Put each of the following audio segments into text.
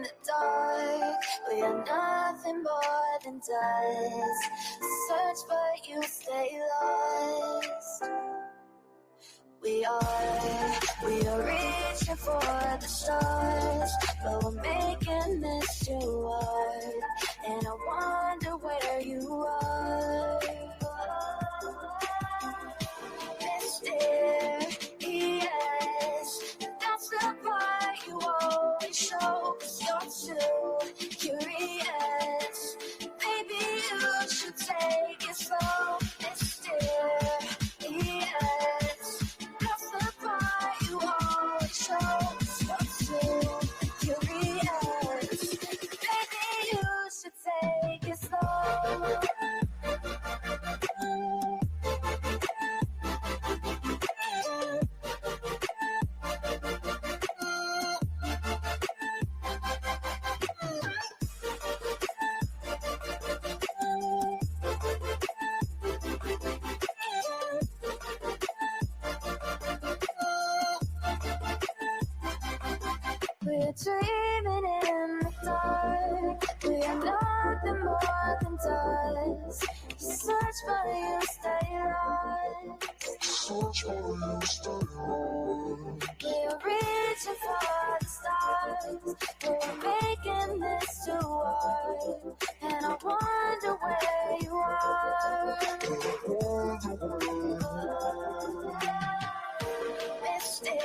the dark. We are nothing more than dust. Search but you stay lost. We are reaching for the stars, but we're making this too hard. And I wonder where you are. Mysterious, that's the part you always show. 'Cause you're too curious. Maybe you should take it slow. Mysterious, that's the part you always show. 'Cause you're too curious. Maybe you should take it slow. We're dreaming in the dark. We are nothing more than dust. Search but you stay lost. Search but you stay lost. We're reaching for the stars. We're making this too hard. And I wonder where you are. Mysterious,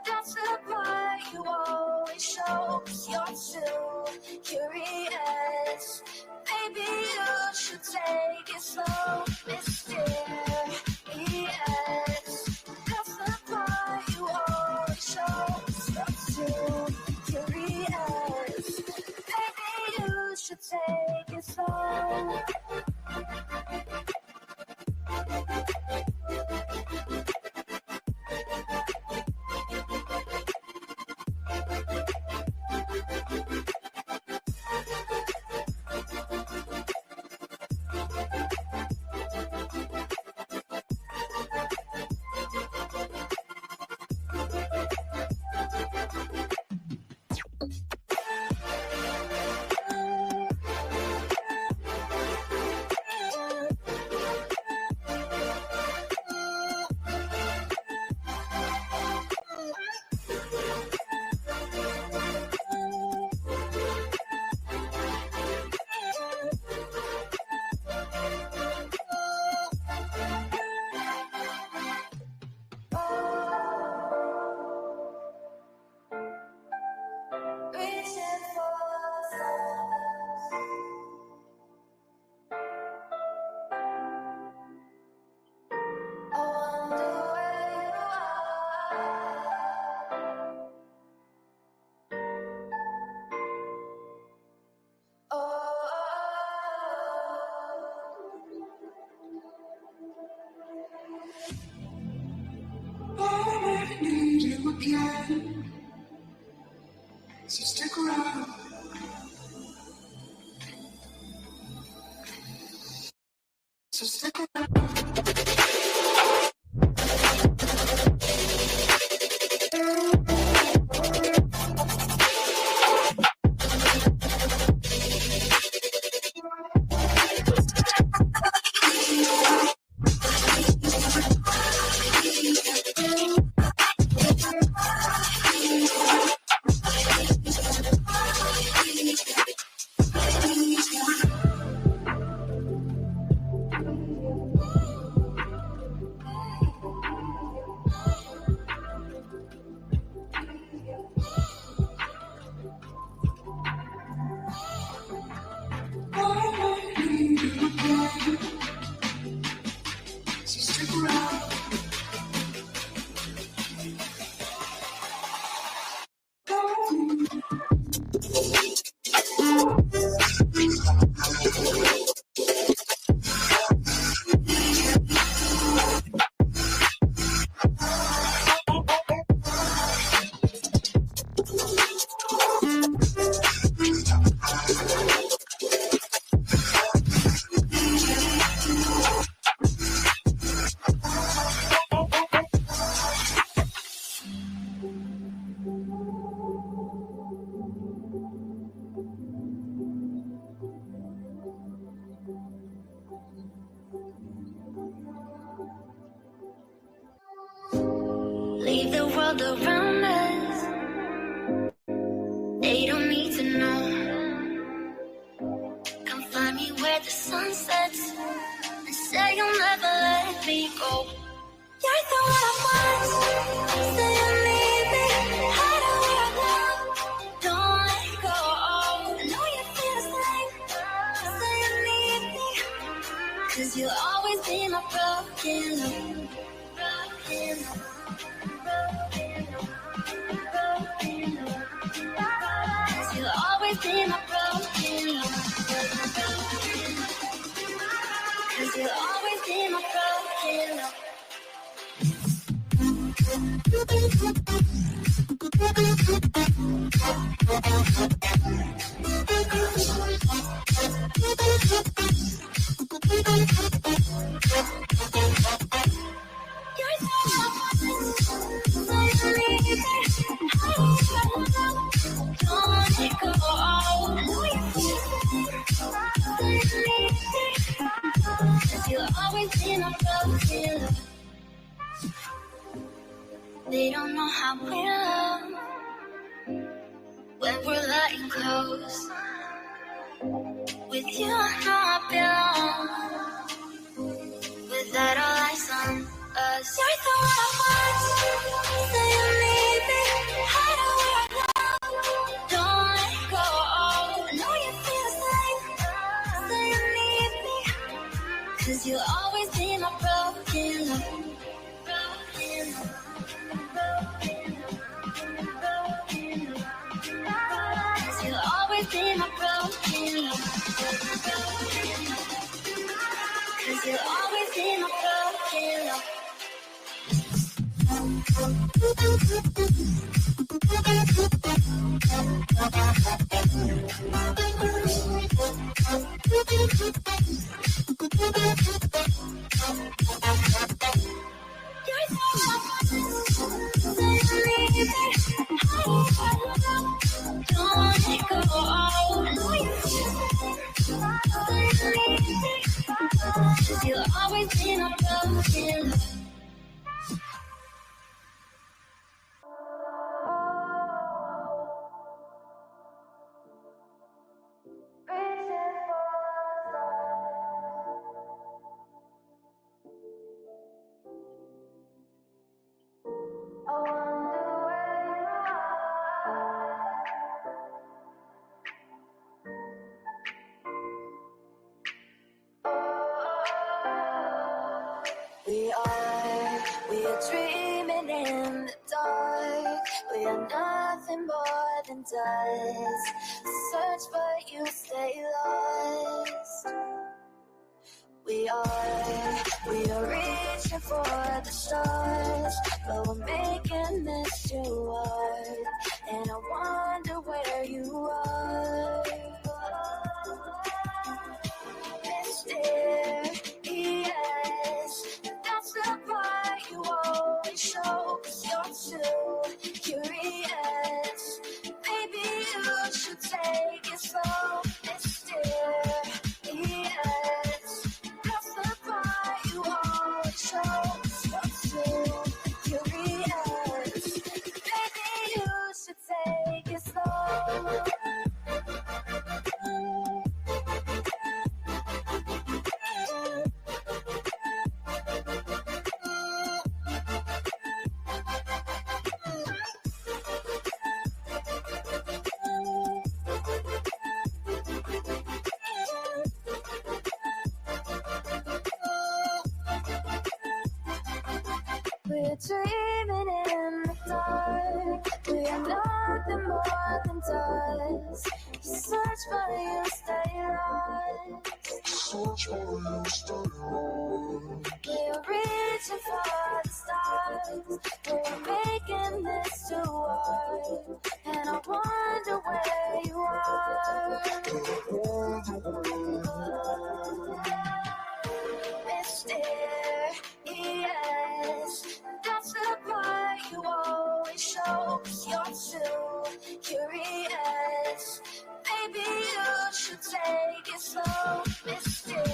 that's the part you always show. 'Cause you're too curious. Maybe you should take it slow. Mysterious, that's the part you always show. 'Cause you're too curious. Maybe you should take it slow. Reaching for the stars. I wonder where you are. Oh. I need you again, so stick around. So stick around. world around us. They don't need to know. Come find me where the sun sets and say you'll never let me go. You're the one I want. Say you need me. Hide where I go. Don't let go. I know you feel the same. Say you need me. 'Cause you'll always be my broken love. Broken love. Broken love. Broken love. 'Cause you'll always be my broken love. 'Cause you'll always be my broken love. You'll always be my broken love. They don't know how we love when we're lying close. With you, I know I belong. Without all eyes on us, you're the one I want. Say you need me. Hide where I go. Don't let go. I know you feel the same. Say you need me. 'Cause you'll always be my broken love. Broken love. Broken love. 'Cause you'll always be my broken love. 'Cause you'll always be my broken love. You'll always be my broken love. We are dreaming in the dark. We are nothing more than dust. Search but you stay lost. We are reaching for the stars, but we're making this too hard. And I wonder where you are. Mysterious, that's the part you always show. 'Cause you're too curious. Maybe you should take it slow. Mysterious, that's the part you always show. 'Cause you're too curious. Maybe you should take it slow. We're dreaming in the dark. We are nothing more than dust. Search but you stay lost. Search for you, stay lost. We're reaching for the stars. We're making this too hard. And I wonder where you are. Mysterious, that's the part you always show. 'Cause you're too curious. Maybe you should take it slow. Mysterious,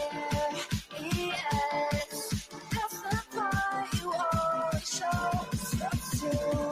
that's the part you always show. 'Cause you're too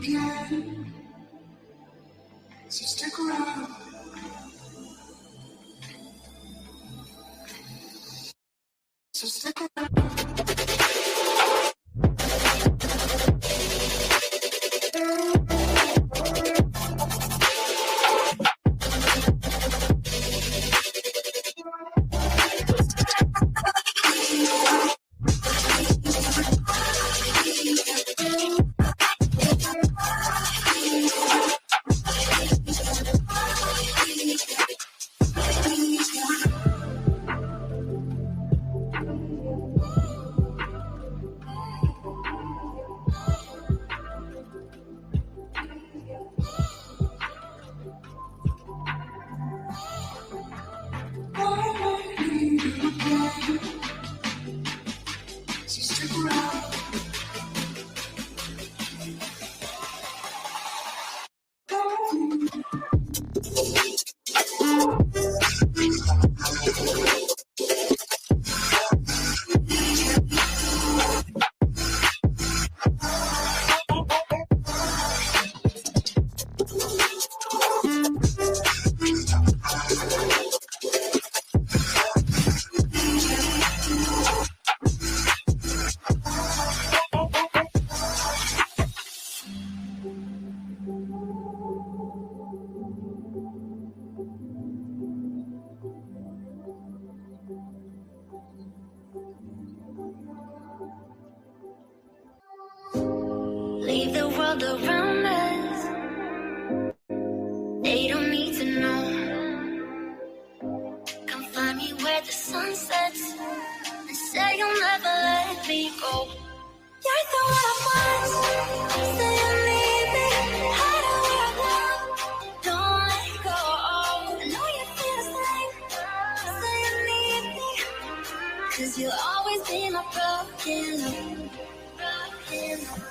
again. So stick around. So stick around. So stick around. Leave the world around us. They don't need to know. Come find me where the sun sets and say you'll never let me go. You're the one I want. Say you need me. Hide away I want. Don't let go. I know you feel the same. Say you need me. 'Cause you'll always be my broken love. Broken love.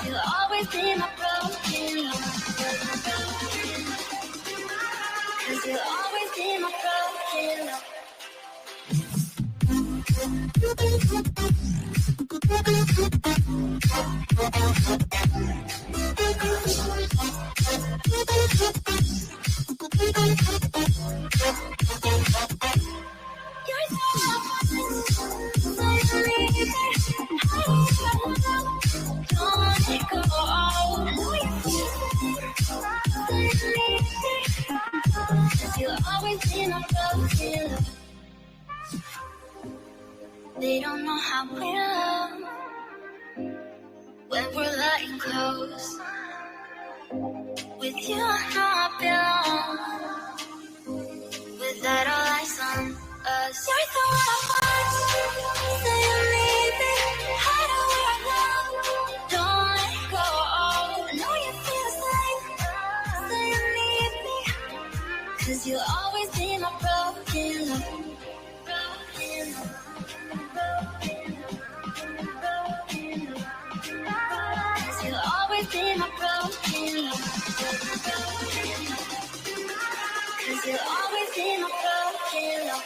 You'll always be my broken love. 'Cause you'll always be my broken love. You're so don't let it go. I know you feel it. You'll always be my broken love. They don't know how we love when we're letting close. With you, I know I belong. Without all eyes on us, you're the one I want. Say you need me. Hide away I love. Don't let go. I know you feel the same. Say you need me. 'Cause you'll always be my broken love. Broken love. You'll always be my broken love. 'Cause you'll always be my broken love.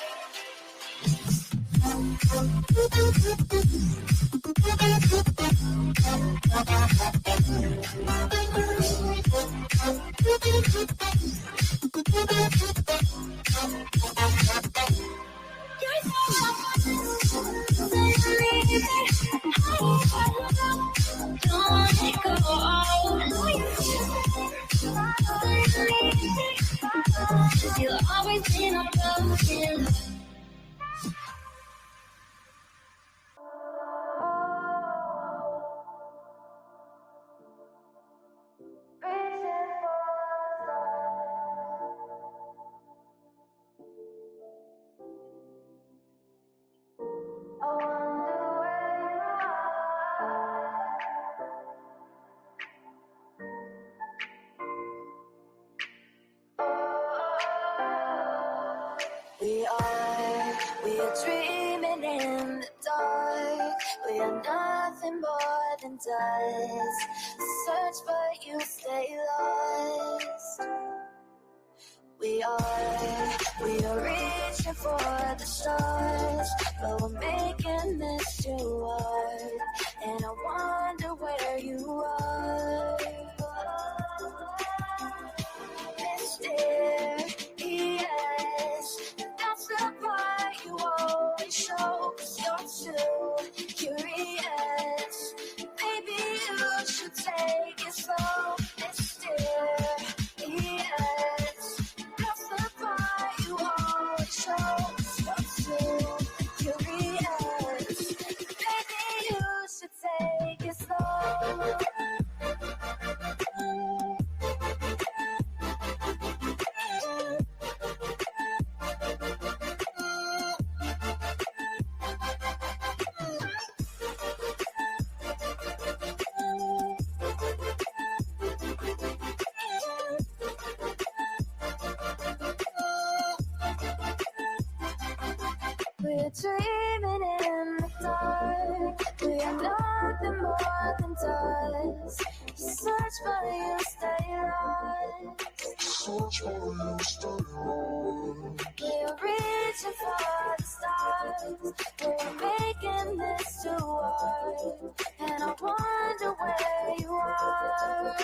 You're so don't let it go. I know you feel it. You'll always be my broken love. We are dreaming in the dark. We are nothing more than dust. Search but you stay lost. We are reaching for the stars, but we're making this too hard. And I wonder where you are. Mysterious, that's the part you always show. 'Cause you're too curious. Maybe you should take it slow. Mysterious, that's the part you always show. 'Cause you're too curious. Maybe you should take it slow. We're dreaming in the dark. We are nothing more than dust. You search but you stay lost. Search for you, stay right. We're reaching for the stars. We're making this too hard. And I wonder where you are.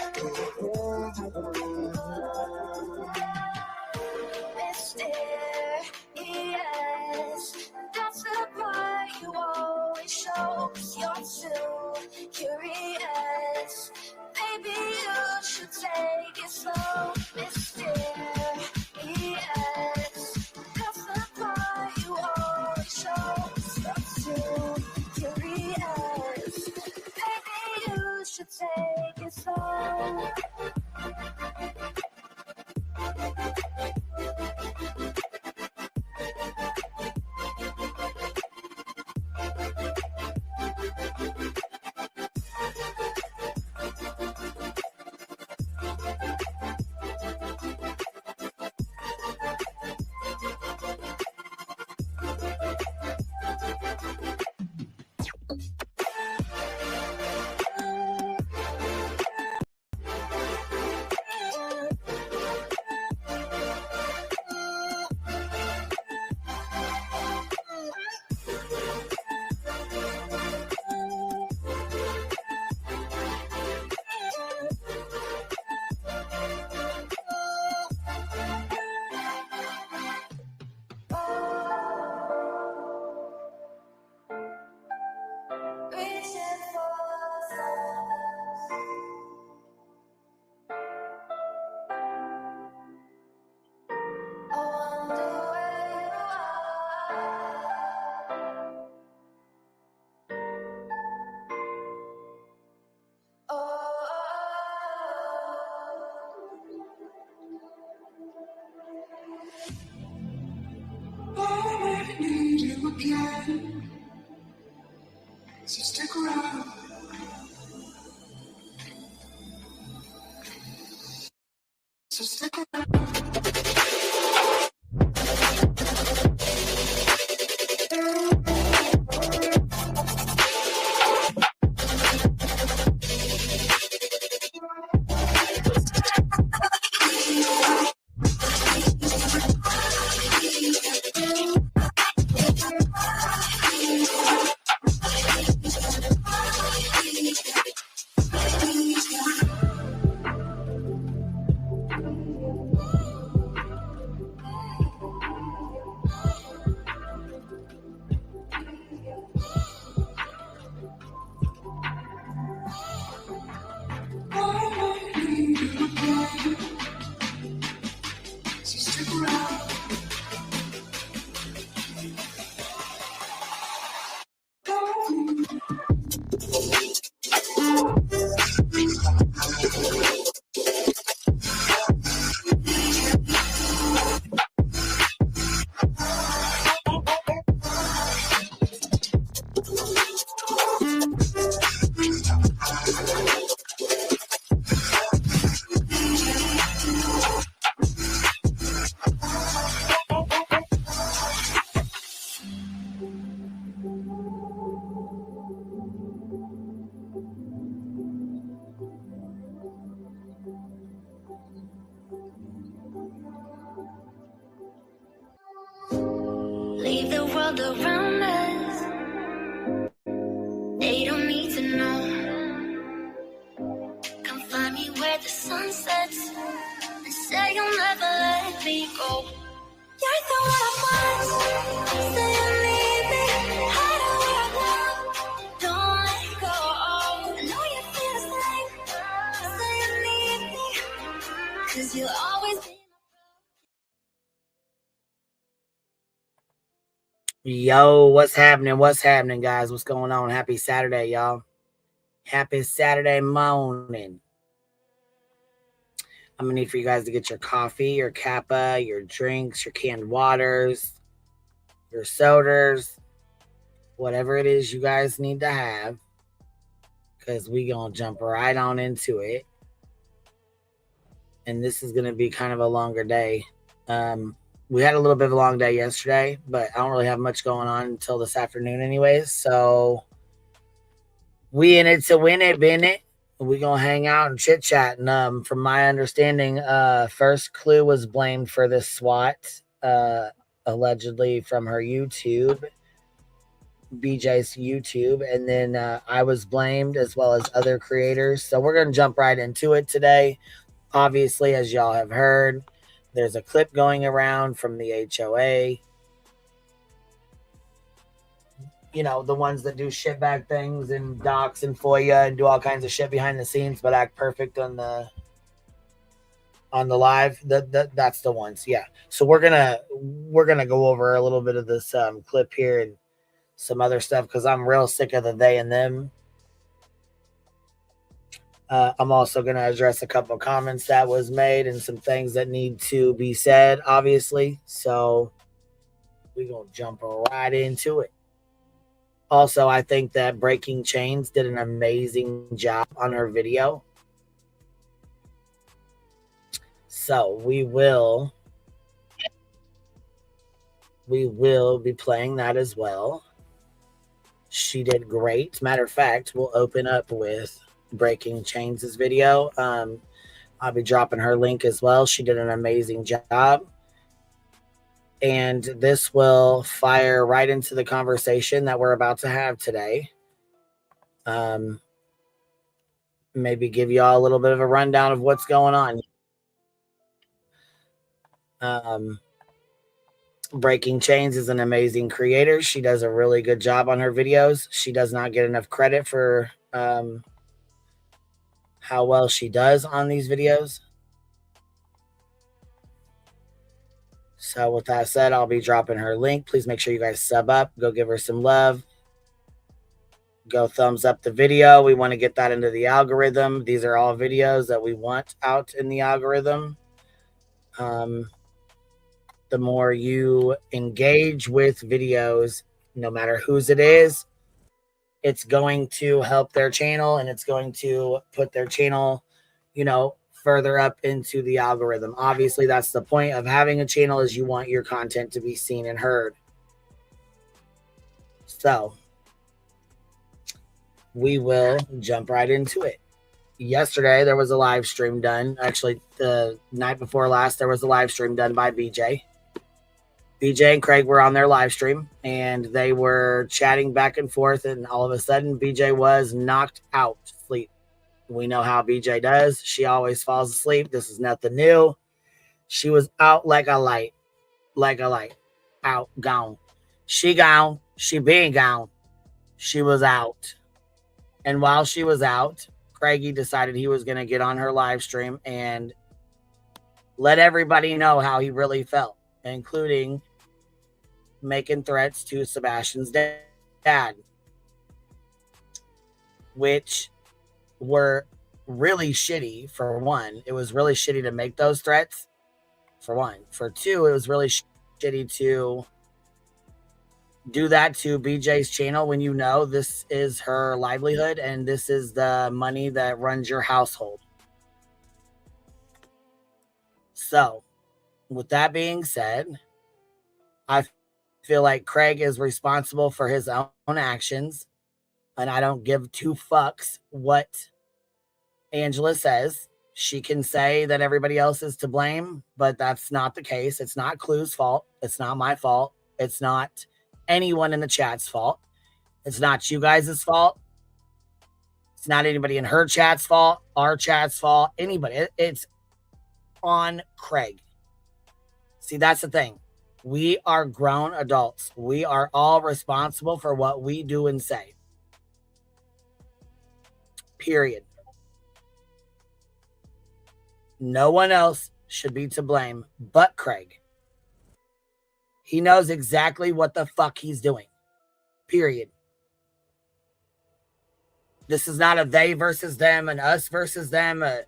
Mysterious, that's the part you always show. 'Cause you're too curious. Maybe you should take it slow. Mysterious, that's the part you always show. 'Cause you're too curious. Maybe you should take it slow. Reaching for the stars. I wonder where you are. Oh. I need you again, so stick around. So stick around. world around us. They don't need to know. Come find me where the sun sets and say you'll never let me go. You're the one I want. Say you need me. Hide where I want. Don't let go. I know you feel the same. Say you need me. 'Cause you'll always be. Yo, what's happening? What's happening, guys? What's going on? Happy Saturday, y'all. Happy Saturday morning. I'm going to need for you guys to get your coffee, your kappa, your drinks, your canned waters, your sodas, whatever it is you guys need to have, because we going to jump right on into it. And this is going to be kind of a longer day. We had a little bit of a long day yesterday, but I don't really have much going on until this afternoon anyways. So we in it to win it, been it. We're going to hang out and chit chat. And from my understanding, First Clue was blamed for this SWAT, allegedly from her YouTube, BJ's YouTube. And then I was blamed as well as other creators. So we're going to jump right into it today. Obviously, as y'all have heard, there's a clip going around from the HOA. You know, the ones that do shitbag things and docs and FOIA and do all kinds of shit behind the scenes, but act perfect on the live. That's the ones. Yeah. So we're gonna go over a little bit of this clip here and some other stuff because I'm real sick of the they and them. I'm also going to address a couple of comments that was made and some things that need to be said, obviously. So we're going to jump right into it. Also, I think that Breaking Chains did an amazing job on her video. So we will be playing that as well. She did great. Matter of fact, we'll open up with Breaking Chains' video. I'll be dropping her link as well. She did an amazing job. And this will fire right into the conversation that we're about to have today. Maybe give y'all a little bit of a rundown of what's going on. Breaking Chains is an amazing creator. She does a really good job on her videos. She does not get enough credit for how well she does on these videos. So with that said, I'll be dropping her link. Please make sure you guys sub up. Go give her some love. Go thumbs up the video. We want to get that into the algorithm. These are all videos that we want out in the algorithm. The more you engage with videos, no matter whose it is, it's going to help their channel and it's going to put their channel, you know, further up into the algorithm. Obviously, that's the point of having a channel, is you want your content to be seen and heard. So we will jump right into it. Yesterday, there was a live stream done. Actually, the night before last, there was a live stream done by BJ. BJ and Craig were on their live stream and they were chatting back and forth. And all of a sudden, BJ was knocked out asleep. We know how BJ does. She always falls asleep. This is nothing new. She was out like a light, out, gone. She gone. She been gone. She was out. And while she was out, Craigie decided he was going to get on her live stream and let everybody know how he really felt, including making threats to Sebastian's dad, which were really shitty. For one, it was really shitty to make those threats, for one. For two, it was really shitty to do that to BJ's channel when you know this is her livelihood and this is the money that runs your household. So, with that being said, I feel like Craig is responsible for his own actions, and I don't give two fucks what Angela says. She can say that everybody else is to blame, but that's not the case. It's not Clue's fault. It's not my fault. It's not anyone in the chat's fault. It's not you guys' fault. It's not anybody in her chat's fault, our chat's fault, anybody. It's on Craig. See, that's the thing. We are grown adults. We are all responsible for what we do and say. Period. No one else should be to blame but Craig. He knows exactly what the fuck he's doing. Period. This is not a they versus them, an us versus them, a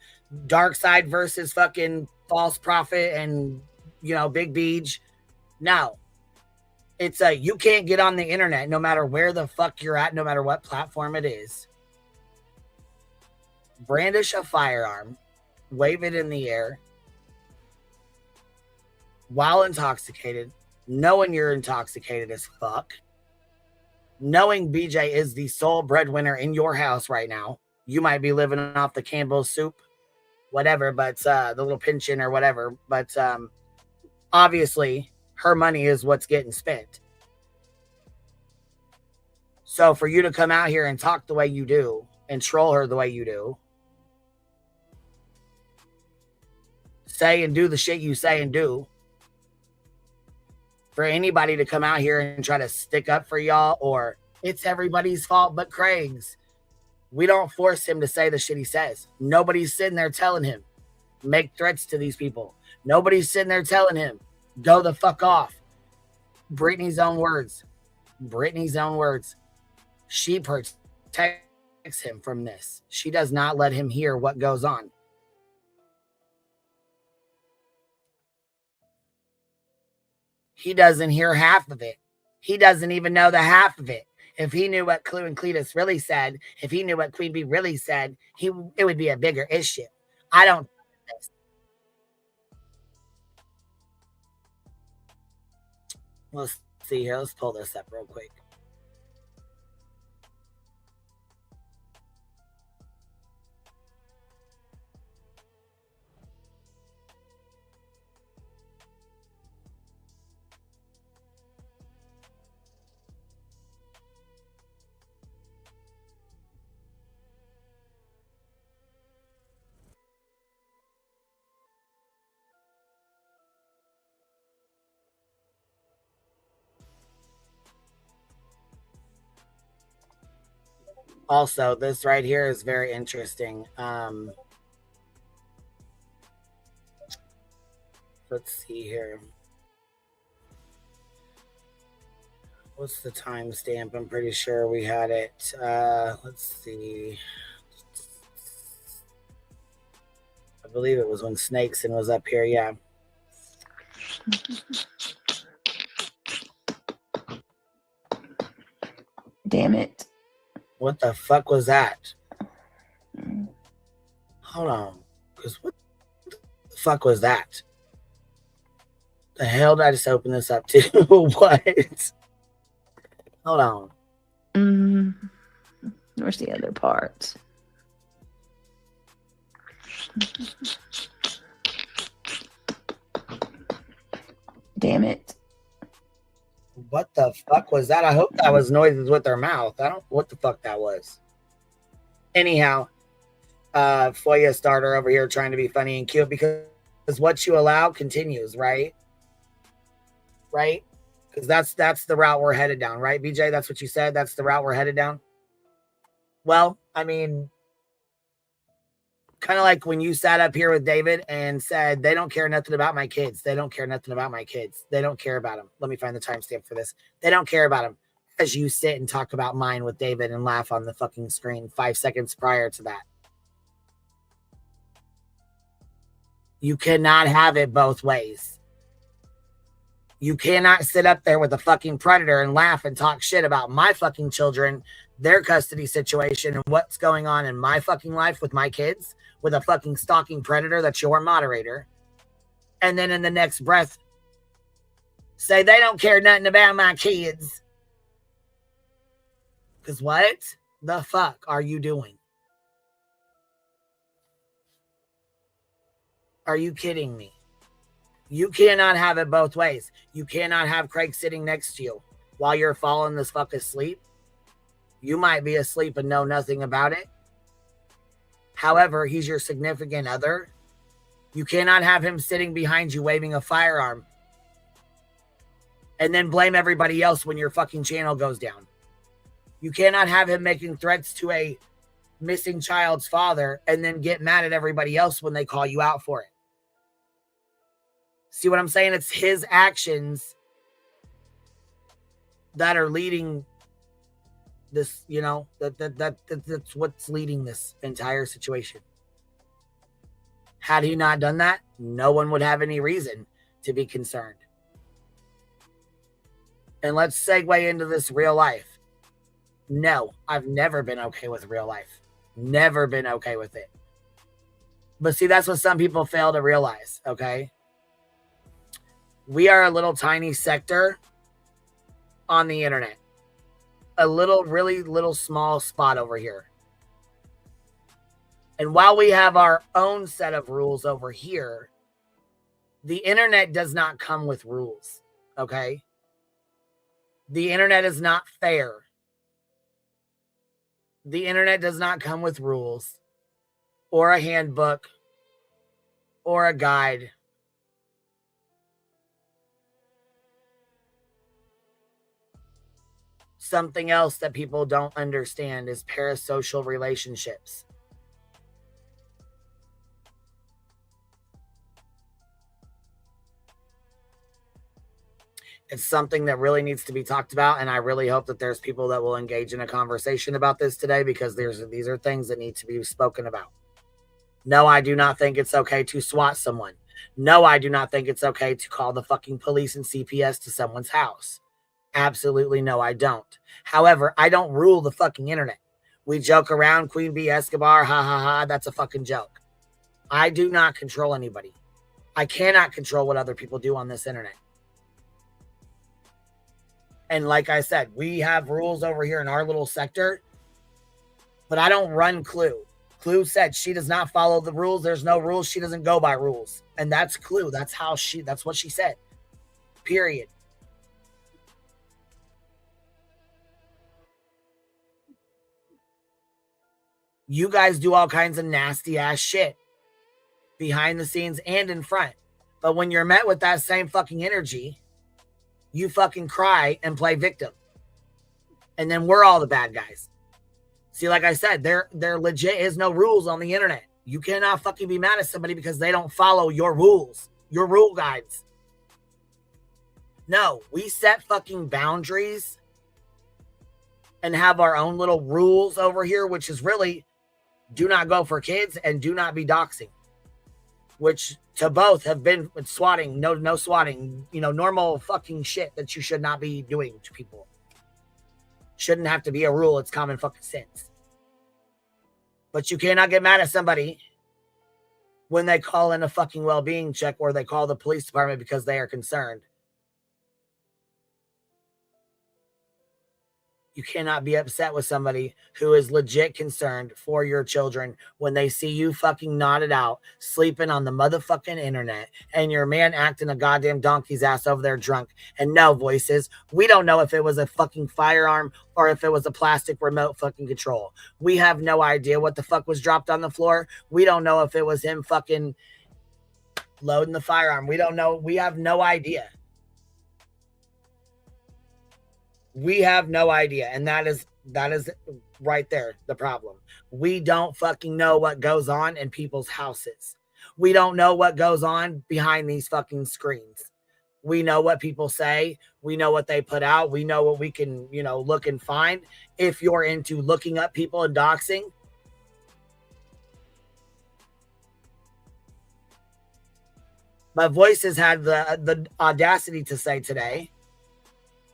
dark side versus fucking false prophet and, Big Beach. No. It's you can't get on the internet no matter where the fuck you're at, no matter what platform it is. Brandish a firearm, wave it in the air while intoxicated, knowing you're intoxicated as fuck, knowing BJ is the sole breadwinner in your house right now. You might be living off the Campbell's soup, whatever, but the little pension or whatever. But obviously, her money is what's getting spent. So for you to come out here and talk the way you do and troll her the way you do, say and do the shit you say and do, for anybody to come out here and try to stick up for y'all, or it's everybody's fault but Craig's. We don't force him to say the shit he says. Nobody's sitting there telling him, make threats to these people. Nobody's sitting there telling him, go the fuck off. Brittany's own words. Brittany's own words. She protects him from this. She does not let him hear what goes on. He doesn't hear half of it. He doesn't even know the half of it. If he knew what Clue and Cletus really said, if he knew what Queen Bee really said, it would be a bigger issue. I don't. Let's see here. Let's pull this up real quick. Also, this right here is very interesting. Let's see here. What's the timestamp? I'm pretty sure we had it. Let's see. I believe it was when Snakeson was up here. Yeah. Damn it. What the fuck was that? Hold on. Because what the fuck was that? The hell did I just open this up to? What? Hold on. Where's the other part? Damn it. What the fuck was that? I hope that was noises with their mouth. I don't know what the fuck that was. Anyhow, Foya starter over here trying to be funny and cute because what you allow continues, right? Right? Because that's the route we're headed down, right, BJ? That's what you said? That's the route we're headed down? Well, I mean, kind of like when you sat up here with David and said, they don't care nothing about my kids. They don't care nothing about my kids. They don't care about them. Let me find the timestamp for this. They don't care about them. As you sit and talk about mine with David and laugh on the fucking screen 5 seconds prior to that. You cannot have it both ways. You cannot sit up there with a fucking predator and laugh and talk shit about my fucking children, their custody situation, and what's going on in my fucking life with my kids, with a fucking stalking predator that's your moderator. And then in the next breath, say they don't care nothing about my kids. Because what the fuck are you doing? Are you kidding me? You cannot have it both ways. You cannot have Craig sitting next to you while you're falling the fuck asleep. You might be asleep and know nothing about it. However, he's your significant other. You cannot have him sitting behind you waving a firearm and then blame everybody else when your fucking channel goes down. You cannot have him making threats to a missing child's father and then get mad at everybody else when they call you out for it. See what I'm saying? It's his actions that are leading this, you know, that's what's leading this entire situation. Had he not done that, no one would have any reason to be concerned. And let's segue into this real life. No, I've never been okay with real life. Never been okay with it. But see, that's what some people fail to realize, okay? We are a little tiny sector on the internet. A little, really little small spot over here. And while we have our own set of rules over here, the internet does not come with rules, okay? The internet is not fair. The internet does not come with rules or a handbook or a guide. Something else that people don't understand is parasocial relationships. It's something that really needs to be talked about, and I really hope that there's people that will engage in a conversation about this today, because these are things that need to be spoken about. No, I do not think it's okay to SWAT someone. No, I do not think it's okay to call the fucking police and CPS to someone's house. Absolutely no, I don't. However, I don't rule the fucking internet. We joke around, Queen Bee Escobar, ha ha ha, that's a fucking joke. I do not control anybody. I cannot control what other people do on this internet. And like I said, we have rules over here in our little sector, but I don't run Clue. Clue said she does not follow the rules. There's no rules. She doesn't go by rules. And that's Clue. That's what she said. Period. You guys do all kinds of nasty ass shit behind the scenes and in front. But when you're met with that same fucking energy, you fucking cry and play victim. And then we're all the bad guys. See, like I said, there legit is no rules on the internet. You cannot fucking be mad at somebody because they don't follow your rules, your rule guides. No, we set fucking boundaries and have our own little rules over here, which is really do not go for kids and do not be doxing, which to both have been swatting, no swatting, you know, normal fucking shit that you should not be doing to people. Shouldn't have to be a rule. It's common fucking sense. But you cannot get mad at somebody when they call in a fucking well-being check or they call the police department because they are concerned. You cannot be upset with somebody who is legit concerned for your children when they see you fucking knotted out, sleeping on the motherfucking internet, and your man acting a goddamn donkey's ass over there drunk. And no, voices, we don't know if it was a fucking firearm or if it was a plastic remote fucking control. We have no idea what the fuck was dropped on the floor. We don't know if it was him fucking loading the firearm. We don't know. We have no idea. We have no idea. And that is right there, the problem. We don't fucking know what goes on in people's houses. We don't know what goes on behind these fucking screens. We know what people say. We know what they put out. We know what we can, you know, look and find. If you're into looking up people and doxing, my voice has had the audacity to say today,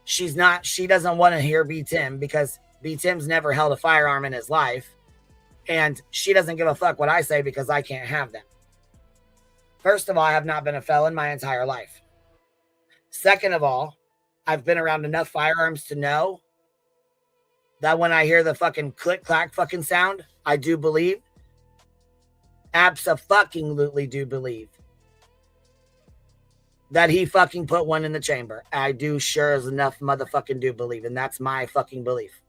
she doesn't want to hear B. Tim because B. Tim's never held a firearm in his life. And she doesn't give a fuck what I say because I can't have them. First of all, I have not been a felon my entire life. Second of all, I've been around enough firearms to know that when I hear the fucking click-clack fucking sound, I do believe. Abso-fucking-lutely do believe. that he fucking put one in the chamber. I do sure as enough motherfucking do believe, and that's my fucking belief.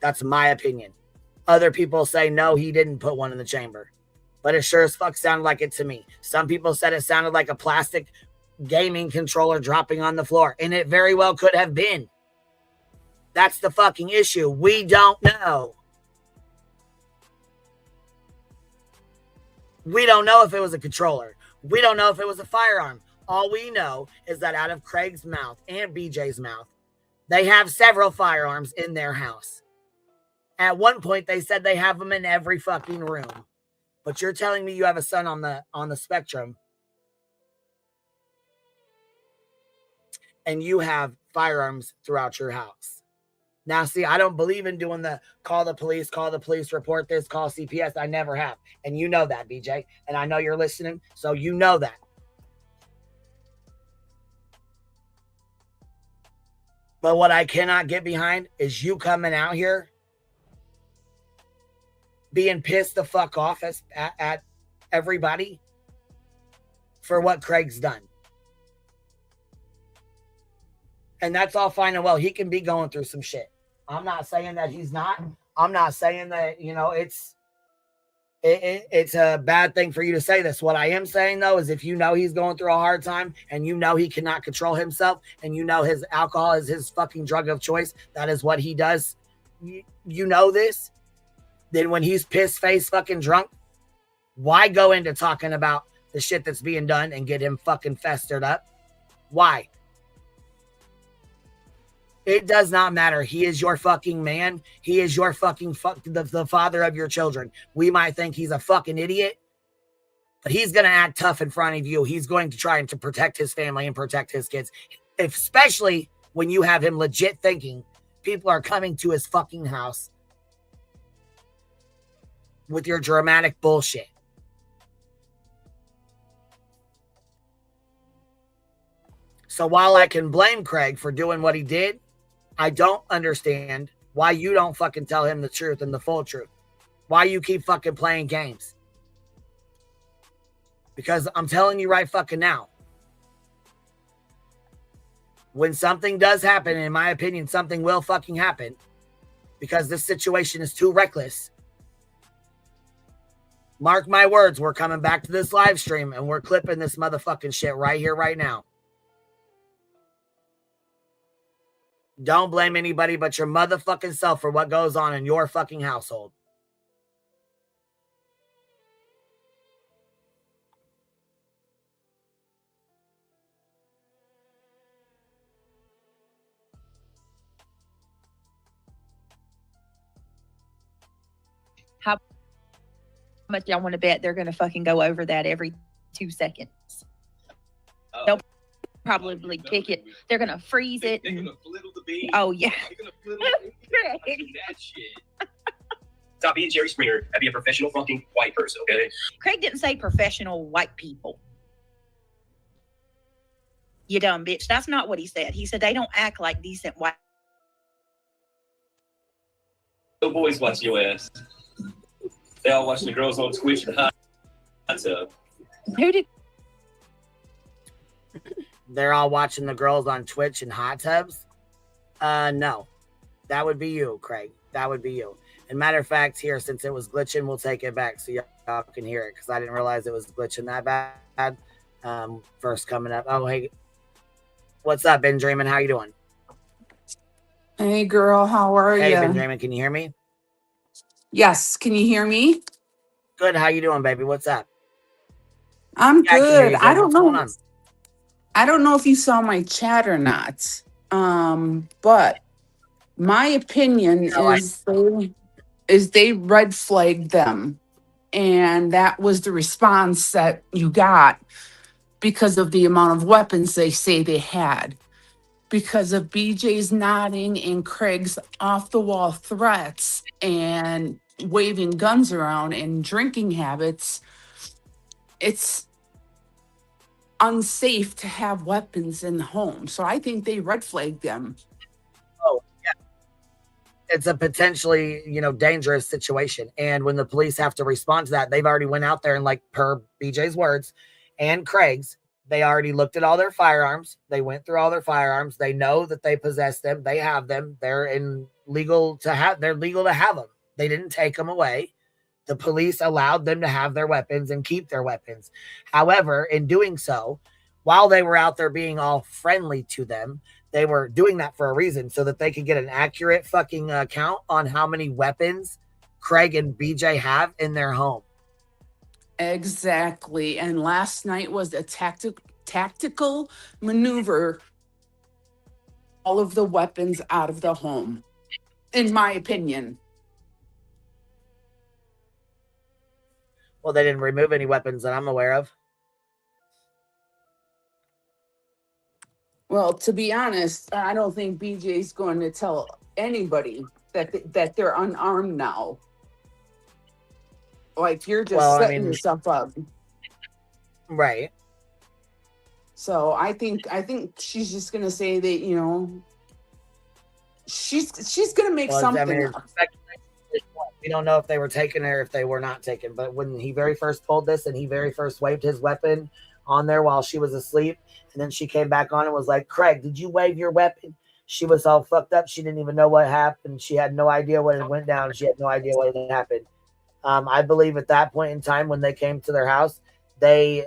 That's my opinion. Other people say, no, he didn't put one in the chamber. But it sure as fuck sounded like it to me. Some people said it sounded like a plastic gaming controller dropping on the floor, and it very well could have been. That's the fucking issue. We don't know. We don't know if it was a controller. We don't know if it was a firearm. All we know is that out of Craig's mouth and BJ's mouth, they have several firearms in their house. At one point, they said they have them in every fucking room. But you're telling me you have a son on the spectrum, and you have firearms throughout your house. Now, see, I don't believe in doing the call the police, report this, call CPS. I never have. And you know that, BJ. And I know you're listening, so you know that. But what I cannot get behind is you coming out here being pissed the fuck off at everybody for what Craig's done. And that's all fine and well. He can be going through some shit. I'm not saying that he's not. I'm not saying that, you know, it's a bad thing for you to say this. What I am saying, though, is if you know he's going through a hard time and you know he cannot control himself and you know his alcohol is his fucking drug of choice, that is what he does. You know this. Then when he's piss-faced fucking drunk, why go into talking about the shit that's being done and get him fucking festered up? Why? It does not matter. He is your fucking man. He is your fucking the father of your children. We might think he's a fucking idiot, but he's going to act tough in front of you. He's going to try to protect his family and protect his kids, especially when you have him legit thinking people are coming to his fucking house with your dramatic bullshit. So while I can blame Craig for doing what he did, I don't understand why you don't fucking tell him the truth and the full truth. Why you keep fucking playing games. Because I'm telling you right fucking now, when something does happen, in my opinion, something will fucking happen, because this situation is too reckless. Mark my words, we're coming back to this live stream and we're clipping this motherfucking shit right here, right now. Don't blame anybody but your motherfucking self for what goes on in your fucking household. How much y'all want to bet they're going to fucking go over that every 2 seconds? They'll probably pick it. They're going to freeze it. They're going to fliddle the bean. Oh, yeah. They're going to fliddle the bean. That shit. Stop being Jerry Springer and be a professional fucking white person, okay? Craig didn't say professional white people. You dumb bitch. That's not what he said. He said they don't act like decent white. The boys watch your ass. They all watching the girls on Twitch and hot tub. Who did? They're all watching the girls on Twitch and hot tubs? No. That would be you, Craig. That would be you. And matter of fact, here, since it was glitching, we'll take it back so y'all can hear it, because I didn't realize it was glitching that bad. First coming up. Oh, hey. What's up, Benjamin? How you doing? Hey, girl. How are you? Hey, Benjamin. Can you hear me? Yes. Can you hear me? Good. How you doing, baby? What's up? I'm Yeah, I can hear good. you, I babe. don't What's going know. on? I don't know if you saw my chat or not. But my opinion No, is they red flagged them. And that was the response that you got because of the amount of weapons they say they had. Because of BJ's nodding and Craig's off the wall threats and waving guns around and drinking habits, it's unsafe to have weapons in the home. So I think they red flagged them. Oh, yeah. It's a potentially, dangerous situation. And when the police have to respond to that, they've already went out there and, like, per BJ's words and Craig's, They already looked at all their firearms. They went through all their firearms. They know that they possess them. They have them. They're legal to have them. They didn't take them away. The police allowed them to have their weapons and keep their weapons. However, in doing so, while they were out there being all friendly to them, they were doing that for a reason, so that they could get an accurate fucking count on how many weapons Craig and BJ have in their home. Exactly. And last night was a tactical maneuver, all of the weapons out of the home, in my opinion. Well, they didn't remove any weapons that I'm aware of. Well, to be honest, I don't think BJ's going to tell anybody that they're unarmed now. Like, you're just setting yourself up. Right. So I think she's just gonna say that, you know, she's gonna make something up. We don't know if they were taken or if they were not taken. But when he very first told this and he very first waved his weapon on there while she was asleep, and then she came back on and was like, Craig, did you wave your weapon? She was all fucked up. She didn't even know what happened. She had no idea what went down. She had no idea what had happened. I believe at that point in time when they came to their house, they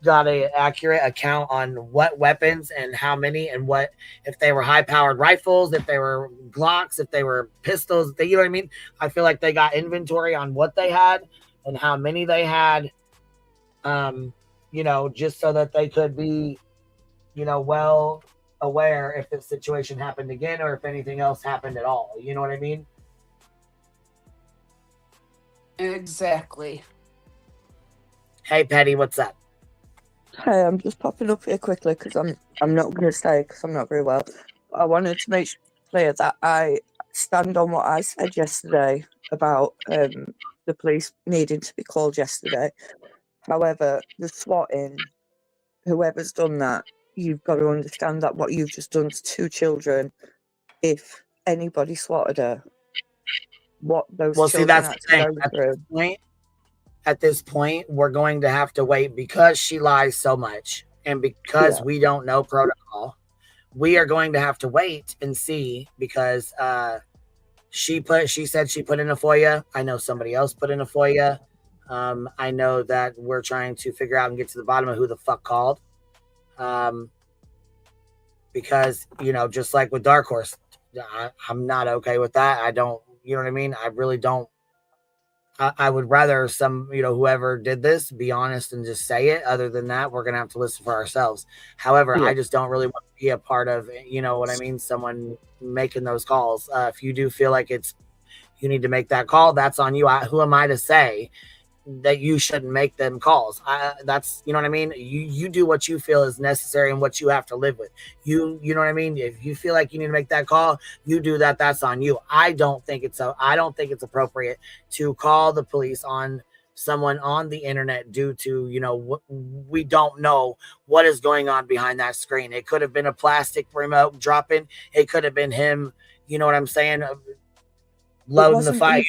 got an accurate account on what weapons and how many and what, if they were high-powered rifles, if they were Glocks, if they were pistols, you know what I mean? I feel like they got inventory on what they had and how many they had, you know, just so that they could be, you know, well aware if the situation happened again or if anything else happened at all. You know what I mean? Exactly. Hey, Petty, what's up? Hey, I'm just popping up here quickly because I'm not going to stay because I'm not very well. I wanted to make clear that I stand on what I said yesterday about the police needing to be called yesterday. However, the swatting, whoever's done that, you've got to understand that what you've just done to two children, if anybody swatted her, what those children that's had the thing. to go through. At this point, we're going to have to wait because she lies so much and because we don't know protocol. We are going to have to wait and see because she said she put in a FOIA. I know somebody else put in a FOIA. I know that we're trying to figure out and get to the bottom of who the fuck called. Because, you know, just like with Dark Horse, I'm not okay with that. I don't, you know what I mean? I really don't. I would rather whoever did this be honest and just say it. Other than that, we're going to have to listen for ourselves. However, I just don't really want to be a part of, you know what I mean? Someone making those calls. If you do feel like you need to make that call, that's on you. Who am I to say that you shouldn't make them calls? That's, you know what I mean? You do what you feel is necessary and what you have to live with. You know what I mean? If you feel like you need to make that call, you do that. That's on you. I don't think it's appropriate to call the police on someone on the internet due to, you know, we don't know what is going on behind that screen. It could have been a plastic remote dropping. It could have been him, you know what I'm saying? Loading the fire.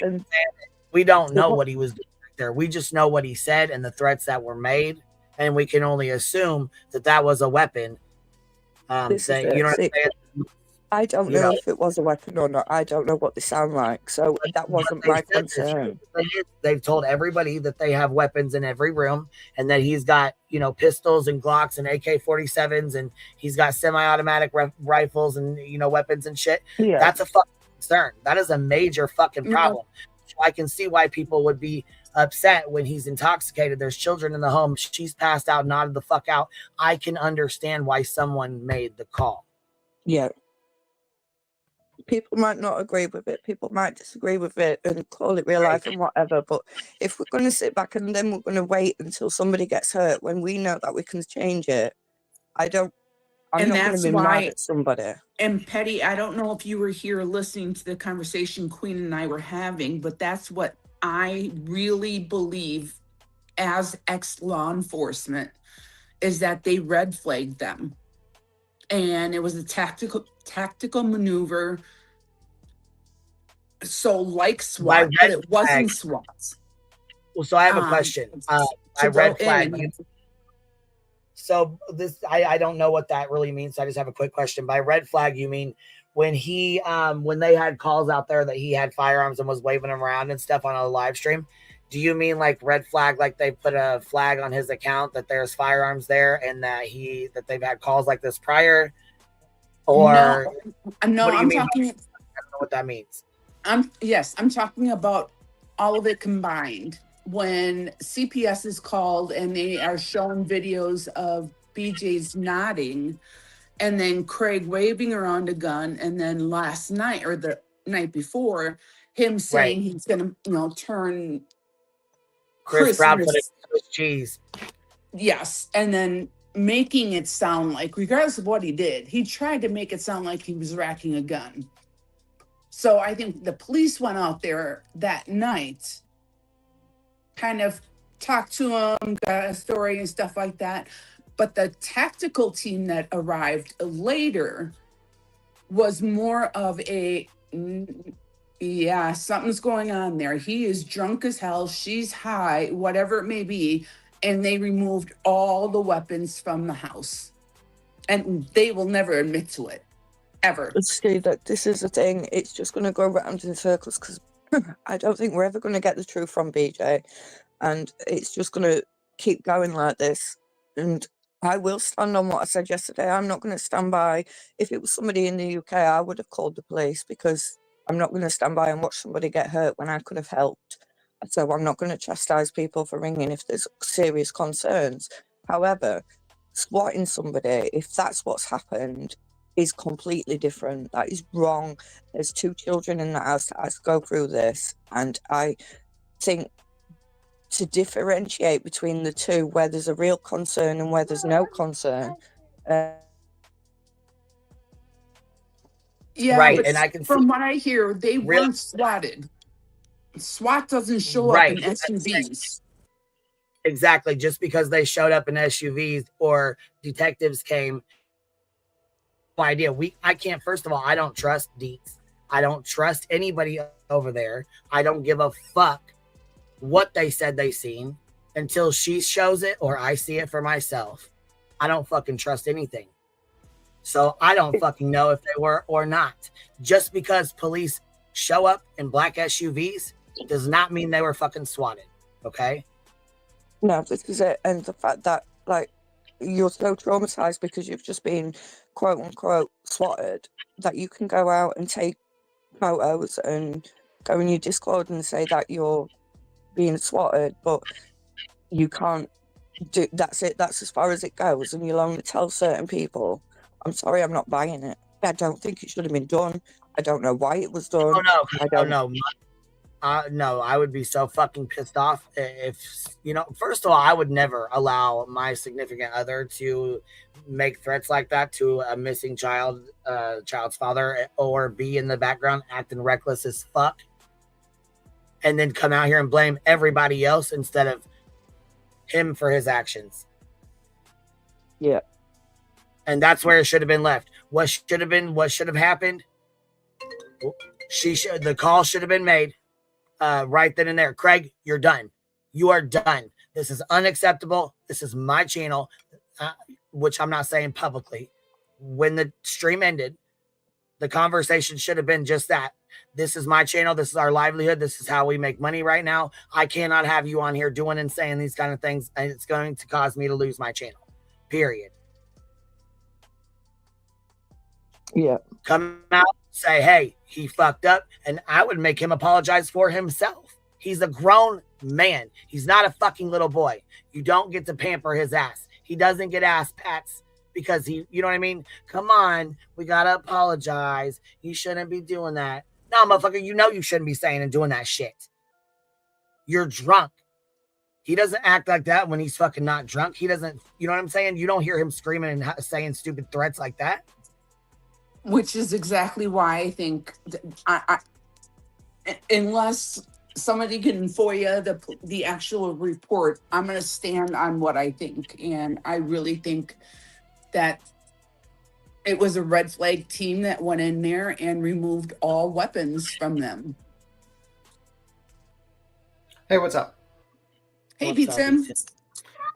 We don't know what he was doing there. We just know what he said and the threats that were made, and we can only assume that was a weapon. You know what I'm saying? I don't know if it was a weapon or not. I don't know what they sound like, so that wasn't my concern. They've told everybody that they have weapons in every room and that he's got, you know, pistols and Glocks and AK-47s and he's got semi-automatic rifles and, you know, weapons and shit. Yeah. That's a fucking concern. That is a major fucking problem. So I can see why people would be upset when he's intoxicated. There's children in the home. She's passed out, nodded the fuck out. I can understand why someone made the call. Yeah. People might not agree with it. People might disagree with it and call it real life and whatever. But if we're going to sit back and then we're going to wait until somebody gets hurt when we know that we can change it, I'm not going to be mad at somebody. And Petty, I don't know if you were here listening to the conversation Queen and I were having, but that's what I really believe as ex-law enforcement is that they red flagged them. And it was a tactical maneuver. So like SWAT, but it wasn't SWAT. Well, so I have a question. I red flagged you. So this, I don't know what that really means. So I just have a quick question. By red flag, you mean when when they had calls out there that he had firearms and was waving them around and stuff on a live stream? Do you mean like red flag, like they put a flag on his account that there's firearms there and that they've had calls like this prior? Or no, what do you I'm mean? talking. I don't know what that means. I'm talking about all of it combined. When CPS is called and they are showing videos of BJ's nodding and then Craig waving around a gun, and then last night or the night before, him saying he's gonna, turn Chris Proudfoot Christmas. Swiss cheese. Yes, and then making it sound like, regardless of what he did, he tried to make it sound like he was racking a gun. So I think the police went out there that night, kind of talked to him, got a story and stuff like that. But the tactical team that arrived later was more of a, yeah, something's going on there. He is drunk as hell. She's high, whatever it may be. And they removed all the weapons from the house. And they will never admit to it, ever. See, that this is the thing. It's just going to go round in circles because I don't think we're ever going to get the truth from BJ. And it's just going to keep going like this. And I will stand on what I said yesterday. I'm not going to stand by. If it was somebody in the UK, I would have called the police, because I'm not going to stand by and watch somebody get hurt when I could have helped. So I'm not going to chastise people for ringing if there's serious concerns. However, swatting somebody, if that's what's happened, is completely different. That is wrong. There's 2 children in the house that has to go through this. And I think to differentiate between the two, where there's a real concern and where there's no concern. Yeah, Right, but and I can from see what I hear, they Really? weren't swatted. SWAT doesn't show Right. up in SUVs. exactly, just because they showed up in SUVs or detectives came. No idea. I can't. First of all, I don't trust Deets. I don't trust anybody over there. I don't give a fuck what they said they seen until she shows it or I see it for myself. I don't fucking trust anything. So I don't fucking know if they were or not. Just because police show up in black SUVs does not mean they were fucking swatted. Okay? No, this is it. And the fact that, like, you're so traumatized because you've just been quote unquote swatted that you can go out and take photos and go in your Discord and say that you're being swatted, but you can't do. That's it. That's as far as it goes. And you'll only tell certain people. I'm sorry, I'm not buying it. I don't think it should have been done. I don't know why it was done. Oh no! I don't know. No, I would be so fucking pissed off if, first of all, I would never allow my significant other to make threats like that to a missing child's father, or be in the background acting reckless as fuck and then come out here and blame everybody else instead of him for his actions. Yeah. And that's where it should have been left. What should have happened? The call should have been made. Right then and there. Craig, you're done. You are done. This is unacceptable. This is my channel, which I'm not saying publicly. When the stream ended, the conversation should have been just that. This is my channel. This is our livelihood. This is how we make money right now. I cannot have you on here doing and saying these kind of things, and it's going to cause me to lose my channel. Period. Yeah. Come out, say, hey, he fucked up, and I would make him apologize for himself. He's a grown man. He's not a fucking little boy. You don't get to pamper his ass. He doesn't get ass pats because you know what I mean? Come on, we gotta apologize. You shouldn't be doing that. No, motherfucker, you shouldn't be saying and doing that shit. You're drunk. He doesn't act like that when he's fucking not drunk. He doesn't, you know what I'm saying? You don't hear him screaming and saying stupid threats like that. Which is exactly why I think unless somebody can FOIA the actual report, I'm going to stand on what I think. And I really think that it was a red flag team that went in there and removed all weapons from them. Hey, what's up? Hey, What's Pete up, Sim. Pete?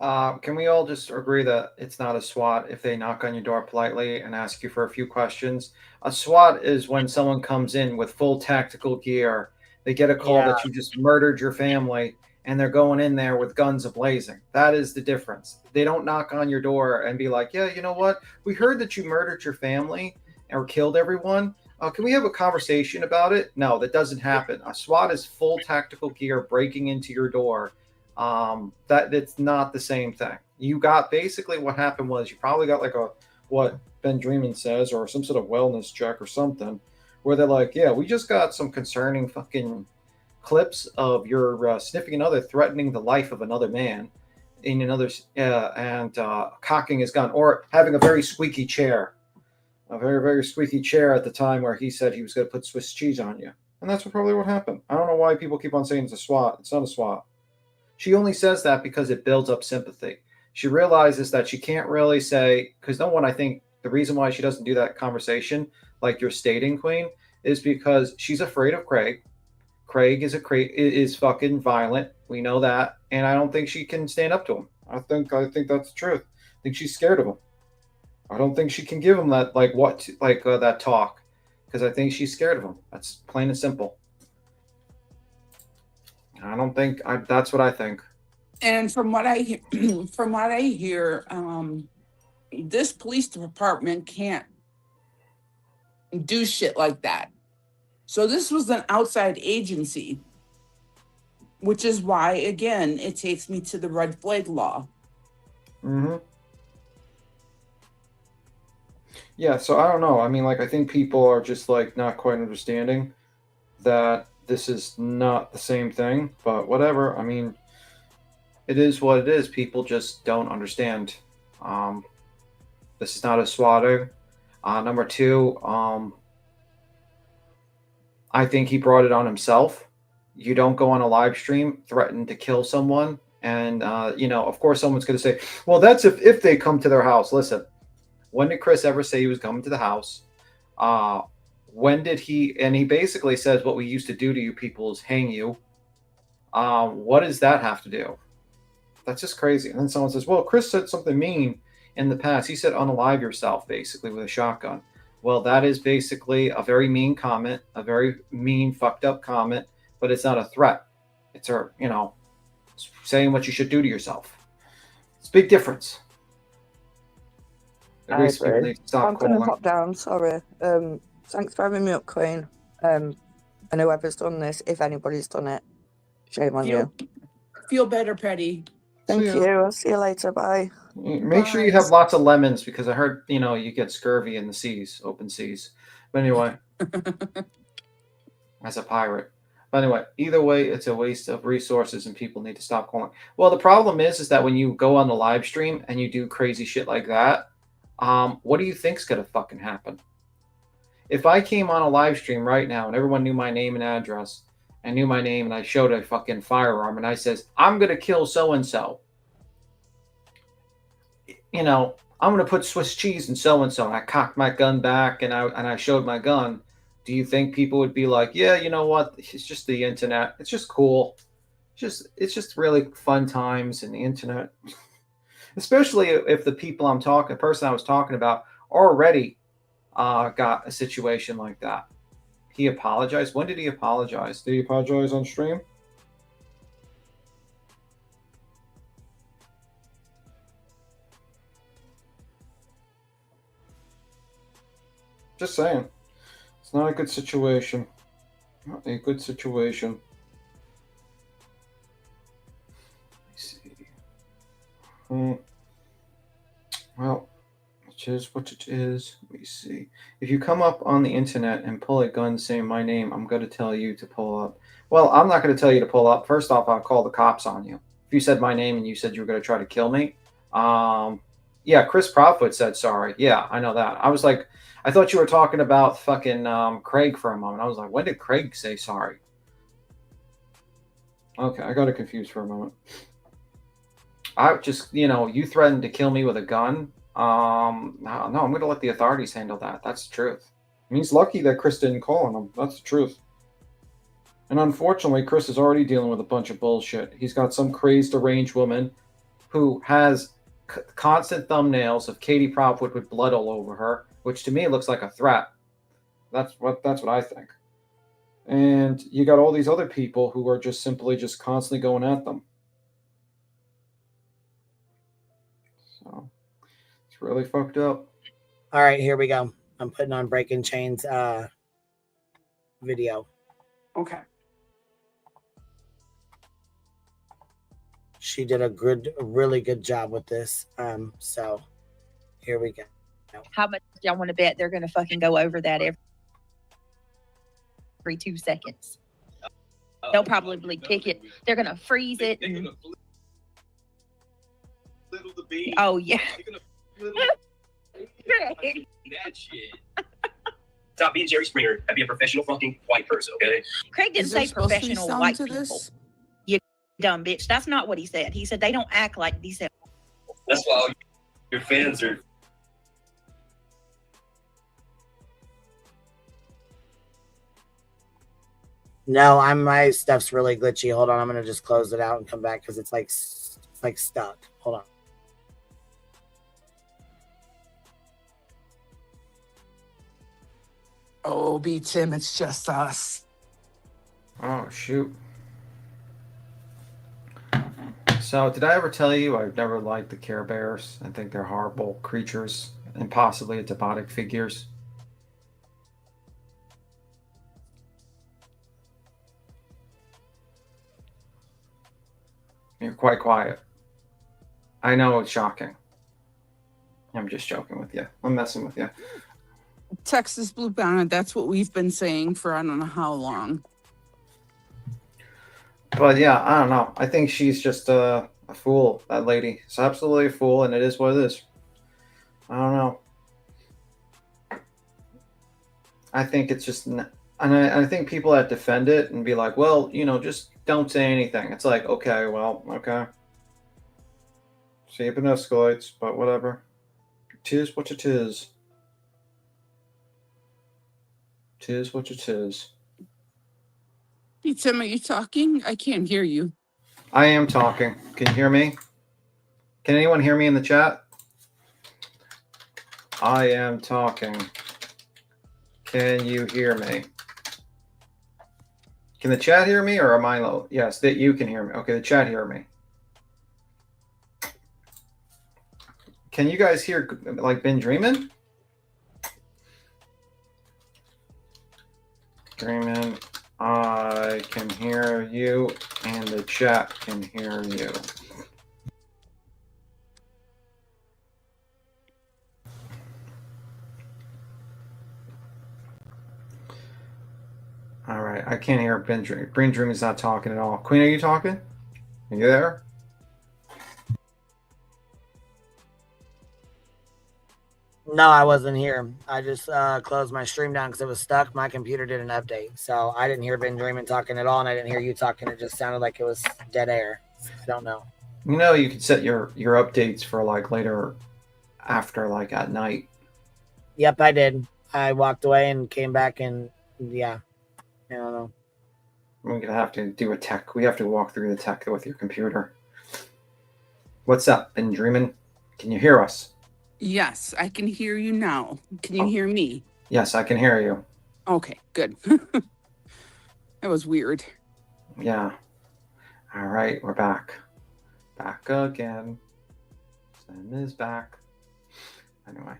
Can we all just agree that it's not a SWAT if they knock on your door politely and ask you for a few questions? A SWAT is when someone comes in with full tactical gear. They get a call Yeah. that you just murdered your family, and they're going in there with guns ablazing. That is the difference. They don't knock on your door and be like, yeah, you know what? We heard that you murdered your family or killed everyone. Can we have a conversation about it? No, that doesn't happen. A SWAT is full tactical gear breaking into your door. It's not the same thing. You got basically what happened was you probably got like what Ben Dreaman says, or some sort of wellness check or something, where they're like, yeah, we just got some concerning fucking clips of your significant other threatening the life of another man in another and cocking his gun, or having a very squeaky chair, a very, very squeaky chair at the time where he said he was going to put Swiss cheese on you. And that's probably what happened. I don't know why people keep on saying it's a SWAT. It's not a SWAT. She only says that because it builds up sympathy. She realizes that she can't really say, because no one, I think the reason why she doesn't do that conversation, like you're stating, Queen, is because she's afraid of Craig. Craig is fucking violent. We know that, and I don't think she can stand up to him. I think that's the truth. I think she's scared of him. I don't think she can give him that that talk, because I think she's scared of him. That's plain and simple. I don't think that's what I think. And from what I hear, this police department can't do shit like that. So this was an outside agency, which is why, again, it takes me to the red flag law. Mm-hmm. Yeah, so I don't know. I mean, I think people are just not quite understanding that this is not the same thing, but whatever. I mean, it is what it is. People just don't understand. This is not a swatting. Number two, I think he brought it on himself. You don't go on a live stream, threaten to kill someone, and of course someone's going to say, well, that's if they come to their house. Listen, when did Chris ever say he was coming to the house? When did he? And he basically says, what we used to do to you people is hang you. What does that have to do? That's just crazy. And then someone says, well, Chris said something mean in the past. He said unalive yourself, basically, with a shotgun. Well, that is basically a very mean comment, a very mean, fucked up comment, but it's not a threat. It's saying what you should do to yourself. It's a big difference. I agree. I'm going to pop down, sorry. Thanks for having me up, Queen. And whoever's done this, if anybody's done it, shame on you. Feel better, Petty. Thank you. I'll see you later. Bye. Make sure you have lots of lemons, because I heard, you get scurvy in the seas, open seas. But anyway, as a pirate. But anyway, either way, it's a waste of resources and people need to stop calling. Well, the problem is that when you go on the live stream and you do crazy shit like that, what do you think's going to fucking happen? If I came on a live stream right now and everyone knew my name and address and knew my name and I showed a fucking firearm and I says, I'm going to kill so-and-so. I'm going to put Swiss cheese in so-and-so. And I cocked my gun back and I showed my gun. Do you think people would be like, yeah, you know what? It's just the internet. It's just cool. It's just really fun times in the internet. Especially if the person I was talking about already got a situation like that. He apologized. When did he apologize? Did he apologize on stream? Just saying. It's not a good situation. Not a good situation. Let me see. Well, it is what it is. Let me see. If you come up on the internet and pull a gun saying my name, I'm going to tell you to pull up. Well, I'm not going to tell you to pull up. First off, I'll call the cops on you. If you said my name and you said you were going to try to kill me, yeah, Chris Poudfoot said sorry. Yeah, I know that. I was like, I thought you were talking about fucking Craig for a moment. I was like, when did Craig say sorry? Okay, I got it confused for a moment. I just, you threatened to kill me with a gun. No, I'm going to let the authorities handle that. That's the truth. I mean, he's lucky that Chris didn't call on him. That's the truth. And unfortunately, Chris is already dealing with a bunch of bullshit. He's got some crazed, deranged woman who has constant thumbnails of Katie Proudfoot with blood all over her, which to me looks like a threat. That's what I think. And you got all these other people who are just simply just constantly going at them. So it's really fucked up. All right, here we go. I'm putting on Breaking Chains video. Okay. She did a really good job with this. So here we go. How much y'all want to bet they're going to fucking go over that every 2 seconds? They'll probably kick it. They're going to freeze it. And... Oh, yeah. That shit. Stop being Jerry Springer and be a professional fucking white person, okay? Craig didn't Is there say supposed to be professional sound white to people. this? You dumb bitch. That's not what he said. He said they don't act like these. That's why all your fans are. No, my stuff's really glitchy. Hold on, I'm gonna just close it out and come back because it's like stuck. Hold on. Oh, B Tim, it's just us. Oh, shoot. So, did I ever tell you I've never liked the Care Bears? I think they're horrible creatures and possibly demonic figures. You're quite quiet. I know it's shocking. I'm just joking with you. I'm messing with you. Texas Blue Bonnet, that's what we've been saying for I don't know how long. But yeah, I don't know. I think she's just a fool, that lady. She's absolutely a fool, and it is what it is. I don't know. I think it's just... And I think people that defend it and be like, well, you know, just don't say anything. It's like, okay, well, okay. See if it escalates, but whatever. Tis what it is. Tis what it is. B Tim, are you talking? I can't hear you. I am talking. Can you hear me? Can anyone hear me in the chat? I am talking. Can you hear me? Can the chat hear me or am I low? Yes, that you can hear me. Okay, the chat hear me. Can you guys hear like been dreaming? Dreaming. I can hear you and the chat can hear you. All right, I can't hear Ben Dream. Ben Dream is not talking at all. Queen, are you talking? Are you there? No, I wasn't here. I just closed my stream down because it was stuck. My computer did an update, so I didn't hear Ben Dreamin talking at all, and I didn't hear you talking. It just sounded like it was dead air. I don't know. You know, you could set your updates for like later, after like at night. Yep, I did. I walked away and came back, and yeah, I don't know. We're gonna have to do a tech. We have to walk through the tech with your computer. What's up, Ben Dreamin? Can you hear us? Yes, I can hear you now. Can you hear me? Yes, I can hear you. Okay, good. That was weird. Yeah. All right, we're back. Back again. Sam is back. Anyway.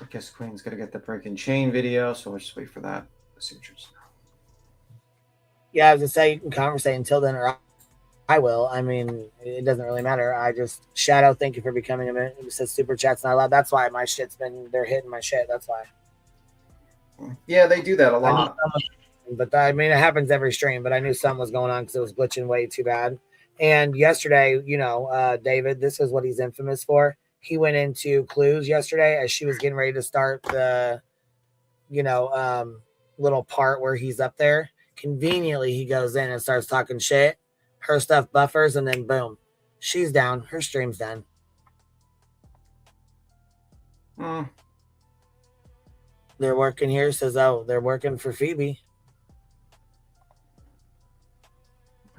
I guess Queen's going to get the breaking chain video, so we'll just wait for that. Sutures. Yeah, I was gonna say you can conversate until then, or I will. I mean, it doesn't really matter. I just shout out, thank you for becoming a minute. It says super chat's not allowed. That's why my shit's been, they're hitting my shit. That's why. Yeah, they do that a lot. But I mean, it happens every stream, but I knew something was going on because it was glitching way too bad. And yesterday, you know, David, this is what he's infamous for. He went into clues yesterday as she was getting ready to start the, you know, little part where he's up there. Conveniently, he goes in and starts talking shit. Her stuff buffers, and then boom, she's down. Her stream's done. They're working here. Says, oh, they're working for Phoebe.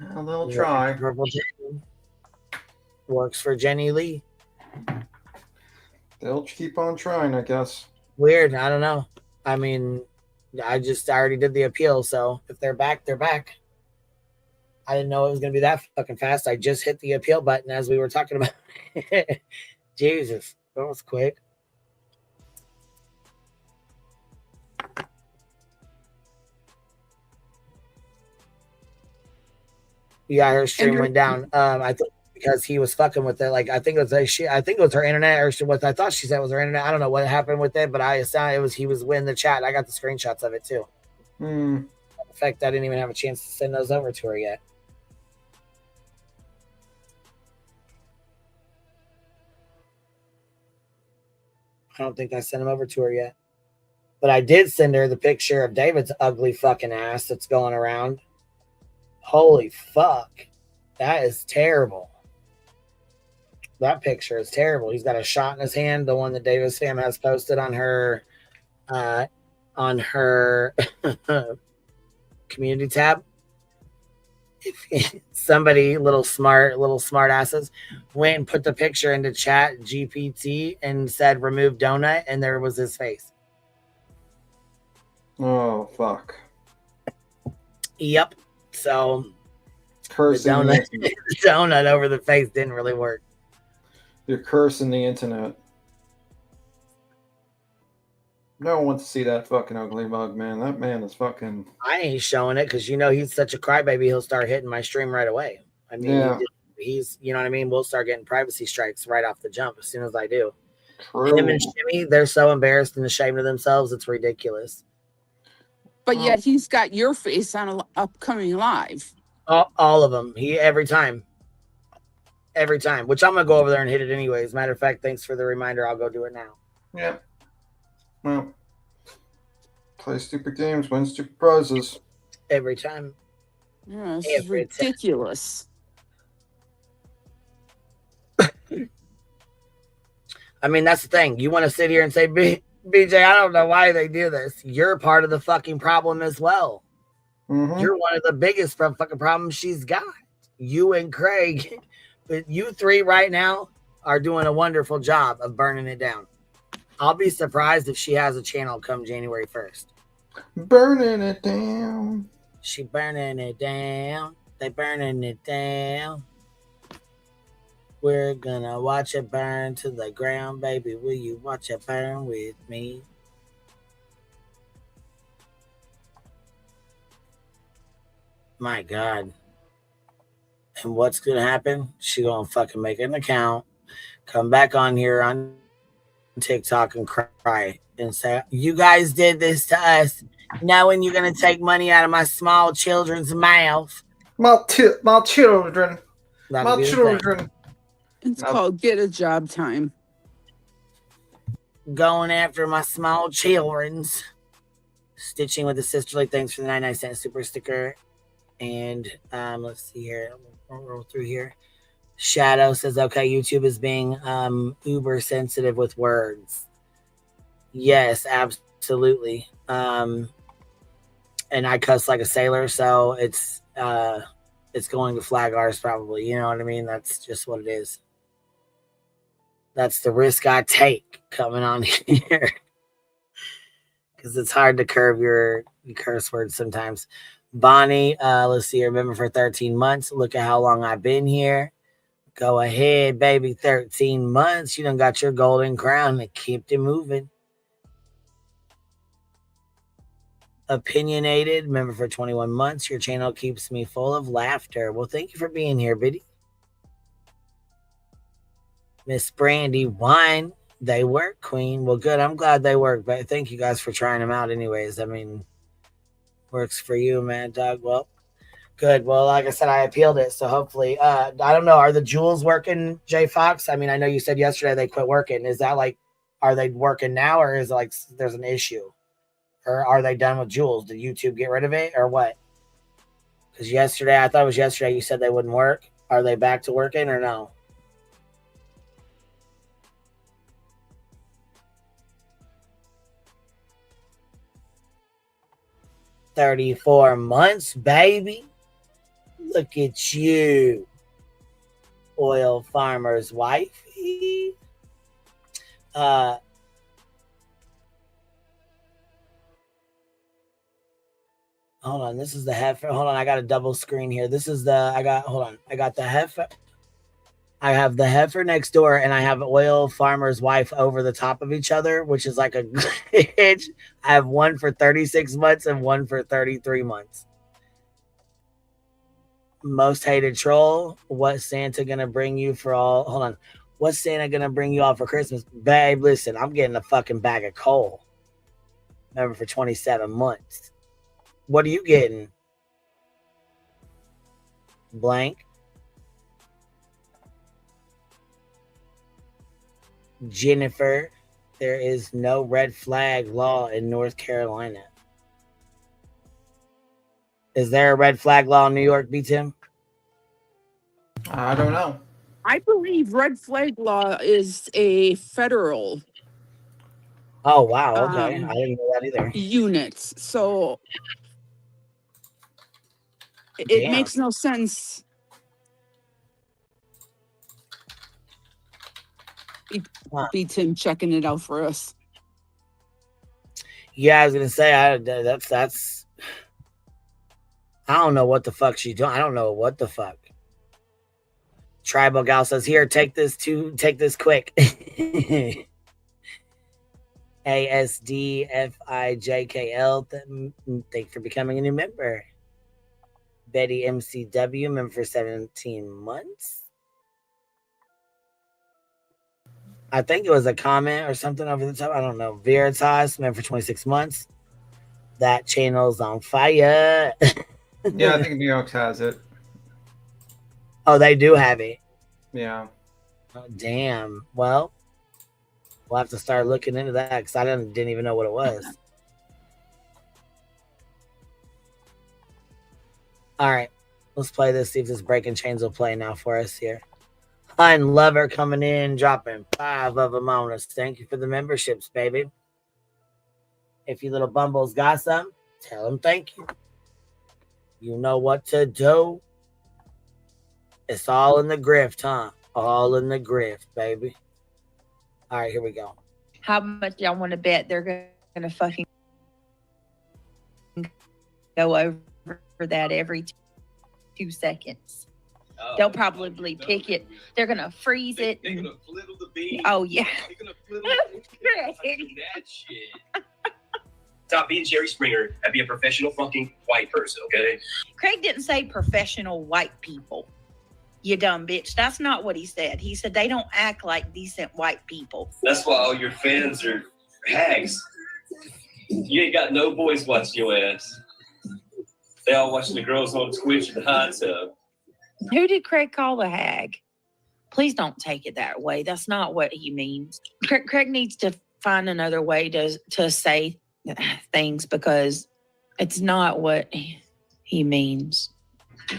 Well, they'll try. Works for Jenny Lee. They'll keep on trying, I guess. Weird. I don't know. I mean, I already did the appeal, so if they're back, they're back. I didn't know it was going to be that fucking fast. I just hit the appeal button as we were talking about. Jesus, that was quick. Yeah, her stream went down. I think because he was fucking with it. Like I think it was her internet, or I thought she said it was her internet. I don't know what happened with it, but I assumed he was in the chat. I got the screenshots of it too. In fact, I didn't even have a chance to send those over to her yet. I don't think I sent them over to her yet. But I did send her the picture of David's ugly fucking ass that's going around. Holy fuck. That is terrible. That picture is terrible. He's got a shot in his hand, the one that Davis Fam has posted on her community tab. If somebody, little smart asses, went and put the picture into chat GPT and said remove donut, and there was his face. Oh fuck. Yep. So cursing the donut over the face didn't really work. You're cursing the internet. No one wants to see that fucking ugly mug, man. That man is fucking... I ain't showing it because he's such a crybaby. He'll start hitting my stream right away. I mean, yeah. He's, you know what I mean? We'll start getting privacy strikes right off the jump as soon as I do. True. Him and Shimmy, they're so embarrassed and ashamed of themselves. It's ridiculous. But yet he's got your face on an upcoming live. All of them. Every time, which I'm going to go over there and hit it anyways. Matter of fact, thanks for the reminder. I'll go do it now. Yeah. Well, play stupid games, win stupid prizes. Every time. Yeah, this is ridiculous. I mean, that's the thing. You want to sit here and say, BJ, I don't know why they do this. You're part of the fucking problem as well. Mm-hmm. You're one of the biggest fucking problems she's got. You and Craig, but you three right now are doing a wonderful job of burning it down. I'll be surprised if she has a channel come January 1st. Burning it down. She burning it down. They burning it down. We're gonna watch it burn to the ground, baby. Will you watch it burn with me? My God. And what's gonna happen? She gonna fucking make an account, come back on here on TikTok and cry and say, you guys did this to us. Now when you're gonna take money out of my small children's mouth. My children. That'll my children. It's called get a job time. Going after my small children's. Stitching with the sisterly. Thanks for the 99-cent super sticker. And let's see here. We'll roll through here. Shadow says, okay, YouTube is being uber sensitive with words. Yes, absolutely. And I cuss like a sailor, so it's going to flag ours probably. You know what I mean? That's just what it is. That's the risk I take coming on here. Because it's hard to curb your curse words sometimes. Bonnie, let's see, remember for 13 months. Look at how long I've been here. Go ahead, baby. 13 months. You done got your golden crown and kept it moving. Opinionated, member for 21 months. Your channel keeps me full of laughter. Well, thank you for being here, Biddy. Miss Brandy, wine. They work, Queen. Well, good. I'm glad they work, but thank you guys for trying them out anyways. I mean, works for you, man, dog. Well, good. Well, like I said, I appealed it, so hopefully, I don't know. Are the jewels working, Jay Fox? I mean, I know you said yesterday they quit working. Is that like, are they working now, or is it like there's an issue? Or are they done with jewels? Did YouTube get rid of it, or what? Because yesterday, I thought it was yesterday, you said they wouldn't work. Are they back to working or no? $34 months, baby. Look at you. oil farmer's wife. Uh, hold on, this is the heifer. Hold on, I got a double screen here. This is the I got the heifer. I have the heifer next door, and I have oil farmer's wife over the top of each other, which is like a glitch. I have one for 36 months and one for 33 months. Most hated troll. What's Santa gonna bring you for all? Hold on. What's Santa gonna bring you all for Christmas? Babe, listen, I'm getting a fucking bag of coal. Remember, for 27 months. What are you getting? Blank. Jennifer, there is no red flag law in North Carolina. Is there a red flag law in New York, B-Tim? I don't know. I believe red flag law is a federal Oh, wow. Okay. I didn't know that either. unit. So it Damn. makes no sense. Beat him checking it out for us. Yeah, I was gonna say that's. I don't know what the fuck she's doing. I don't know what the fuck. Tribal gal says, "Here, take this quick." ASDFIJKL. Thank you for becoming a new member. Betty MCW, member for 17 months. I think it was a comment or something over the top. I don't know. Veritas, member for 26 months. That channel's on fire. Yeah, I think New York has it. Oh, they do have it. Yeah. Oh, damn. Well, we'll have to start looking into that because I didn't even know what it was. All right. Let's play this. See if this Breaking Chains will play now for us here. Hun Lover coming in, dropping 5 of them on us. Thank you for the memberships, baby. If you little bumbles got some, tell them thank you. You know what to do. It's all in the grift, huh? All in the grift, baby. All right, here we go. How much y'all want to bet they're gonna fucking go over that every 2 seconds? They'll probably pick it. They're gonna freeze it. They're gonna flittle the bean. Oh yeah. They're gonna flittle that shit. Stop being Jerry Springer and be a professional fucking white person, okay? Craig didn't say professional white people. You dumb bitch. That's not what he said. He said they don't act like decent white people. That's why all your fans are hags. You ain't got no boys watching your ass. They all watching the girls on Twitch and the hot tub. Who did Craig call a hag? Please don't take it that way. That's not what he means. Craig needs to find another way to say things because it's not what he means.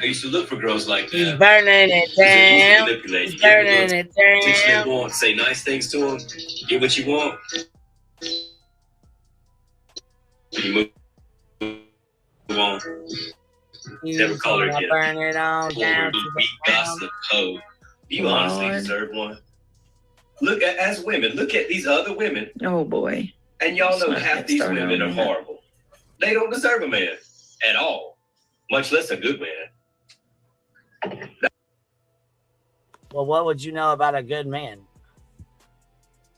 I used to look for girls like that. He's burning it down. He's burning it Teach them down. want, say nice things to them. Get what you want. You move on. Never call her again. Burn it on down to the Weak gossip hoe. You honestly deserve one. Look at, as women, look at these other women. Oh boy. And y'all know half these women are horrible. They don't deserve a man at all, much less a good man. Well, what would you know about a good man?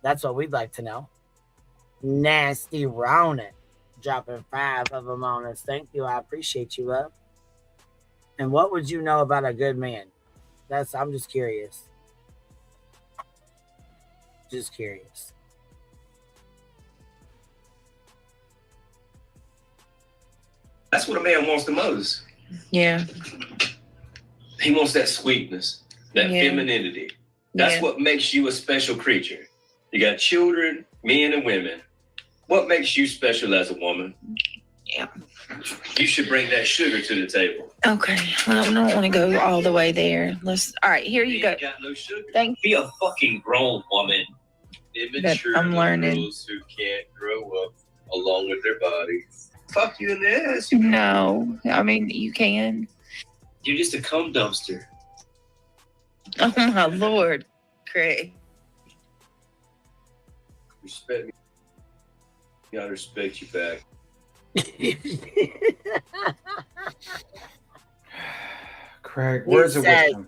That's what we'd like to know. Nasty Rona, dropping 5 of them on us. Thank you. I appreciate you, love. And what would you know about a good man? I'm just curious. Just curious. That's what a man wants the most. Yeah. He wants that sweetness, that femininity. That's what makes you a special creature. You got children, men and women. What makes you special as a woman? Yeah. You should bring that sugar to the table. Okay. Well, I don't want to go all the way there. All right, here you go. Got no sugar. Thank Be a fucking grown woman. Immature I'm learning. girls who can't grow up along with their bodies. Fuck you in the ass. No, I mean you can. You're just a cum dumpster. Oh my Lord, Craig. Respect me. I respect you back. Craig, words of wisdom.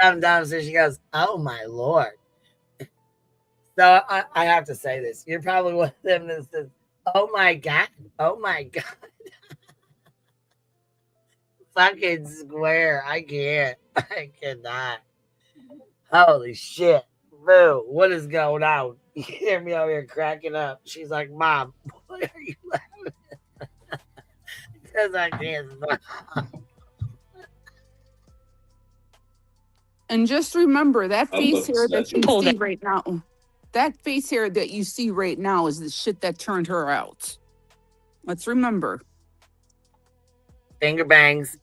Sometimes she goes, "Oh my Lord." So I have to say this. You're probably one of them that says, "Oh my God, oh my God." Fucking square. I can't. I cannot. Holy shit. Boo. What is going on? You hear me over here cracking up. She's like, "Mom, what are you laughing at?" Because I can't stop. And just remember that I'm face here that you Pull see that. right now. That face here that you see right now is the shit that turned her out. Let's remember. Finger bangs.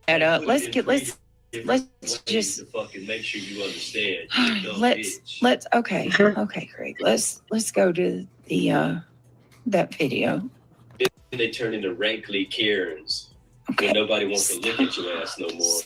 That up. Let's just to fucking make sure you understand. let's okay, Craig. Let's go to the that video. Then they turn into rankly Karens Okay. when nobody wants to look at your ass no more.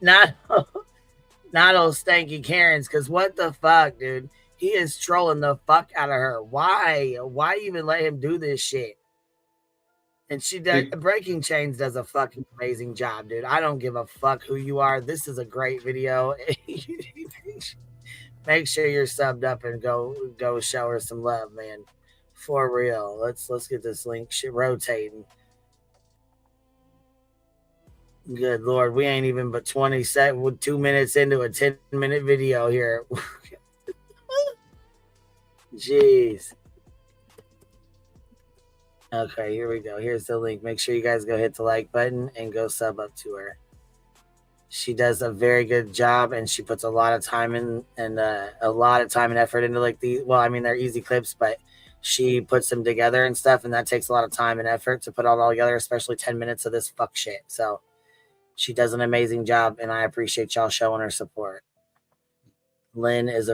Not old stanky Karens, because what the fuck, dude? He is trolling the fuck out of her. Why? Why even let him do this shit? And she does. Breaking Chains does a fucking amazing job, dude. I don't give a fuck who you are. This is a great video. Make sure you're subbed up and go show her some love, man. For real. Let's get this link rotating. Good Lord, we ain't even but 2 minutes into a 10-minute video here. Jeez. Okay, here we go. Here's the link. Make sure you guys go hit the like button and go sub up to her. She does a very good job, and she puts a lot of time in and a lot of time and effort into like these. Well, I mean, they're easy clips, but she puts them together and stuff, and that takes a lot of time and effort to put it all together, especially 10 minutes of this fuck shit. So she does an amazing job, and I appreciate y'all showing her support. Lynn is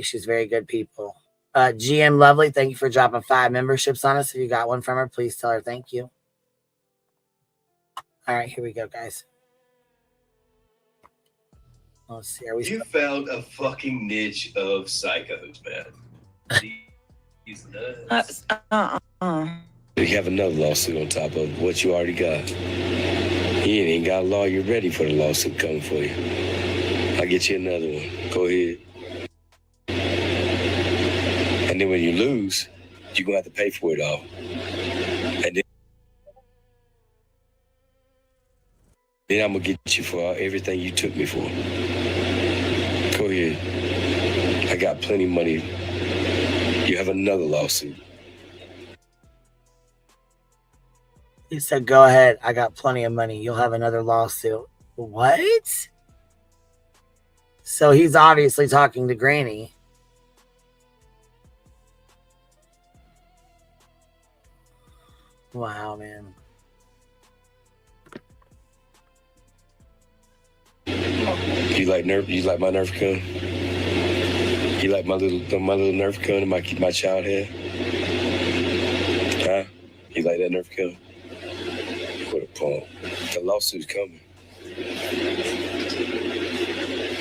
she's very good people. GM Lovely, thank you for dropping 5 memberships on us. If you got one from her, please tell her thank you. All right, here we go, guys. Let's see. You found a fucking niche of psychos, man. These nuts. You have another lawsuit on top of what you already got. You ain't got a lawyer ready for the lawsuit coming for you. I'll get you another one. Go ahead. And then when you lose, you're going to have to pay for it all. And then I'm going to get you for everything you took me for. Go ahead. I got plenty of money. You have another lawsuit. He said, go ahead. I got plenty of money. You'll have another lawsuit. What? So he's obviously talking to Granny. Wow, man. You like my Nerf gun? You like my little Nerf gun my child had? Huh? You like that Nerf gun? What a punk. The lawsuit's coming.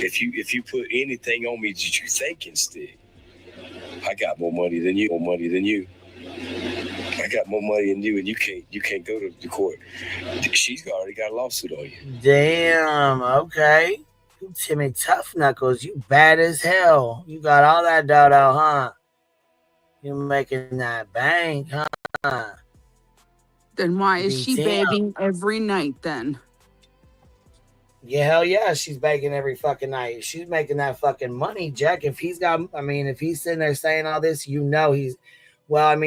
If you put anything on me that you think can stick, I got more money than you. I got more money than you, and you can't go to the court. She's already got a lawsuit on you. Damn, okay. You Timmy Tough Knuckles, you bad as hell. You got all that dodo, huh? You making that bank, huh? Then why is she begging every night then? Yeah, hell yeah, she's begging every fucking night. She's making that fucking money, Jack. If he's sitting there saying all this, you know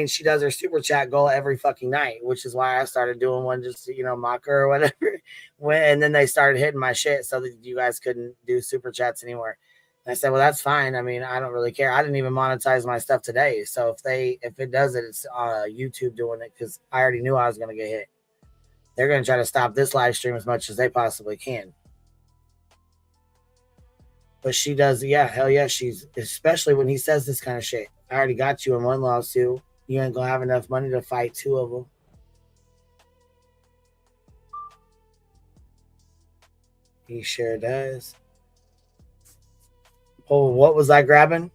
she does her super chat goal every fucking night, which is why I started doing one just to, mock her or whatever. And then they started hitting my shit so that you guys couldn't do super chats anymore. And I said, well, that's fine. I mean, I don't really care. I didn't even monetize my stuff today. So if it does it, it's YouTube doing it because I already knew I was going to get hit. They're going to try to stop this live stream as much as they possibly can. But she does, yeah, hell yeah. She's, especially when he says this kind of shit. I already got you in one lawsuit. You ain't gonna have enough money to fight two of them. He sure does. Oh, what was I grabbing?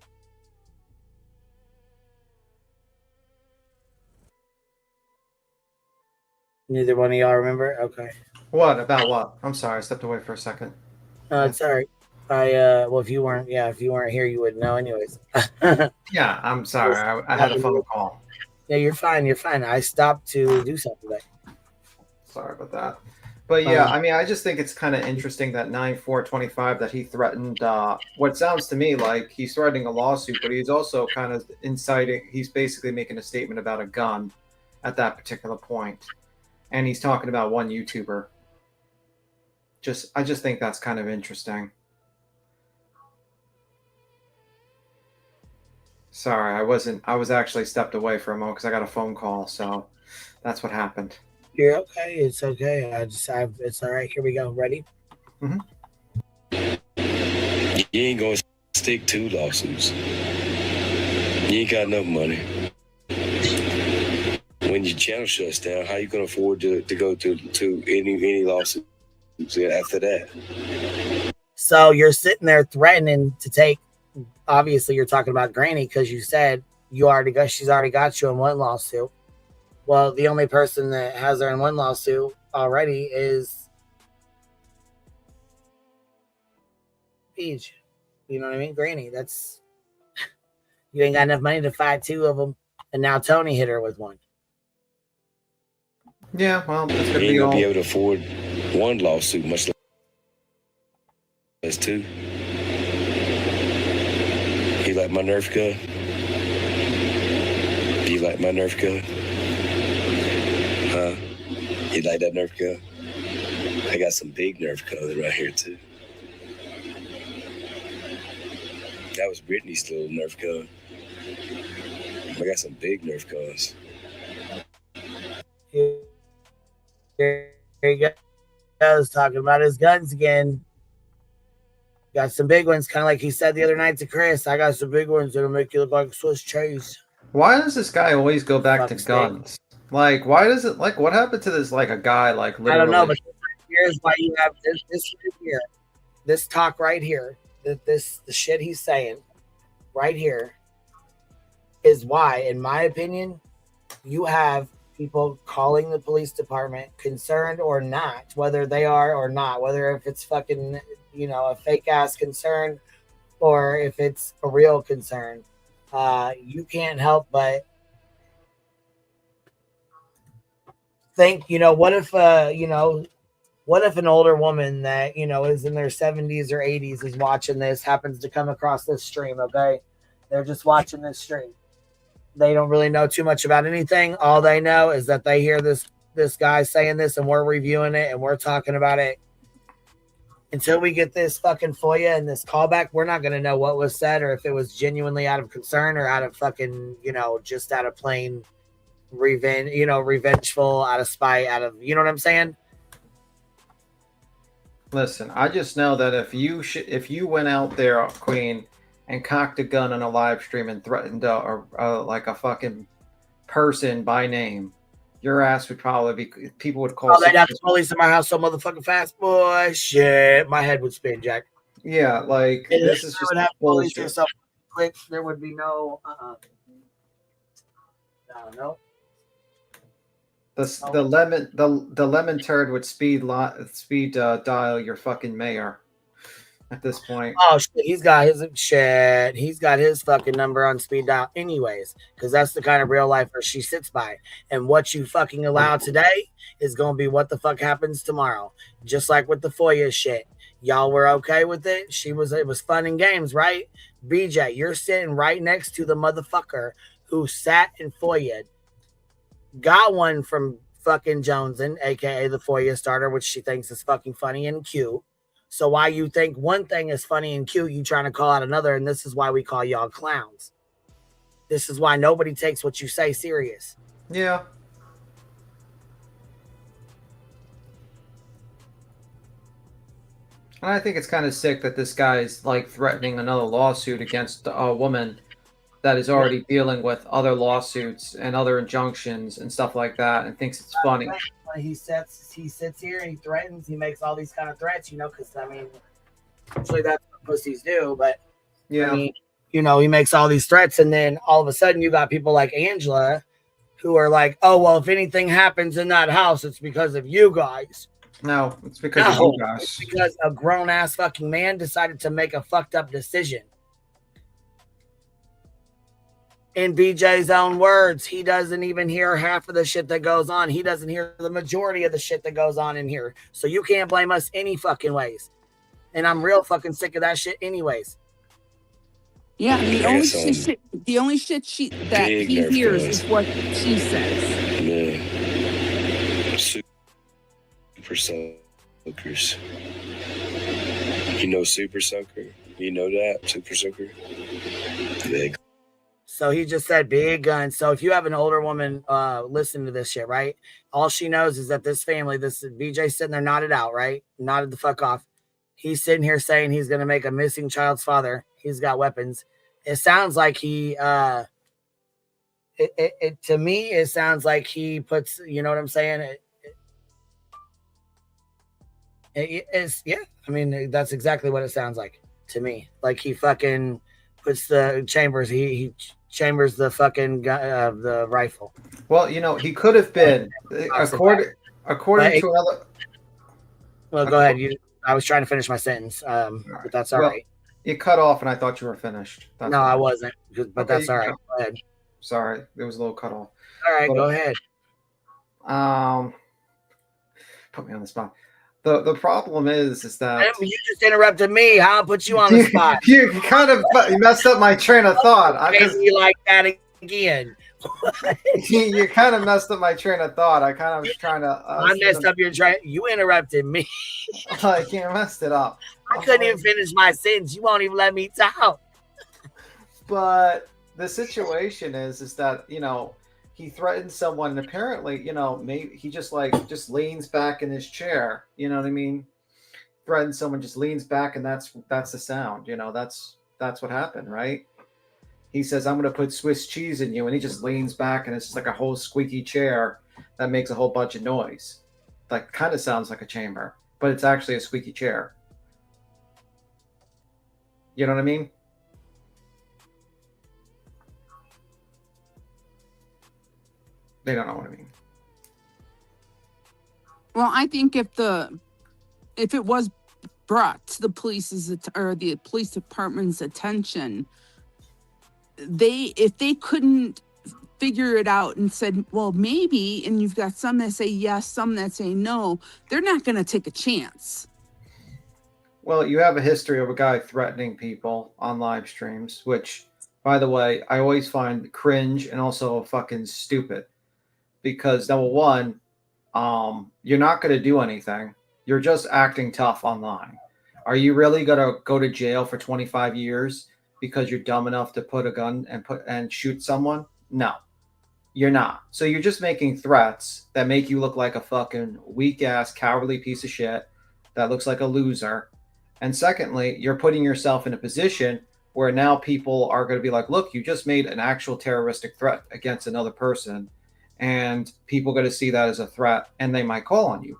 Neither one of y'all remember? Okay. What? About what? I'm sorry, I stepped away for a second. It's all right. Well, if you weren't here, you wouldn't know anyways. Yeah, I'm sorry. I had a phone call. Yeah, you're fine. You're fine. I stopped to do something today. Sorry about that. But yeah, I mean, I just think it's kind of interesting that 9/4/25 that he threatened what sounds to me like he's threatening a lawsuit, but he's also kind of inciting. He's basically making a statement about a gun at that particular point, and he's talking about one YouTuber. I just think that's kind of interesting. Sorry, I was actually stepped away for a moment because I got a phone call, so that's what happened. You're okay. It's okay. It's all right. Here we go. Ready? You ain't gonna stick 2 lawsuits. You ain't got enough money. When your channel shuts down, how you gonna afford to go to any lawsuits after that? So you're sitting there threatening to take. Obviously, you're talking about Granny because you said she's already got you in one lawsuit. Well, the only person that has her in one lawsuit already is Peach. You know what I mean? Granny. That's, you ain't got enough money to fight 2 of them. And now Tony hit her with one. Yeah, well, that's you gonna ain't be gonna all. be able to afford 1 lawsuit, much less 2. You like my Nerf gun? Do you like my Nerf gun? Huh? You like that Nerf gun? I got some big Nerf guns right here too. That was Brittany's little Nerf gun. I got some big Nerf guns. Here he goes, talking about his guns again. Got some big ones, kind of like he said the other night to Chris. I got some big ones that'll make you look like a Swiss cheese. Why does this guy always go back to Fuck guns? Like, why does it, like, what happened to this, like, a guy, like, literally? I don't know, but here's why you have this right here. This talk right here, the shit he's saying right here is why, in my opinion, you have people calling the police department, concerned or not, whether they are or not, whether if it's fucking, you know, a fake ass concern or if it's a real concern. You can't help but think, you know, what if an older woman that, you know, is in their 70s or 80s is watching this, happens to come across this stream, okay? They're just watching this stream. They don't really know too much about anything. All they know is that they hear this guy saying this and we're reviewing it and we're talking about it. Until we get this fucking FOIA and this callback, we're not going to know what was said or if it was genuinely out of concern or out of fucking, you know, just out of plain revenge, you know, revengeful, out of spite, out of, you know what I'm saying? Listen, I just know that if you went out there, Queen, and cocked a gun on a live stream and threatened like a fucking person by name, your ass would probably be. People would call. Oh, they'd have the police in my house so motherfucking fast, boy. Shit, my head would spin, Jack. Yeah, like this is just bullshit. So quick, there would be no. I don't know. The lemon turd would speed dial your fucking mayor at this point. Oh shit, he's got his fucking number on speed dial anyways, because that's the kind of real lifer she sits by. And what you fucking allow today is gonna be what the fuck happens tomorrow. Just like with the FOIA shit. Y'all were okay with it. It was fun and games, right? BJ, you're sitting right next to the motherfucker who sat and FOIA'd. Got one from fucking Joneson, aka the FOIA starter, which she thinks is fucking funny and cute. So why you think one thing is funny and cute, you trying to call out another, and this is why we call y'all clowns. This is why nobody takes what you say serious. Yeah. And I think it's kind of sick that this guy's like threatening another lawsuit against a woman that is already dealing with other lawsuits and other injunctions and stuff like that, and thinks it's funny. He sits here and he threatens. He makes all these kind of threats, because I mean, usually that's what pussies do. But Yeah. I mean, he makes all these threats, and then all of a sudden you got people like Angela who are like, "Oh well, if anything happens in that house, it's because of you guys." No, it's because of you guys. It's because a grown ass fucking man decided to make a fucked up decision. In BJ's own words, he doesn't even hear half of the shit that goes on. He doesn't hear the majority of the shit that goes on in here. So you can't blame us any fucking ways. And I'm real fucking sick of that shit anyways. Yeah, the only shit that he hears is what she says. Yeah. Super soakers. Super soaker? You know that? Super soaker? Big. So he just said big guns. So if you have an older woman listening to this shit, right? All she knows is that this family, this BJ sitting there nodded out, right? Nodded the fuck off. He's sitting here saying he's going to make a missing child's father. He's got weapons. It sounds like he, to me, it sounds like he puts, you know what I'm saying? It is, yeah. I mean, that's exactly what it sounds like to me. Like he fucking puts the chambers, he chambers the fucking the rifle. Well, he could have been, according to other. Well, go ahead. I was trying to finish my sentence, but that's all right. You cut off, and I thought you were finished. No, I wasn't, but that's all right. Go ahead. Sorry, there was a little cut off. All right, go ahead. Put me on the spot. The problem is that you just interrupted me. How I put you on the spot? You kind of messed up my train of thought. You like that again? You kind of messed up my train of thought. I kind of was trying to. I messed up your train. You interrupted me. I can't messed it up. I couldn't even finish my sentence. You won't even let me talk. But the situation is that he threatened someone, and apparently maybe he just leans back in his chair. You know what I mean? Threatens someone, just leans back, and that's the sound. That's what happened, right? He says, "I'm going to put Swiss cheese in you," and he just leans back, and it's just like a whole squeaky chair that makes a whole bunch of noise. Like, kind of sounds like a chamber, but it's actually a squeaky chair. You know what I mean? They don't know what I mean. Well, I think if it was brought to the police's or the police department's attention, if they couldn't figure it out and said, well, maybe, and you've got some that say yes, some that say no, they're not going to take a chance. Well, you have a history of a guy threatening people on live streams, which, by the way, I always find cringe and also fucking stupid. Because number one, you're not going to do anything. You're just acting tough online. Are you really going to go to jail for 25 years because you're dumb enough to put a gun and shoot someone? No, you're not. So you're just making threats that make you look like a fucking weak ass, cowardly piece of shit that looks like a loser. And secondly, you're putting yourself in a position where now people are going to be like, look, you just made an actual terroristic threat against another person. And people are going to see that as a threat, and they might call on you.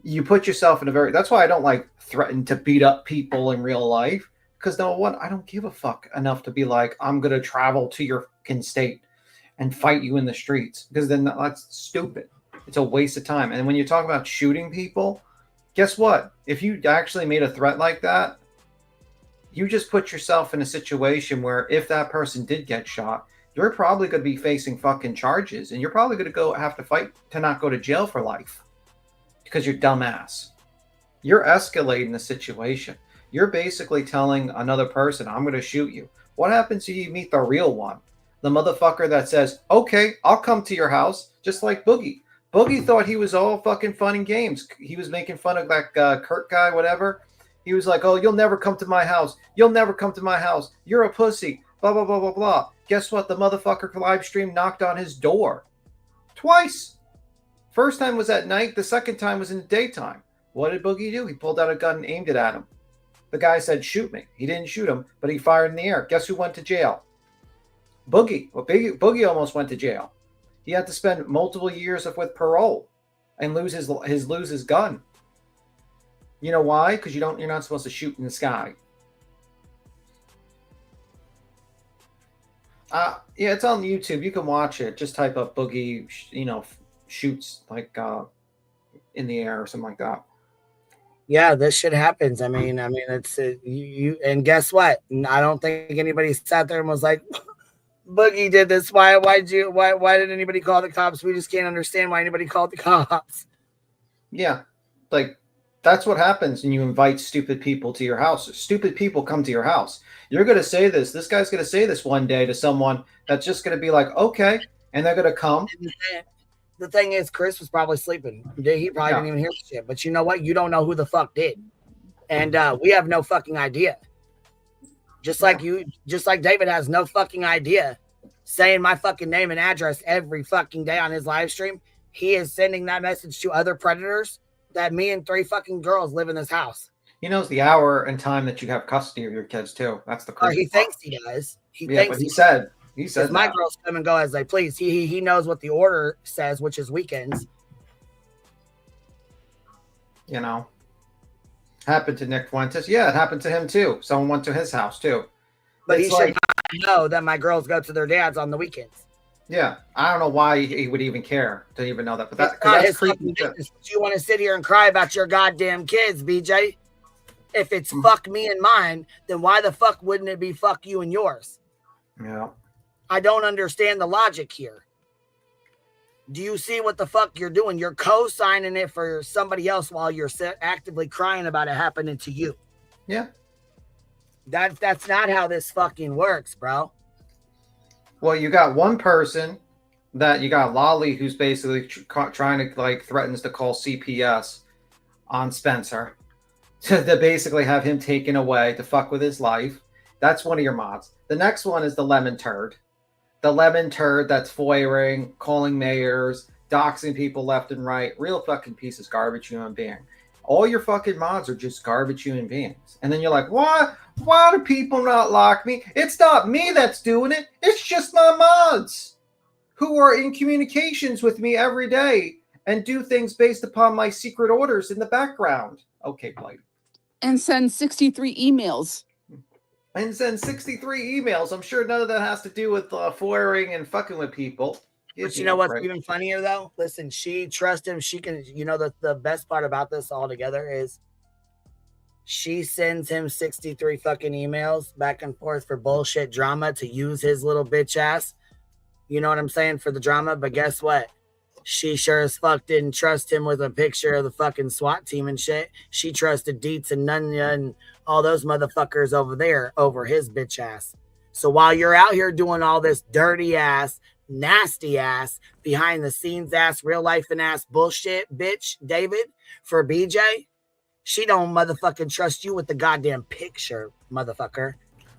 You put yourself in that's why I don't like threaten to beat up people in real life. Because number one, I don't give a fuck enough to be like, I'm going to travel to your fucking state and fight you in the streets. Because then that's stupid. It's a waste of time. And when you talk about shooting people, guess what? If you actually made a threat like that, you just put yourself in a situation where if that person did get shot, you're probably going to be facing fucking charges, and you're probably going to have to fight to not go to jail for life because you're dumbass. You're escalating the situation. You're basically telling another person, I'm going to shoot you. What happens if you meet the real one? The motherfucker that says, okay, I'll come to your house, just like Boogie. Boogie thought he was all fucking fun and games. He was making fun of that Kurt guy, whatever. He was like, oh, you'll never come to my house. You'll never come to my house. You're a pussy. Blah, blah, blah, blah, blah. Guess what? The motherfucker live stream knocked on his door. Twice. First time was at night. The second time was in the daytime. What did Boogie do? He pulled out a gun and aimed it at him. The guy said, shoot me. He didn't shoot him, but he fired in the air. Guess who went to jail? Boogie. Well, Boogie almost went to jail. He had to spend multiple years with parole and lose his gun. You know why? Because you're not supposed to shoot in the sky. Yeah, it's on YouTube. You can watch it. Just type up Boogie, shoots like in the air or something like that. Yeah, this shit happens. I mean, it's you. And guess what? I don't think anybody sat there and was like, "Boogie did this. Why did anybody call the cops? We just can't understand why anybody called the cops." Yeah, like that's what happens when you invite stupid people to your house. Stupid people come to your house. You're gonna say this. This guy's gonna say this one day to someone that's just gonna be like, "Okay," and they're gonna come. The thing is, Chris was probably sleeping. He probably didn't even hear the shit. But you know what? You don't know who the fuck did. And we have no fucking idea. Just like David has no fucking idea saying my fucking name and address every fucking day on his live stream. He is sending that message to other predators that me and 3 fucking girls live in this house. He knows the hour and time that you have custody of your kids too. That's the crazy he thinks he does. He said my girls come and go as they please. He knows what the order says, which is weekends. Happened to Nick Fuentes. Yeah, it happened to him too. Someone went to his house too. But he should know that my girls go to their dads on the weekends. Yeah, I don't know why he would even care to even know that. But that's creepy. Do you want to sit here and cry about your goddamn kids, BJ? If it's fuck me and mine, then why the fuck wouldn't it be fuck you and yours? Yeah. I don't understand the logic here. Do you see what the fuck you're doing? You're co-signing it for somebody else while you're actively crying about it happening to you. Yeah. That's not how this fucking works, bro. Well, you got one person that you got Lolly, who's basically trying to threatens to call CPS on Spencer to basically have him taken away to fuck with his life. That's one of your mods. The next one is the lemon turd. The lemon turd that's foiling, calling mayors, doxing people left and right. Real fucking piece of garbage human being. All your fucking mods are just garbage human beings. And then you're like, what? Why do people not like me? It's not me that's doing it. It's just my mods who are in communications with me every day and do things based upon my secret orders in the background. Okay, Blake. And send 63 emails. And send 63 emails. I'm sure none of that has to do with foiling and fucking with people. But you know what's even funnier, though? Listen, she trusts him. She can, the best part about this altogether is she sends him 63 fucking emails back and forth for bullshit drama to use his little bitch ass. You know what I'm saying? For the drama. But guess what? She sure as fuck didn't trust him with a picture of the fucking SWAT team and shit. She trusted Dietz and Nunya and all those motherfuckers over there over his bitch ass. So while you're out here doing all this dirty ass, nasty ass, behind the scenes ass, real life and ass bullshit, bitch, David, for BJ, she don't motherfucking trust you with the goddamn picture, motherfucker.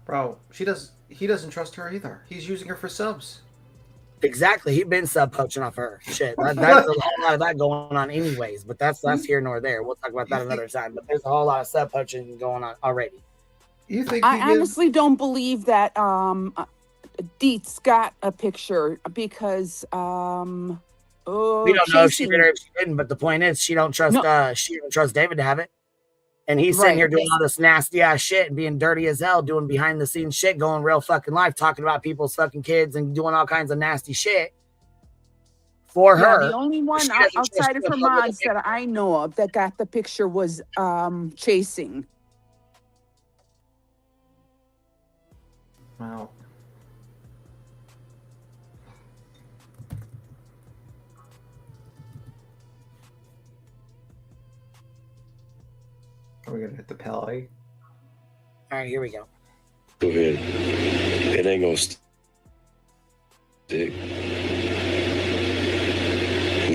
Bro, he doesn't trust her either. He's using her for subs. Exactly. He's been sub poaching off her. Shit. That's a whole lot of that going on anyways, but that's here nor there. We'll talk about that another time. But there's a whole lot of sub poaching going on already. You think I honestly don't believe that Dietz got a picture because we don't know if she did or if she didn't, but the point is she don't trust David to have it. And he's sitting here doing all this nasty ass shit and being dirty as hell, doing behind the scenes shit, going real fucking life, talking about people's fucking kids and doing all kinds of nasty shit for her. The only one outside of her mods that I know of that got the picture was Chasing. Wow. Are we gonna hit the Pele? All right, here we go. Go ahead. It ain't gonna stick.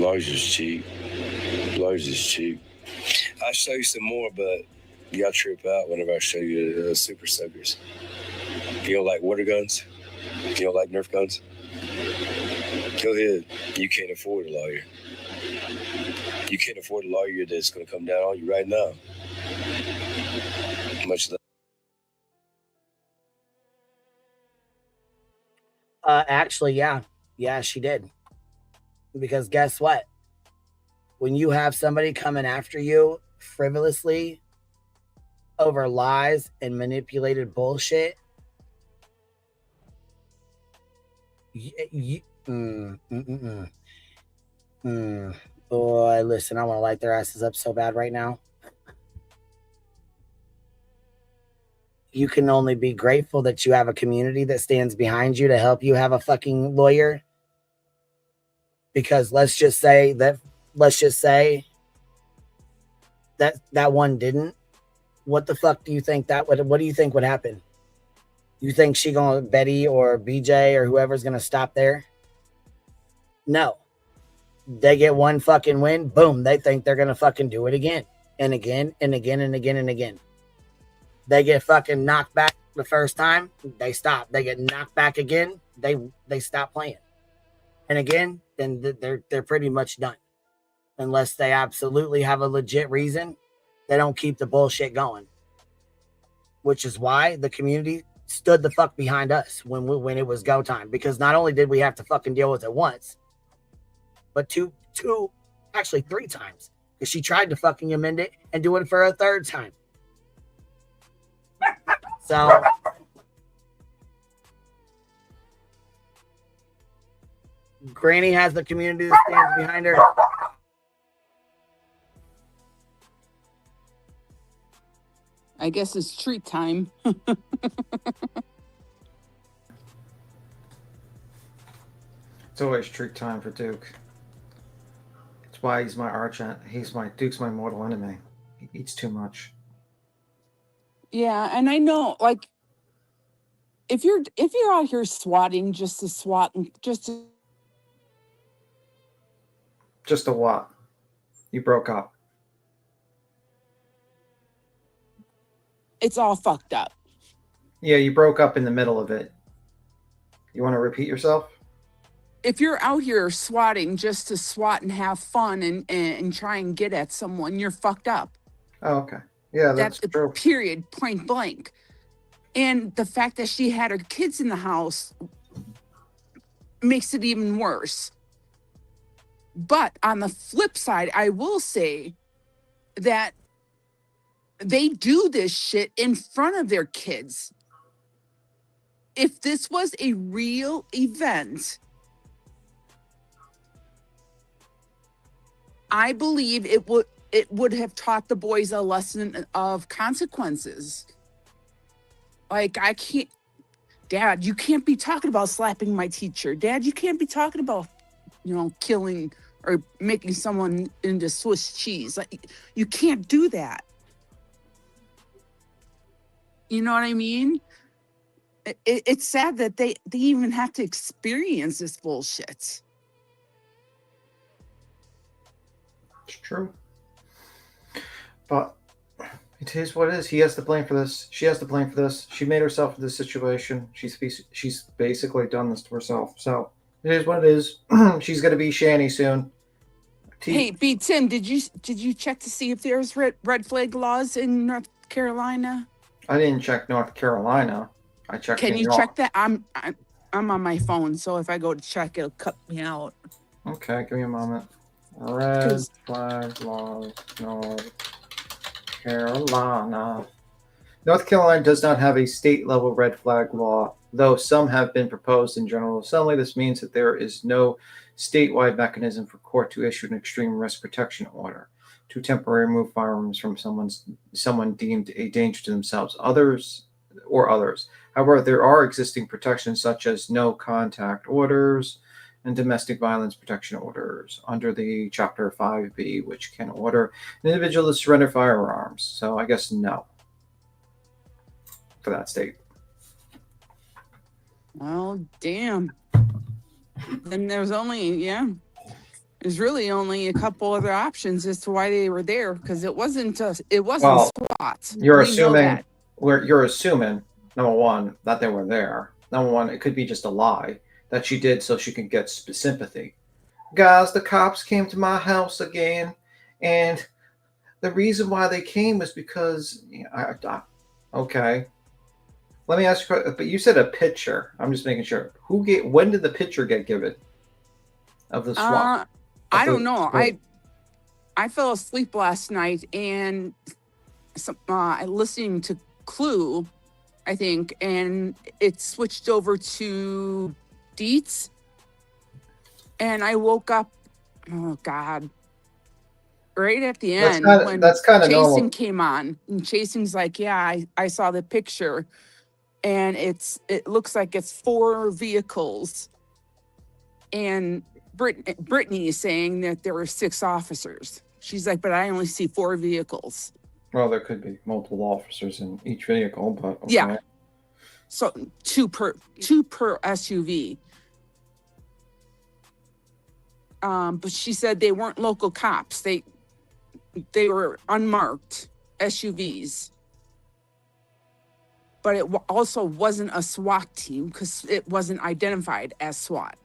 Large is cheap. Large is cheap. I'll show you some more, but you gotta trip out whenever I show you the super soakers. You don't like water guns? You don't like Nerf guns? Go ahead. You can't afford a lawyer. You can't afford a lawyer that's going to come down on you right now. Much less. Actually, yeah. Yeah, she did. Because guess what? When you have somebody coming after you frivolously over lies and manipulated bullshit, boy, listen, I want to light their asses up so bad right now. You can only be grateful that you have a community that stands behind you to help you have a fucking lawyer. Because let's just say that one didn't. What the fuck do you think what do you think would happen? You think Betty or BJ or whoever's gonna stop there? No. They get one fucking win, boom, they think they're gonna fucking do it again and again and again and again and again. They get fucking knocked back the first time, they stop. They get knocked back again, they stop playing. And again, then they're pretty much done. Unless they absolutely have a legit reason, they don't keep the bullshit going. Which is why the community stood the fuck behind us when it was go time. Because not only did we have to fucking deal with it once, but actually 3 times. Because she tried to fucking amend it and do it for a 3rd time. So Granny has the community that stands behind her. I guess it's treat time. It's always treat time for Duke. That's why he's my Duke's my mortal enemy. He eats too much. Yeah, and I know, like, if you're out here swatting just to swat and just a what? You broke up. It's all fucked up. Yeah, you broke up in the middle of it. You want to repeat yourself? If you're out here swatting just to swat and have fun and try and get at someone, you're fucked up. Oh, okay. Yeah, that's true. Period, point blank. And the fact that she had her kids in the house makes it even worse. But on the flip side, I will say that they do this shit in front of their kids. If this was a real event, I believe it would have taught the boys a lesson of consequences. Like, Dad, you can't be talking about slapping my teacher. Dad, you can't be talking about, killing or making someone into Swiss cheese. Like, you can't do that. You know what I mean? It's sad that they even have to experience this bullshit. It's true. But it is what it is. He has to blame for this. She has to blame for this. She made herself in this situation. She's basically done this to herself. So it is what it is. She's going to be Shanny soon. Hey, B. Tim, did you check to see if there's red flag laws in North Carolina? I didn't check North Carolina. I checked. Can you check that? I'm on my phone, so if I go to check, it'll cut me out. Okay, give me a moment. Red flag laws, North Carolina. North Carolina does not have a state-level red flag law, though some have been proposed in General Assembly. This means that there is no statewide mechanism for court to issue an extreme risk protection order to temporarily remove firearms from someone deemed a danger to themselves, others. However, there are existing protections such as no contact orders and domestic violence protection orders under the Chapter 5B, which can order an individual to surrender firearms. So I guess no for that state. Well, damn. Then there's really only a couple other options as to why they were there, because it wasn't SWAT. You're assuming number one that they were there. Number one, it could be just a lie that she did so she can get sympathy. Guys, the cops came to my house again And the reason why they came was because, okay. Let me ask you, but you said a picture. I'm just making sure. When did the picture get given of the SWAT? I don't know. I fell asleep last night and listening to Clue, I think, and it switched over to Deets. And I woke up, oh God, right at the end when Chasing normal. Came on. And Chasing's like, yeah, I saw the picture. And it looks like it's 4 vehicles. And Brittany is saying that there were 6 officers. She's like, but I only see 4 vehicles. Well, there could be multiple officers in each vehicle, but okay. Yeah. So 2 per SUV. But she said they weren't local cops. They were unmarked SUVs. But it also wasn't a SWAT team because it wasn't identified as SWAT.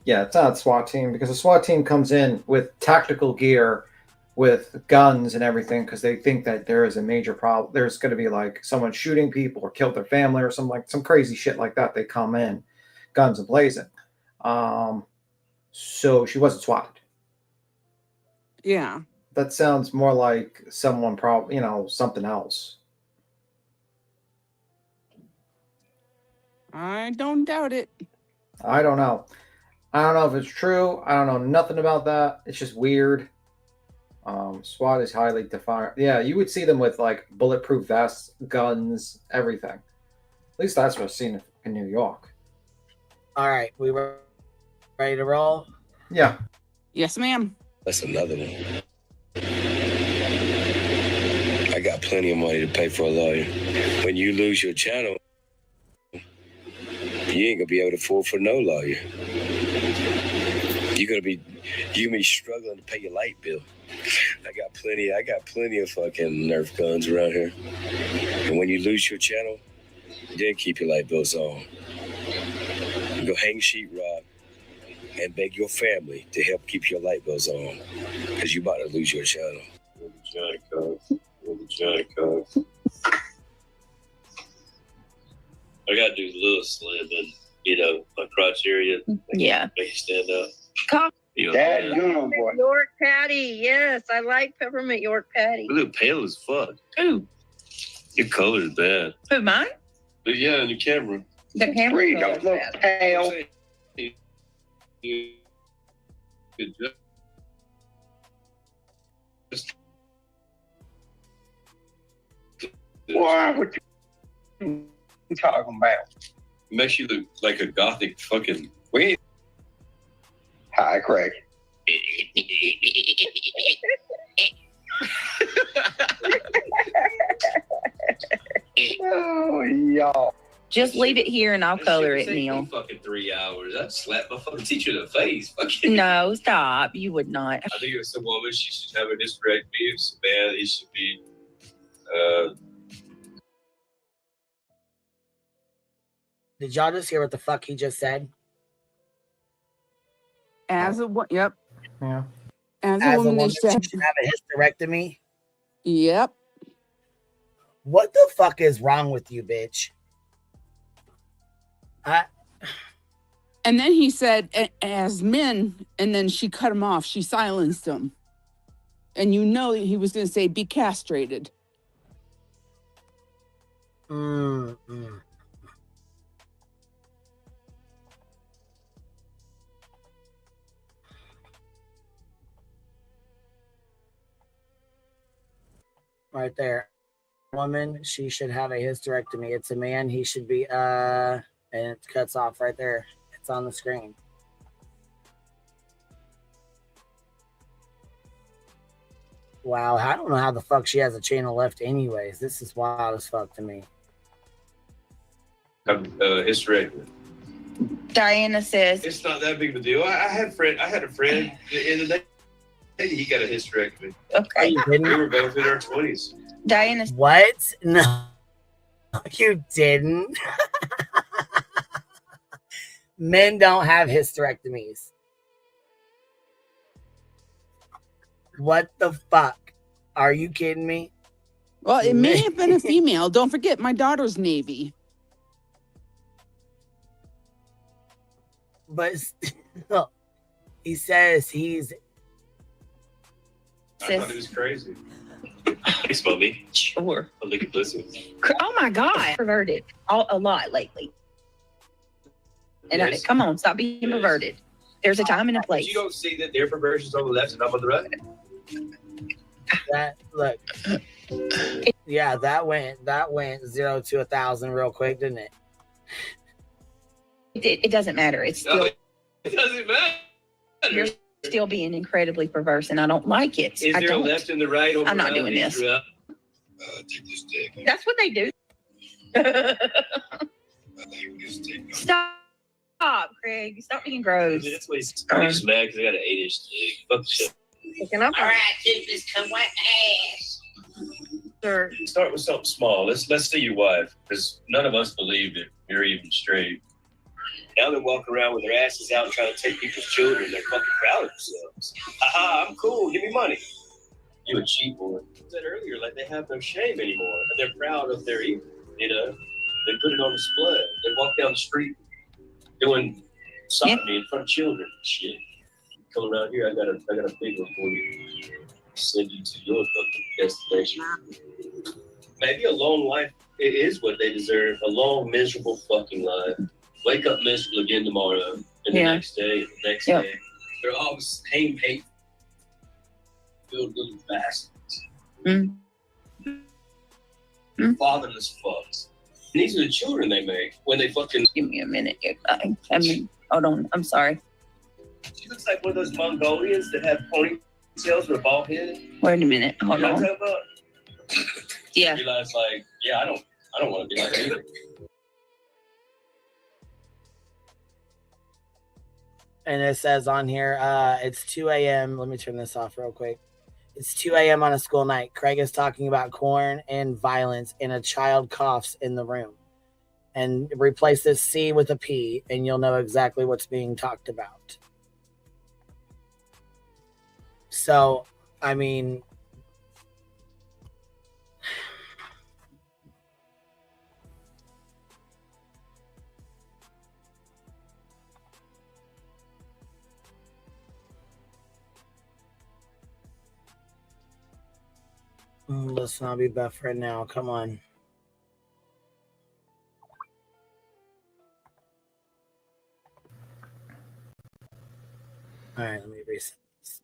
Yeah, it's not a SWAT team because a SWAT team comes in with tactical gear, with guns and everything because they think that there is a major problem. There's going to be like someone shooting people or killed their family or some crazy shit like that. They come in, guns blazing. So she wasn't swatted. Yeah. That sounds more like someone something else. I don't doubt it. I don't know. I don't know if it's true. I don't know nothing about that. It's just weird. SWAT is highly defined. Yeah, you would see them with like bulletproof vests, guns, everything. At least that's what I've seen in New York. All right, we were ready to roll? Yeah. Yes, ma'am. That's another one. I got plenty of money to pay for a lawyer. When you lose your channel, you ain't gonna be able to afford for no lawyer. You're gonna be struggling to pay your light bill. I got plenty of fucking Nerf guns around here. And when you lose your channel, you didn't keep your light bills on. You go hang sheetrock and beg your family to help keep your light bills on, because you about to lose your channel. I gotta do a little slim and my crotch area. Yeah. Make it stand up. Boy. York patty. Yes, I like peppermint York patty. You look pale as fuck. Ooh. Your color is bad. Who, mine? But yeah, on your camera. The camera Don't look pale. What you talking about? It makes you look like a gothic fucking. Hi, Craig. Oh, y'all. Just leave it here and I'll color it, Neil. Fucking 3 hours. I'd slap my fucking teacher in the face. Fucking. No, stop. You would not. I think if it's a woman, she should have a hysterectomy. If it's a man, he should be. Did y'all just hear what the fuck he just said? As a what? Yep. Yeah. As a woman, she should have a hysterectomy. Yep. What the fuck is wrong with you, bitch? And then he said, as men, and then she cut him off. She silenced him. And you know he was going to say, be castrated. Mm-hmm. Right there. Woman, she should have a hysterectomy. It's a man, he should be, and it cuts off right there. It's on the screen. Wow, I don't know how the fuck she has a channel left anyways. This is wild as fuck to me. Hysterectomy. Diana says It's not that big of a deal. I had a friend in the day. He got a hysterectomy. Okay. We were both in our 20s. Diana. What? No, you didn't. Men don't have hysterectomies. What the fuck? Are you kidding me? Well, it may have been a female. Don't forget, my daughter's Navy. But still, he says he's. I thought it was crazy. Hey, smell me. Sure. I'll lick your pussy. Oh my God. Perverted a lot lately. And Yes. come on, stop being perverted. There's a time and a place. You don't see that their perversion's on the left and I'm on the right. That look. Yeah, that went 0 to 1,000 real quick, didn't it? It doesn't matter. It's still, No, it doesn't matter. you're still being incredibly perverse, and I don't like it. Is I there don't. a left and the right? Over I'm not right, doing this. throughout? Take this dick. That's what they do. Stop, Craig. Stop being gross. That's what he's just mad because I got an 8-inch dick. Fuck shit. Picking up. All right, this come wet ass. Sure. Start with something small. Let's see your wife, because none of us believe that you're even straight. Now they walk around with their asses out trying to take people's children. They're fucking proud of themselves. Haha, I'm cool. Give me money. You a cheap boy. I said earlier, like they have no shame anymore. They're proud of their evil. You know, they put it on display. They walk down the street doing sodomy in front of children and shit. Come around here, I got a big one for you. Send you to your fucking destination. Maybe a long life is what they deserve. A long, miserable fucking life. Wake up miserable again tomorrow, and the next day, and the next day. They're all the same hate filled little bastards. Fatherless fucks. And these are the children they make when they fucking. Give me a minute. I mean, hold on. I'm sorry. She looks like one of those Mongolians that have ponytails with a bald head. Wait a minute. Hold You know on. what I'm talking about? Yeah. You realize, like, yeah, I don't want to be like that either. And it says on here, it's 2 a.m. Let me turn this off real quick. It's 2 a.m. on a school night. Craig is talking about corn and violence, and a child coughs in the room. And replace this C with a P, and you'll know exactly what's being talked about. So, I mean, let's not be buffering now. Come on. All right, let me reset this.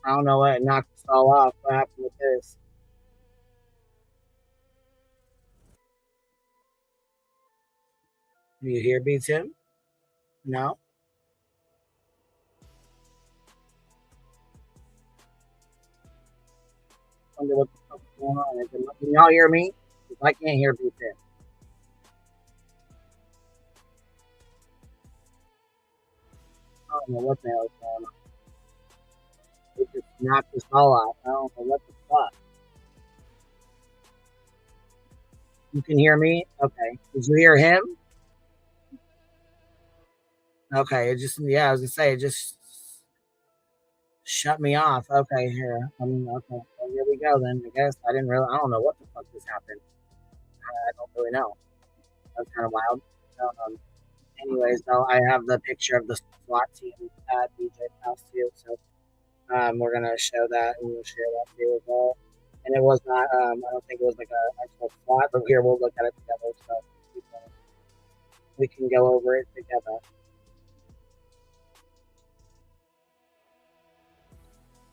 I don't know what knocked us all off. What happened with this? Do you hear me, Tim? No? Wonder what the fuck's going on. Can y'all hear me? If I can't hear me, Tim. I don't know what the hell is going on. It just knocked us all out. I don't know what the fuck. You can hear me? Okay. Did you hear him? Okay. It just, yeah, I was going to say, it just shut me off. Okay, here. Okay. Well, here we go then. I guess I don't know what the fuck just happened. I don't really know. That's kind of wild. Anyways, though, I have the picture of the SWAT team at BJ's house too. So we're gonna show that and we'll share that too as well. And it was not, I don't think it was like a actual SWAT, but here we'll look at it together. So we can go over it together.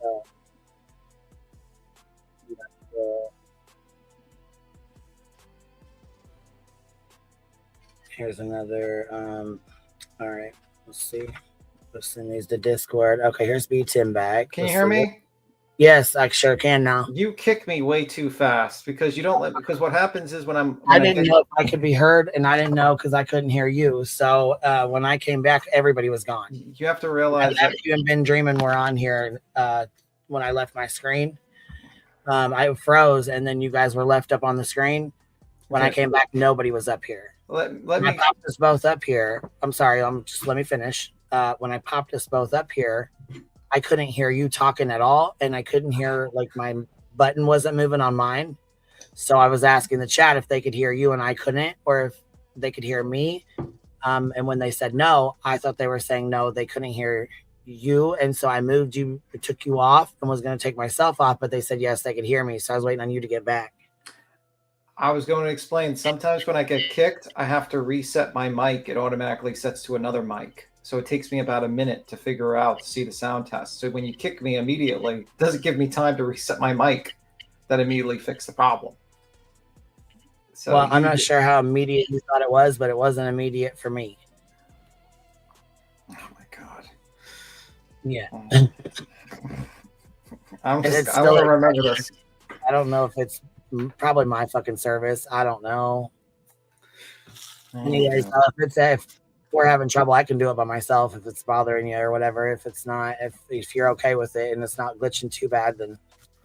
So here's another. All right, let's see. Let's send these to Discord. Okay, here's B Tim back. Can you hear me? Yes, I sure can now. You kick me way too fast because you don't let. Because what happens is when I didn't know if I could be heard, and I didn't know because I couldn't hear you. So when I came back, everybody was gone. You have to realize that you and Ben Dreamin were on here when I left my screen. I froze, and then you guys were left up on the screen. When I came back, nobody was up here. Let me. I popped us both up here. I'm sorry. Let me finish. When I popped us both up here, I couldn't hear you talking at all, and I couldn't hear, like, my button wasn't moving on mine. So I was asking the chat if they could hear you, and I couldn't, or if they could hear me. And when they said no, I thought they were saying no, they couldn't hear you, and so I moved you, took you off, and was going to take myself off, but they said yes, they could hear me. So I was waiting on you to get back. I was going to explain. Sometimes when I get kicked, I have to reset my mic. It automatically sets to another mic. So it takes me about a minute to figure out, to see the sound test. So when you kick me immediately, it doesn't give me time to reset my mic. That immediately fixed the problem. So well, I'm not sure how immediate you thought it was, but it wasn't immediate for me. Oh my God. Yeah. I want to remember this. I don't know if it's probably my fucking service. I don't know. Anyways, if we're having trouble, I can do it by myself if it's bothering you or whatever. If it's not, if you're okay with it and it's not glitching too bad, then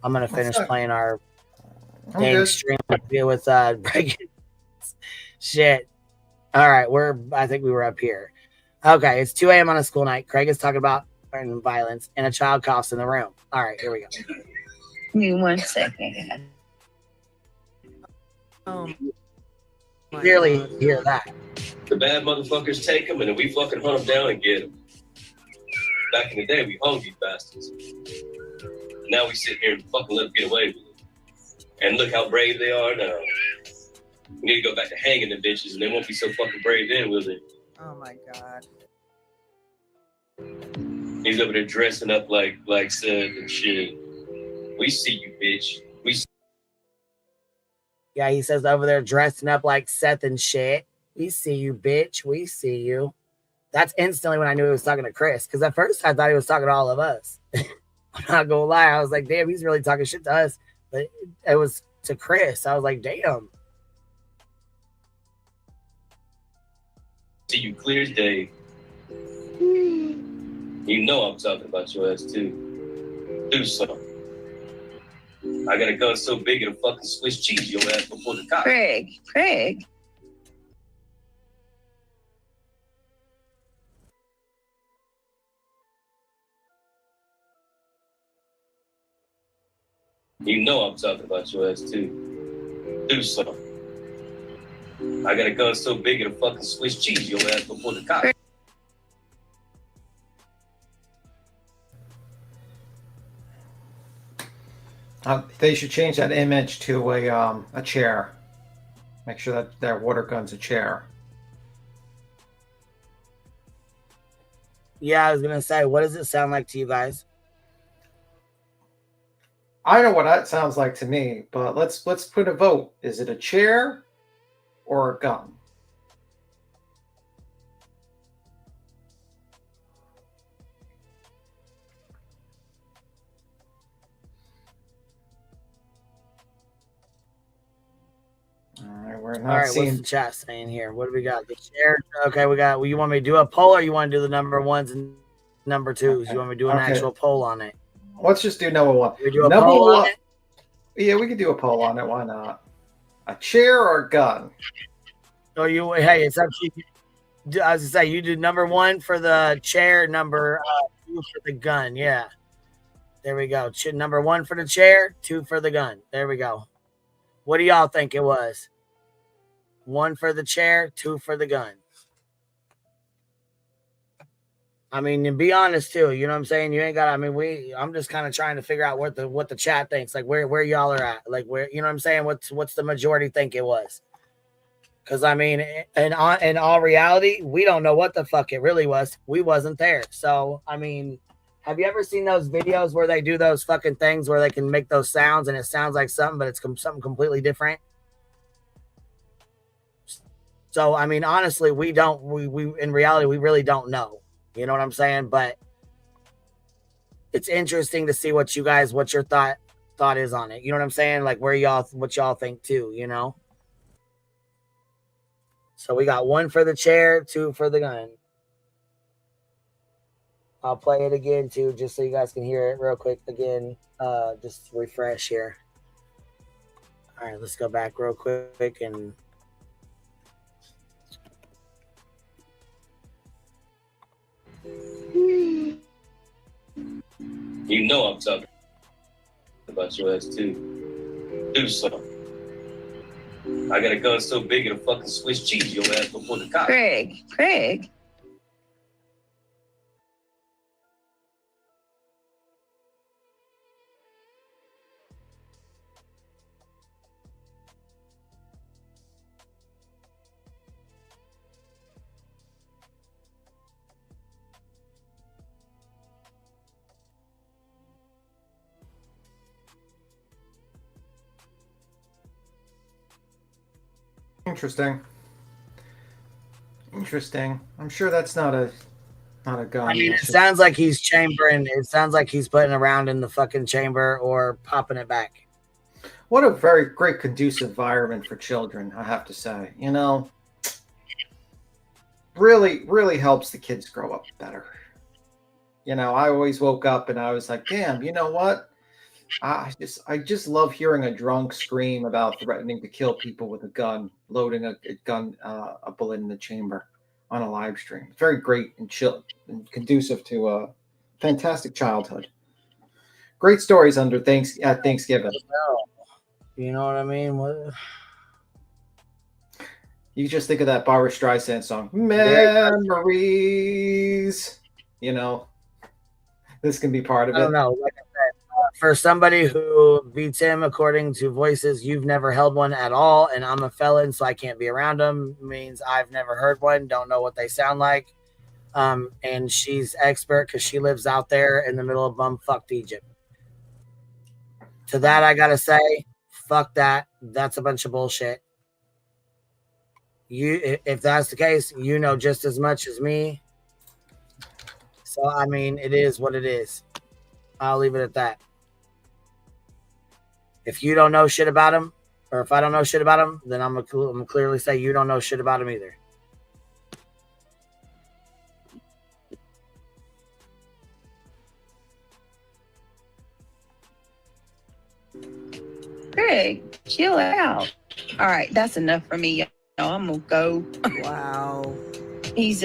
I'm gonna finish playing our dang stream with breaking shit. All right, I think we were up here. Okay, it's 2 a.m. on a school night. Craig is talking about violence and a child coughs in the room. All right, here we go. Give me 1 second. Clearly hear that. The bad motherfuckers take them, and then we fucking hunt them down and get them. Back in the day, we hung these bastards. Now we sit here and fucking let them get away with it. And look how brave they are now. We need to go back to hanging the bitches, and they won't be so fucking brave then, will they? Oh my God. He's over there dressing up like Seth and shit. We see you, bitch. Yeah, he says over there dressing up like Seth and shit. We see you, bitch. We see you. That's instantly when I knew he was talking to Chris. Because at first I thought he was talking to all of us. I'm not gonna lie. I was like, damn, he's really talking shit to us. But it was to Chris. I was like, damn. See you clear as day. You know I'm talking about your ass too. Do something. I got a gun so big it'll fucking Swiss cheese your ass before the cops. Craig. You know I'm talking about your ass too. Do something. I got a gun so big it'll fucking Swiss cheese your ass before the cops. They should change that image to a chair. Make sure that their water gun's a chair. Yeah, I was gonna say, what does it sound like to you guys? I know what that sounds like to me, but let's put a vote. Is it a chair or a gun? We're not All right, seeing. what's the chat saying here? What do we got? The chair. Okay, we got. You want me to do a poll, or you want to do the number ones and number twos? You want me to do an actual poll on it? Let's just do number one. We do a number poll one. on it. Yeah, we could do a poll on it. Why not? A chair or a gun? So hey, it's up to you. I was gonna say you do number one for the chair, number two for the gun. Yeah, there we go. Number one for the chair, two for the gun. There we go. What do y'all think it was? One for the chair, two for the gun. I mean, and be honest too. You know what I'm saying? You ain't got. I mean, I'm just kind of trying to figure out what the chat thinks. Like where y'all are at. Like where, you know what I'm saying? What's the majority think it was? Because I mean, in all reality, we don't know what the fuck it really was. We wasn't there. So I mean, have you ever seen those videos where they do those fucking things where they can make those sounds and it sounds like something, but it's something completely different? So I mean, honestly, we in reality we really don't know. You know what I'm saying? But it's interesting to see what your thought is on it. You know what I'm saying? Like what y'all think too, you know? So we got one for the chair, two for the gun. I'll play it again too, just so you guys can hear it real quick again. Just refresh here. All right, let's go back real quick and You know I'm talking about your ass too. Do something. I got a gun so big it'll fucking Swiss cheese your ass before the cops. Craig. Interesting. I'm sure that's not a gun. I mean, it sounds like he's chambering. It sounds like he's putting around in the fucking chamber or popping it back. What a very great conducive environment for children, I have to say. You know, really helps the kids grow up better. You know, I always woke up and I was like, damn, you know what? I just love hearing a drunk scream about threatening to kill people with a gun, loading a bullet in the chamber on a live stream. It's very great and chill and conducive to a fantastic childhood. Great stories at Thanksgiving. You know what I mean? You just think of that Barbra Streisand song, Memories. You know, this can be part of it. I don't know. Like I said, for somebody who beats him, according to voices, you've never held one at all, and I'm a felon, so I can't be around them. Means I've never heard one, don't know what they sound like. And she's expert because she lives out there in the middle of bumfucked Egypt. To that, I gotta say, fuck that. That's a bunch of bullshit. If that's the case, you know just as much as me. So I mean, it is what it is. I'll leave it at that. If you don't know shit about him, or if I don't know shit about him, then I'm gonna clearly say you don't know shit about him either. Craig, chill out. All right, that's enough for me. I'm gonna go. Wow. He's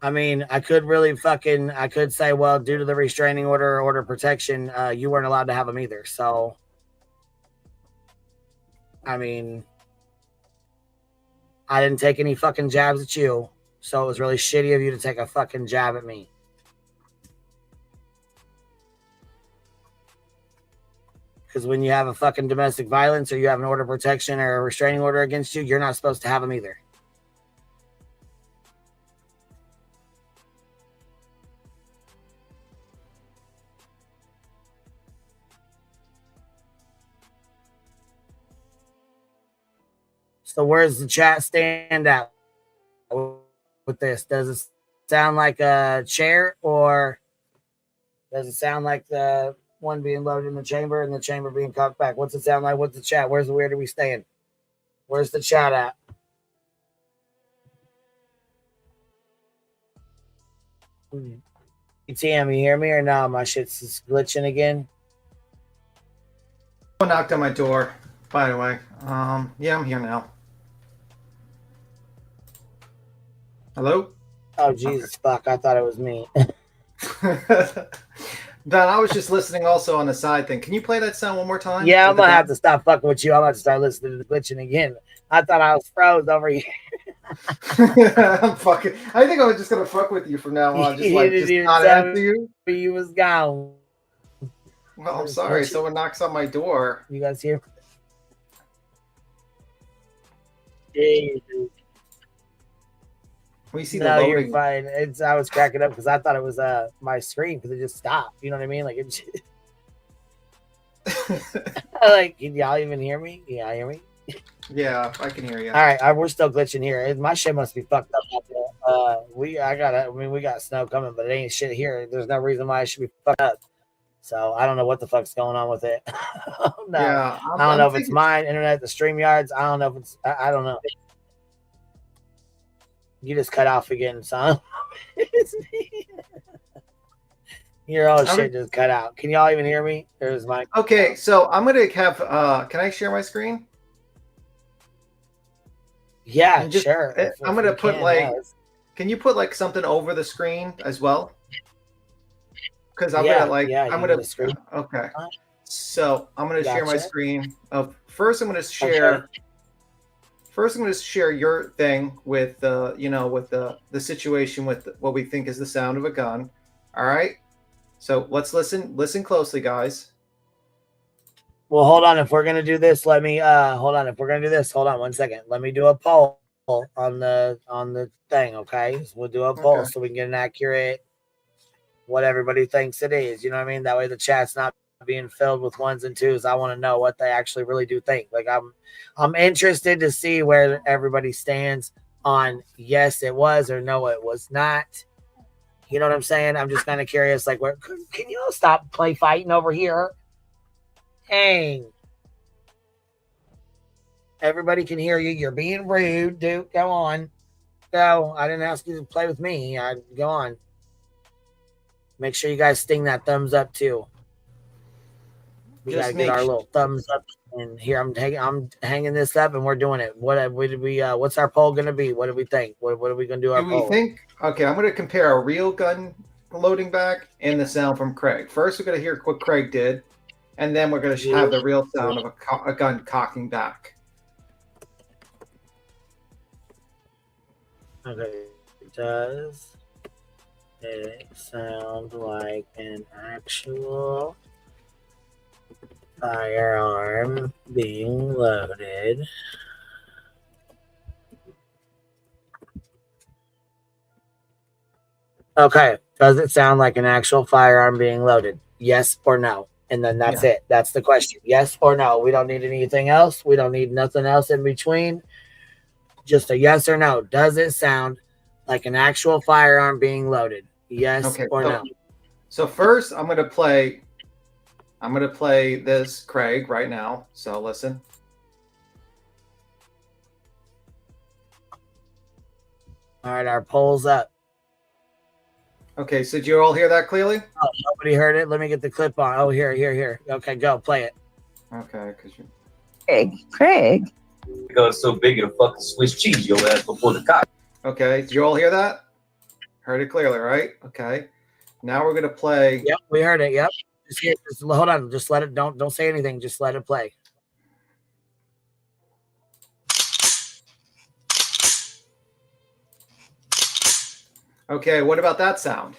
I mean, I could say, well, due to the restraining order or order of protection, you weren't allowed to have them either. So, I mean, I didn't take any fucking jabs at you. So it was really shitty of you to take a fucking jab at me. Because when you have a fucking domestic violence or you have an order of protection or a restraining order against you, you're not supposed to have them either. So where's the chat stand at with this? Does it sound like a chair, or does it sound like the one being loaded in the chamber and the chamber being cocked back? What's it sound like? What's the chat? Where do we stand? Where's the chat at? TM, you hear me or no? My shit's just glitching again. Someone knocked on my door, by the way. Yeah, I'm here now. Hello? Oh, Jesus, fuck. I thought it was me. Don, I was just listening also on the side thing. Can you play that sound one more time? Yeah, I'm going to have to stop fucking with you. I'm going to start listening to the glitching again. I thought I was froze over here. I'm fucking. I think I was just going to fuck with you from now on. Just like, just not answer you. You was gone. Well, I'm sorry. Someone knocks on my door. You guys hear? Yeah, We see no, the you're loading. fine. I was cracking up because I thought it was my screen because it just stopped. You know what I mean? Like it. Like, can y'all even hear me? Can y'all hear me? Yeah, I can hear you. All right, we're still glitching here. My shit must be fucked up out there. We got snow coming, but it ain't shit here. There's no reason why it should be fucked up. So I don't know what the fuck's going on with it. No, Yeah, I don't know if it's mine, internet, the stream yards. I don't know if it's. I don't know. You just cut off again, son. It's me. Your old shit just cut out. Can y'all even hear me? There's my. Okay, so I'm gonna have. Can I share my screen? Yeah, sure. I'm gonna put like. Can you put like something over the screen as well? Because I'm gonna like. I'm gonna. Okay. So I'm gonna share my screen. First, I'm gonna share. Okay. First, I'm going to share your thing with, with the situation with what we think is the sound of a gun. All right. So let's listen. Listen closely, guys. Well, hold on. If we're going to do this, let me hold on. If we're going to do this, hold on 1 second. Let me do a poll on the thing. Okay. So we'll do a poll so we can get an accurate what everybody thinks it is. You know what I mean? That way the chat's not being filled with ones and twos. I want to know what they actually really do think. Like I'm interested to see where everybody stands on yes it was or no it was not. You know what I'm saying? I'm just kind of curious, like, where can you all stop fighting over here? Dang. Everybody can hear you. You're being rude, dude. Go on. Go. I didn't ask you to play with me. Go on. Make sure you guys sting that thumbs up too. We gotta get our little thumbs up, and here I'm hanging this up, and we're doing it. What's our poll gonna be? What do we think? What are we gonna do? Our poll? Okay, I'm gonna compare a real gun loading back and the sound from Craig. First, we're gonna hear what Craig did, and then we're gonna have the real sound of a gun cocking back. Okay, does it sound like an actual firearm being loaded? Okay. Does it sound like an actual firearm being loaded? Yes or no? And then that's it. That's the question. Yes or no? We don't need anything else. We don't need nothing else in between. Just a yes or no. Does it sound like an actual firearm being loaded? Yes or no? So first, I'm gonna play this Craig right now. So listen. All right, our poll's up. Okay, so did you all hear that clearly? Oh, nobody heard it. Let me get the clip on. Oh, here. Okay, go play it. Okay, because you. Craig. Because so big it'll fucking Swiss cheese your ass before the cock. Okay, did you all hear that? Heard it clearly, right? Okay. Now we're gonna play. Yep, we heard it. Yep. Just hold on. Just let it. Don't say anything. Just let it play. Okay, what about that sound?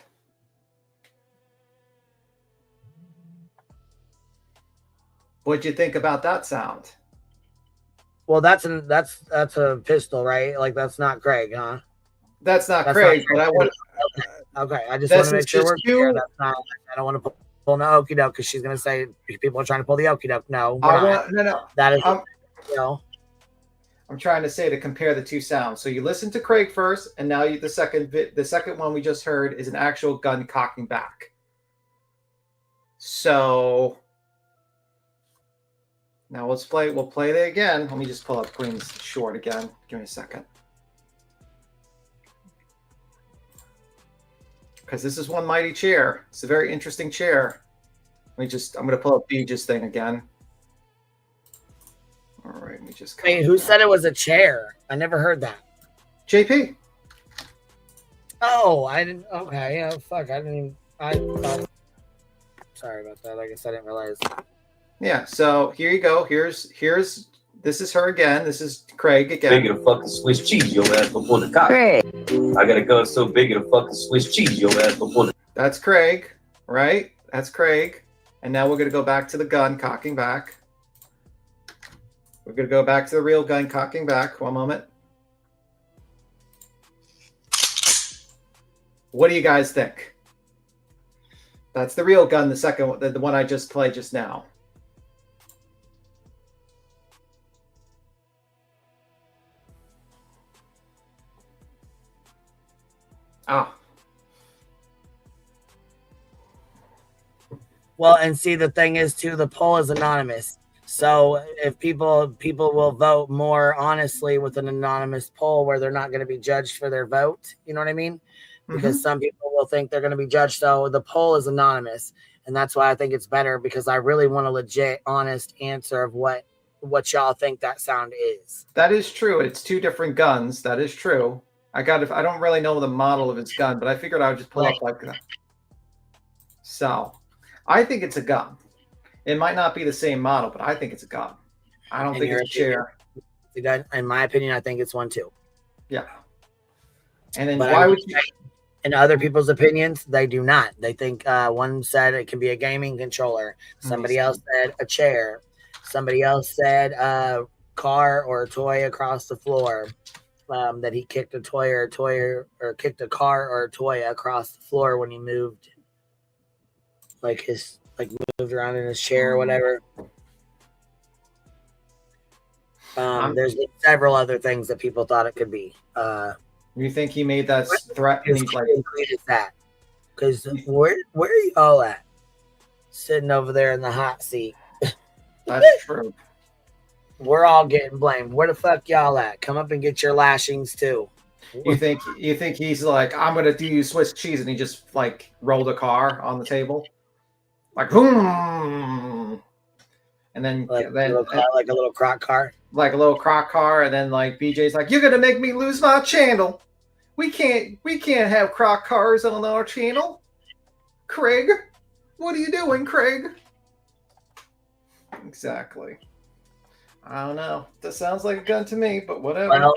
What'd you think about that sound? Well, that's a pistol, right? Like that's not Craig, huh? That's not Craig, but I want. Okay, I just want to make sure we're clear. That's not. I don't want to pull no okie doke because she's gonna say people are trying to pull the okie doke. No, no. That is, you know. I'm trying to say to compare the two sounds. So you listen to Craig first, and now the second one we just heard is an actual gun cocking back. So now we'll play that again. Let me just pull up Queen's short again. Give me a second. Because this is one mighty chair. It's a very interesting chair. I'm going to pull up BJ's thing again. All right, let me just. Wait, who said it was a chair? I never heard that. JP. Oh, I didn't. Okay, yeah, fuck. I didn't even. I thought. Sorry about that. I guess I didn't realize. Yeah. So here you go. Here's. This is her again. This is Craig again. Big of fucking Swiss cheese, your ass before the cock. Craig. I got a gun so big of fucking Swiss cheese, your ass before the. That's Craig, right? That's Craig. And now we're gonna go back to the gun cocking back. We're going to go back to the real gun cocking back. One moment. What do you guys think? That's the real gun, the one I just played just now. Ah. Well, and see, the thing is, too, the poll is anonymous. So if people will vote more honestly with an anonymous poll where they're not going to be judged for their vote, you know what I mean? Because some people will think they're going to be judged. So the poll is anonymous, and that's why I think it's better, because I really want a legit, honest answer of what y'all think that sound is. That is true. It's two different guns. That is true. I don't really know the model of his gun, but I figured I would just pull up like that. So I think it's a gun. It might not be the same model, but I think it's a gun. I don't think it's a chair. It's a gun. In my opinion, I think it's one too. Yeah. And then why would you? In other people's opinions, they do not. They think one said it can be a gaming controller. Somebody else said a chair. Somebody else said a car or a toy across the floor. That he kicked a toy or kicked a car or a toy across the floor when he moved, moved around in his chair or whatever. There's been several other things that people thought it could be. You think he made that threat? That because where are you all at? Sitting over there in the hot seat. That's true. We're all getting blamed. Where the fuck y'all at? Come up and get your lashings too. You think he's like, I'm gonna do you Swiss cheese, and he just like rolled a car on the table, like boom, and then like a little crock car, and then like BJ's like, you're gonna make me lose my channel. We can't have crock cars on our channel. Craig, what are you doing, Craig? Exactly. I don't know. That sounds like a gun to me, but whatever. Well,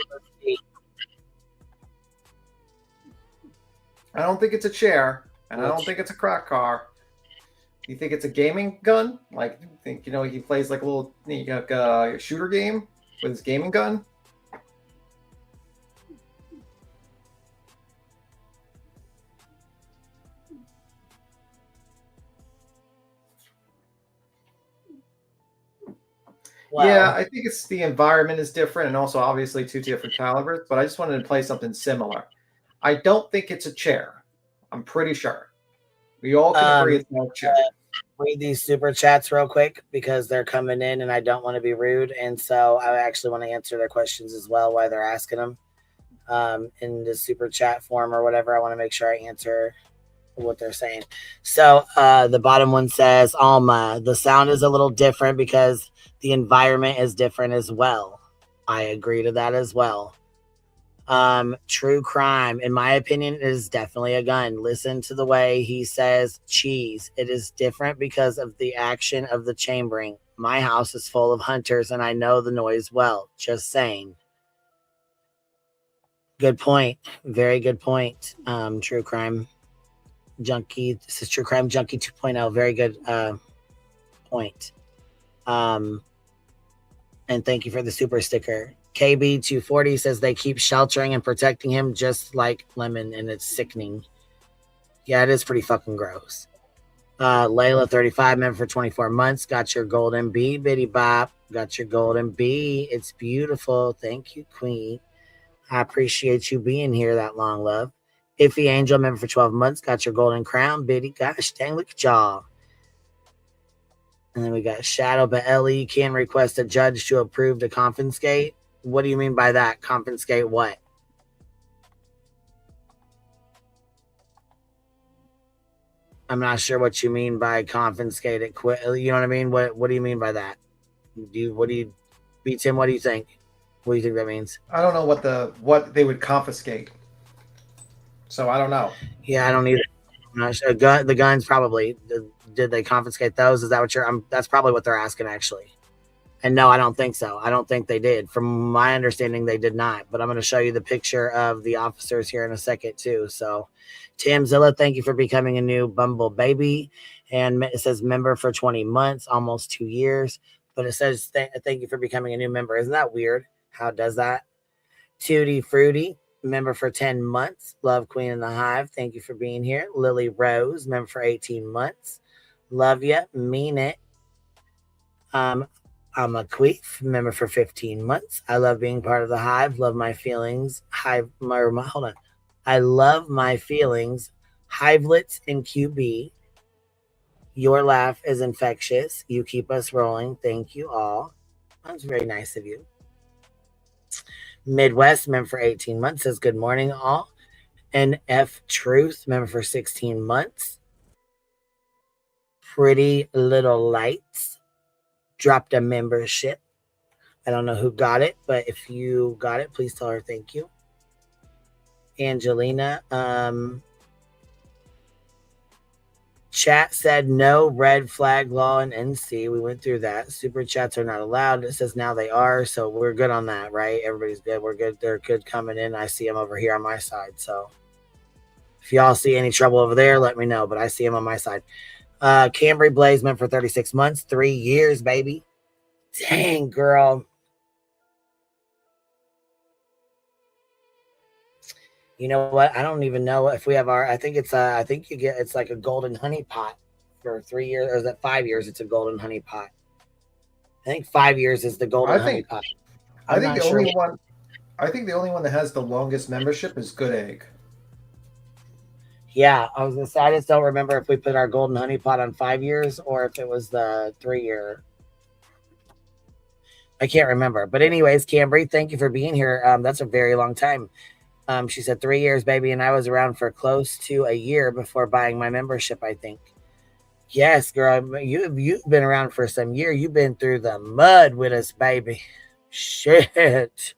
I don't think it's a chair, and I don't think it's a crock car. You think it's a gaming gun? Like, you think, he plays like a little shooter game with his gaming gun? Wow. Yeah, I think it's the environment is different, and also obviously two different calibers, but I just wanted to play something similar. I don't think it's a chair. I'm pretty sure. We all can agree it's not a chair. Read these super chats real quick because they're coming in and I don't want to be rude. And so I actually want to answer their questions as well while they're asking them in the super chat form or whatever. I want to make sure I answer what they're saying. So the bottom one says, Alma, the sound is a little different because the environment is different as well. I agree to that as well. True crime, in my opinion, is definitely a gun. Listen to the way he says cheese. It is different because of the action of the chambering. My house is full of hunters and I know the noise well. Just saying. Good point. Very good point. True crime junkie. This is True Crime Junkie 2.0. Very good point. And thank you for the super sticker. KB240 says they keep sheltering and protecting him just like Lemon, and it's sickening. Yeah, it is pretty fucking gross. Layla, 35, member for 24 months. Got your golden bee, Bitty Bop. Got your golden bee. It's beautiful. Thank you, Queen. I appreciate you being here that long, love. Iffy Angel, member for 12 months. Got your golden crown, Bitty. Gosh, dang, look at y'all. And then we got Shadow, but Ellie can request a judge to approve to confiscate. What do you mean by that? Confiscate what? I'm not sure what you mean by confiscate it. Quit. You know what I mean? What do you mean by that? Tim, what do you think? What do you think that means? I don't know what they would confiscate. So I don't know. Yeah, I don't either. I'm not sure. The guns probably. Did they confiscate those? Is that what you're? That's probably what they're asking, actually. And no, I don't think so. I don't think they did. From my understanding, they did not. But I'm going to show you the picture of the officers here in a second, too. So, Tamzilla, thank you for becoming a new Bumble baby. And it says member for 20 months, almost 2 years. But it says thank you for becoming a new member. Isn't that weird? How it does that? Tutti Fruity, member for 10 months. Love Queen in the Hive. Thank you for being here. Lily Rose, member for 18 months. Love ya. Mean it. I'm a queef, member for 15 months. I love being part of the Hive. Love my feelings. Hold on. I love my feelings. Hivelets and QB. Your laugh is infectious. You keep us rolling. Thank you all. That's very nice of you. Midwest, member for 18 months, says good morning all. NF Truth, member for 16 months. Pretty Little Lights dropped a membership. I don't know who got it, but if you got it, please tell her thank you. Angelina, chat said no red flag law in NC. We went through that. Super chats are not allowed. It says now they are, so we're good on that, right? Everybody's good. We're good. They're good coming in. I see them over here on my side. So if y'all see any trouble over there, let me know, but I see them on my side. Cambry Blaze meant for 36 months, 3 years, baby. Dang, girl. You know what? I don't even know if we have I think it's like a golden honey pot for 3 years, or is that 5 years? It's a golden honey pot. I think 5 years is the golden honey pot. I think the only one that has the longest membership is Good Egg. Yeah, I was gonna say, I just don't remember if we put our golden honey pot on 5 years or if it was the 3 year. I can't remember. But anyways, Cambry, thank you for being here. That's a very long time. She said 3 years, baby, and I was around for close to a year before buying my membership, I think. Yes, girl, you've been around for some year. You've been through the mud with us, baby. Shit.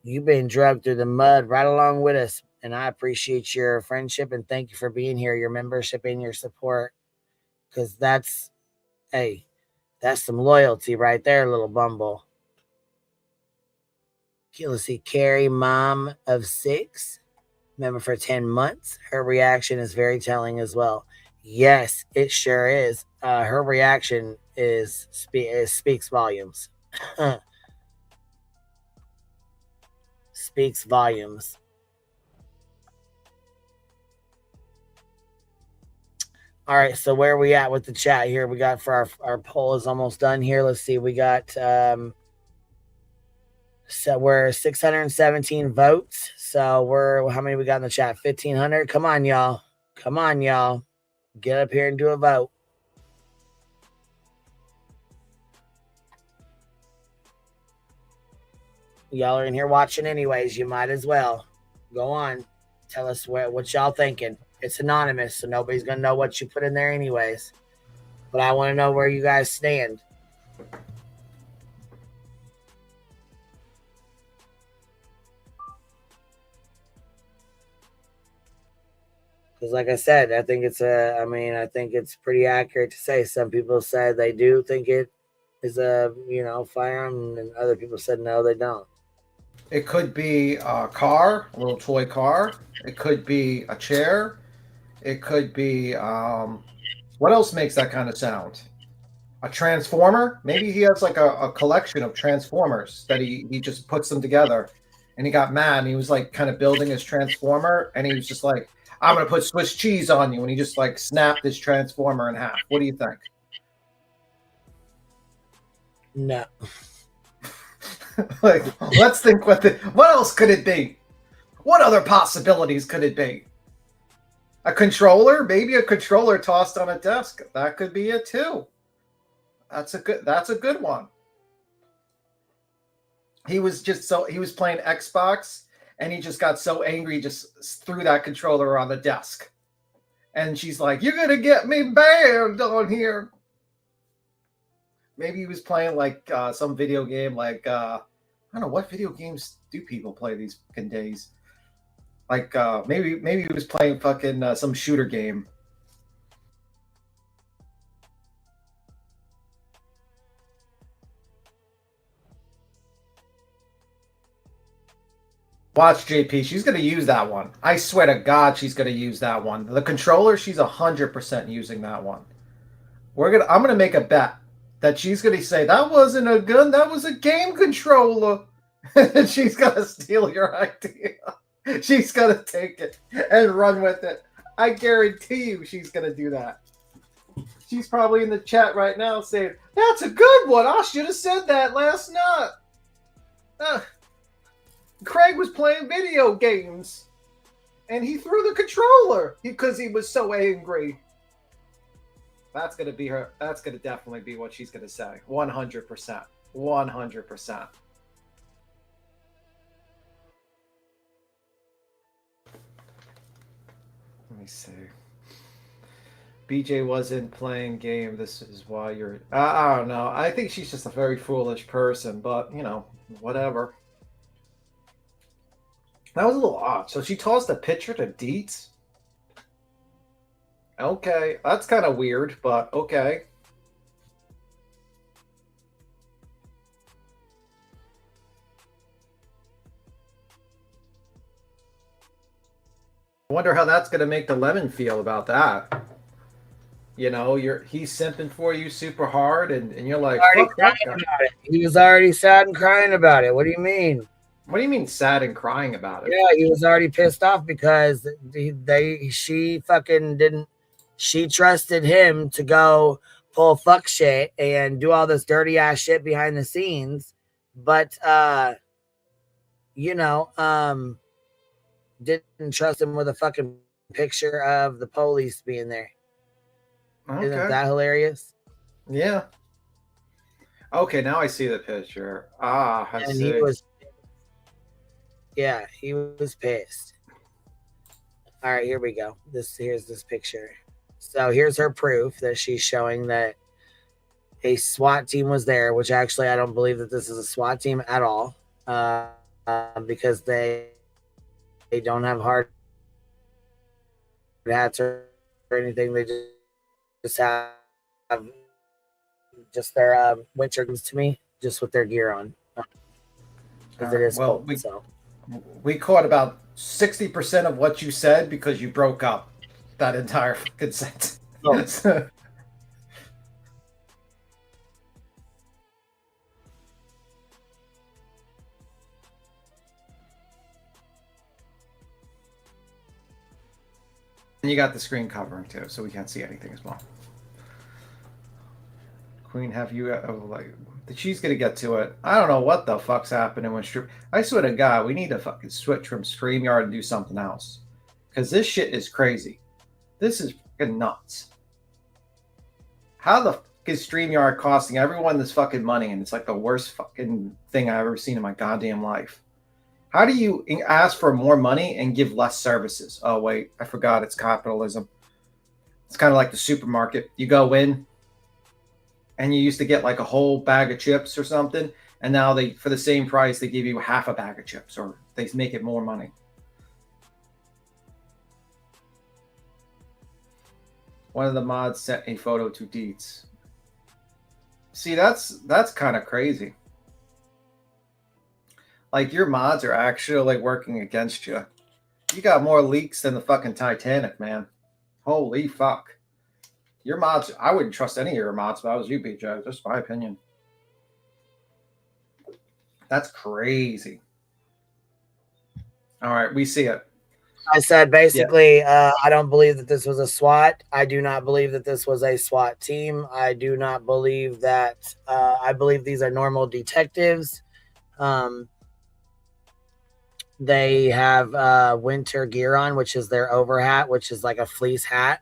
You've been drugged through the mud right along with us. And I appreciate your friendship and thank you for being here, your membership and your support. Because that's some loyalty right there, little Bumble. Okay, let's see. Carrie, mom of 6, member for 10 months. Her reaction is very telling as well. Yes, it sure is. Her reaction speaks volumes. Speaks volumes. All right, so where are we at with the chat here? We got for our poll is almost done here. Let's see. We got so we're 617 votes. So how many we got in the chat? 1,500. Come on, y'all. Come on, y'all. Get up here and do a vote. Y'all are in here watching anyways. You might as well. Go on. Tell us what y'all thinking. It's anonymous, so nobody's going to know what you put in there anyways. But I want to know where you guys stand. Because like I said, I think it's pretty accurate to say some people said they do think it is a, firearm, and other people said no, they don't. It could be a car, a little toy car. It could be a chair. It could be, what else makes that kind of sound? A transformer? Maybe he has like a collection of transformers that he just puts them together. And he got mad and he was like kind of building his transformer. And he was just like, I'm gonna put Swiss cheese on you, and he just like snapped his transformer in half. What do you think? No. Like, let's think what else could it be? What other possibilities could it be? A controller? Maybe a controller tossed on a desk. That could be it too. That's a good one. He was playing Xbox and he just got so angry he just threw that controller on the desk. And she's like, "You're gonna get me banned on here." Maybe he was playing like some video game, like I don't know, what video games do people play these fucking days? Like maybe he was playing fucking some shooter game. Watch JP. She's gonna use that one. I swear to God, she's gonna use that one. The controller, she's 100% using that one. I'm gonna make a bet that she's gonna say that wasn't a gun, that was a game controller. And she's gonna steal your idea. She's gonna take it and run with it. I guarantee you she's gonna do that. She's probably in the chat right now saying, "That's a good one. I should have said that last night. Craig was playing video games and he threw the controller because he was so angry." That's gonna be her. That's gonna definitely be what she's gonna say. 100%. 100%. Let me see. BJ wasn't playing game. This is why you're... I don't know. I think she's just a very foolish person, but, you know, whatever. That was a little odd. So she tossed a picture to Deets? Okay. That's kind of weird, but okay. I wonder how that's going to make the Lemon feel about that. You know, he's simping for you super hard, and you're like, fuck that guy. He was already sad and crying about it. What do you mean? What do you mean sad and crying about it? Yeah, he was already pissed off because she fucking didn't. She trusted him to go pull fuck shit and do all this dirty ass shit behind the scenes, but didn't trust him with a fucking picture of the police being there. Okay. Isn't that hilarious? Yeah. Okay, now I see the picture. I see. He was pissed. All right, here we go. Here's this picture. So here's her proof that she's showing that a SWAT team was there, which actually I don't believe that this is a SWAT team at all, because they don't have hard hats or anything. They just have just their winter goods to me, just with their gear on. Because it is cold. We caught about 60% of what you said because you broke up that entire fucking sentence. Oh. And you got the screen covering too, so we can't see anything as well. Queen, have you she's gonna get to it. I don't know what the fuck's happening with stream. I swear to God, we need to fucking switch from StreamYard and do something else, because this shit is crazy. This is fucking nuts. How the fuck is StreamYard costing everyone this fucking money, and it's like the worst fucking thing I've ever seen in my goddamn life? How do you ask for more money and give less services? Oh wait, I forgot. It's capitalism. It's kind of like the supermarket. You go in, and you used to get like a whole bag of chips or something, and now for the same price, they give you half a bag of chips, or they make it more money. One of the mods sent a photo to Deets. See, that's kind of crazy. Like, your mods are actually like working against you. You got more leaks than the fucking Titanic, man. Holy fuck. Your mods, I wouldn't trust any of your mods if I was you, BJ. Just my opinion. That's crazy. All right, we see it. I said basically, I don't believe that this was a SWAT. I do not believe that this was a SWAT team. I do not believe that. I believe these are normal detectives. They have winter gear on, which is their over hat, which is like a fleece hat,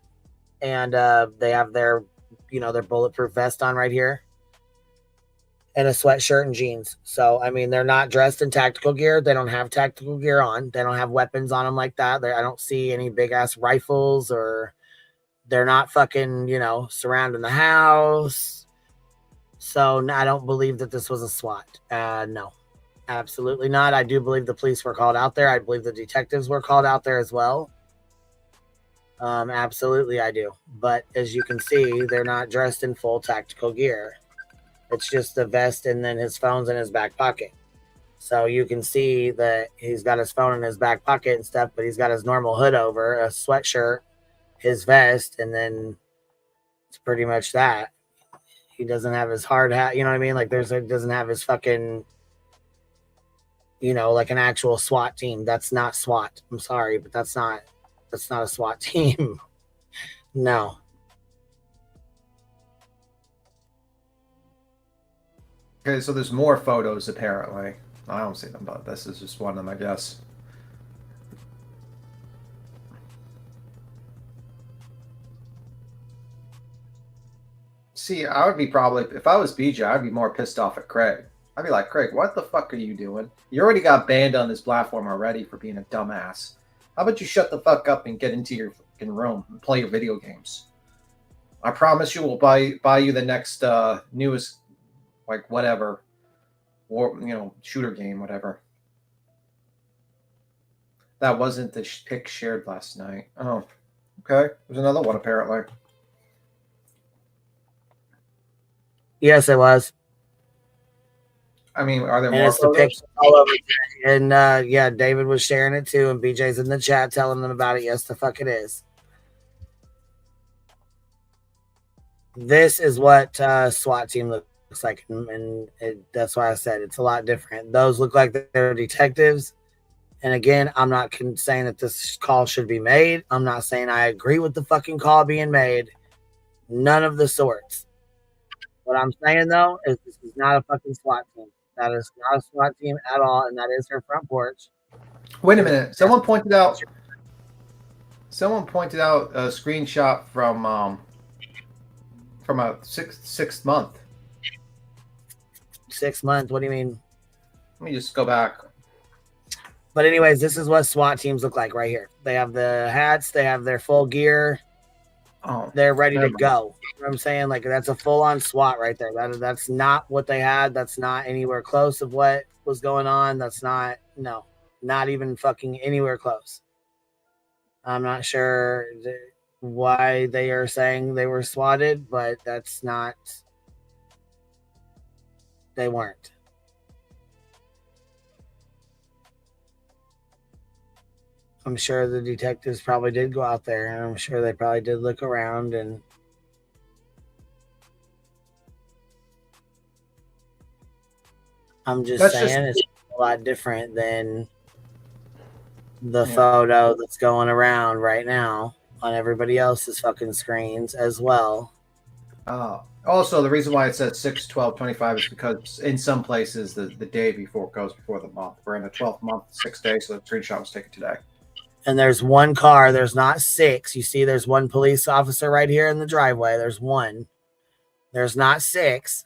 and they have their, their bulletproof vest on right here, and a sweatshirt and jeans. So, I mean, they're not dressed in tactical gear. They don't have tactical gear on. They don't have weapons on them like that. I don't see any big ass rifles, or they're not fucking, surrounding the house. So I don't believe that this was a SWAT. No, absolutely not. I do believe the police were called out there. I believe the detectives were called out there as well. Absolutely, I do. But as you can see, they're not dressed in full tactical gear. It's just the vest and then his phone's in his back pocket. So you can see that he's got his phone in his back pocket and stuff, but he's got his normal hood over, a sweatshirt, his vest, and then it's pretty much that. He doesn't have his hard hat, you know what I mean? Like doesn't have his fucking, like an actual SWAT team. That's not SWAT. I'm sorry, but that's not a SWAT team. No. Okay, so there's more photos apparently. I don't see them, but this is just one of them, I guess. See, I would be probably, if I was BJ, I'd be more pissed off at Craig. I'd be like, Craig, what the fuck are you doing? You already got banned on this platform already for being a dumbass. How about you shut the fuck up and get into your fucking room and play your video games? I promise you we'll buy you the next newest, like, whatever, shooter game, whatever. That wasn't the pic shared last night. Oh, okay. There's another one apparently. Yes, it was. I mean, are there and more it's the picture all over. And yeah, David was sharing it too, and BJ's in the chat telling them about it. Yes, the fuck it is. This is what SWAT team looks like, and that's why I said it's a lot different. Those look like they're detectives. And again, I'm not saying that this call should be made. I'm not saying I agree with the fucking call being made. None of the sorts. What I'm saying, though, is this is not a fucking SWAT team. That is not a SWAT team at all, and that is her front porch. Wait a minute. Someone pointed out a screenshot from a sixth month. 6 months? What do you mean? Let me just go back. But anyways, this is what SWAT teams look like right here. They have the hats. They have their full gear. Oh, they're ready to go. You know what I'm saying? Like, that's a full-on SWAT right there. That's not what they had. That's not anywhere close of what was going on. That's not, no, not even fucking anywhere close. I'm not sure why they are saying they were swatted, but that's not, they weren't. I'm sure the detectives probably did go out there, and I'm sure they probably did look around, and I'm just saying it's a lot different than the photo that's going around right now on everybody else's fucking screens as well. Also, the reason why it says 6/12/25 is because in some places the day before goes before the month. We're in the 12th month, 6 days, so the screenshot was taken today. And there's one car. There's not 6. You see, there's one police officer right here in the driveway. There's one. There's not 6.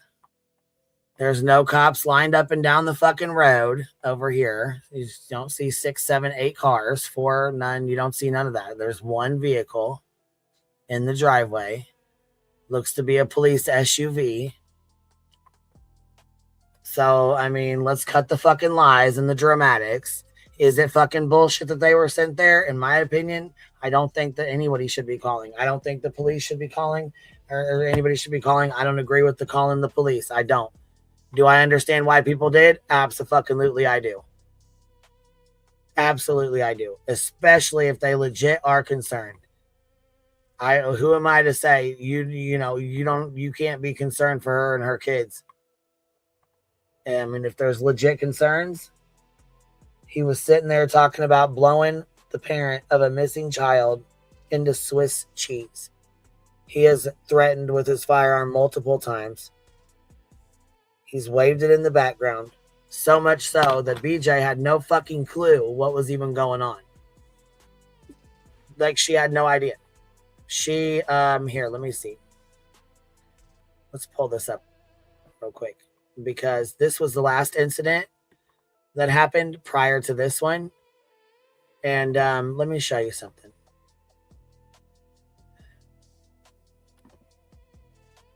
There's no cops lined up and down the fucking road over here. You just don't see 6, 7, 8 cars. 4, none. You don't see none of that. There's one vehicle in the driveway. Looks to be a police SUV. So, I mean, let's cut the fucking lies and the dramatics. Is it fucking bullshit that they were sent there? In my opinion, I don't think that anybody should be calling. I don't think the police should be calling or anybody should be calling. I don't agree with the calling the police. I don't. Do I understand why people did? Absolutely, I do. Absolutely, I do. Especially if they legit are concerned. Who am I to say you can't be concerned for her and her kids? I mean, if there's legit concerns, he was sitting there talking about blowing the parent of a missing child into Swiss cheese. He has threatened with his firearm multiple times. He's waved it in the background. So much so that BJ had no fucking clue what was even going on. Like, she had no idea. She, here, let me see. Let's pull this up real quick, because this was the last incident that happened prior to this one. And let me show you something.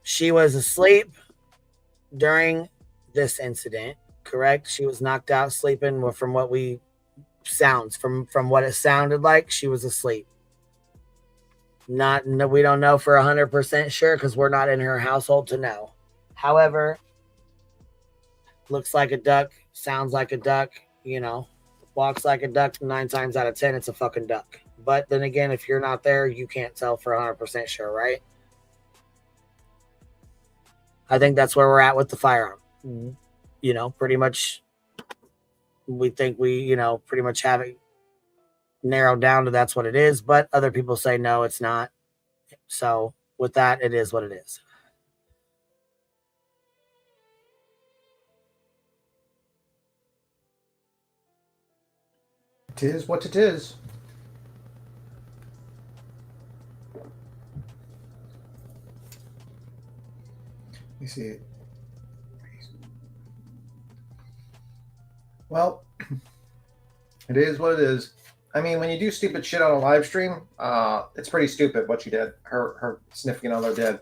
She was asleep during this incident, correct? She was knocked out sleeping. From what we sounds, from what it sounded like, she was asleep. We don't know for 100% sure because we're not in her household to know. However, looks like a duck, sounds like a duck, walks like a duck. 9 times out of 10, it's a fucking duck. But then again, if you're not there, you can't tell for 100% sure, right? I think that's where we're at with the firearm. Pretty much, we think we, pretty much have it narrowed down to that's what it is. But other people say, no, it's not. So with that, it is what it is. It is what it is. You see it. Well, it is what it is. I mean, when you do stupid shit on a live stream, it's pretty stupid what she did. Her significant other did.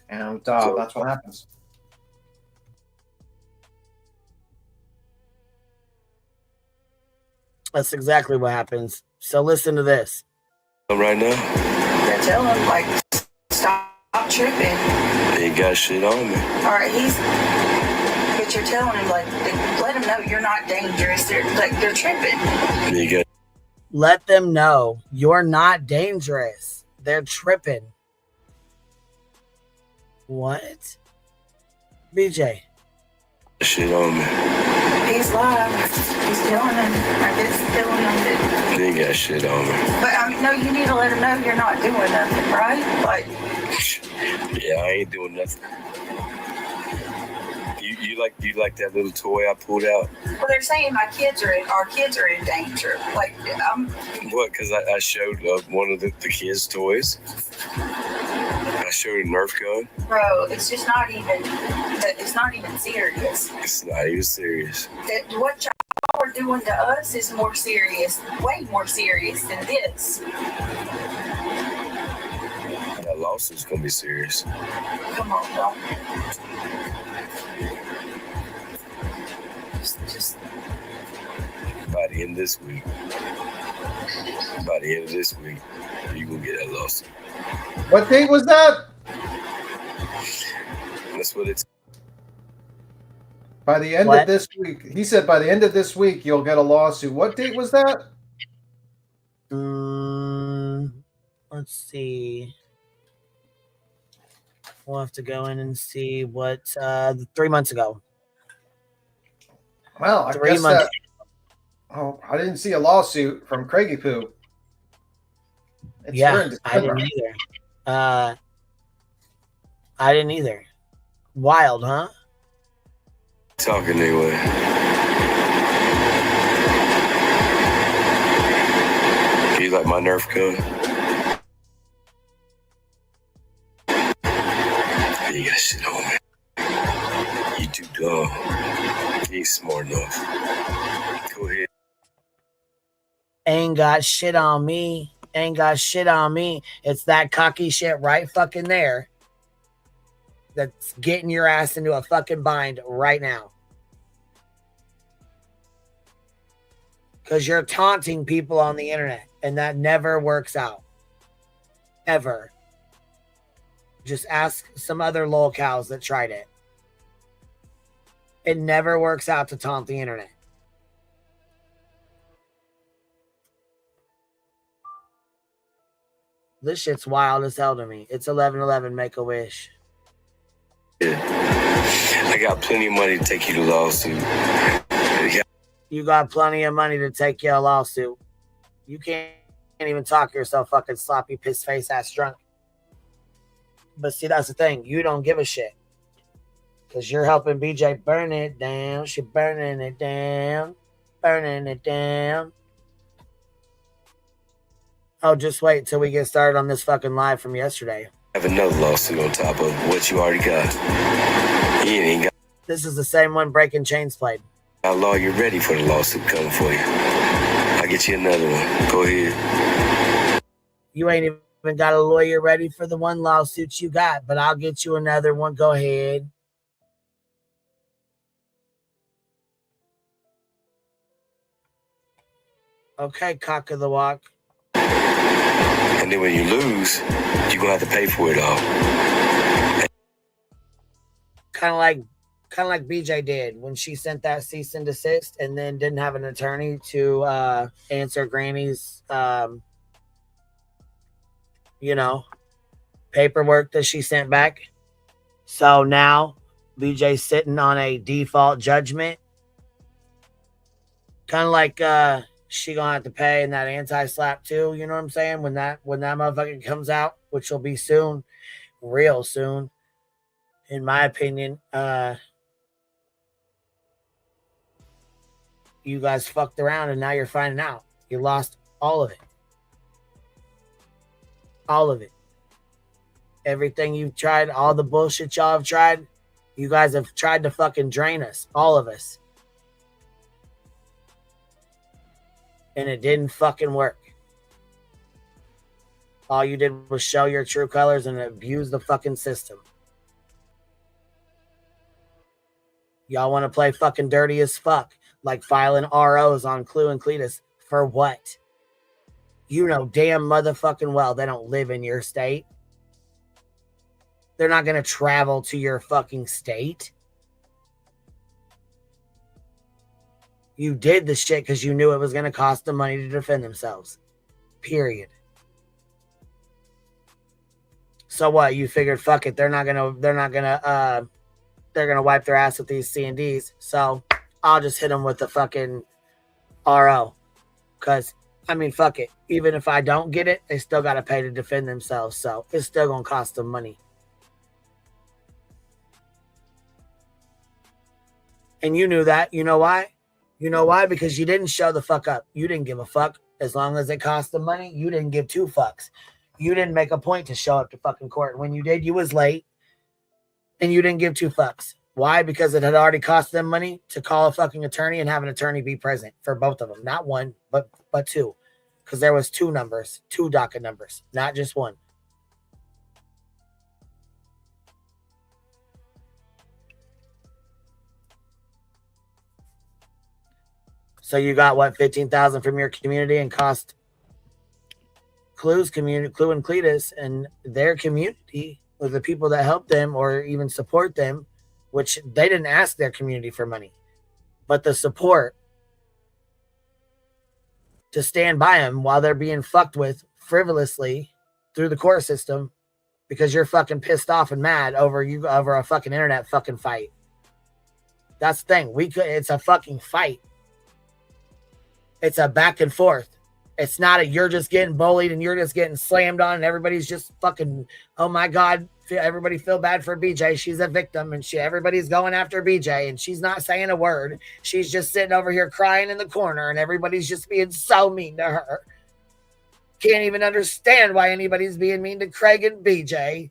And that's what happens. That's exactly what happens. So listen to this. Right now? They're telling him, like, stop tripping. He got shit on me. All right, but you're telling him, like, let him know you're not dangerous. They're tripping. Let them know you're not dangerous. They're tripping. What? BJ. Shit on me. He's live. He's telling him. I guess telling him that. He got shit on me. But I mean, no, you need to let him know you're not doing nothing, right? Like. Yeah, I ain't doing nothing. You like that little toy I pulled out? Well, they're saying our kids are in danger. Like, What? Because I showed one of the kids' toys. I showed a Nerf gun. Bro, it's just not even. It's not even serious. It's not even serious. What y'all are doing to us is more serious, way more serious than this. That lawsuit's gonna be serious. Come on, don't. Just by the end of this week. By the end of this week, you gonna get that lawsuit. What date was that? That's what it's. By the end of this week. He said by the end of this week, you'll get a lawsuit. What date was that? Let's see. We'll have to go in and see what 3 months ago. Well, I 3 guess months. I didn't see a lawsuit from Craigie Poo. Yeah, I didn't either. I didn't either. Wild, huh? Talking anyway. You like my Nerf gun? You got shit on me. You too dumb. You ain't smart enough. Go ahead. Ain't got shit on me. Ain't got shit on me. It's that cocky shit right fucking there that's getting your ass into a fucking bind right now. Because you're taunting people on the internet, and that never works out. Ever. Just ask some other lolcows that tried it. It never works out to taunt the internet. This shit's wild as hell to me. It's 11/11. Make a wish. Yeah. I got plenty of money to take you to lawsuit. You got plenty of money to take your lawsuit. You can't even talk yourself fucking sloppy, piss face ass drunk. But see, that's the thing. You don't give a shit. Because you're helping BJ burn it down. She burning it down. Burning it down. Oh, just wait till we get started on this fucking live from yesterday. Have another lawsuit on top of what you already got. You ain't got. This is the same one Breaking Chains played. Our lawyer ready for the lawsuit coming for you. I'll get you another one. Go ahead. You ain't even got a lawyer ready for the one lawsuit you got, but I'll get you another one. Go ahead. Okay, cock of the walk. And then when you lose, you're gonna have to pay for it all. Kind of like BJ did when she sent that cease and desist and then didn't have an attorney to answer Granny's paperwork that she sent back. So now BJ's sitting on a default judgment. Kind of like she gonna have to pay in that anti-slap too, you know what I'm saying? When that motherfucker comes out, which will be soon, real soon, in my opinion. You guys fucked around and now you're finding out. You lost all of it. All of it. Everything you've tried, all the bullshit y'all have tried, you guys have tried to fucking drain us. All of us. And it didn't fucking work. All you did was show your true colors and abuse the fucking system. Y'all want to play fucking dirty as fuck. Like filing ROs on Clue and Cletus. For what? You know damn motherfucking well they don't live in your state. They're not going to travel to your fucking state. You did the shit because you knew it was going to cost them money to defend themselves. Period. So what? You figured, fuck it. They're going to wipe their ass with these C&Ds. So I'll just hit them with the fucking RO. Because, I mean, fuck it. Even if I don't get it, they still got to pay to defend themselves. So it's still going to cost them money. And you knew that. You know why? You know why? Because you didn't show the fuck up. You didn't give a fuck. As long as it cost them money, you didn't give two fucks. You didn't make a point to show up to fucking court. When you did, you was late. And you didn't give two fucks. Why? Because it had already cost them money to call a fucking attorney and have an attorney be present for both of them. Not one, but two. Because there was two docket numbers, not just one. So you got what, $15,000 from your community and cost Clue's community, Clue and Cletus and their community with the people that help them or even support them, which they didn't ask their community for money, but the support to stand by them while they're being fucked with frivolously through the court system because you're fucking pissed off and mad over a fucking internet fucking fight. That's the thing. It's a fucking fight. It's a back and forth. It's not a you're just getting bullied and you're just getting slammed on and everybody's just fucking, oh my God, everybody feel bad for BJ. She's a victim and everybody's going after BJ and she's not saying a word. She's just sitting over here crying in the corner and everybody's just being so mean to her. Can't even understand why anybody's being mean to Craig and BJ.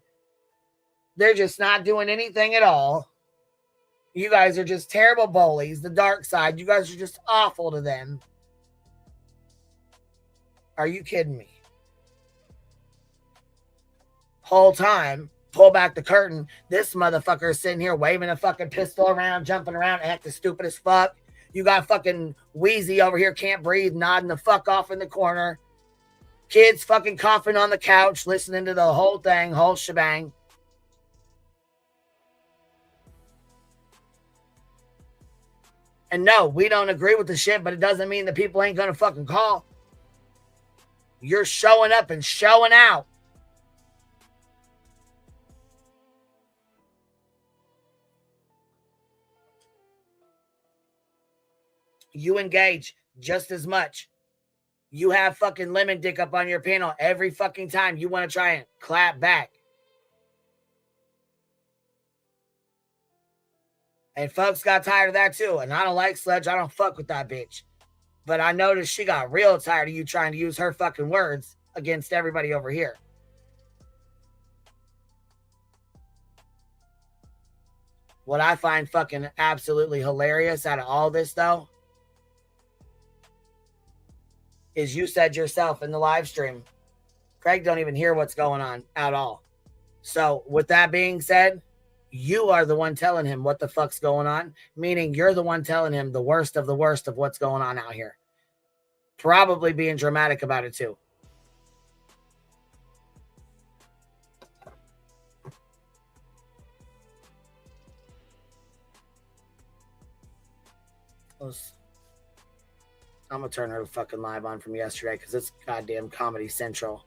They're just not doing anything at all. You guys are just terrible bullies. The dark side, you guys are just awful to them. Are you kidding me? Whole time, pull back the curtain. This motherfucker is sitting here waving a fucking pistol around, jumping around, acting stupid as fuck. You got fucking Wheezy over here, can't breathe, nodding the fuck off in the corner. Kids fucking coughing on the couch, listening to the whole thing, whole shebang. And no, we don't agree with the shit, but it doesn't mean that people ain't gonna fucking call. You're showing up and showing out. You engage just as much. You have fucking lemon dick up on your panel every fucking time you want to try and clap back. And folks got tired of that too. And I don't like Sledge. I don't fuck with that bitch. But I noticed she got real tired of you trying to use her fucking words against everybody over here. What I find fucking absolutely hilarious out of all this, though, is you said yourself in the live stream, Craig don't even hear what's going on at all. So with that being said, you are the one telling him what the fuck's going on, meaning you're the one telling him the worst of what's going on out here. Probably being dramatic about it too. I'm gonna turn her fucking live on from yesterday because it's goddamn Comedy Central.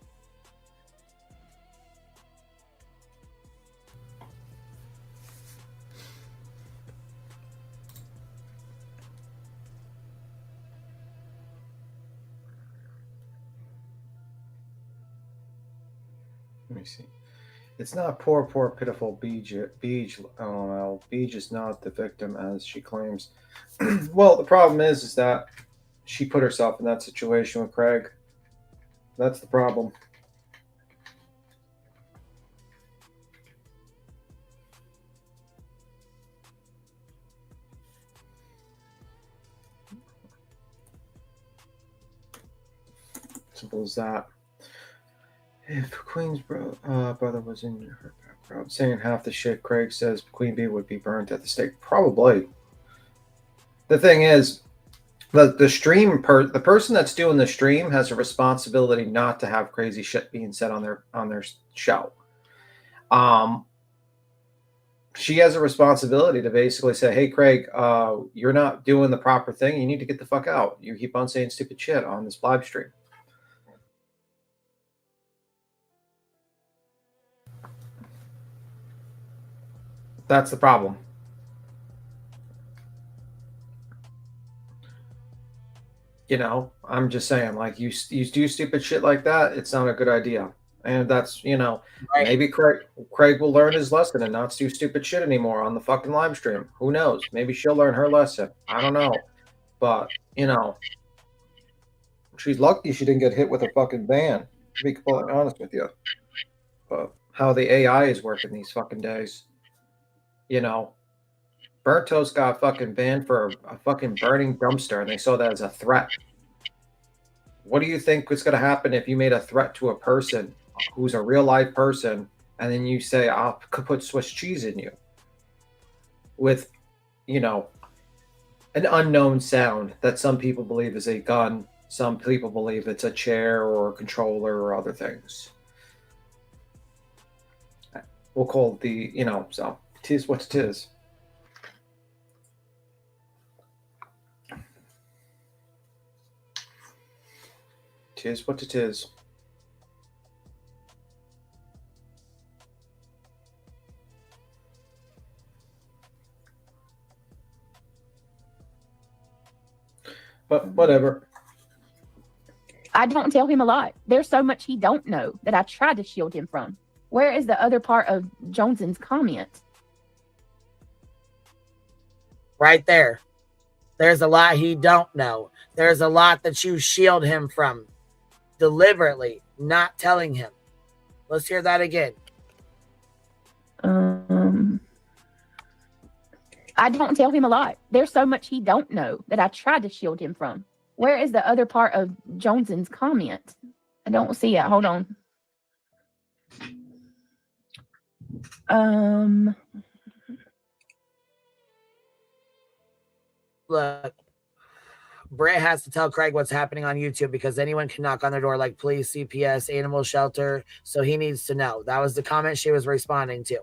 Let me see. It's not poor, pitiful Beej. Oh no, Beej is not the victim as she claims. Well, the problem is that she put herself in that situation with Craig. That's the problem. Simple as that. If Queen's brother was in her background, saying half the shit Craig says, Queen Bee would be burnt at the stake. Probably. The thing is, the person that's doing the stream has a responsibility not to have crazy shit being said on their show. She has a responsibility to basically say, hey, Craig, you're not doing the proper thing. You need to get the fuck out. You keep on saying stupid shit on this live stream. That's the problem. You know, I'm just saying, like, you do stupid shit like that, it's not a good idea. And that's, you know, right. Maybe Craig will learn his lesson and not do stupid shit anymore on the fucking live stream. Who knows? Maybe she'll learn her lesson. I don't know. But, you know, she's lucky she didn't get hit with a fucking ban, to be completely honest with you. But how the AI is working these fucking days. You know, Burnt Toast got fucking banned for a fucking burning dumpster, and they saw that as a threat. What do you think is going to happen if you made a threat to a person who's a real life person, and then you say, I'll put Swiss cheese in you with, you know, an unknown sound that some people believe is a gun, some people believe it's a chair or a controller or other things. We'll call it the, you know, so it is what it is. It is what it is. But whatever. I don't tell him a lot. There's so much he don't know that I tried to shield him from. Where is the other part of Joneson's comment? Right there. There's a lot he don't know. There's a lot that you shield him from. Deliberately not telling him. Let's hear that again. I don't tell him a lot. There's so much he don't know that I tried to shield him from. Where is the other part of Joneson's comment? I don't see it. Hold on. Look, Brett has to tell Craig what's happening on YouTube because anyone can knock on their door like police, CPS, animal shelter. So he needs to know. That was the comment she was responding to.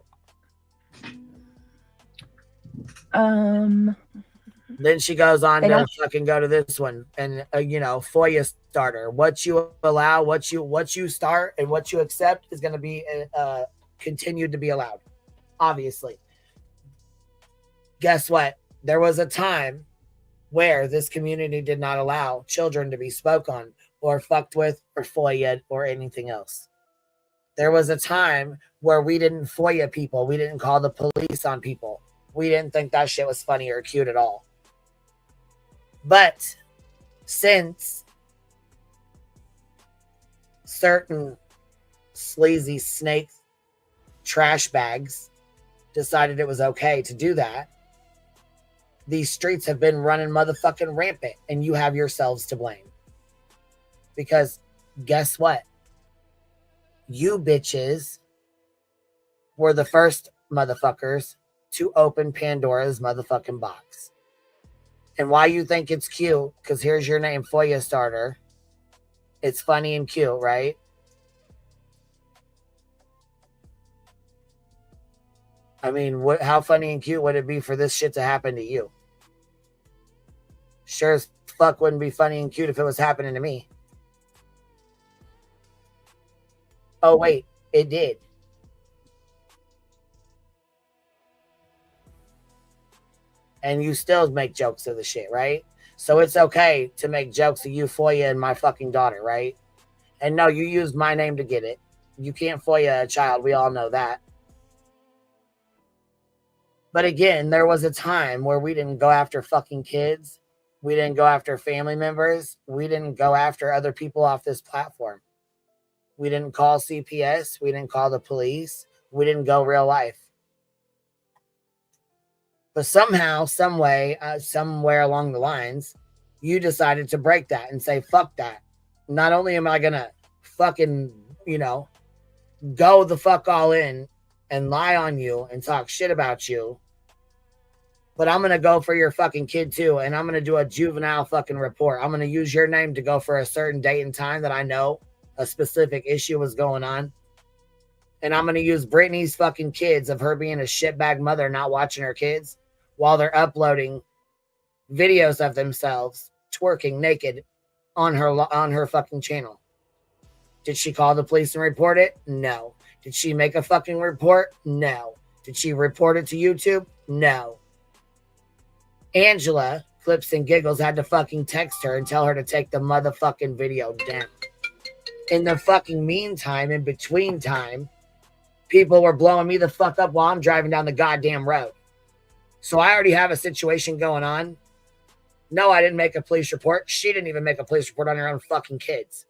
Then she goes on to fucking go to this one and you know, FOIA starter. What you allow, what you start, and what you accept is going to be continued to be allowed. Obviously, guess what? There was a time where this community did not allow children to be spoke on or fucked with or FOIA'd or anything else. There was a time where we didn't FOIA people. We didn't call the police on people. We didn't think that shit was funny or cute at all. But since certain sleazy snake trash bags decided it was okay to do that, these streets have been running motherfucking rampant, and you have yourselves to blame. Because guess what? You bitches were the first motherfuckers to open Pandora's motherfucking box. And why you think it's cute, because here's your name, FOIA starter. It's funny and cute, right? I mean, how funny and cute would it be for this shit to happen to you? Sure as fuck wouldn't be funny and cute if it was happening to me. Oh, wait, it did. And you still make jokes of the shit, right? So it's okay to make jokes of you, FOIA, and my fucking daughter, right? And no, you used my name to get it. You can't FOIA a child. We all know that. But again, there was a time where we didn't go after fucking kids. We didn't go after family members. We didn't go after other people off this platform. We didn't call CPS. We didn't call the police. We didn't go real life. But somehow, some way, somewhere along the lines, you decided to break that and say, fuck that. Not only am I going to fucking, go the fuck all in and lie on you and talk shit about you, but I'm going to go for your fucking kid too. And I'm going to do a juvenile fucking report. I'm going to use your name to go for a certain date and time that I know a specific issue was going on. And I'm going to use Brittany's fucking kids of her being a shitbag mother, not watching her kids while they're uploading videos of themselves twerking naked on her fucking channel. Did she call the police and report it? No. Did she make a fucking report? No. Did she report it to YouTube? No. Angela, Clips and Giggles, had to fucking text her and tell her to take the motherfucking video down. In the fucking meantime, in between time, people were blowing me the fuck up while I'm driving down the goddamn road. So I already have a situation going on. No, I didn't make a police report. She didn't even make a police report on her own fucking kids.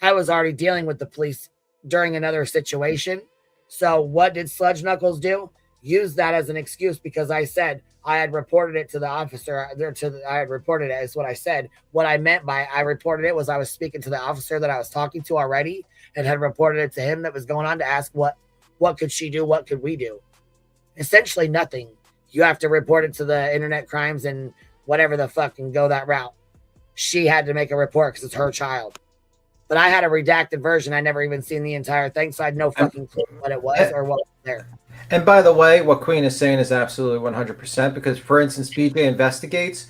I was already dealing with the police during another situation. So what did Sludge Knuckles do? Use that as an excuse because I said I had reported it to the officer. I had reported it is what I said. What I meant by I reported it was I was speaking to the officer that I was talking to already and had reported it to him that was going on to ask what could she do? What could we do? Essentially nothing. You have to report it to the internet crimes and whatever the fuck and go that route. She had to make a report because it's her child. But I had a redacted version. I never even seen the entire thing, so I had no fucking clue what it was or what was there. And by the way, what Queen is saying is absolutely 100% because, for instance, BJ Investigates,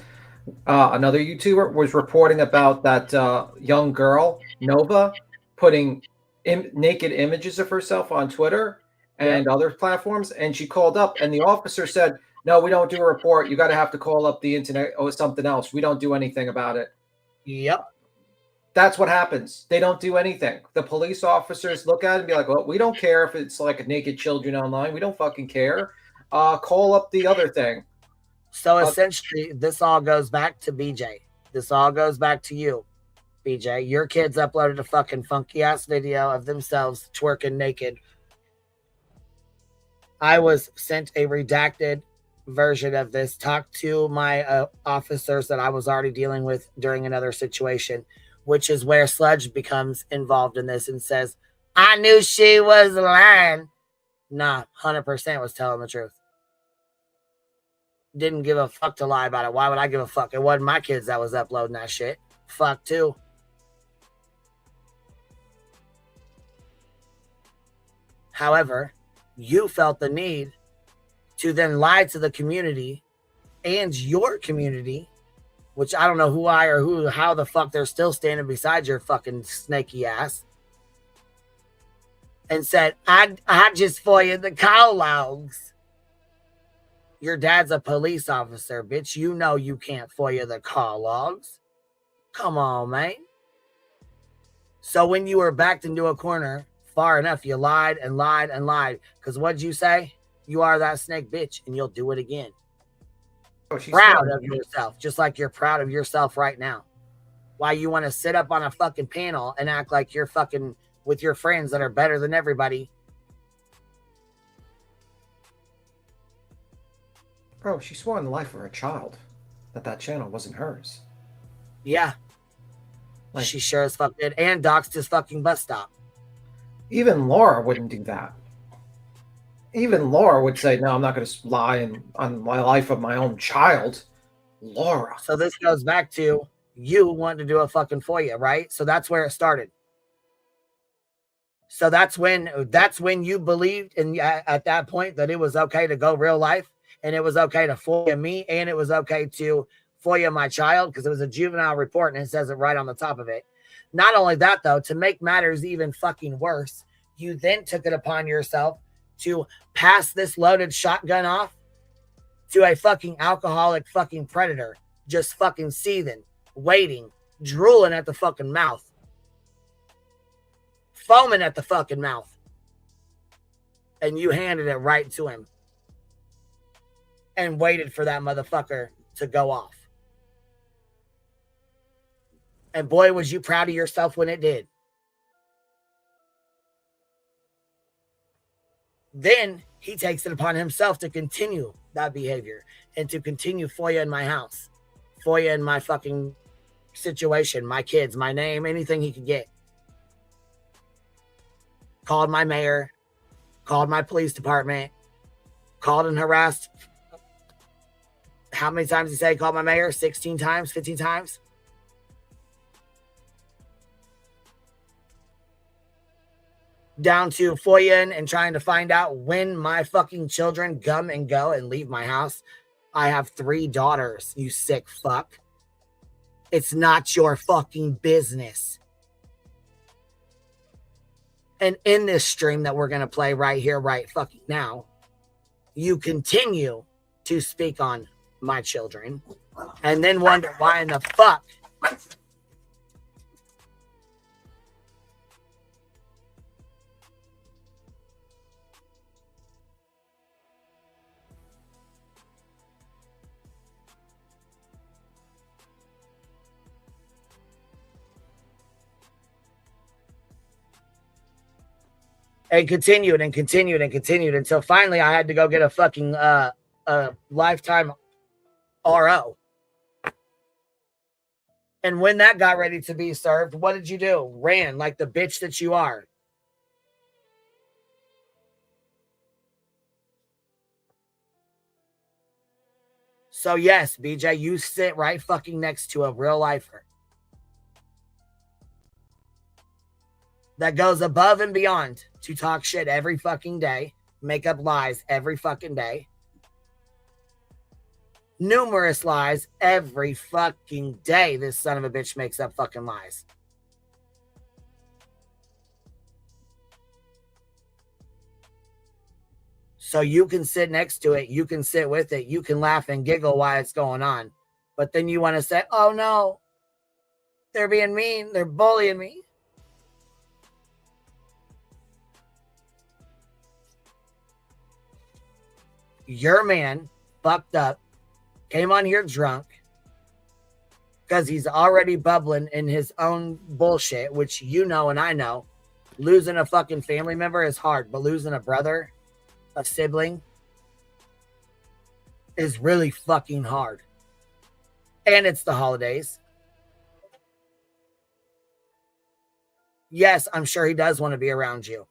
another YouTuber, was reporting about that young girl, Nova, putting naked images of herself on Twitter and other platforms, and she called up, and the officer said, no, we don't do a report. You got to have to call up the internet or something else. We don't do anything about it. Yep. That's what happens. They don't do anything. The police officers look at it and be like, well, we don't care if it's like a naked children online. We don't fucking care. Call up the other thing. So essentially, this all goes back to BJ. This all goes back to you, BJ. Your kids uploaded a fucking funky-ass video of themselves twerking naked. I was sent a redacted version of this. Talked to my officers that I was already dealing with during another situation, which is where Sludge becomes involved in this and says, I knew she was lying. Nah, 100% was telling the truth. Didn't give a fuck to lie about it. Why would I give a fuck? It wasn't my kids that was uploading that shit. Fuck too. However, you felt the need to then lie to the community and your community, which I don't know how the fuck they're still standing beside your fucking snaky ass, and said, I just FOIA'd the call logs. Your dad's a police officer, bitch. You know you can't FOIA the call logs. Come on, man. So when you were backed into a corner far enough, you lied and lied and lied. Because what'd you say? You are that snake bitch, and you'll do it again. Oh, she's Proud smart. of yourself, just like you're proud of yourself right now. Why you want to sit up on a fucking panel and act like you're fucking with your friends that are better than everybody. Bro, she swore on the life of her child that channel wasn't hers. Yeah. Like, she sure as fuck did. And doxed his fucking bus stop. Even Laura wouldn't do that. Even Laura would say, no, I'm not going to lie on my life of my own child. Laura. So this goes back to you wanting to do a fucking FOIA, right? So that's where it started. So that's when you believed at that point that it was okay to go real life, and it was okay to FOIA me, and it was okay to FOIA my child, because it was a juvenile report and it says it right on the top of it. Not only that, though, to make matters even fucking worse, you then took it upon yourself to pass this loaded shotgun off to a fucking alcoholic fucking predator, just fucking seething, waiting, drooling at the fucking mouth, foaming at the fucking mouth. And you handed it right to him and waited for that motherfucker to go off. And boy, was you proud of yourself when it did. Then he takes it upon himself to continue that behavior and to continue FOIA in my house, FOIA in my fucking situation, my kids, my name, anything he could get. Called my mayor, called my police department, called and harassed. How many times did he say he called my mayor? 16 times, 15 times? Down to FOIA and trying to find out when my fucking children come and go and leave my house. I have 3 daughters, you sick fuck. It's not your fucking business. And in this stream that we're going to play right here, right fucking now, you continue to speak on my children and then wonder why in the fuck and continued and continued and continued until finally I had to go get a fucking lifetime RO. And when that got ready to be served, what did you do? Ran like the bitch that you are. So yes, BJ, you sit right fucking next to a real lifer that goes above and beyond to talk shit every fucking day, make up lies every fucking day. Numerous lies every fucking day. This son of a bitch makes up fucking lies. So you can sit next to it. You can sit with it. You can laugh and giggle while it's going on. But then you want to say, oh no, they're being mean. They're bullying me. Your man fucked up, came on here drunk because he's already bubbling in his own bullshit, which you know and I know. Losing a fucking family member is hard, but losing a brother, a sibling, is really fucking hard. And it's the holidays. Yes, I'm sure he does want to be around you.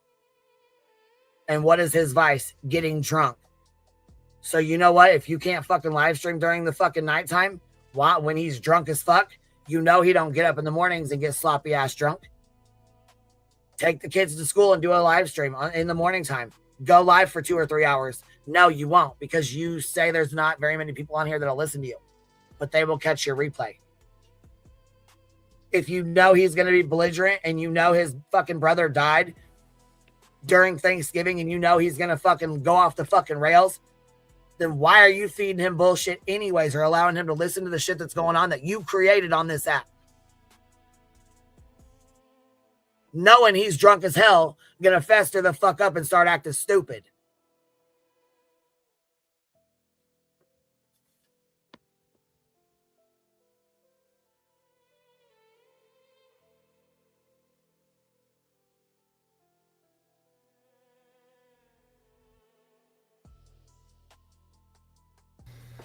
And what is his vice? Getting drunk. So you know what? If you can't fucking live stream during the fucking nighttime, when he's drunk as fuck, you know he don't get up in the mornings and get sloppy ass drunk. Take the kids to school and do a live stream in the morning time. Go live for 2 or 3 hours. No, you won't, because you say there's not very many people on here that'll listen to you, but they will catch your replay. If you know he's going to be belligerent and you know his fucking brother died during Thanksgiving and you know he's going to fucking go off the fucking rails, then why are you feeding him bullshit anyways, or allowing him to listen to the shit that's going on that you created on this app? knowing he's drunk as hell, gonna fester the fuck up and start acting stupid.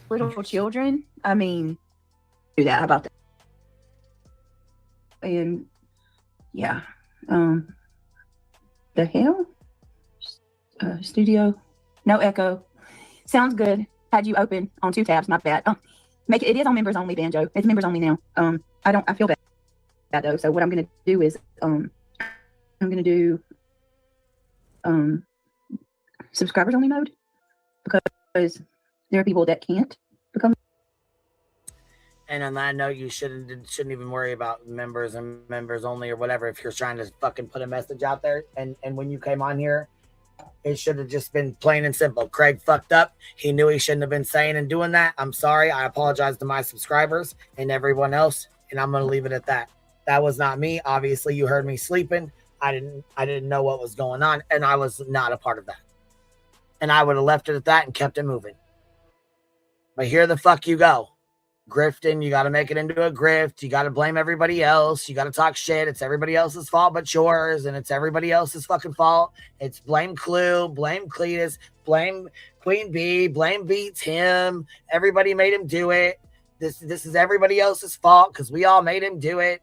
Little children, I mean, do that. How about that? And yeah, the hell? Studio, no echo. Sounds good. Had you open on 2 tabs, my bad. Make it is on members only, Banjo. It's members only now. I feel bad though. So what I'm gonna do is I'm gonna do subscribers only mode, because there are people that can't become. And on that note, you shouldn't even worry about members and members only or whatever if you're trying to fucking put a message out there. And when you came on here, it should have just been plain and simple. Craig fucked up. He knew he shouldn't have been saying and doing that. I'm sorry. I apologize to my subscribers and everyone else, and I'm going to leave it at that. That was not me. Obviously, you heard me sleeping. I didn't know what was going on, and I was not a part of that. And I would have left it at that and kept it moving. But here the fuck you go. Grifting, you got to make it into a grift. You got to blame everybody else. You got to talk shit. It's everybody else's fault but yours, and it's everybody else's fucking fault. It's blame Clue, blame Cletus, blame Queen Bee, blame Beats him. Everybody made him do it. This is everybody else's fault because we all made him do it.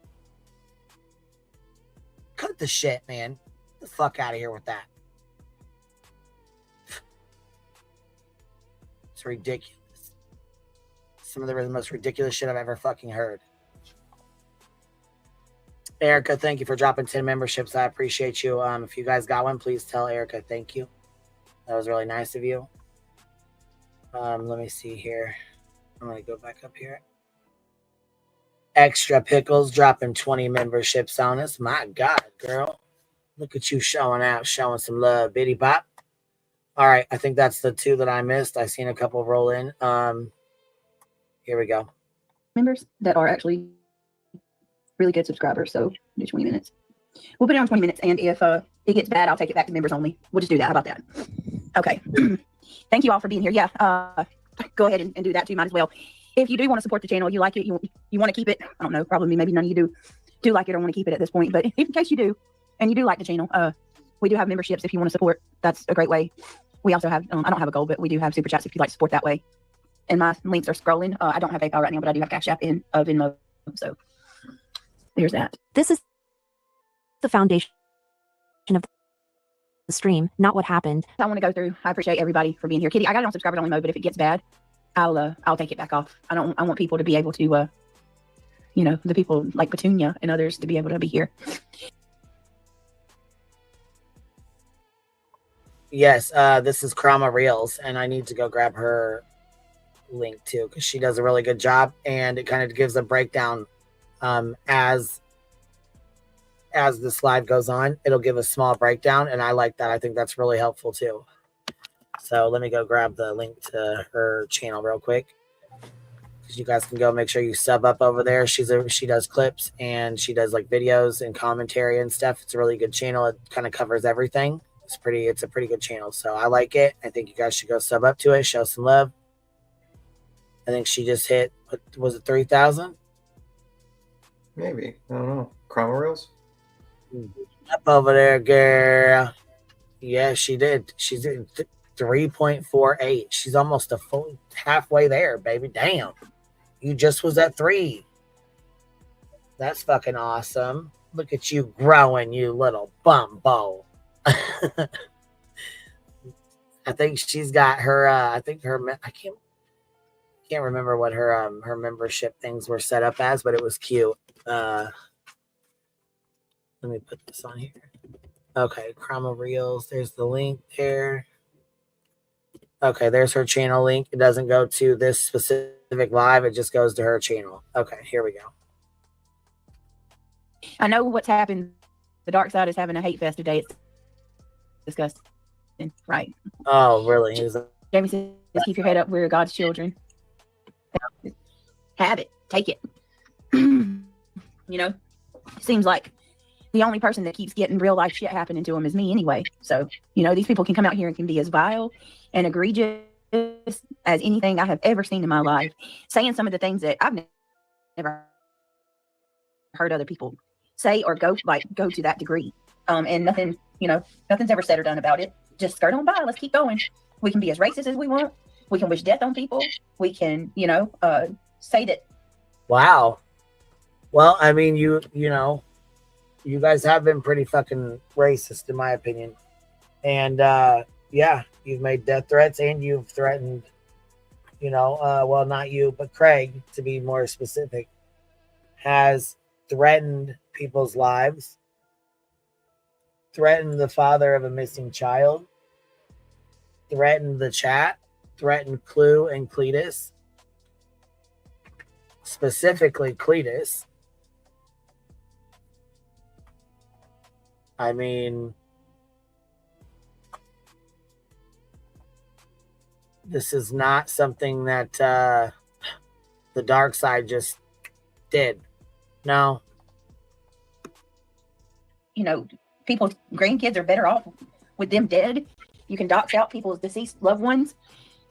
Cut the shit, man. Get the fuck out of here with that. It's ridiculous. Some of the most ridiculous shit I've ever fucking heard. Erica, thank you for dropping 10 memberships. I appreciate you. If you guys got one, please tell Erica thank you. That was really nice of you. Let me see here. I'm going to go back up here. Extra Pickles dropping 20 memberships on us. My God, girl. Look at you showing out, showing some love. Bitty bop. All right, I think that's the 2 that I missed. I seen a couple roll in. Here we go. Members that are actually really good subscribers. So do 20 minutes. We'll put it on 20 minutes. And if it gets bad, I'll take it back to members only. We'll just do that. How about that? Okay. Thank you all for being here. Yeah. Go ahead and do that too. Might as well. If you do want to support the channel, you like it, you want to keep it. I don't know. Probably maybe none of you do like it or want to keep it at this point. But if in case you do, and you do like the channel, we do have memberships if you want to support. That's a great way. We also have, I don't have a goal, but we do have super chats if you'd like to support that way. And my links are scrolling. I don't have PayPal right now, but I do have Cash App and Venmo. So there's that. This is the foundation of the stream, not what happened. I want to go through. I appreciate everybody for being here. Kitty, I got it on subscribers only mode, but if it gets bad, I'll take it back off. I want people to be able to, the people like Petunia and others to be able to be here. Yes, this is Krama Reels, and I need to go grab her link too because she does a really good job, and it kind of gives a breakdown as this live goes on. It'll give a small breakdown, and I like that. I think that's really helpful too. So let me go grab the link to her channel real quick. You guys can go make sure you sub up over there. She does clips and she does like videos and commentary and stuff. It's a really good channel. It kind of covers everything. It's a pretty good channel. So I like it. I think you guys should go sub up to it. Show some love. I think she just hit, what was it, 3,000? Maybe. I don't know. Chroma Reels? Up over there, girl. Yeah, she did. She's at 3.48. She's almost a full halfway there, baby. Damn. You just was at 3. That's fucking awesome. Look at you growing, you little bumbo. I think she's got her I can't remember what her membership things were set up as, but it was cute. Let me put this on here. Okay, Chroma Reels. There's the link there. Okay, there's her channel link. It doesn't go to this specific live. It just goes to her channel. Okay, here we go. I know what's happened. The dark side is having a hate fest today. It's disgusting. Right. Oh, really? Jamie says, keep your head up. We're God's children. Have it. Take it. Seems like the only person that keeps getting real life shit happening to them is me anyway. So, you know, these people can come out here and can be as vile and egregious as anything I have ever seen in my life, saying some of the things that I've never heard other people say or go to that degree. And nothing, you know, nothing's ever said or done about it. Just skirt on by. Let's keep going. We can be as racist as we want. We can wish death on people. We can, you know, say that. Wow. Well, I mean, you know, you guys have been pretty fucking racist, in my opinion. And yeah, you've made death threats and you've threatened, you know, well, not you, but Craig, to be more specific, has threatened people's lives, threatened the father of a missing child, threatened the chat, threatened Clue and Cletus, specifically Cletus. I mean, this is not something that the dark side just did. No. You know, people's grandkids are better off with them dead. You can dox out people's deceased loved ones,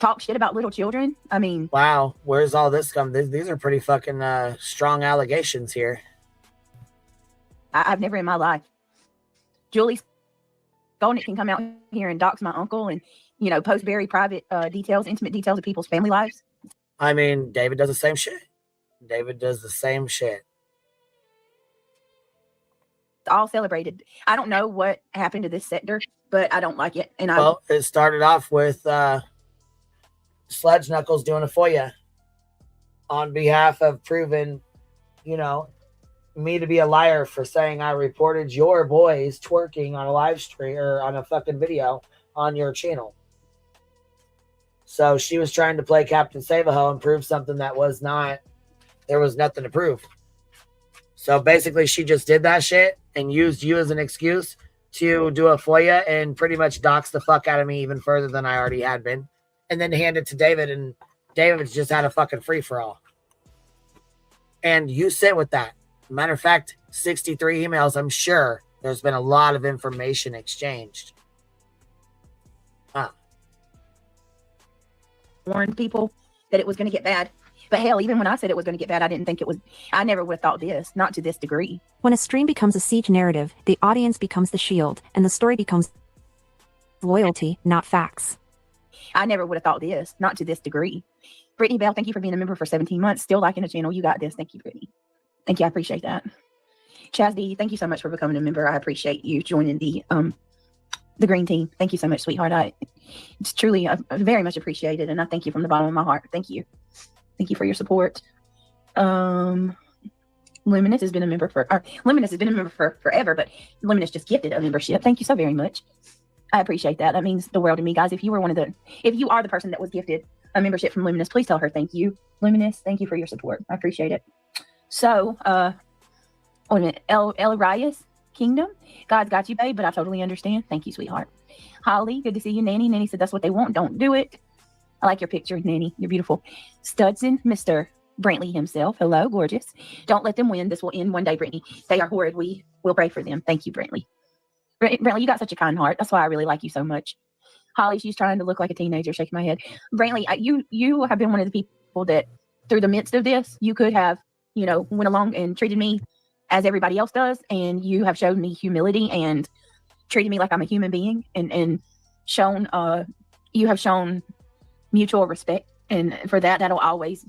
talk shit about little children. I mean, wow, where's all this come? These are pretty fucking strong allegations here. I've never in my life. Julie Skolnick can come out here and dox my uncle and, you know, post very private details, intimate details of people's family lives. I mean, David does the same shit. David does the same shit. All celebrated. I don't know what happened to this sector, but I don't like it. And well, it started off with Sledge Knuckles doing a FOIA on behalf of proving, you know, me to be a liar for saying I reported your boys twerking on a live stream or on a fucking video on your channel. So she was trying to play Captain Save-A-Ho and prove something that was not, there was nothing to prove. So basically she just did that shit and used you as an excuse to do a FOIA and pretty much dox the fuck out of me even further than I already had been. And then hand it to David, and David's just had a fucking free-for-all. And you sit with that. Matter of fact, 63 emails, I'm sure there's been a lot of information exchanged. Warned people that it was going to get bad. But hell, even when I said it was going to get bad, I didn't think it was. I never would have thought this, not to this degree. When a stream becomes a siege narrative, the audience becomes the shield, and the story becomes loyalty, not facts. I never would have thought this, not to this degree. Brittany Bell, thank you for being a member for 17 months. Still liking the channel. You got this. Thank you, Brittany. Thank you. I appreciate that. Chaz D, thank you so much for becoming a member. I appreciate you joining the green team. Thank you so much, sweetheart. It's truly very much appreciated, and I thank you from the bottom of my heart. Thank you. Thank you for your support. Luminous has been a member for forever, but Luminous just gifted a membership. Thank you so very much. I appreciate that. That means the world to me, guys. If you are the person that was gifted a membership from Luminous, please tell her thank you. Luminous, thank you for your support. I appreciate it. So, wait a minute. El Reyes Kingdom. God's got you, babe, but I totally understand. Thank you, sweetheart. Holly, good to see you. Nanny. Nanny said that's what they want. Don't do it. I like your picture, Nanny. You're beautiful. Studson, Mr. Brantley himself. Hello, gorgeous. Don't let them win. This will end one day, Brittany. They are horrid. We will pray for them. Thank you, Brantley. Brantley, you got such a kind heart. That's why I really like you so much. Holly, she's trying to look like a teenager, shaking my head. Brantley, you have been one of the people that, through the midst of this, you could have, went along and treated me as everybody else does, and you have showed me humility and treated me like I'm a human being, and shown you have shown mutual respect, and for that, that'll always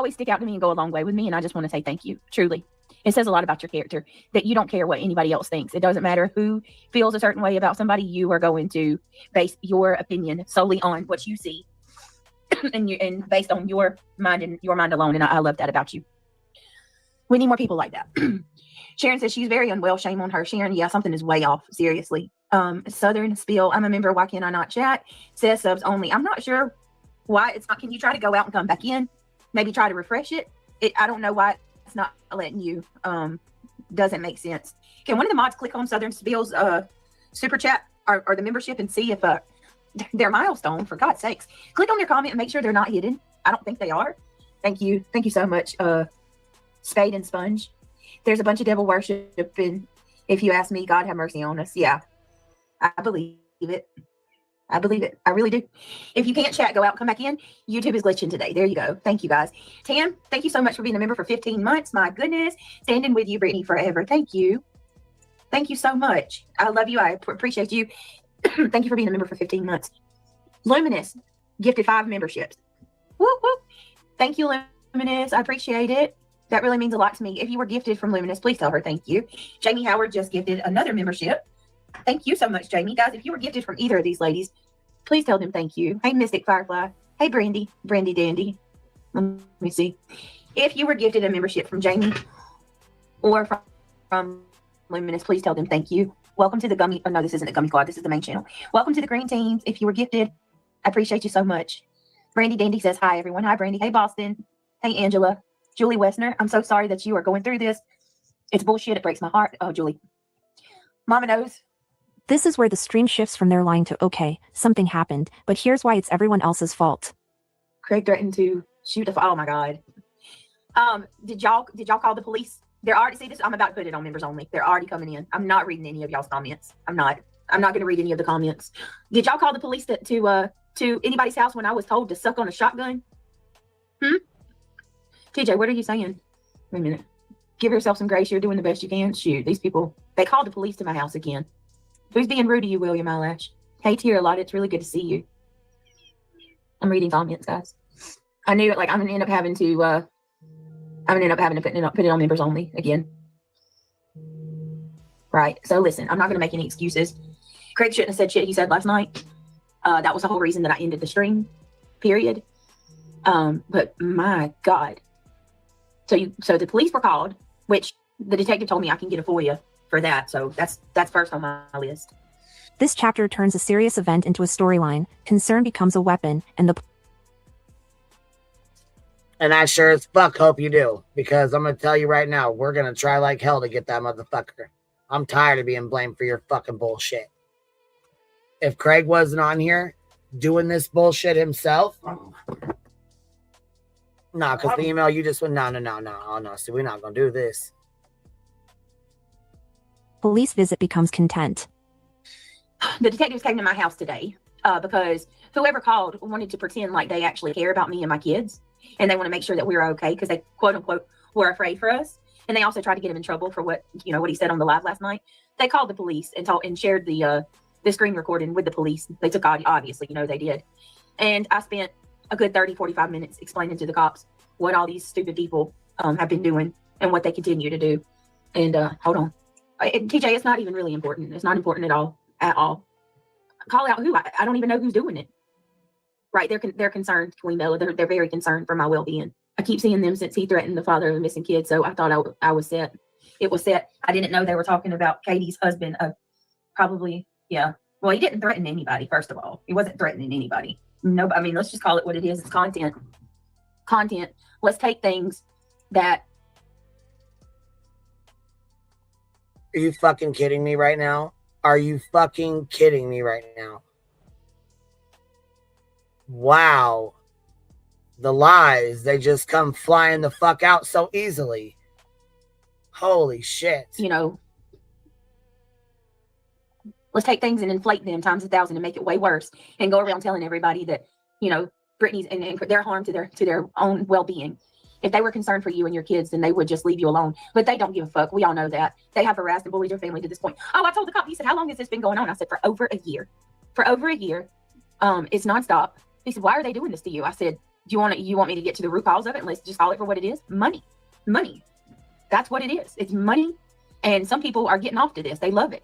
stick out to me and go a long way with me. And I just want to say thank you. Truly, it says a lot about your character that you don't care what anybody else thinks. It doesn't matter who feels a certain way about somebody. You are going to base your opinion solely on what you see, and based on your mind and your mind alone. And I love that about you. We need more people like that. Sharon says she's very unwell. Shame on her. Sharon, yeah, something is way off. Seriously. Southern Spill, I'm a member. Why can I not chat? Says subs only. I'm not sure why it's not. Can you try to go out and come back in? Maybe try to refresh it. I don't know why it's not letting you. Doesn't make sense. Can one of the mods click on Southern Spill's super chat or the membership and see if their milestone, for God's sakes? Click on their comment and make sure they're not hidden. I don't think they are. Thank you. Thank you so much, Spade and Sponge. There's a bunch of devil worship and If you ask me, God have mercy on us. Yeah, I believe it. I believe it. I really do. If you can't chat, go out and come back in. YouTube is glitching today. There you go. Thank you, guys. Tam, thank you so much for being a member for 15 months. My goodness. Standing with you, Brittany, forever. Thank you. Thank you so much. I love you. I appreciate you. Thank you for being a member for 15 months. Luminous gifted 5 memberships. Whoop, whoop. Thank you, Luminous. I appreciate it. That really means a lot to me. If you were gifted from Luminous, please tell her thank you. Jamie Howard just gifted another membership. Thank you so much, Jamie. Guys, if you were gifted from either of these ladies, please tell them thank you. Hey, Mystic Firefly. Hey, Brandy Dandy. Let me see. If you were gifted a membership from Jamie or from Luminous, please tell them thank you. Welcome to the Gummy. Oh, no, this isn't the Gummy Squad. This is the main channel. Welcome to the Green Teams. If you were gifted, I appreciate you so much. Brandy Dandy says hi, everyone. Hi, Brandy. Hey, Boston. Hey, Angela. Julie Wessner. I'm so sorry that you are going through this. It's bullshit. It breaks my heart. Oh, Julie. Mama knows. This is where the stream shifts from they're lying to okay, something happened, but here's why it's everyone else's fault. Craig threatened to shoot a. Oh my God. Did y'all call the police? They're already, see this. I'm about to put it on members only. They're already coming in. I'm not reading any of y'all's comments. I'm not going to read any of the comments. Did y'all call the police to anybody's house when I was told to suck on a shotgun? TJ, what are you saying? Wait a minute. Give yourself some grace. You're doing the best you can. Shoot, these people. They called the police to my house again. Who's being rude to you, William Eyelash? Hey, Tira Lot, it's really good to see you. I'm reading comments, guys. I knew it. Like, I'm gonna end up having to put it on members only again. Right. So listen, I'm not gonna make any excuses. Craig shouldn't have said shit he said last night. That was the whole reason that I ended the stream. Period. But my God. So the police were called, which the detective told me I can get a FOIA for that. So that's first on my list. This chapter turns a serious event into a storyline, concern becomes a weapon, and I sure as fuck hope you do, because I'm going to tell you right now, we're going to try like hell to get that motherfucker. I'm tired of being blamed for your fucking bullshit. If Craig wasn't on here doing this bullshit himself, because the email you just went, no. See, we're not going to do this. police visit becomes content. The detectives came to my house today because whoever called wanted to pretend like they actually care about me and my kids. And they want to make sure that we're okay because they, quote unquote, were afraid for us. And they also tried to get him in trouble for what he said on the live last night. They called the police and shared the screen recording with the police. They took audio, obviously, they did. And I spent a good 30, 45 minutes explaining to the cops what all these stupid people have been doing and what they continue to do. And hold on. TJ, it's not even really important. It's not important at all. Call out who? I don't even know who's doing it. Right, they're concerned, Queen Bella. They're very concerned for my well-being. I keep seeing them since he threatened the father of the missing kid, so I thought I was set. It was set. I didn't know they were talking about Katie's husband. Probably, yeah. Well, he didn't threaten anybody, first of all. He wasn't threatening anybody. No, I mean, let's just call it what it is. It's content. Content. Let's take things that... Are you fucking kidding me right now? Are you fucking kidding me right now? Wow. The lies, they just come flying the fuck out so easily. Holy shit. Let's take things and inflate them times 1,000 and make it way worse and go around telling everybody that, Brittany's and their harm to their own well-being. If they were concerned for you and your kids, then they would just leave you alone. But they don't give a fuck. We all know that. They have harassed and bullied your family to this point. Oh, I told the cop, he said, how long has this been going on? I said, for over a year. For over a year. It's nonstop. He said, why are they doing this to you? I said, do you want me to get to the root cause of it? And let's just call it for what it is. Money. That's what it is. It's money. And some people are getting off to this. They love it.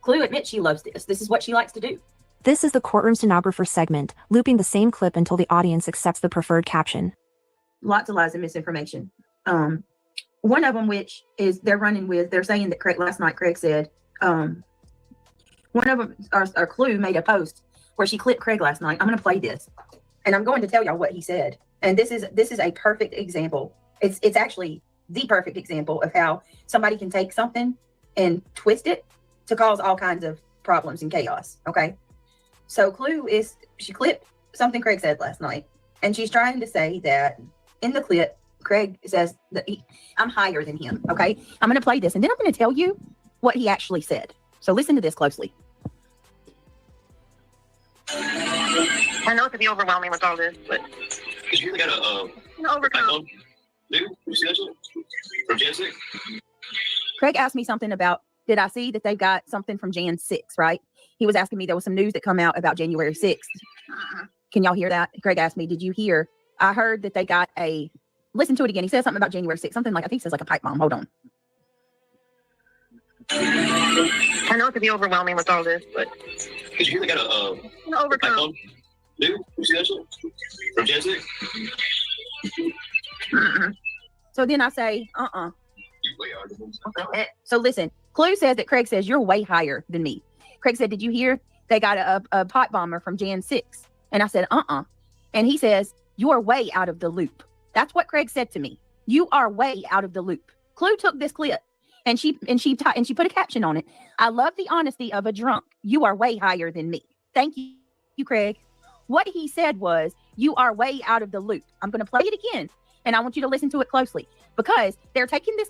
Clue admits she loves this. This is what she likes to do. This is the courtroom stenographer segment, looping the same clip until the audience accepts the preferred caption. Lots of lies and misinformation. One of them, which is they're saying that Craig last night, Craig said, one of them, our Clue made a post where she clipped Craig last night. I'm going to play this and I'm going to tell y'all what he said. And this is a perfect example. It's actually the perfect example of how somebody can take something and twist it to cause all kinds of problems and chaos. Okay. So she clipped something Craig said last night. And she's trying to say that in the clip, Craig says that I'm higher than him. Okay. I'm going to play this and then I'm going to tell you what he actually said. So listen to this closely. I know it could be overwhelming with all this, but You really gotta overcome. Dude, you see that shit? From Gen 6? Craig asked me something about, did I see that they got something from Jan 6, right? He was asking me, there was some news that come out about January 6th. Can y'all hear that? Craig asked me, did you hear? I heard that they got listen to it again. He says something about January 6th, something like, I think he says like a pipe bomb. Hold on. I know it could be overwhelming with all this, but You really gotta overcome. Dude, you see that shit? From Gen 6? So then I say, So listen, Clue says that Craig says, you're way higher than me. Craig said, did you hear they got a pipe bomber from Jan 6? And I said, And he says, you are way out of the loop. That's what Craig said to me. You are way out of the loop. Clue took this clip and she put a caption on it. I love the honesty of a drunk. You are way higher than me. Thank you, Craig. What he said was, you are way out of the loop. I'm going to play it again. And I want you to listen to it closely, because they're taking this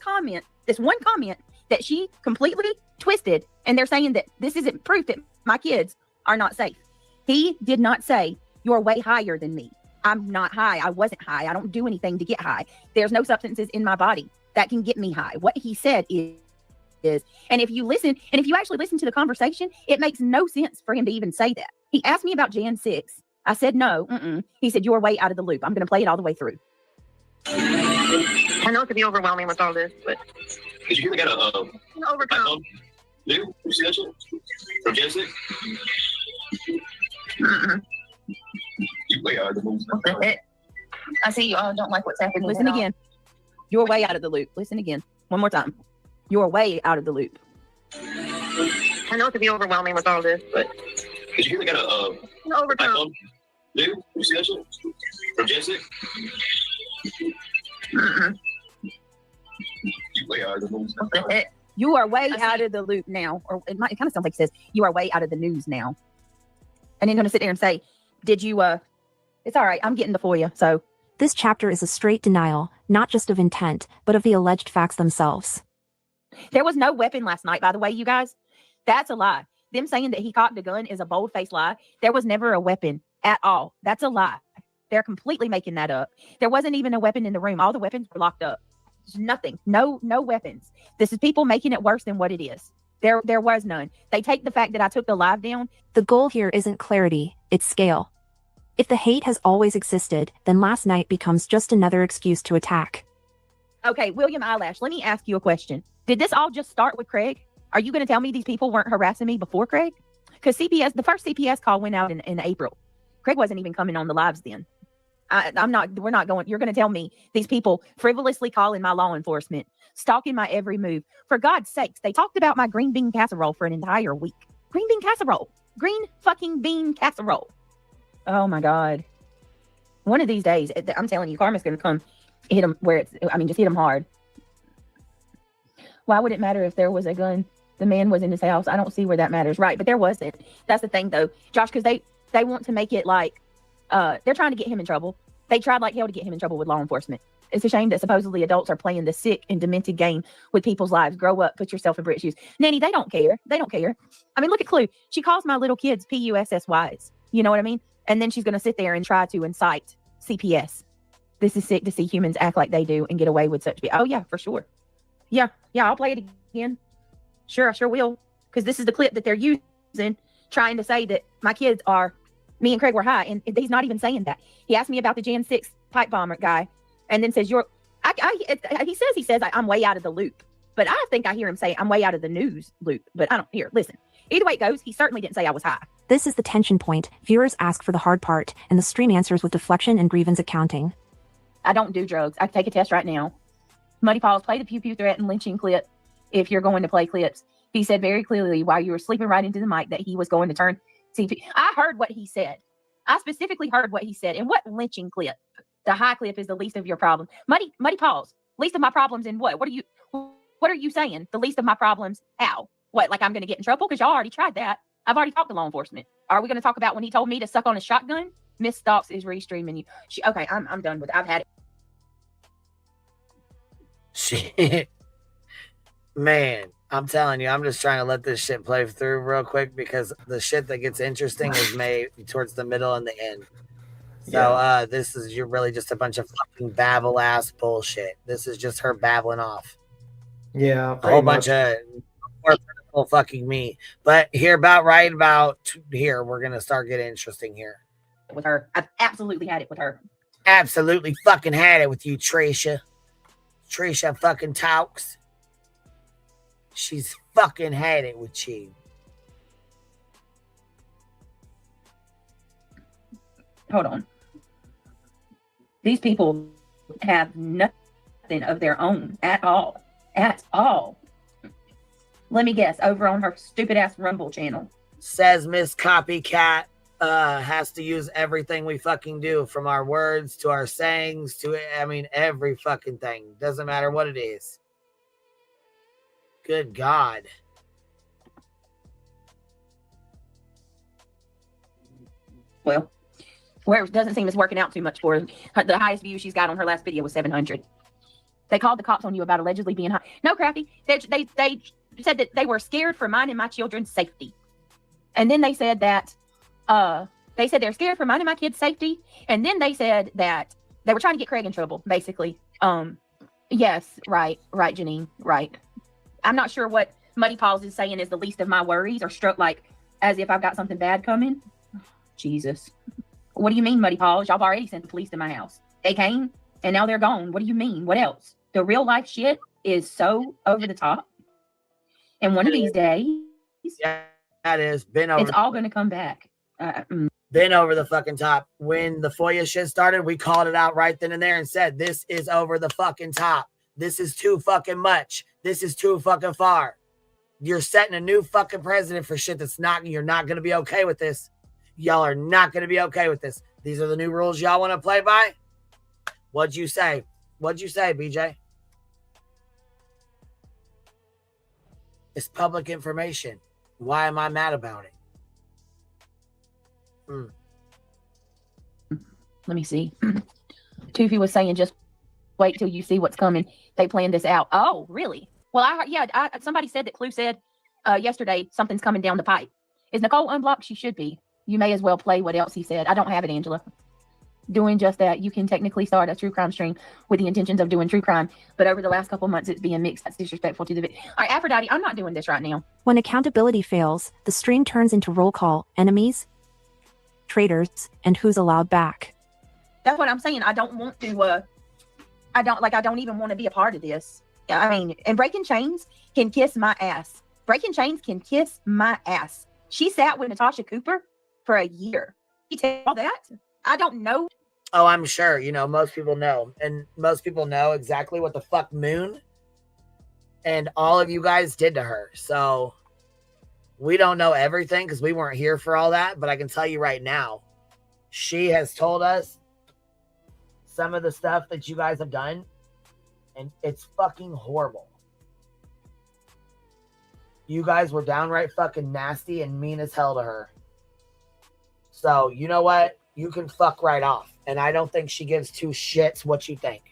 one comment that she completely twisted, and they're saying that this isn't proof that my kids are not safe. He did not say, you're way higher than me. I'm not high. I wasn't high. I don't do anything to get high. There's no substances in my body that can get me high. What he said is, and if you actually listen to the conversation, it makes no sense for him to even say that. He asked me about Jan 6. I said, no. He said, you're way out of the loop. I'm going to play it all the way through. I know it could be overwhelming with all this, but You really gotta overcome. Dude, you see that shit? From Gen 6? You way out of the loop. I see you all don't like what's happening. Listen again. You're way out of the loop. Listen again. One more time. You're way out of the loop. I know it could be overwhelming with all this, but You really gotta overcome. Dude, you see that shit? From Gen 6? You way out of the loop. You are way out of the loop now. Or it kind of sounds like it says, you are way out of the news now. And then going to sit there and say, did you, it's all right. I'm getting the FOIA. So This chapter is a straight denial, not just of intent, but of the alleged facts themselves. there was no weapon last night, by the way, you guys. That's a lie. Them saying that he cocked a gun is a bold-faced lie. There was never a weapon at all. That's a lie. They're completely making that up. There wasn't even a weapon in the room. All the weapons were locked up. There's nothing. No weapons. This is people making it worse than what it is. There was none. They take the fact that I took the live down. The goal here isn't clarity, it's scale. If the hate has always existed, then last night becomes just another excuse to attack. Okay, William Eyelash, let me ask you a question. Did this all just start with Craig? Are you going to tell me these people weren't harassing me before Craig? Because the first CPS call went out in April. Craig wasn't even coming on the lives then. We're not going, you're going to tell me these people frivolously calling my law enforcement, stalking my every move. For God's sakes, they talked about my green bean casserole for an entire week. Green bean casserole. Green fucking bean casserole. Oh my God. One of these days, I'm telling you, karma's going to come hit them just hit them hard. Why would it matter if there was a gun? The man was in his house. I don't see where that matters. Right. But there wasn't. That's the thing though, Josh, because they want to make it like, they're trying to get him in trouble. They tried like hell to get him in trouble with law enforcement. It's a shame that supposedly adults are playing the sick and demented game with people's lives. Grow up, put yourself in Brit's shoes. Nanny, they don't care. They don't care. I mean, look at Clue. She calls my little kids PUSSYs. You know what I mean? And then she's going to sit there and try to incite CPS. This is sick to see humans act like they do and get away with such. Oh yeah, for sure. Yeah, I'll play it again. Sure, I sure will. Because this is the clip that they're using, trying to say that my kids are, me and Craig were high. And he's not even saying that. He asked me about the Jan 6 pipe bomber guy. And then says, he says I'm way out of the loop. But I think I hear him say I'm way out of the news loop. But I don't hear. Listen, either way it goes, he certainly didn't say I was high. This is the tension point. Viewers ask for the hard part, and the stream answers with deflection and grievance accounting. I don't do drugs. I can take a test right now. Muddy Paws, play the pew pew threat and lynching clip if you're going to play clips. He said very clearly while you were sleeping right into the mic that he was going to turn CP. I heard what he said. I specifically heard what he said. And what lynching clip? The high clip is the least of your problems. Muddy Paws, least of my problems in what? What are you saying? The least of my problems? How? What, like I'm going to get in trouble? Because y'all already tried that. I've already talked to law enforcement. Are we going to talk about when he told me to suck on a shotgun? Miss Stocks is restreaming you. Okay, I'm done with it. I've had it. Shit. Man, I'm telling you, I'm just trying to let this shit play through real quick because the shit that gets interesting is made towards the middle and the end. So this is you're really just a bunch of fucking babble ass bullshit. This is just her babbling off. Yeah, a whole bunch of more critical fucking me. But here about here, we're gonna start getting interesting here. With her, I've absolutely had it with her. Absolutely fucking had it with you, Trisha. Trisha fucking talks. She's fucking had it with you. Hold on. These people have nothing of their own at all. At all. Let me guess, over on her stupid ass Rumble channel. Says Miss Copycat has to use everything we fucking do, from our words to our sayings to, I mean, every fucking thing. Doesn't matter what it is. Good God. Well, where it doesn't seem it's working out too much for her. The highest view she's got on her last video was 700. They called the cops on you about allegedly being high. No, Crafty. They said that they were scared for mine and my children's safety. And then they said that they're scared for mine and my kids' safety. And then they said that they were trying to get Craig in trouble, basically. Yes, right, Janine, right. I'm not sure what Muddy Paws is saying is the least of my worries, or struck like as if I've got something bad coming. Jesus. What do you mean, Muddy Paws? Y'all have already sent the police to my house. They came and now they're gone. What do you mean? What else? The real life shit is so over the top. And one of these days, yeah, that is been over. It's all going to come back. Been over the fucking top. When the FOIA shit started, we called it out right then and there and said, this is over the fucking top. This is too fucking much. This is too fucking far. You're setting a new fucking precedent for shit you're not going to be okay with this. Y'all are not going to be okay with this. These are the new rules y'all want to play by? What'd you say? What'd you say, BJ? It's public information. Why am I mad about it? Let me see. Toofy was saying, just wait till you see what's coming. They planned this out. Oh, really? Well, somebody said that Clue said yesterday something's coming down the pipe. Is Nicole unblocked? She should be. You may as well play what else he said. I don't have it, Angela. Doing just that. You can technically start a true crime stream with the intentions of doing true crime, but over the last couple months, it's being mixed. That's disrespectful to the video. All right, Aphrodite, I'm not doing this right now. When accountability fails, the stream turns into roll call, enemies, traitors, and who's allowed back. That's what I'm saying. I don't want to, I don't even want to be a part of this. I mean, and Breaking Chains can kiss my ass. Breaking Chains can kiss my ass. She sat with Natasha Cooper for a year. You tell all that? I don't know. Oh, I'm sure. You know, most people know. And most people know exactly what the fuck Moon and all of you guys did to her. So we don't know everything because we weren't here for all that. But I can tell you right now, she has told us some of the stuff that you guys have done. And it's fucking horrible. You guys were downright fucking nasty and mean as hell to her. So, you know what? You can fuck right off. And I don't think she gives two shits what you think.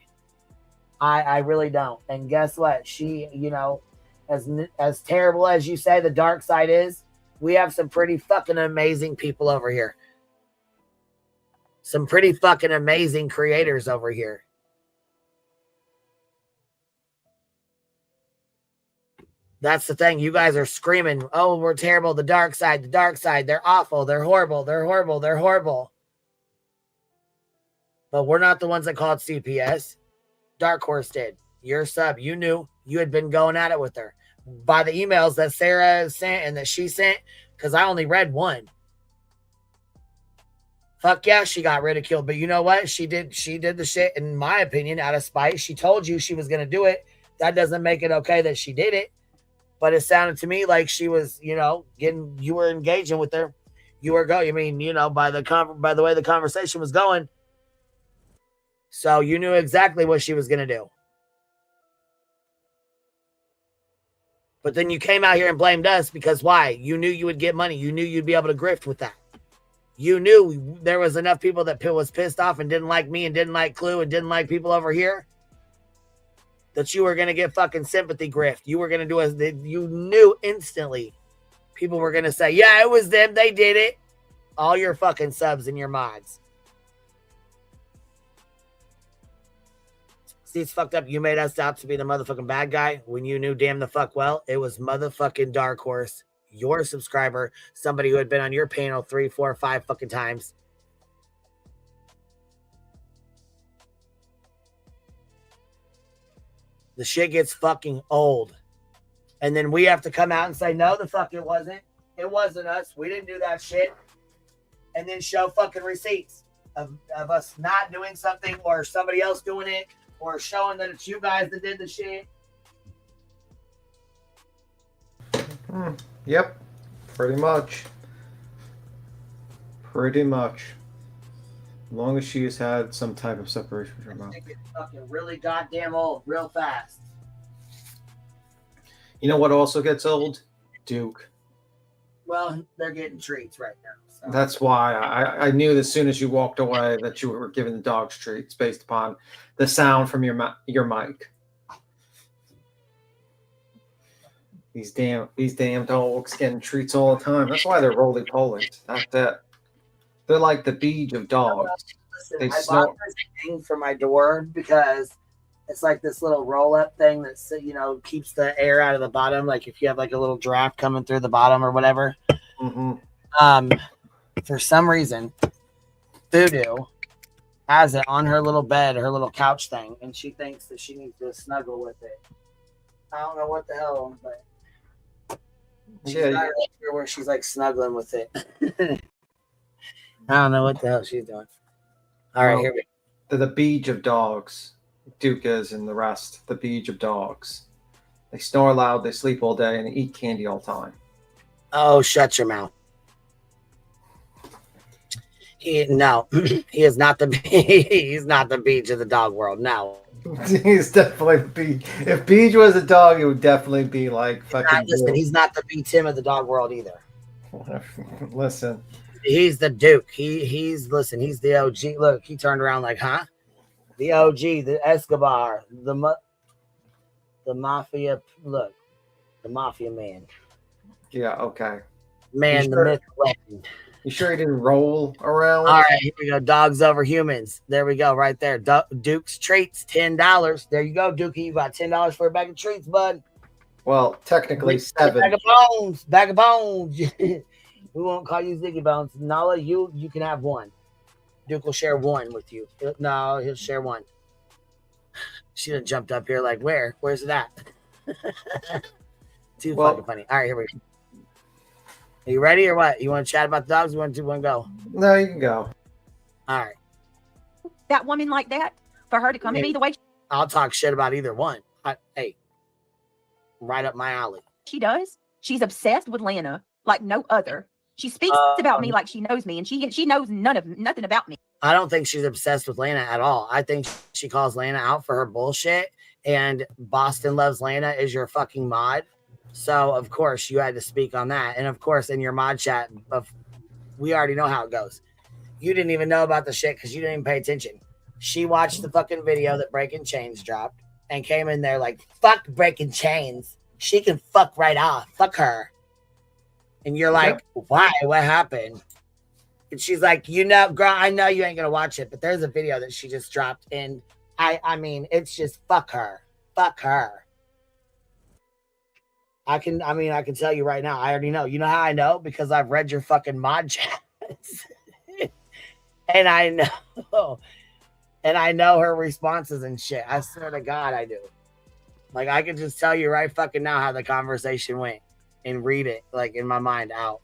I really don't. And guess what? She, you know, as terrible as you say the dark side is, we have some pretty fucking amazing people over here. Some pretty fucking amazing creators over here. That's the thing. You guys are screaming, oh, we're terrible. The dark side, they're awful. They're horrible. They're horrible. They're horrible. But we're not the ones that called CPS. Dark Horse did. Your sub, you knew. You had been going at it with her. By the emails that Sarah sent and that she sent, because I only read one. Fuck yeah, she got ridiculed. But you know what? She did the shit, in my opinion, out of spite. She told you she was going to do it. That doesn't make it okay that she did it. But it sounded to me like she was, you know, you were engaging with her. You were going, I mean, you know, by the way the conversation was going. So you knew exactly what she was going to do. But then you came out here and blamed us because why? You knew you would get money. You knew you'd be able to grift with that. You knew there was enough people that was pissed off and didn't like me and didn't like Clue and didn't like people over here. that you were going to get fucking sympathy grift. You were going to do as you knew instantly. People were going to say, yeah, it was them. They did it. All your fucking subs and your mods. See, it's fucked up. You made us out to be the motherfucking bad guy when you knew damn the fuck well it was motherfucking Dark Horse, your subscriber, somebody who had been on your panel 3, 4, 5 fucking times. The shit gets fucking old. And then we have to come out and say, no, the fuck it wasn't. It wasn't us. We didn't do that shit. And then show fucking receipts of us not doing something or somebody else doing it or showing that it's you guys that did the shit. Yep. Pretty much. Pretty much. As long as she has had some type of separation from her mouth. It gets fucking really goddamn old real fast. You know what also gets old? Duke. Well, they're getting treats right now. So. That's why I knew as soon as you walked away that you were giving the dogs treats based upon the sound from your mic. These damn dogs getting treats all the time. That's why they're roly polies. That's it. They're like the beach of dogs. Listen, I bought this thing for my door because it's like this little roll-up thing that, you know, keeps the air out of the bottom. Like if you have like a little draft coming through the bottom or whatever. Mm-hmm. For some reason, Voodoo has it on her little bed, her little couch thing, and she thinks that she needs to snuggle with it. I don't know what the hell, but she's got it here where she's like snuggling with it. I don't know what the hell she's doing. All right, here we go. They're the beach of dogs. Duke is and the rest. The beach of dogs. They snore loud, they sleep all day, and they eat candy all the time. Oh, shut your mouth. He is not the he's not the beach of the dog world. No. He's definitely Beach. If Beach was a dog, it would definitely be like fucking. He's not the B Tim of the dog world either. Listen. He's the Duke. He's the OG. Look, he turned around like, huh? The OG, the Escobar, the mafia. Look, the mafia man. Yeah. Okay. Man, the myth legend. You sure he didn't roll around? All right, here we go. Dogs over humans. There we go, right there. Duke's treats, $10. There you go, Dookie. You got $10 for a bag of treats, bud. Well, technically 7. Bag of bones. We won't call you Ziggy Bones. Nala, you can have one. Duke will share one with you. No, he'll share one. She done jumped up here like, where? Where's it at? Too fucking funny. All right, here we go. Are you ready or what? You want to chat about the dogs? You want to go? No, you can go. All right. That woman like that, for her to come to me the way I'll talk shit about either one. Hey, right up my alley. she does, she's obsessed with Lana like no other. She speaks about me like she knows me, and she knows nothing about me. I don't think she's obsessed with Lana at all. I think she calls Lana out for her bullshit, and Boston Loves Lana is your fucking mod. So, of course, you had to speak on that. And, of course, in your mod chat, we already know how it goes. You didn't even know about the shit because you didn't even pay attention. She watched the fucking video that Breaking Chains dropped and came in there like, fuck Breaking Chains. She can fuck right off. Fuck her. And you're like, why? What happened? And she's like, you know, girl, I know you ain't going to watch it, but there's a video that she just dropped. And, I mean, it's just fuck her. Fuck her. I can tell you right now, I already know. You know how I know? Because I've read your fucking mod chats. And I know her responses and shit. I swear to God, I do. Like, I can just tell you right fucking now how the conversation went and read it, like, in my mind out.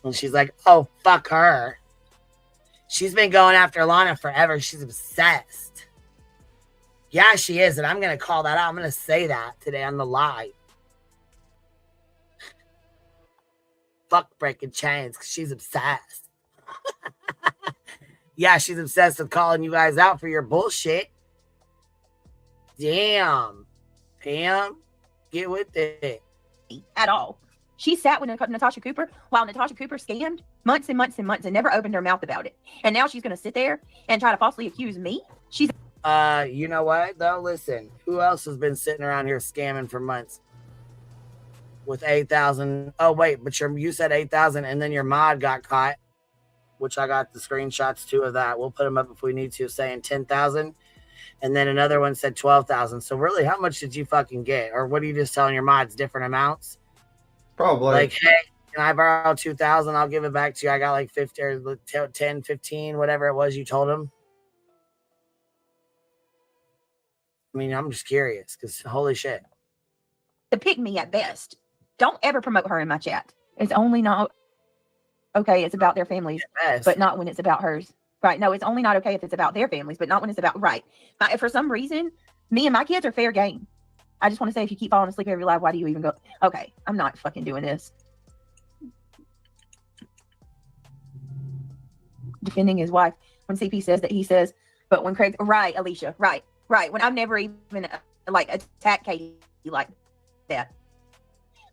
And she's like, oh, fuck her. She's been going after Lana forever. She's obsessed. Yeah, she is, and I'm going to call that out. I'm going to say that today on the live. Fuck Breaking Chains, because she's obsessed. Yeah, she's obsessed with calling you guys out for your bullshit. Damn. Pam, get with it. At all. She sat with Natasha Cooper while Natasha Cooper scammed months and months and months and never opened her mouth about it. And now she's going to sit there and try to falsely accuse me. You know what though? Listen, who else has been sitting around here scamming for months with 8,000? Oh wait, but you said 8,000, and then your mod got caught, which I got the screenshots too of that. We'll put them up if we need to, saying 10,000, and then another one said 12,000. So really, how much did you fucking get, or what are you just telling your mods different amounts? Probably. Like, hey, can I borrow 2,000? I'll give it back to you. I got like 50 or 10, 15, whatever it was you told them. I mean, I'm just curious because holy shit. To pick me at best. Don't ever promote her in my chat. It's only not okay. It's about their families, but not when it's about hers. Right? No, it's only not okay if it's about their families, but not when it's about right. For some reason, me and my kids are fair game. I just want to say, if you keep falling asleep every live, why do you even go? Okay, I'm not fucking doing this. Defending his wife when CP says that he says, but when Craig, right, Alicia, right. When I've never even like attacked Katie like that.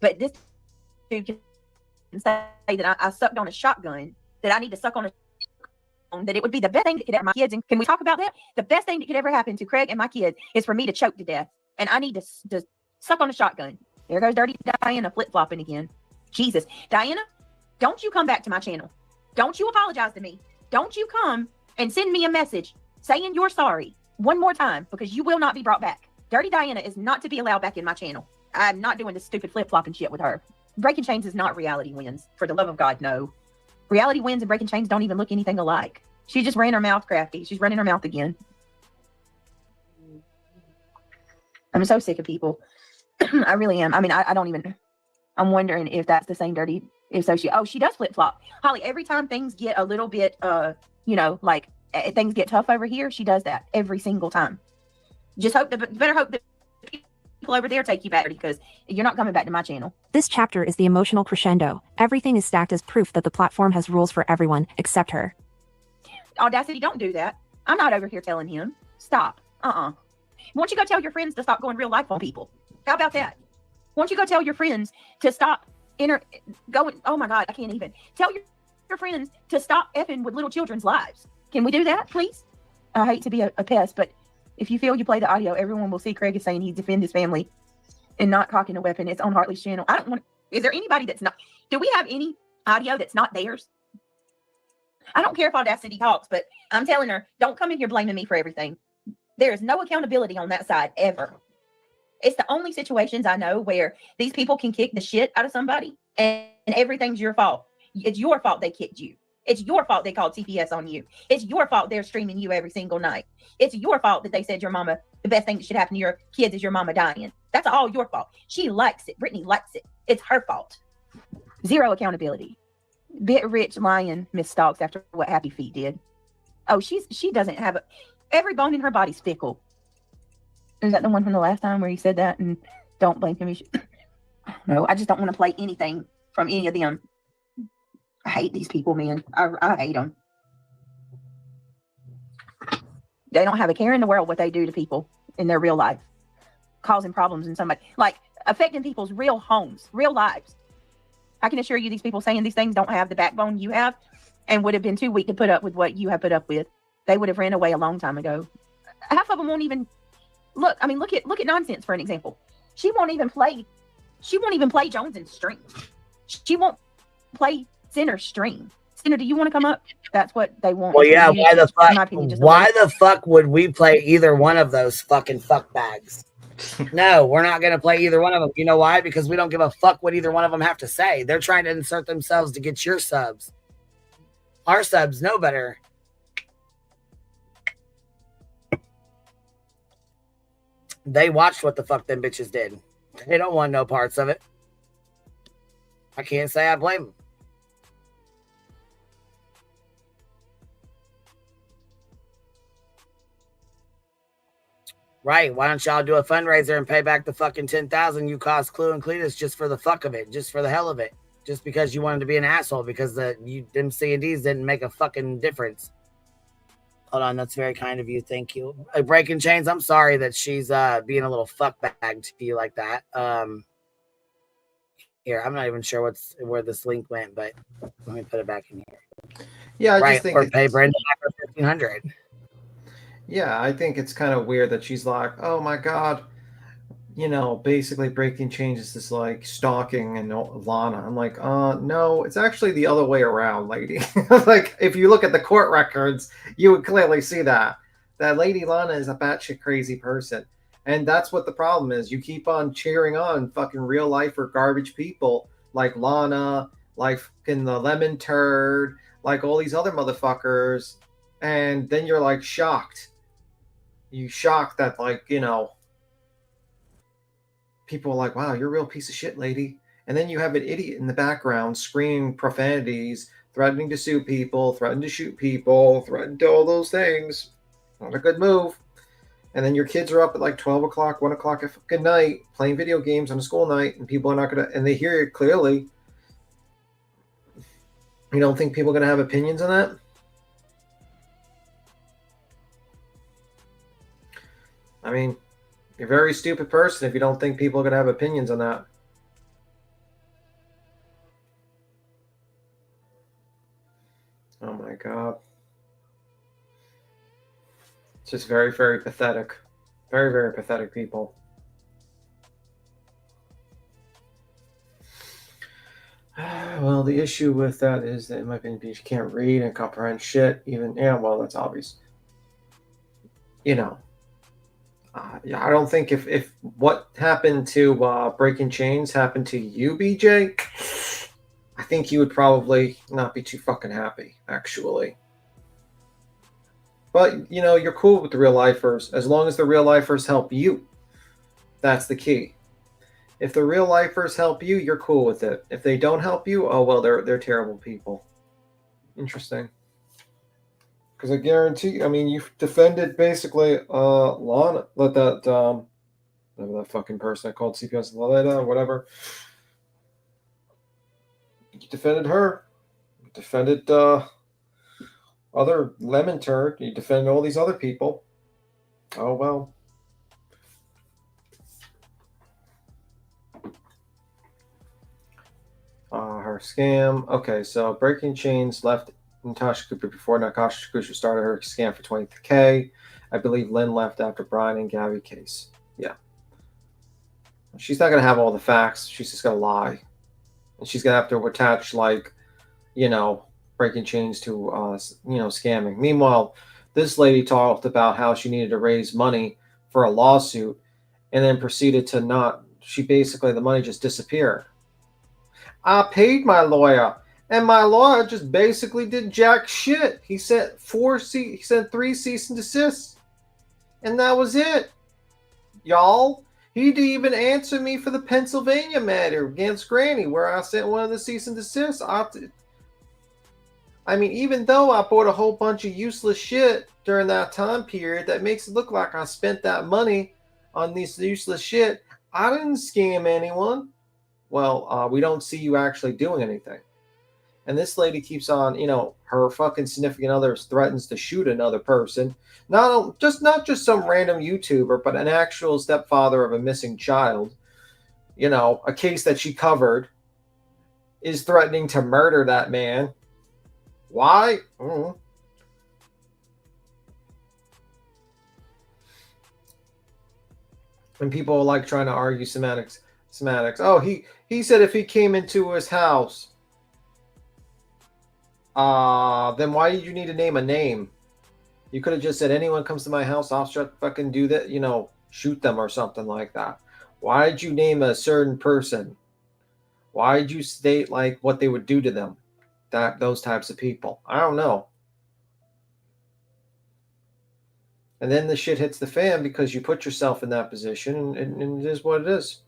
But this dude can say that I sucked on a shotgun, that I need to suck on that it would be the best thing that could ever happen to my kids. And can we talk about that? The best thing that could ever happen to Craig and my kids is for me to choke to death. And I need to suck on a shotgun. There goes dirty Diana flip-flopping again. Jesus. Diana, don't you come back to my channel. Don't you apologize to me. Don't you come and send me a message saying you're sorry one more time, because you will not be brought back. Dirty Diana is not to be allowed back in my channel. I'm not doing this stupid flip-flopping shit with her. Breaking Chains is not reality wins. For the love of God, no. Reality wins and Breaking Chains don't even look anything alike. She just ran her mouth crafty. She's running her mouth again. I'm so sick of people. I really am. I mean, I don't even, I'm wondering if that's the same dirty, if so she does flip-flop. Holly, every time things get a little bit, like things get tough over here, she does that every single time. Just better hope that people over there take you back, because you're not coming back to my channel. This chapter is the emotional crescendo. Everything is stacked as proof that the platform has rules for everyone except her. Audacity, don't do that. I'm not over here telling him. Stop. Why don't you go tell your friends to stop going real life on people? How about that? Why don't you go tell your friends to stop going? Oh my God, I can't even. Tell your friends to stop effing with little children's lives. Can we do that, please? I hate to be a pest, but if you feel you play the audio, everyone will see Craig is saying he defends his family and not cocking a weapon. It's on Hartley's channel. I don't want. Is there anybody that's not? Do we have any audio that's not theirs? I don't care if Audacity talks, but I'm telling her, don't come in here blaming me for everything. There is no accountability on that side ever. It's the only situations I know where these people can kick the shit out of somebody and everything's your fault. It's your fault they kicked you. It's your fault they called CPS on you. It's your fault they're streaming you every single night. It's your fault that they said your mama, the best thing that should happen to your kids is your mama dying. That's all your fault. She likes it. Brittany likes it. It's her fault. Zero accountability. Bit rich lion Miss Stalks after what Happy Feet did. Oh, she doesn't have every bone in her body's fickle. Is that the one from the last time where he said that? And don't blame him. No, I just don't want to play anything from any of them. I hate these people, man. I hate them. They don't have a care in the world what they do to people in their real life, causing problems in somebody, like affecting people's real homes, real lives. I can assure you these people saying these things don't have the backbone you have and would have been too weak to put up with what you have put up with. They would have ran away a long time ago. Half of them won't even look. I mean, look at Nonsense for an example. She won't even play Jones in stream. She won't play Center stream. Center, do you want to come up? That's what they want. Well, yeah. Why the fuck? Why the fuck would we play either one of those fucking fuck bags? No, we're not going to play either one of them. You know why? Because we don't give a fuck what either one of them have to say. They're trying to insert themselves to get your subs. Our subs know better. They watched what the fuck them bitches did. They don't want no parts of it. I can't say I blame them. Right. Why don't y'all do a fundraiser and pay back the fucking 10,000 you cost Clue and Cletus just for the fuck of it, just for the hell of it, just because you wanted to be an asshole because them C&Ds didn't make a fucking difference. Hold on, that's very kind of you. Thank you. Breaking Chains, I'm sorry that she's being a little fuck bag to you like that. Here, I'm not even sure where this link went, but let me put it back in here. Yeah, I just think or pay Brenda back for $1,500. Yeah, I think it's kind of weird that she's like, oh my God, basically breaking changes is like stalking and Lana. I'm like, no, it's actually the other way around, lady. Like, if you look at the court records, you would clearly see that Lady Lana is a batshit crazy person. And that's what the problem is. You keep on cheering on fucking real life or garbage people like Lana, like fucking the lemon turd, like all these other motherfuckers. And then you're like shocked. You shocked that, like, people are like, wow, you're a real piece of shit, lady. And then you have an idiot in the background screaming profanities, threatening to sue people, threatening to shoot people, threatening to all those things. Not a good move. And then your kids are up at like 12 o'clock, 1 o'clock at fucking night, playing video games on a school night, and people are not going to, and they hear it clearly. You don't think people are going to have opinions on that? I mean, you're a very stupid person if you don't think people are going to have opinions on that. Oh my God. It's just very, very pathetic. Very, very pathetic people. Well, the issue with that is that, in my opinion, you can't read and comprehend shit. Well, that's obvious. I don't think if what happened to Breaking Chains happened to you, BJ, I think you would probably not be too fucking happy, actually. But, you're cool with the real lifers as long as the real lifers help you. That's the key. If the real lifers help you, you're cool with it. If they don't help you, oh, well, they're terrible people. Interesting. Because I guarantee, you've defended basically Lana, whatever that fucking person I called CPS Laleta, whatever. You defended her. You defended other lemon turd. You defended all these other people. Oh, well. Her scam. Okay, so Breaking Chains left Natasha Cooper before Natasha Cooper started her scam for $20K. I believe Lynn left after Brian and Gabby case. Yeah. She's not going to have all the facts. She's just going to lie. And she's going to have to attach, Breaking Chains to, scamming. Meanwhile, this lady talked about how she needed to raise money for a lawsuit and then proceeded to the money just disappeared. I paid my lawyer, and my lawyer just basically did jack shit. He sent 3 cease and desists, and that was it. Y'all, he didn't even answer me for the Pennsylvania matter against Granny, where I sent one of the cease and desists. Even though I bought a whole bunch of useless shit during that time period, that makes it look like I spent that money on this useless shit. I didn't scam anyone. Well, we don't see you actually doing anything. And this lady keeps on, her fucking significant other threatens to shoot another person. Not just some random YouTuber, but an actual stepfather of a missing child. A case that she covered is threatening to murder that man. Why? And people are like trying to argue semantics. Oh, he said if he came into his house, then why did you need to name a name? You could have just said anyone comes to my house, I'll fucking do that, shoot them or something like that. Why did you name a certain person? Why did you state like what they would do to them? Those types of people. I don't know. And then the shit hits the fan because you put yourself in that position, and it is what it is.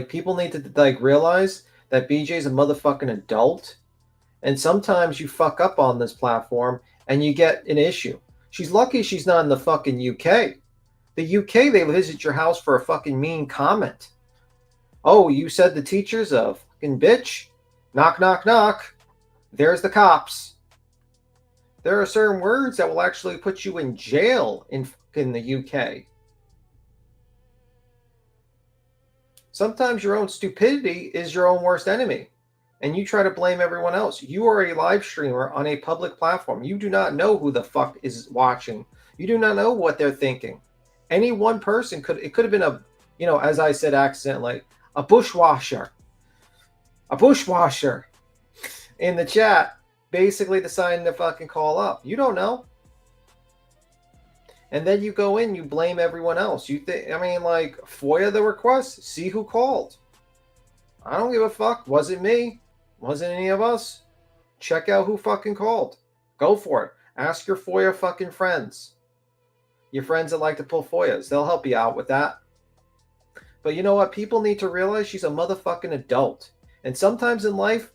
People need to realize that BJ's a motherfucking adult, and sometimes you fuck up on this platform and you get an issue. She's lucky she's not in the fucking UK. The UK, they visit your house for a fucking mean comment. Oh, you said the teacher's a fucking bitch? Knock, knock, knock. There's the cops. There are certain words that will actually put you in jail in the UK. Sometimes your own stupidity is your own worst enemy. and you try to blame everyone else. You are a live streamer on a public platform. You do not know who the fuck is watching. You do not know what they're thinking. Any one person could have been a, as I said accidentally, a bushwasher in the chat, basically deciding to fucking call up. You don't know. And then you go in, you blame everyone else. You think, FOIA the request, see who called. I don't give a fuck. Wasn't me. Wasn't any of us. Check out who fucking called. Go for it. Ask your FOIA fucking friends. Your friends that like to pull FOIAs. They'll help you out with that. But you know what? People need to realize she's a motherfucking adult. And sometimes in life,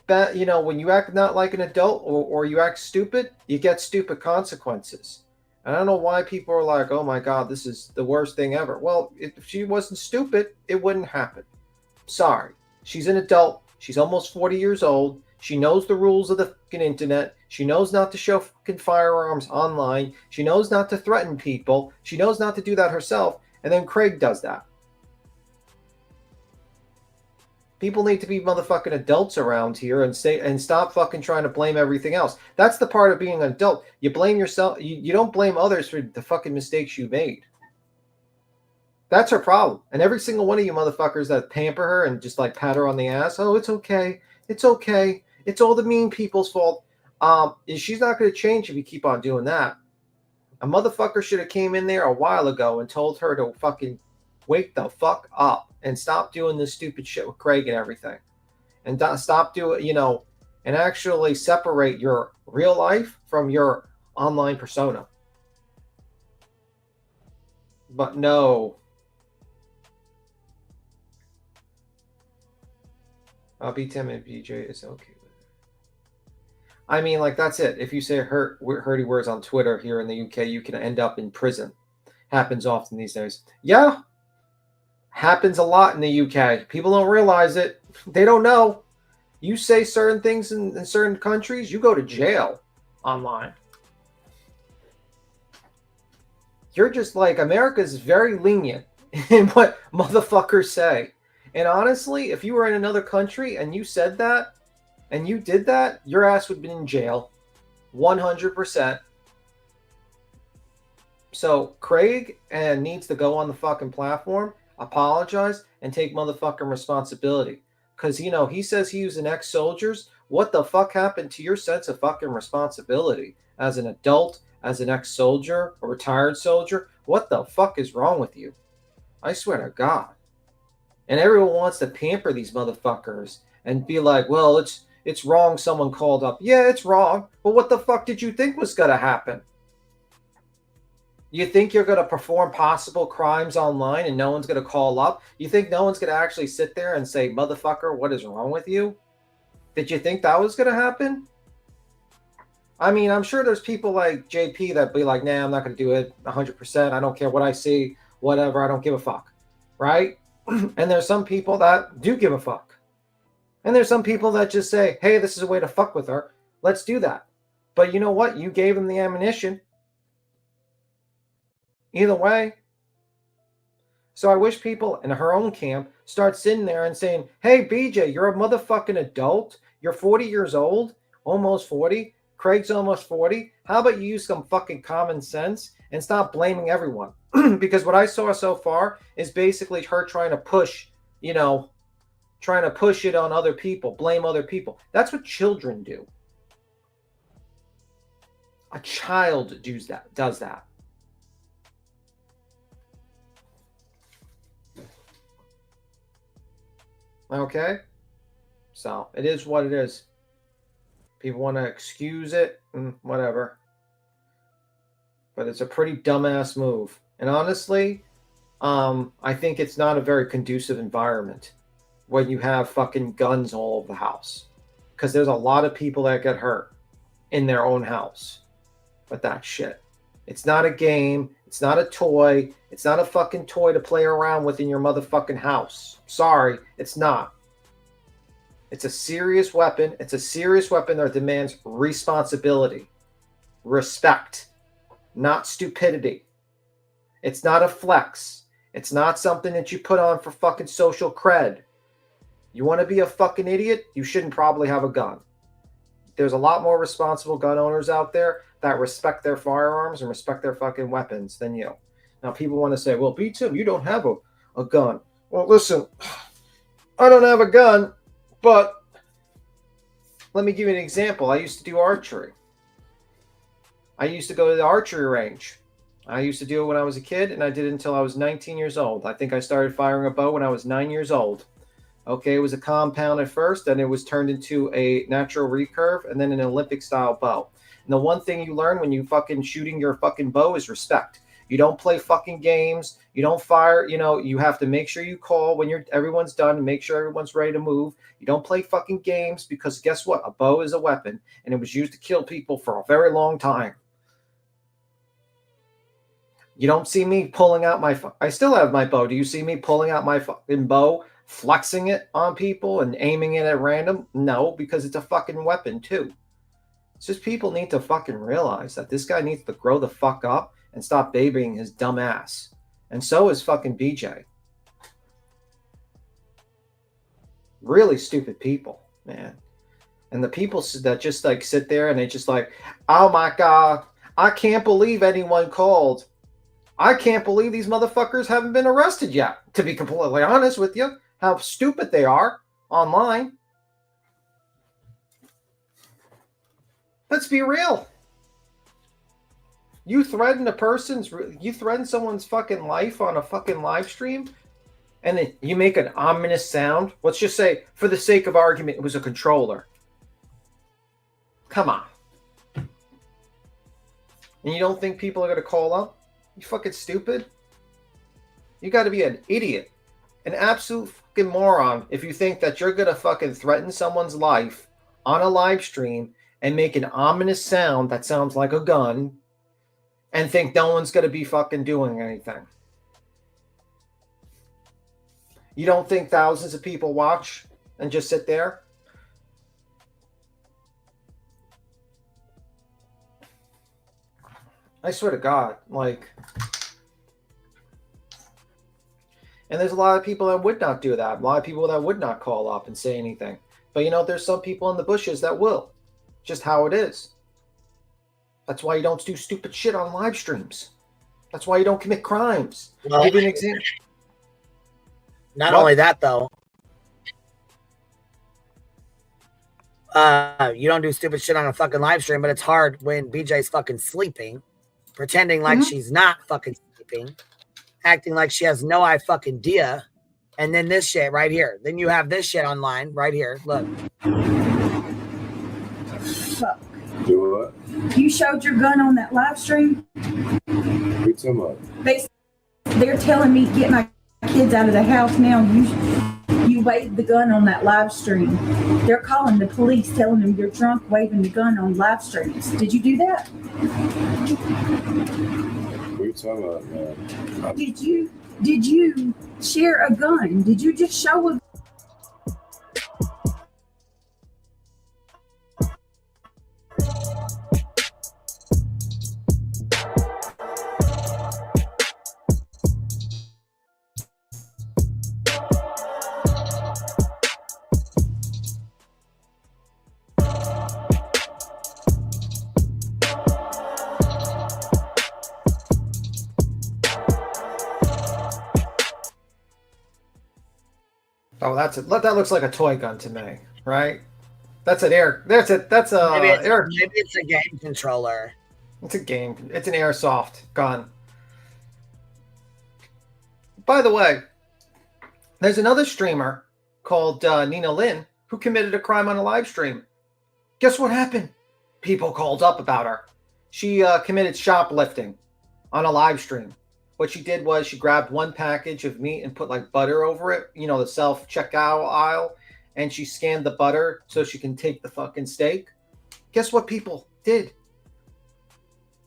when you act not like an adult or you act stupid, you get stupid consequences. And I don't know why people are like, oh my God, this is the worst thing ever. Well, if she wasn't stupid, it wouldn't happen. Sorry. She's an adult. She's almost 40 years old. She knows the rules of the fucking internet. She knows not to show fucking firearms online. She knows not to threaten people. She knows not to do that herself. And then Craig does that. People need to be motherfucking adults around here and stop fucking trying to blame everything else. That's the part of being an adult. You blame yourself. You don't blame others for the fucking mistakes you made. That's her problem. And every single one of you motherfuckers that pamper her and just like pat her on the ass. Oh, it's okay. It's okay. It's all the mean people's fault. She's not going to change if you keep on doing that. A motherfucker should have came in there a while ago and told her to fucking wake the fuck up and stop doing this stupid shit with Craig and everything. And stop doing, and actually separate your real life from your online persona. But no. I'll be timid, BJ is okay with it. That's it. If you say hurty words on Twitter here in the UK, you can end up in prison. Happens often these days. Yeah. Happens a lot in the UK. People don't realize it. They don't know. You say certain things in certain countries, you go to jail online. You're just like, America's very lenient in what motherfuckers say. And honestly, if you were in another country and you said that and you did that, your ass would be in jail. 100%. So Craig needs to go on the fucking platform, apologize, and take motherfucking responsibility. Because, he says he was an ex-soldier. What the fuck happened to your sense of fucking responsibility as an adult, as an ex-soldier, a retired soldier? What the fuck is wrong with you? I swear to God. And everyone wants to pamper these motherfuckers and be like, well, it's wrong someone called up. Yeah, it's wrong. But what the fuck did you think was going to happen? You think you're going to perform possible crimes online and no one's going to call up? You think no one's going to actually sit there and say, motherfucker, what is wrong with you? Did you think that was going to happen? I'm sure there's people like JP that be like, nah, I'm not going to do it 100%. I don't care what I see, whatever. I don't give a fuck. Right? And there's some people that do give a fuck. And there's some people that just say, hey, this is a way to fuck with her. Let's do that. But you know what? You gave them the ammunition. Either way. So I wish people in her own camp start sitting there and saying, hey, BJ, you're a motherfucking adult. You're 40 years old, almost 40. Craig's almost 40. How about you use some fucking common sense and stop blaming everyone? Because what I saw so far is basically her trying to push, trying to push it on other people, blame other people. That's what children do. A child does that. Okay? So, it is what it is. People want to excuse it, whatever. But it's a pretty dumbass move. And honestly, I think it's not a very conducive environment when you have fucking guns all over the house. Because there's a lot of people that get hurt in their own house with that shit. It's not a game. It's not a toy. It's not a fucking toy to play around with in your motherfucking house. Sorry, it's not. It's a serious weapon. It's a serious weapon that demands responsibility, respect, not stupidity. It's not a flex. It's not something that you put on for fucking social cred. You want to be a fucking idiot? You shouldn't probably have a gun. There's a lot more responsible gun owners out there that respect their firearms and respect their fucking weapons than you. Now, people want to say, well, B-Tim, you don't have a gun. Well, listen, I don't have a gun, but let me give you an example. I used to do archery. I used to go to the archery range. I used to do it when I was a kid, and I did it until I was 19 years old. I think I started firing a bow when I was 9 years old. Okay, it was a compound at first, then it was turned into a natural recurve, and then an Olympic-style bow. And the one thing you learn when you fucking shooting your fucking bow is respect. You don't play fucking games. You don't fire. You know, you have to make sure you call when everyone's done and make sure everyone's ready to move. You don't play fucking games because guess what? A bow is a weapon, and it was used to kill people for a very long time. You don't see me pulling out my... I still have my bow. Do you see me pulling out my fucking bow, flexing it on people and aiming it at random? No, because it's a fucking weapon too. It's just people need to fucking realize that this guy needs to grow the fuck up and stop babying his dumb ass. And so is fucking BJ. Really stupid people, man. And the people that just like sit there and they just like, oh my God, I can't believe anyone called. I can't believe these motherfuckers haven't been arrested yet, to be completely honest with you. How stupid they are online. Let's be real. You threaten someone's fucking life on a fucking live stream, and then you make an ominous sound. Let's just say, for the sake of argument, it was a controller. Come on. And you don't think people are going to call up? You fucking stupid. You got to be an idiot. An absolute fucking moron if you think that you're going to fucking threaten someone's life on a live stream and make an ominous sound that sounds like a gun and think no one's going to be fucking doing anything. You don't think thousands of people watch and just sit there? I swear to God, like... And there's a lot of people that would not do that. A lot of people that would not call up and say anything. But, you know, there's some people in the bushes that will. Just how it is. That's why you don't do stupid shit on live streams. That's why you don't commit crimes. Well, I'll give you an example. Not only that, though. You don't do stupid shit on a fucking live stream, but it's hard when BJ's fucking sleeping, pretending like she's not fucking sleeping, acting like she has no fucking idea, and then this shit right here. Then you have this shit online right here. Look. Do what? You showed your gun on that live stream? What you talking about? They're telling me to get my kids out of the house now. You waved the gun on that live stream. They're calling the police, telling them you're drunk waving the gun on live streams. Did you do that? What are you talking about, man? Did you share a gun? Did you just show a Oh, that looks like a toy gun to me, right? That's an air. Maybe it's a game controller. It's a game. It's an airsoft gun. By the way, there's another streamer called Nina Lynn who committed a crime on a live stream. Guess what happened? People called up about her. She committed shoplifting on a live stream. What she did was she grabbed one package of meat and put like butter over it, you know, the self-checkout aisle, and she scanned the butter so she can take the fucking steak. Guess what people did?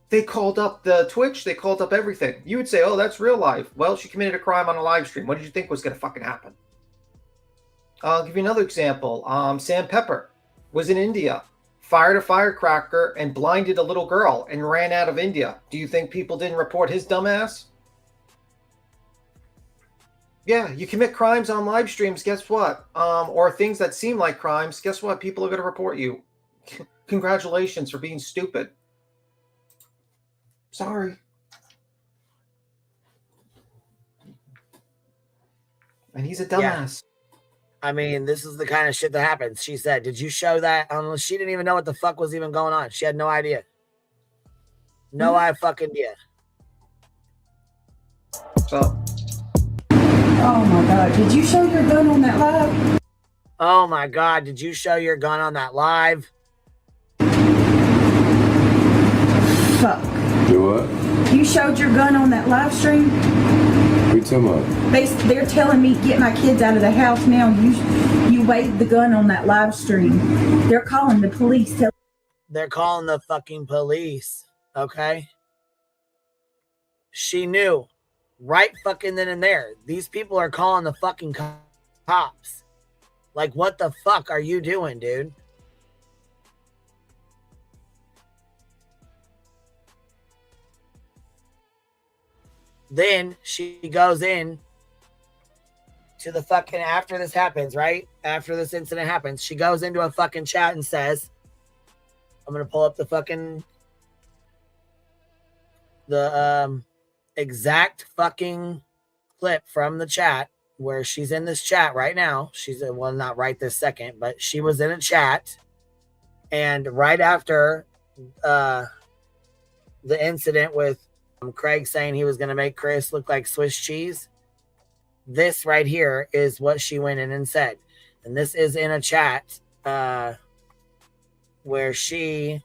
They called up the Twitch. They called up everything. You would say, oh, that's real life. Well, she committed a crime on a live stream. What did you think was going to fucking happen? I'll give you another example. Sam Pepper was in India, fired a firecracker and blinded a little girl and ran out of India. Do you think people didn't report his dumbass? Yeah, you commit crimes on live streams, guess what? Or things that seem like crimes, guess what? People are going to report you. Congratulations for being stupid. Sorry. And he's a dumbass. I mean, this is the kind of shit that happens. She said, did you show that? She didn't even know what the fuck was even going on. She had no idea. No fucking idea. So. Oh my God. Did you show your gun on that live? Oh my God. Did you show your gun on that live? Fuck. Do what? You showed your gun on that live stream? What are you talking about? They're telling me get my kids out of the house now. You waved the gun on that live stream. They're calling the police. They're calling the fucking police. Okay? She knew right fucking then and there. These people are calling the fucking cops. Like, what the fuck are you doing, dude? Then she goes in to the fucking, after this happens, right? After this incident happens, she goes into a fucking chat and says, I'm going to pull up the fucking, the exact fucking clip from the chat where she's in this chat right now. She's, well, not right this second, but she was in a chat. And right after the incident with Craig saying he was going to make Chris look like Swiss cheese, this right here is what she went in and said. And this is in a chat where she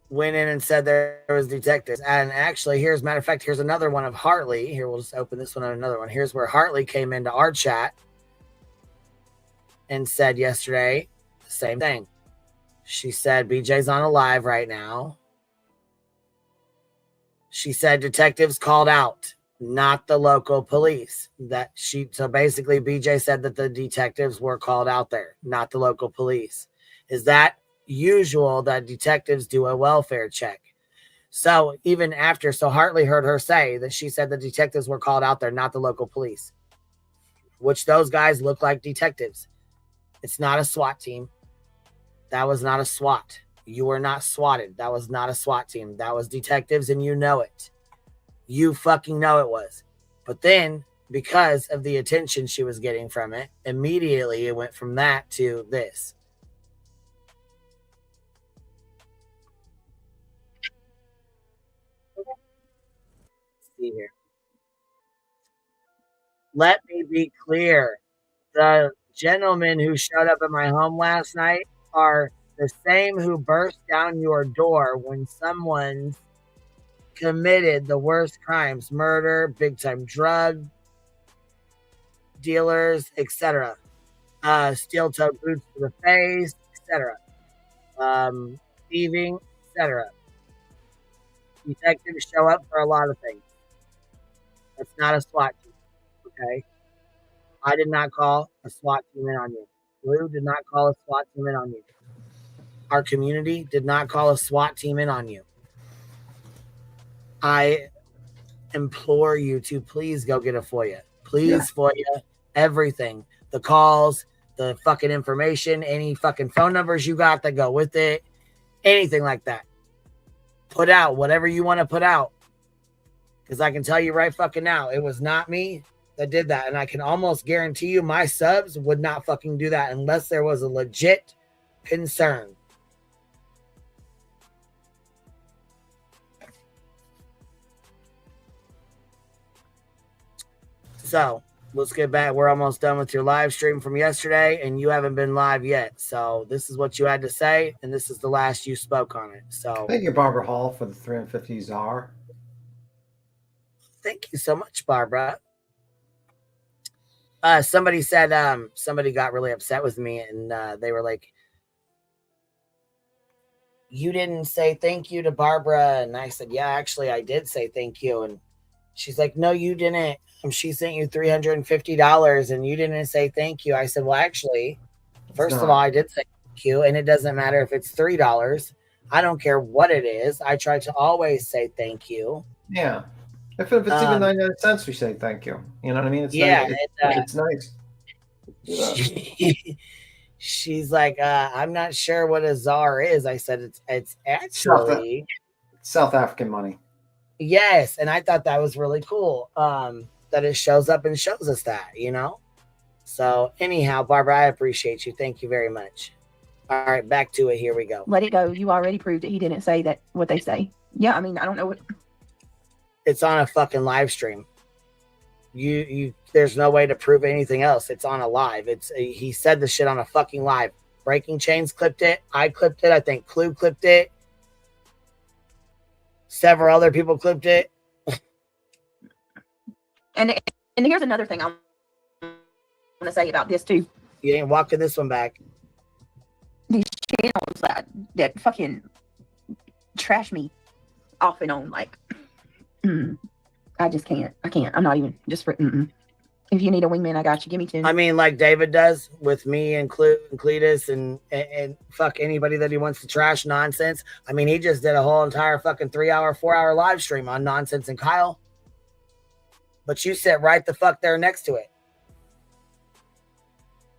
went in and said there was detectives. And actually, here's, matter of fact, here's another one of Hartley. Here, we'll just open this one and another one. Here's where Hartley came into our chat and said yesterday the same thing. She said, BJ's on a live right now. She said detectives called out, not the local police. So basically BJ said that the detectives were called out there, not the local police. Is that usual that detectives do a welfare check? So even after, so Hartley heard her say that she said the detectives were called out there, not the local police, which those guys look like detectives. It's not a SWAT team. That was not a SWAT. You were not swatted. That was not a SWAT team. That was detectives, and you know it. You fucking know it was. But then, because of the attention she was getting from it, immediately it went from that to this. Let's see here. Let me be clear. The gentlemen who showed up at my home last night are the same who burst down your door when someone's committed the worst crimes, murder, big time drug dealers, etc. Steel toe boots to the face, etc. Thieving, etc. Detectives show up for a lot of things. That's not a SWAT team, okay? I did not call a SWAT team in on you. Blue did not call a SWAT team in on you. Our community did not call a SWAT team in on you. I implore you to please go get a FOIA. Please FOIA everything. The calls, the fucking information, any fucking phone numbers you got that go with it, anything like that. Put out whatever you want to put out. Because I can tell you right fucking now, it was not me that did that. And I can almost guarantee you my subs would not fucking do that unless there was a legit concern. So let's get back. We're almost done with your live stream from yesterday, and you haven't been live yet. So this is what you had to say, and this is the last you spoke on it. So thank you, Barbara Hall, for the 350 czar. Thank you so much, Barbara. Somebody said somebody got really upset with me, and they were like, you didn't say thank you to Barbara. And I said, yeah, actually I did say thank you. And she's like, no, you didn't. She sent you $350 and you didn't say thank you. I said, well, actually, first of all, I did say thank you, and it doesn't matter if it's $3. I don't care what it is. I try to always say thank you. Yeah. If it's even 99 cents, we say thank you. You know what I mean? It's yeah, nice. It's nice. She's like, I'm not sure what a czar is. I said it's actually South African money. Yes, and I thought that was really cool. That it shows up and shows us that, you know? So anyhow, Barbara, I appreciate you. Thank you very much. All right, back to it. Here we go. Let it go. You already proved that he didn't say that what they say. Yeah, I mean, I don't know what. It's on a fucking live stream. You there's no way to prove anything else. It's on a live. He said the shit on a fucking live. Breaking Chains clipped it. I clipped it. I think Clue clipped it. Several other people clipped it. And here's another thing I want to say about this too. You ain't walking this one back. These channels that fucking trash me off and on, like, I just can't. I can't. I'm not even just for. If you need a wingman, I got you. Give me 2. I mean, like David does with me and Cletus and fuck anybody that he wants to trash nonsense. I mean, he just did a whole entire fucking 3-hour, 4-hour live stream on Nonsense and Kyle. But you sit right the fuck there next to it.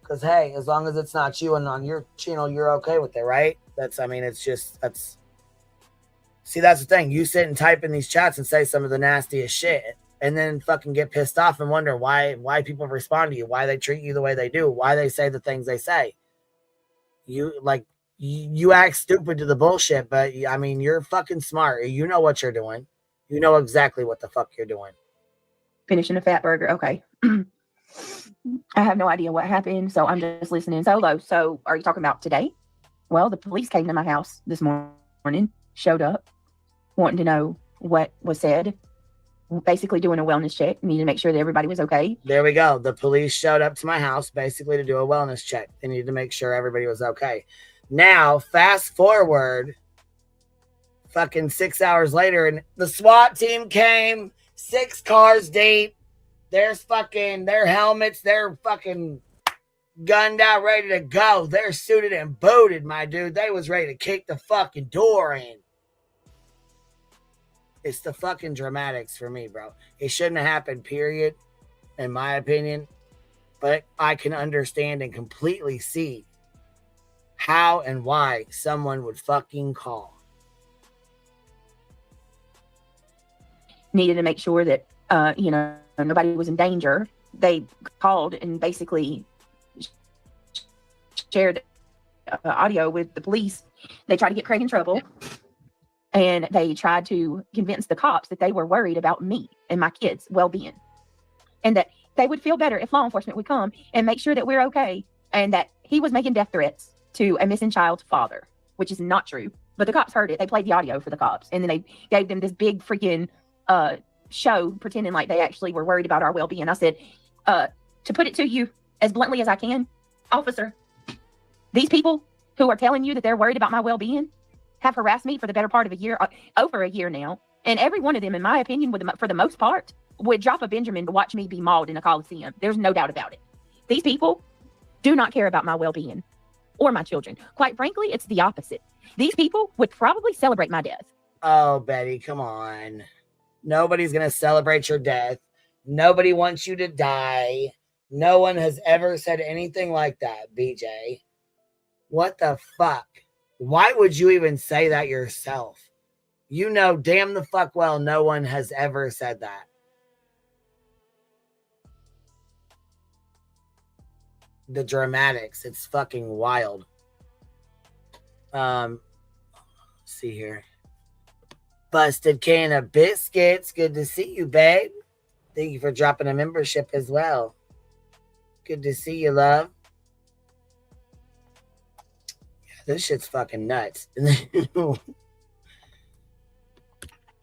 Because, hey, as long as it's not you and on your channel, you're okay with it, right? See, that's the thing. You sit and type in these chats and say some of the nastiest shit and then fucking get pissed off and wonder why people respond to you, why they treat you the way they do, why they say the things they say. You act stupid to the bullshit, but I mean, you're fucking smart. You know what you're doing. You know exactly what the fuck you're doing. Finishing a fat burger. Okay. I have no idea what happened, so I'm just listening solo. So are you talking about today? Well, the police came to my house this morning, showed up, wanting to know what was said, basically doing a wellness check, needed to make sure that everybody was okay. There we go. The police showed up to my house basically to do a wellness check. They needed to make sure everybody was okay. Now, fast forward fucking 6 hours later, and the SWAT team came, 6 cars deep. There's fucking their helmets, they're fucking gunned out, ready to go. They're suited and booted, my dude. They was ready to kick the fucking door in. It's the fucking dramatics for me, bro. It shouldn't have happened, period, in my opinion. But I can understand and completely see how and why someone would fucking call. Needed to make sure that, nobody was in danger. They called and basically shared audio with the police. They tried to get Craig in trouble. And they tried to convince the cops that they were worried about me and my kids' well-being. And that they would feel better if law enforcement would come and make sure that we're okay. And that he was making death threats to a missing child's father, which is not true. But the cops heard it. They played the audio for the cops. And then they gave them this big freaking show pretending like they actually were worried about our well-being. I said, to put it to you as bluntly as I can, officer, these people who are telling you that they're worried about my well-being have harassed me for the better part of a year, over a year now. And every one of them, in my opinion, for the most part, would drop a Benjamin to watch me be mauled in a Coliseum. There's no doubt about it. These people do not care about my well-being or my children. Quite frankly, it's the opposite. These people would probably celebrate my death. Oh, Betty, come on. Nobody's going to celebrate your death. Nobody wants you to die. No one has ever said anything like that, BJ. What the fuck? Why would you even say that yourself? You know damn the fuck well no one has ever said that. The dramatics. It's fucking wild. Let's see here. Busted can of biscuits. Good to see you, babe. Thank you for dropping a membership as well. Good to see you, love. This shit's fucking nuts.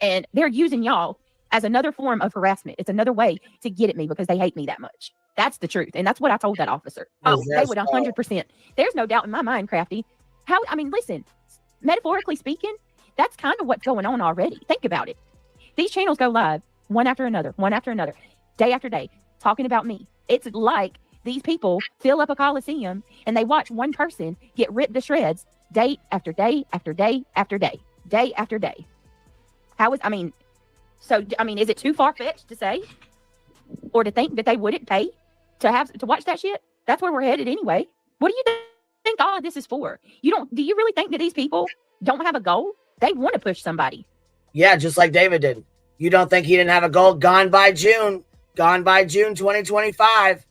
And they're using y'all as another form of harassment. It's another way to get at me because they hate me that much. That's the truth. And that's what I told that officer. Oh, they would 100%. There's no doubt in my mind, Crafty. Listen, metaphorically speaking, that's kind of what's going on already. Think about it. These channels go live one after another, day after day, talking about me. It's like these people fill up a Coliseum and they watch one person get ripped to shreds day after day after day after day, day after day. Is it too far-fetched to say or to think that they wouldn't pay to watch that shit? That's where we're headed anyway. What do you think all of this is for? Do you really think that these people don't have a goal? They want to push somebody. Yeah, just like David did. You don't think he didn't have a goal? Gone by June 2025.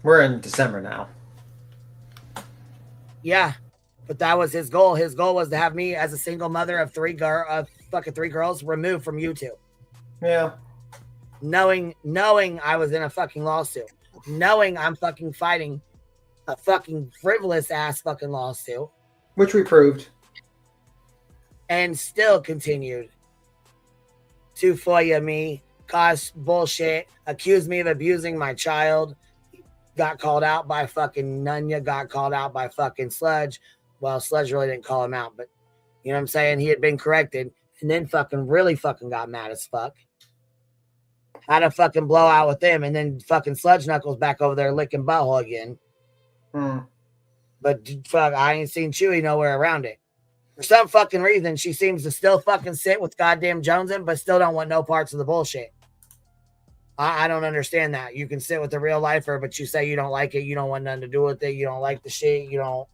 We're in December now. Yeah, but that was his goal. His goal was to have me as a single mother of three girls removed from YouTube. Yeah. Knowing I was in a fucking lawsuit. Knowing I'm fucking fighting a fucking frivolous ass fucking lawsuit. Which we proved. And still continued to FOIA me, cause bullshit, accuse me of abusing my child. Got called out by fucking Nunya, got called out by fucking Sludge. Well, Sludge really didn't call him out, but you know what I'm saying? He had been corrected and then fucking really fucking got mad as fuck. Had a fucking blowout with them, and then fucking Sludge Knuckles back over there licking butthole again. But fuck, I ain't seen Chewy nowhere around it. For some fucking reason, she seems to still fucking sit with goddamn Jonesin, but still don't want no parts of the bullshit. I don't understand that. You can sit with a real lifer, but you say you don't like it. You don't want nothing to do with it. You don't like the shit. You don't.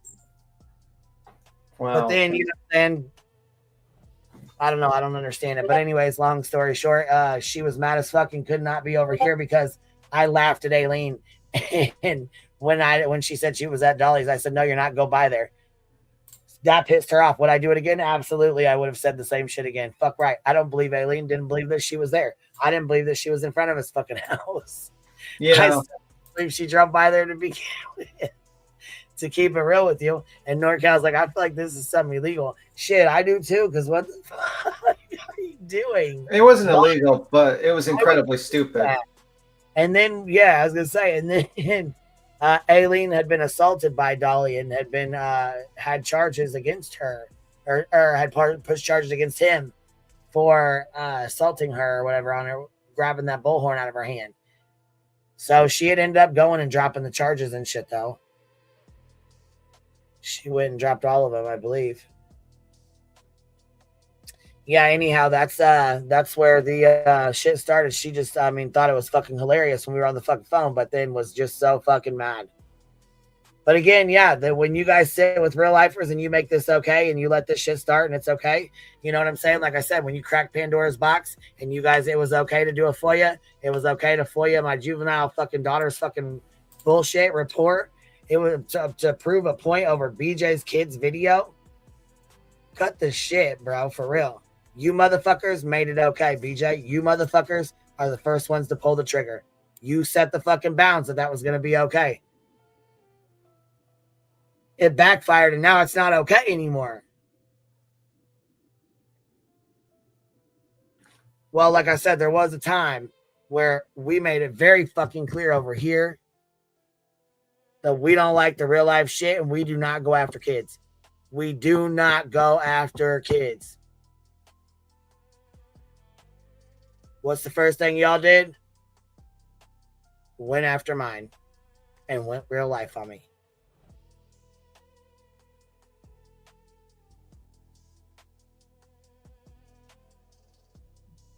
Wow. But then, then I don't know. I don't understand it. But anyways, long story short, she was mad as fuck and could not be over here because I laughed at Aileen. And when she said she was at Dolly's, I said, no, you're not. Go by there. That pissed her off. Would I do it again? Absolutely. I would have said the same shit again. Fuck right. I don't believe Aileen didn't believe that she was there. I didn't believe that she was in front of his fucking house. Yeah. I believe she drove by there to begin with. To keep it real with you. And NorCal's like, I feel like this is something illegal. Shit, I do too, because what the fuck are you doing? It wasn't illegal, but it was incredibly stupid. And then, yeah, I was going to say, and then Aileen had been assaulted by Dolly and had been had charges against her or had pushed charges against him for assaulting her or whatever on her, grabbing that bullhorn out of her hand. So she had ended up going and dropping the charges and shit, though. She went and dropped all of them, I believe. Yeah, anyhow, that's where the shit started. She just, thought it was fucking hilarious when we were on the fucking phone, but then was just so fucking mad. But again, yeah, when you guys sit with real lifers and you make this okay and you let this shit start and it's okay, you know what I'm saying? Like I said, when you crack Pandora's box and you guys, it was okay to do a FOIA. It was okay to FOIA my juvenile fucking daughter's fucking bullshit report. It was to prove a point over BJ's kids video. Cut the shit, bro, for real. You motherfuckers made it okay, BJ. You motherfuckers are the first ones to pull the trigger. You set the fucking bounds that was going to be okay. It backfired and now it's not okay anymore. Well, like I said, there was a time where we made it very fucking clear over here that we don't like the real life shit and we do not go after kids. We do not go after kids. What's the first thing y'all did? Went after mine and went real life on me.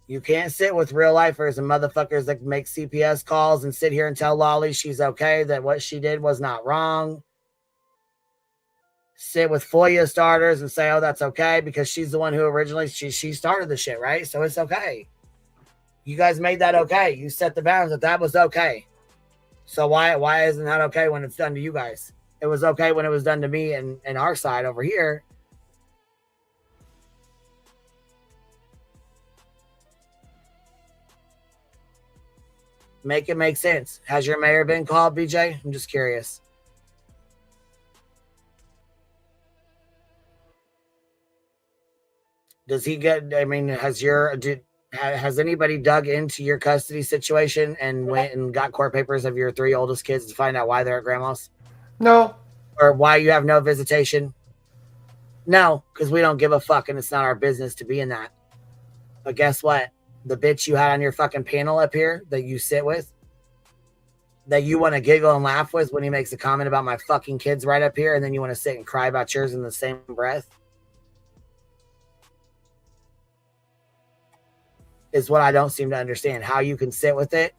You can't sit with real lifers and motherfuckers that make CPS calls and sit here and tell Lolly she's okay, that what she did was not wrong. Sit with FOIA starters and say, oh, that's okay, because she's the one who originally, she started the shit, right? So it's okay. You guys made that okay. You set the bounds that was okay. So why isn't that okay when it's done to you guys? It was okay when it was done to me and our side over here. Make it make sense. Has your mayor been called, BJ? I'm just curious. Does he get, has anybody dug into your custody situation and went and got court papers of your 3 oldest kids to find out why they're at grandma's? No. Or why you have no visitation? No, because we don't give a fuck and it's not our business to be in that. But guess what? The bitch you had on your fucking panel up here that you sit with, that you want to giggle and laugh with when he makes a comment about my fucking kids right up here, and then you want to sit and cry about yours in the same breath? Is what I don't seem to understand. How you can sit with it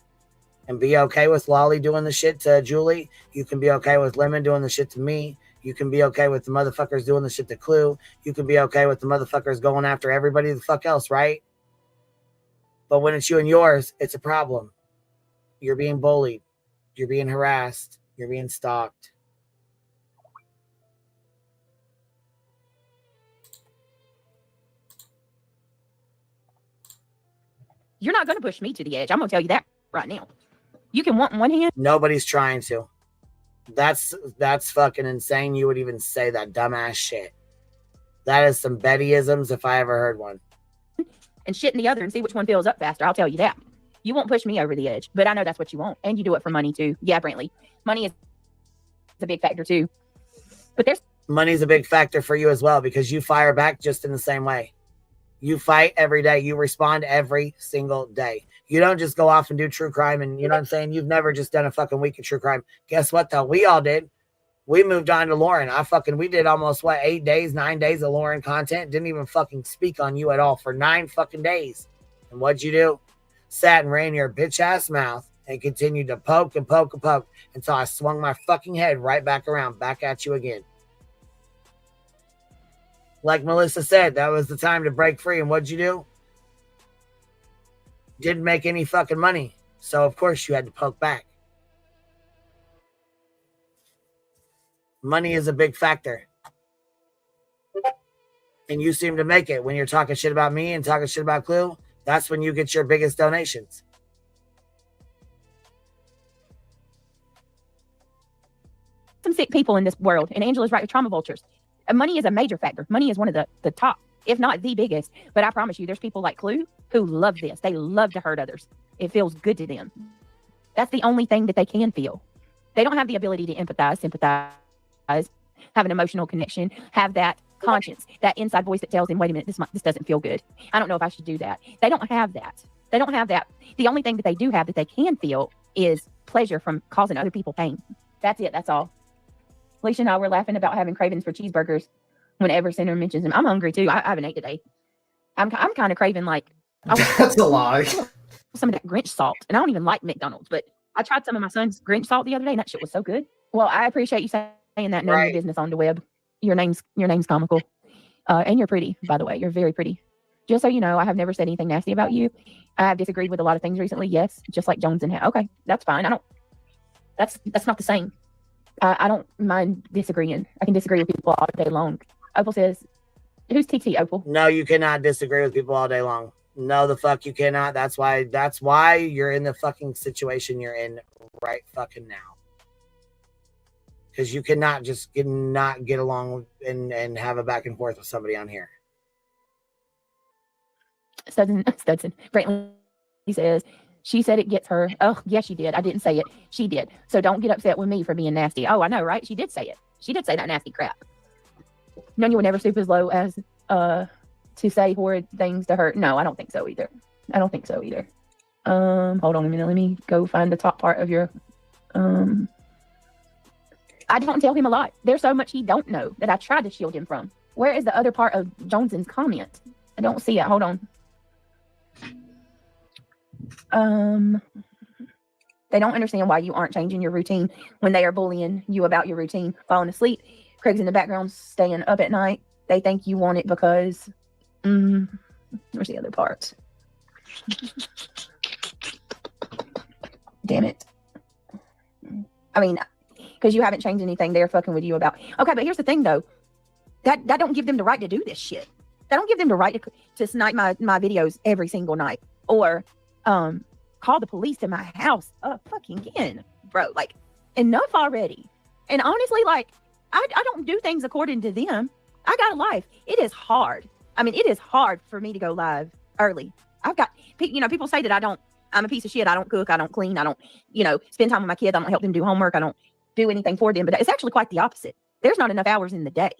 and be okay with Lolly doing the shit to Julie. You can be okay with Lemon doing the shit to me. You can be okay with the motherfuckers doing the shit to Clue. You can be okay with the motherfuckers going after everybody the fuck else, right? But when it's you and yours, it's a problem. You're being bullied. You're being harassed. You're being stalked. You're not going to push me to the edge. I'm going to tell you that right now. You can want in one hand. Nobody's trying to. That's fucking insane. You would even say that dumbass shit. That is some Bettyisms if I ever heard one. And shit in the other and see which one fills up faster. I'll tell you that. You won't push me over the edge, but I know that's what you want. And you do it for money too. Yeah, Brantley. Money is a big factor too. But there's money's a big factor for you as well, because you fire back just in the same way. You fight every day. You respond every single day. You don't just go off and do true crime. And you know what I'm saying? You've never just done a fucking week of true crime. Guess what though? We all did. We moved on to Lauren. We did almost 9 days of Lauren content. Didn't even fucking speak on you at all for 9 fucking days. And what'd you do? Sat and ran your bitch ass mouth and continued to poke and poke and poke until I swung my fucking head right back around, back at you again. Like Melissa said, that was the time to break free. And what'd you do? Didn't make any fucking money. So of course you had to poke back. Money is a big factor. And you seem to make it when you're talking shit about me and talking shit about Clue. That's when you get your biggest donations. some sick people in this world, and Angela's right with trauma vultures. Money is a major factor. Money is one of the top, if not the biggest. But I promise you, there's people like Clue who love this. They love to hurt others. It feels good to them. That's the only thing that they can feel. They don't have the ability to empathize, sympathize, have an emotional connection, have that conscience, that inside voice that tells them, wait a minute, this doesn't feel good. I don't know if I should do that. They don't have that. They don't have that. The only thing that they do have that they can feel is pleasure from causing other people pain. That's it. That's all. Alicia and I were laughing about having cravings for cheeseburgers whenever Senator mentions them. I'm hungry too. I haven't ate today. I'm kind of craving like that's a lie. Some of that Grinch salt, and I don't even like McDonald's, but I tried some of my son's Grinch salt the other day, and that shit was so good. Well, I appreciate you saying that. Know your business on the web. Your name's comical, and you're pretty, by the way. You're very pretty. Just so you know, I have never said anything nasty about you. I have disagreed with a lot of things recently. Yes, just like Jones and Hat. Okay, that's fine. That's not the same. I don't mind disagreeing. I can disagree with people all day long. Opal says, "Who's TT, Opal?" No, you cannot disagree with people all day long. No, the fuck you cannot. That's why you're in the fucking situation you're in right fucking now. Because you cannot just not get along and have a back and forth with somebody on here. Studson. Brantley says, she said it gets her. Oh, yes, she did. I didn't say it. She did. So don't get upset with me for being nasty. Oh, I know, right? She did say it. She did say that nasty crap. None you would never stoop as low as to say horrid things to her. No, I don't think so either. Hold on a minute. Let me go find the top part of your I don't tell him a lot. There's so much he don't know that I tried to shield him from. Where is the other part of Joneson's comment? I don't see it. Hold on. They don't understand why you aren't changing your routine when they are bullying you about your routine. Falling asleep. Craig's in the background staying up at night. They think you want it because where's the other part? Damn it. I mean, because you haven't changed anything they're fucking with you about. Okay, but here's the thing though. That don't give them the right to do this shit. That don't give them the right to snipe my videos every single night. Or call the police to my house fucking again. Bro, like, enough already. And honestly, like, I don't do things according to them. I got a life. It is hard. I mean, it is hard for me to go live early. I've got, people say that I'm a piece of shit. I don't cook. I don't clean. I don't, spend time with my kids. I don't help them do homework. I don't do anything for them. But it's actually quite the opposite. There's not enough hours in the day.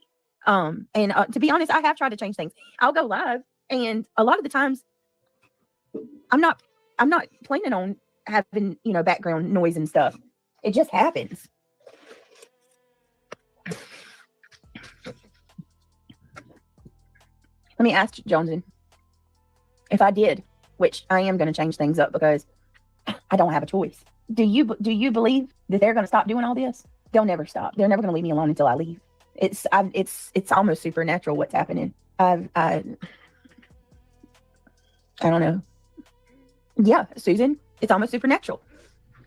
And to be honest, I have tried to change things. I'll go live, and a lot of the times I'm not planning on having, background noise and stuff. It just happens. Let me ask Jonesy, if I did, which I am going to change things up because I don't have a choice. Do you believe that they're going to stop doing all this? They'll never stop. They're never going to leave me alone until I leave. It's almost supernatural what's happening. I don't know. Yeah, Susan, it's almost supernatural.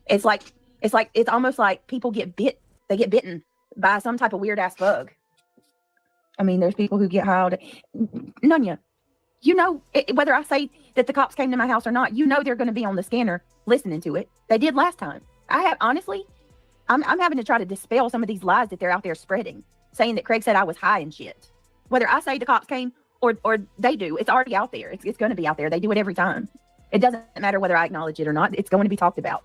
It's almost like people get bit. They get bitten by some type of weird ass bug. I mean, there's people who get howled. Nunya, you know, whether I say that the cops came to my house or not, you know they're going to be on the scanner listening to it. They did last time. I'm having to try to dispel some of these lies that they're out there spreading, saying that Craig said I was high and shit. Whether I say the cops came or they do, it's already out there. It's going to be out there. They do it every time. It doesn't matter whether I acknowledge it or not. It's going to be talked about.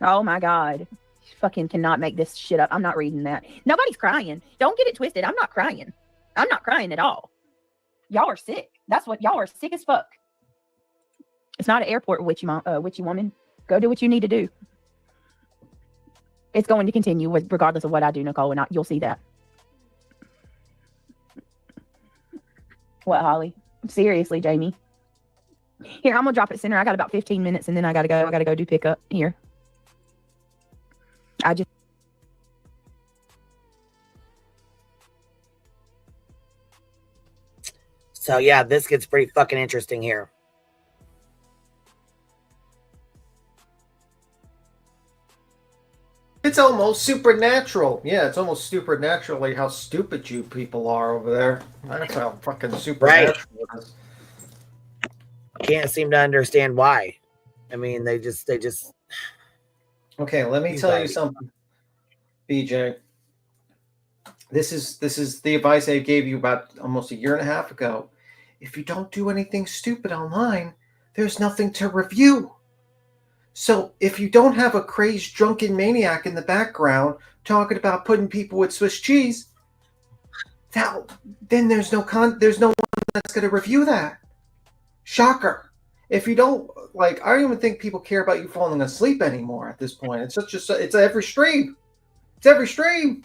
Oh my God. You fucking cannot make this shit up. I'm not reading that. Nobody's crying. Don't get it twisted. I'm not crying. I'm not crying at all. Y'all are sick. That's what y'all are, sick as fuck. It's not an airport, witchy woman. Go do what you need to do. It's going to continue regardless of what I do, Nicole, and you'll see that. What, Holly? Seriously, Jamie. Here, I'm gonna drop it center. I got about 15 minutes and then I gotta go do pickup here. So yeah, this gets pretty fucking interesting here. It's almost supernatural. Yeah, it's almost supernaturally how stupid you people are over there. That's how fucking supernatural it is. Can't seem to understand why. I mean, they just. Okay, let me tell you something, BJ. This is the advice I gave you about almost a year and a half ago. If you don't do anything stupid online, there's nothing to review. So if you don't have a crazed drunken maniac in the background talking about putting people with Swiss cheese, then there's no one that's going to review that. Shocker. If you don't, I don't even think people care about you falling asleep anymore at this point. It's every stream. It's every stream.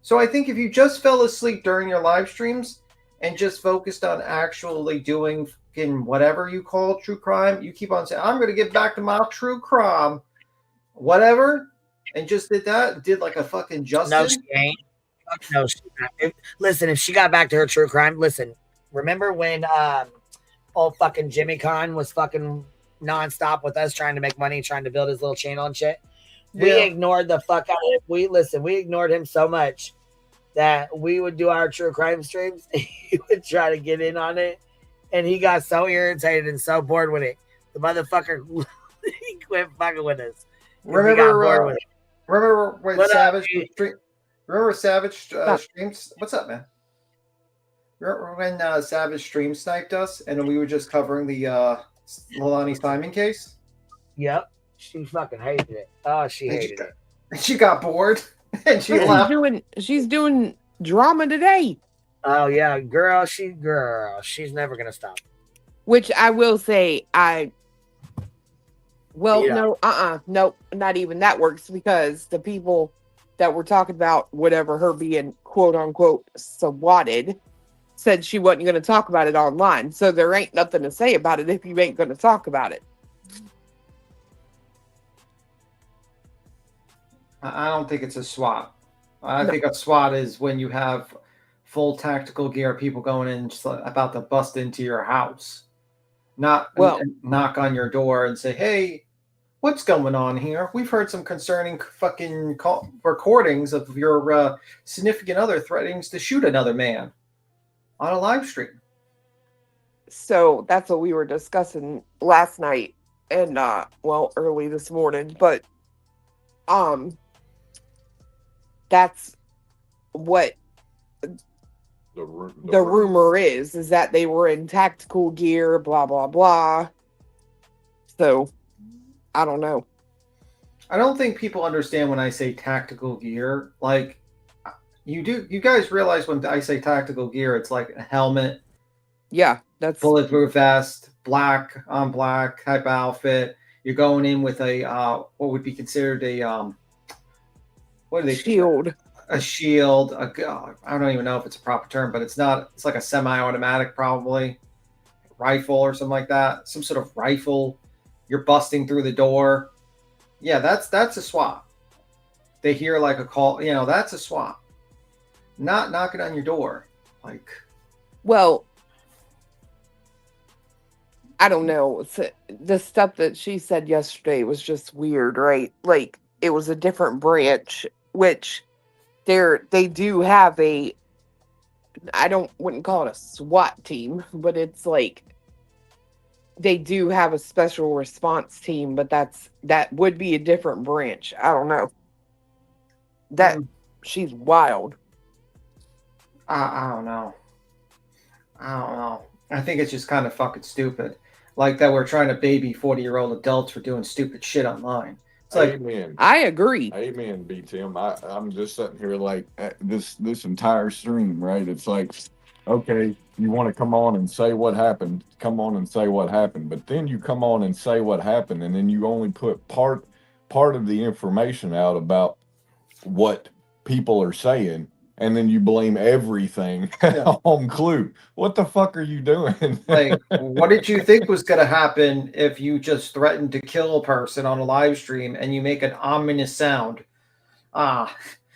So I think if you just fell asleep during your live streams and just focused on actually doing in whatever you call true crime, you keep on saying, I'm going to get back to my true crime, whatever, and just did like a fucking Justin. No, she ain't. No, she not. Listen, if she got back to her true crime, listen, remember when old fucking Jimmy Kahn was fucking nonstop with us trying to make money, trying to build his little channel and shit? We ignored the fuck out of it. We ignored him so much that we would do our true crime streams. He would try to get in on it. And he got so irritated and so bored with it. The motherfucker, he quit fucking with us. Remember when Savage streams? What's up, man? Remember when Savage stream sniped us and we were just covering the Leilani Simon case? Yep. She fucking hated it. Oh, she hated it. She got bored and she left. She's doing drama today. Oh yeah, girl, she's never gonna stop. Which I will say, no, not even that works, because the people that were talking about whatever her being quote unquote swatted said she wasn't going to talk about it online. So there ain't nothing to say about it if you ain't going to talk about it. I don't think it's a SWAT. I think a SWAT is when you have full tactical gear, people going in just about to bust into your house, not knock on your door and say, "Hey, what's going on here? We've heard some concerning fucking recordings of your significant other threatening to shoot another man on a live stream." So that's what we were discussing last night and early this morning, but that's what the rumor is that they were in tactical gear, blah blah blah. So I don't know. I don't think people understand when I say tactical gear. Like, you guys realize when I say tactical gear, it's like a helmet, that's bulletproof vest, black on black type outfit. You're going in with a what would be considered a what are they? Shield. A shield. I don't even know if it's a proper term, but it's not. It's like a semi-automatic, probably rifle or something like that. Some sort of rifle. You're busting through the door. Yeah, that's a SWAT. They hear like a call. That's a SWAT. Not knocking on your door, like. Well, I don't know. The stuff that she said yesterday was just weird, right? Like it was a different branch, which they do have a. Wouldn't call it a SWAT team, but it's like they do have a special response team, but that would be a different branch. I don't know. She's wild. I don't know. I think it's just kind of fucking stupid. Like that we're trying to baby 40-year-old adults for doing stupid shit online. It's like, Amen. I agree. Amen, B Tim. I'm just sitting here like this entire stream, right? It's like, okay, you want to come on and say what happened, come on and say what happened, but then you come on and say what happened, and then you only put part of the information out about what people are saying, and then you blame everything on Clue. What the fuck are you doing? like, what did you think was going to happen if you just threatened to kill a person on a live stream and you make an ominous sound?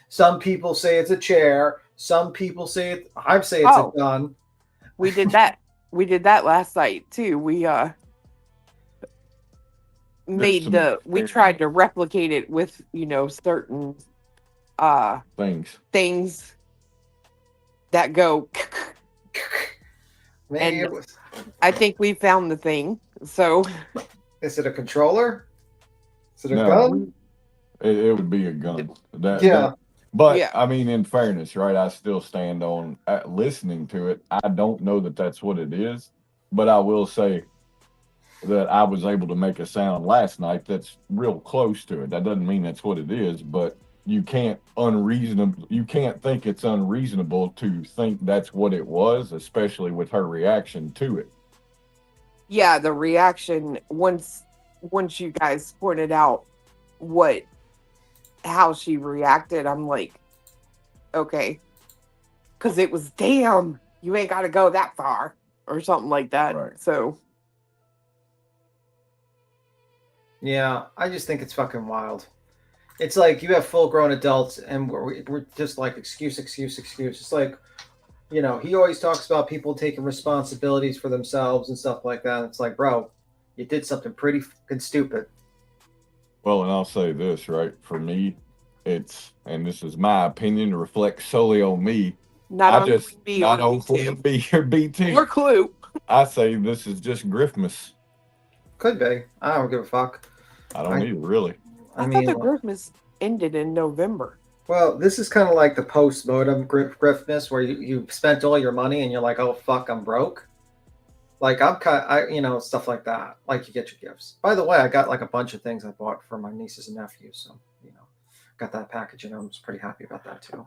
Some people say it's a chair. Some people say I say it's a gun. We did that. We did that last night too. We we tried to replicate it with certain things that go. Maybe and I think we found the thing. So, is it a controller? Is it a No, gun? It would be a gun. But I mean, in fairness, right? I still stand on listening to it. I don't know that that's what it is, but I will say that I was able to make a sound last night that's real close to it. That doesn't mean that's what it is, but you can't think it's unreasonable to think that's what it was, especially with her reaction to it. Yeah, the reaction once you guys pointed out how she reacted, I'm like, okay, because it was damn, you ain't got to go that far or something like that. Right. So yeah, I just think it's fucking wild. It's like you have full-grown adults, and we're just like excuse. It's like, he always talks about people taking responsibilities for themselves and stuff like that. It's like, bro, you did something pretty fucking stupid. Well, and I'll say this, right? For me, and this is my opinion, to reflect solely on me. Not on BT. Or Clue. I say this is just Griffmas. Could be. I don't give a fuck. I don't either, really. I thought the Griffmas ended in November. Well, this is kind of like the post-mortem Griffmas, where you spent all your money and you're like, oh fuck, I'm broke. Like stuff like that. Like you get your gifts. By the way, I got like a bunch of things I bought for my nieces and nephews, so got that package, and I was pretty happy about that too.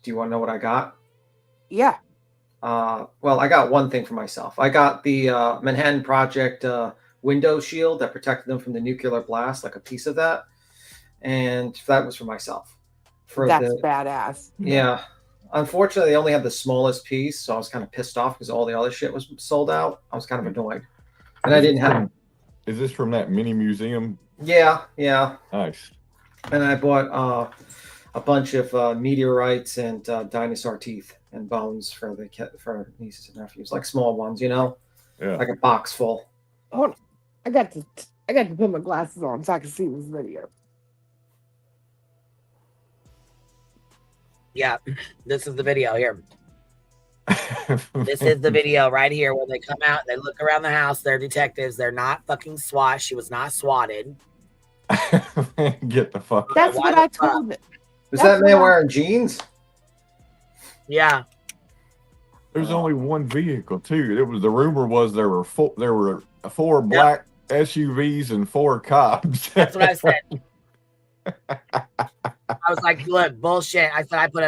Do you want to know what I got? Yeah. Well, I got one thing for myself. I got the Manhattan Project window shield that protected them from the nuclear blast, like a piece of that, and that was for myself. That's badass. Yeah. Unfortunately, they only had the smallest piece, so I was kind of pissed off because all the other shit was sold out. I was kind of annoyed, and I didn't have. Is this from that mini museum? Yeah. Nice. And I bought a bunch of meteorites and dinosaur teeth and bones for nieces and nephews, like small ones, Yeah. like a box full. Hold on. I got to put my glasses on so I can see this video. Yeah, this is the video here. This is the video right here where they come out, they look around the house, they're detectives, they're not fucking SWAT. She was not swatted. Get the fuck That's what I told them. Is that man wearing jeans? Yeah. There's only one vehicle too. The rumor was there were four black SUVs and 4 cops. That's what I said. I was like, look, bullshit. I said I put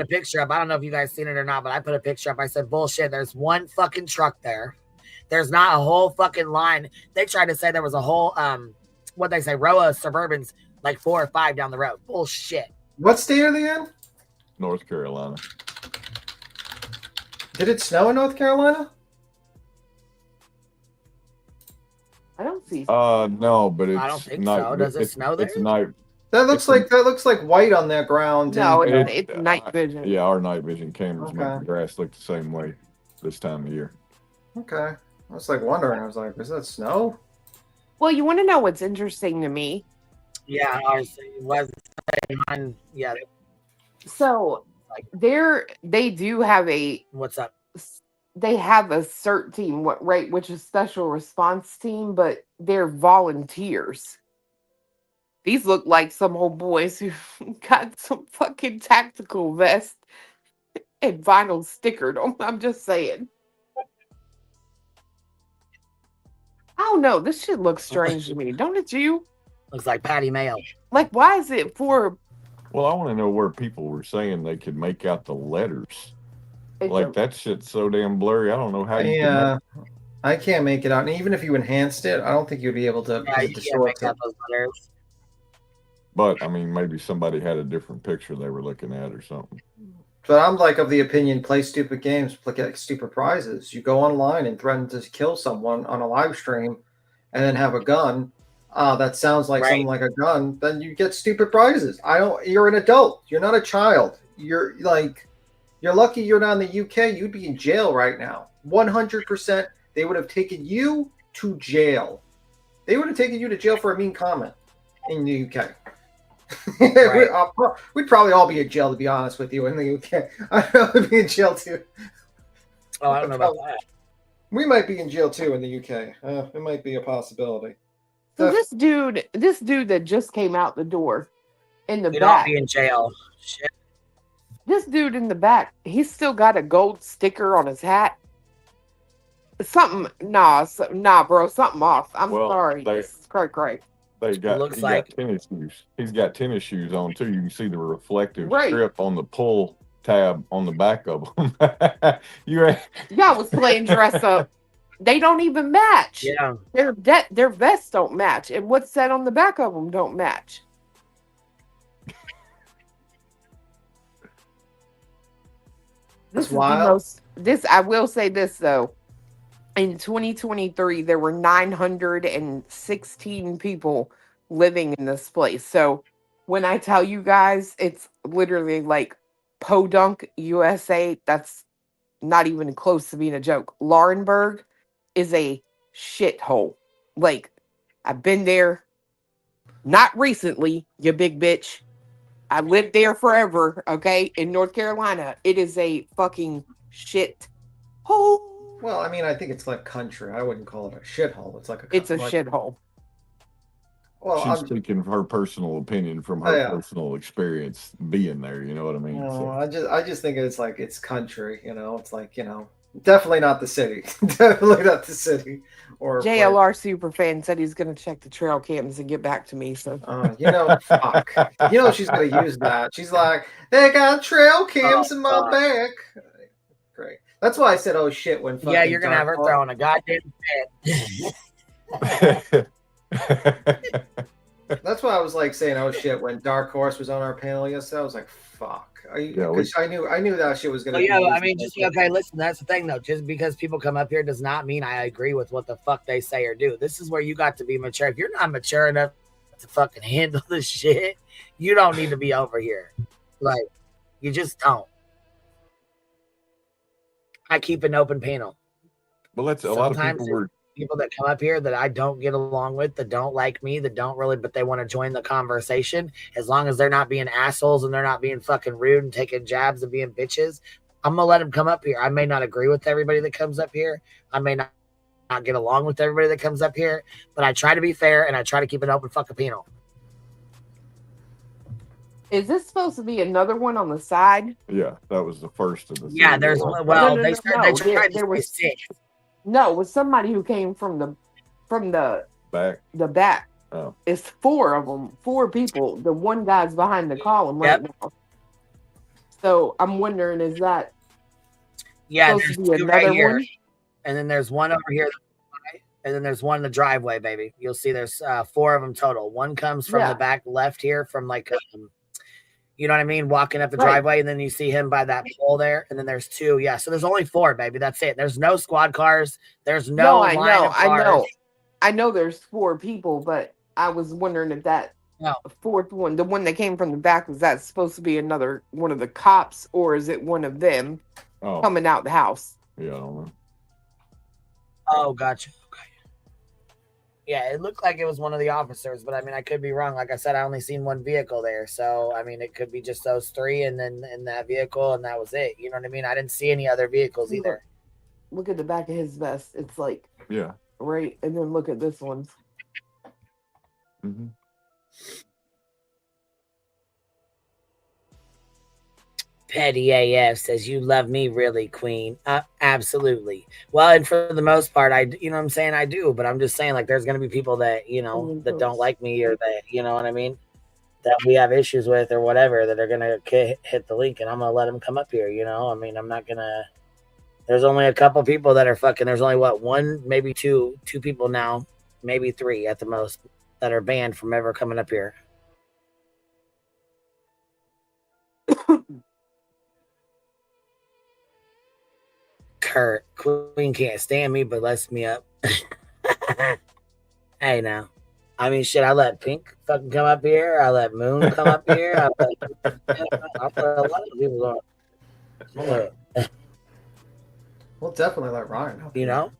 a picture up. I don't know if you guys seen it or not, but I put a picture up. I said, bullshit. There's one fucking truck there. There's not a whole fucking line. They tried to say there was a whole row of Suburbans. like 4 or 5 down the road. Bullshit. What state are they in? North Carolina. Did it snow in North Carolina? I don't see. No, but it's I don't think night. so. Does it snow there? It's night. That looks like white on their ground. No, and- it's night vision. Yeah, our night vision cameras make Okay. the grass look the same way this time of year. Okay. I was like wondering. I was like, is that snow? Well, you want to know what's interesting to me? Yeah, ours was mine. Yeah. So they do have a What's up? They have a CERT team, right, which is special response team, but they're volunteers. These look like some old boys who got some fucking tactical vest and vinyl stickered on. I'm just saying. I don't know. This shit looks strange to me. Don't it you? Looks like Patty Mayo. Like, why is it for... Well, I want to know where people were saying they could make out the letters. It's Like, a- that shit's so damn blurry. I don't know how you Yeah. I can't make it out. And even if you enhanced it, I don't think you'd be able to. Yeah, you can't make out those letters. But, I mean, maybe somebody had a different picture they were looking at or something. But I'm like of the opinion, play stupid games, get stupid prizes. You go online and threaten to kill someone on a live stream and then have a gun that sounds like something like a gun, then you get stupid prizes. You're an adult. You're not a child. You're lucky you're not in the UK. You'd be in jail right now. 100% they would have taken you to jail. They would have taken you to jail for a mean comment in the UK. We'd probably all be in jail, to be honest with you, in the UK. I'd probably be in jail too. Oh, I don't know about that. We might be in jail too in the UK. It might be a possibility. So this dude that just came out the door in the You back. don't be in jail. Shit. This dude in the back, he's still got a gold sticker on his hat. Nah, bro, something off. I'm sorry. This is Craig. They got, looks he like- got tennis shoes. He's got tennis shoes on too. You can see the reflective Right. strip on the pull tab on the back of them. Y'all was playing dress up. They don't even match. Yeah. Their vests don't match, and what's said on the back of them don't match. That's This is the wild. most. This I will say this though. In 2023, there were 916 people living in this place. So when I tell you guys, it's literally like Podunk, USA. That's not even close to being a joke. Laurenburg is a shithole. Like, I've been there. Not recently, you big bitch. I lived there forever, okay? In North Carolina. It is a fucking shit hole. Well, I mean, I think it's like country. I wouldn't call it a shithole. It's like a. It's a shithole. Well, She's speaking of her personal opinion from her personal experience being there. You know what I mean? No, I just think it's like it's country. It's like definitely not the city. Definitely not the city. Or JLR superfan said he's going to check the trail cams and get back to me. So, fuck. She's going to use that. She's like, they got trail cams in my back. Great. That's why I said, oh shit, when fucking Yeah, you're gonna have her Dark throwing a goddamn fit. That's why I was like saying, oh shit, when Dark Horse was on our panel yesterday, I was like, fuck. Because I knew that shit was gonna. Well, yeah, I mean, okay. Listen, that's the thing, though. Just because people come up here does not mean I agree with what the fuck they say or do. This is where you got to be mature. If you're not mature enough to fucking handle this shit, you don't need to be over here. Like, you just don't. I keep an open panel. Well, that's a lot of Sometimes people were. People that come up here that I don't get along with, that don't like me, that don't really, but they want to join the conversation. As long as they're not being assholes and they're not being fucking rude and taking jabs and being bitches, I'm gonna let them come up here. I may not agree with everybody that comes up here. I may not get along with everybody that comes up here, but I try to be fair and I try to keep an open fucking panel. is this supposed to be another one on the side? Yeah, that was the first of the. Yeah, there's No, they tried there to was say 6. No, it was somebody who came from the back. The back. Oh. It's 4 of them, 4 people. The one guy's behind the column right now. So I'm wondering, is that Yeah, supposed there's to be 2 another right here, one? and then there's one over here, and then there's one in the driveway, baby. You'll see there's 4 of them total. One comes from the back left here, from like, you know what I mean, walking up the driveway, and then you see him by that pole there, and then there's 2. Yeah, so there's only 4, baby. That's it. There's no squad cars. There's no line of cars. I know there's 4 people, but I was wondering if that fourth one, the one that came from the back, was that supposed to be another one of the cops, or is it one of them coming out the house? Yeah, I don't know. Oh, gotcha. Okay. Yeah, it looked like it was one of the officers, but I mean, I could be wrong. Like I said, I only seen one vehicle there, so I mean, it could be just those 3, and then in that vehicle, and that was it. You know what I mean? I didn't see any other vehicles either. Look at the back of his vest. It's like right, and then look at this one. Mm-hmm. Petty AF says, you love me really, Queen. Absolutely. Well, and for the most part, you know what I'm saying? I do, but I'm just saying, like, there's going to be people that, you know, that don't like me, or that, you know what I mean, that we have issues with or whatever, that are going to hit the link, and I'm going to let them come up here, you know? I mean, I'm not going to, there's only a couple people that are fucking, there's only what, 1, maybe 2 people now, maybe 3 at the most, that are banned from ever coming up here. Kurt, Queen can't stand me, but lets me up. Hey, now. I mean, shit, I let Pink fucking come up here. I let Moon come up here. I put a lot of people on. We'll definitely let Ryan up. You know?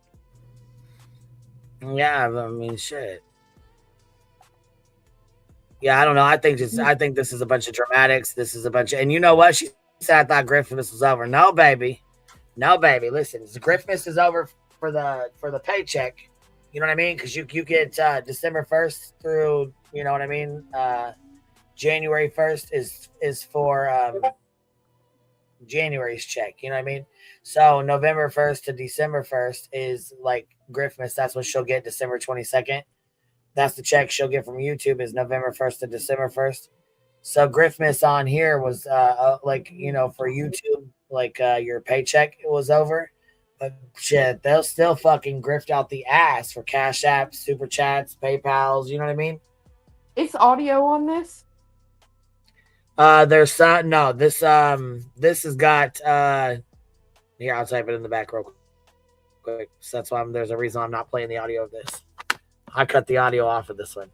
Yeah, I mean, shit. Yeah, I don't know. I think this is a bunch of dramatics. This is a bunch of, and you know what? She said, I thought Christmas was over. No, baby. No, baby. Listen, Christmas is over for the paycheck. You know what I mean? Because you get December 1st through, you know what I mean? January 1st is for January's check. You know what I mean? So November 1st to December 1st is like Christmas. That's what she'll get December 22nd. That's the check she'll get from YouTube, is November 1st to December 1st. So Christmas on here was like, you know, for YouTube, like your paycheck was over. But shit, they'll still fucking grift out the ass for Cash Apps, Super Chats, PayPals, you know what I mean? It's audio on this? There's no, this has got here, I'll type it in the back real quick. So that's why there's a reason I'm not playing the audio of this. I cut the audio off of this one.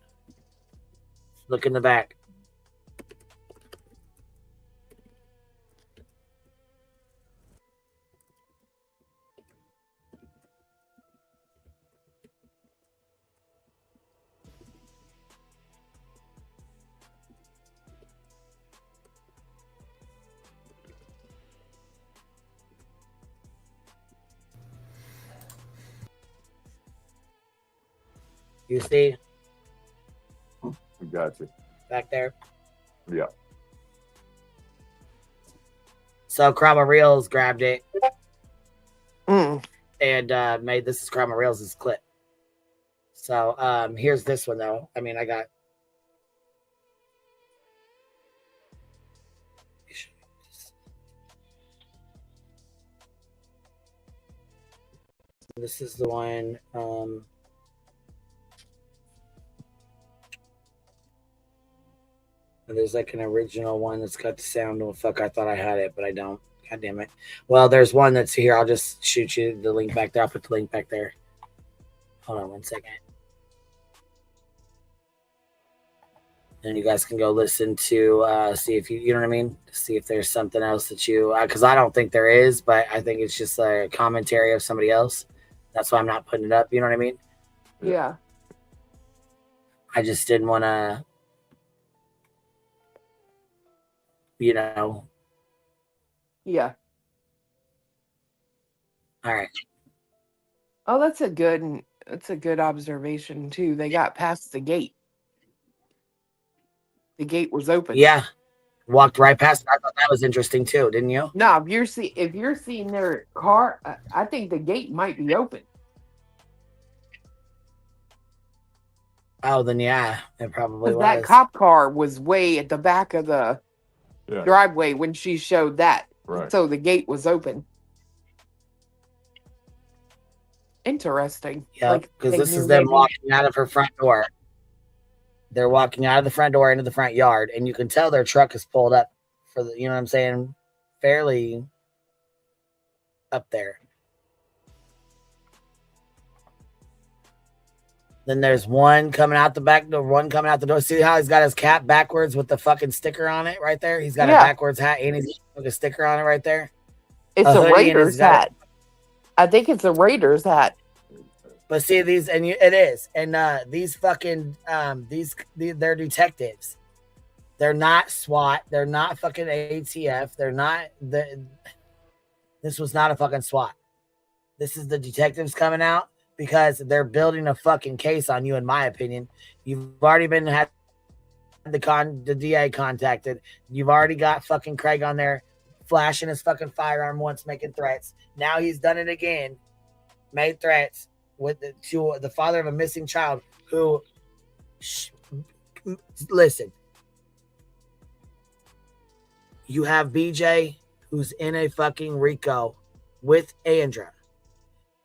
Look in the back. You see? Gotcha. Back there? Yeah. So Krama Reels grabbed it and made this is Krama Reels' clip. So here's this one though. I mean, I got this is the one there's like an original one that's got the sound. Oh, fuck, I thought I had it, but I don't. God damn it. Well, there's one that's here. I'll just shoot you the link back there. I'll put the link back there. Hold on 1 second. Then you guys can go listen to see if you know what I mean? See if there's something else that you, because I don't think there is, but I think it's just a commentary of somebody else. That's why I'm not putting it up. You know what I mean? Yeah. I just didn't want to, you know. Yeah. All right. Oh, that's a good observation too. They got past the gate. The gate was open. Yeah. Walked right past. I thought that was interesting too, didn't you? No, if you're seeing their car, I think the gate might be open. Oh, then yeah, it probably was. That cop car was way at the back of the driveway when she showed that. Right. So the gate was open. Interesting. Yeah, Like because they this knew is them maybe. walking out of her front door. They're walking out of the front door into the front yard, and you can tell their truck is pulled up for the, you know what I'm saying, fairly up there. Then there's one coming out the back door, one coming out the door. See how he's got his cap backwards with the fucking sticker on it right there? He's got a Yeah, backwards hat and he's got a sticker on it right there. it's A a hoodie and he's Raiders got it. hat. I think it's a Raiders hat. But see these, and it is, and these fucking they're detectives. They're not SWAT. They're not fucking ATF. They're not the. This was not a fucking SWAT. This is the detectives coming out because they're building a fucking case on you. In my opinion, you've already been had the DA contacted. You've already got fucking Craig on there, flashing his fucking firearm once, making threats. Now he's done it again, made threats with to the father of a missing child who, listen, you have BJ who's in a fucking RICO with Andra.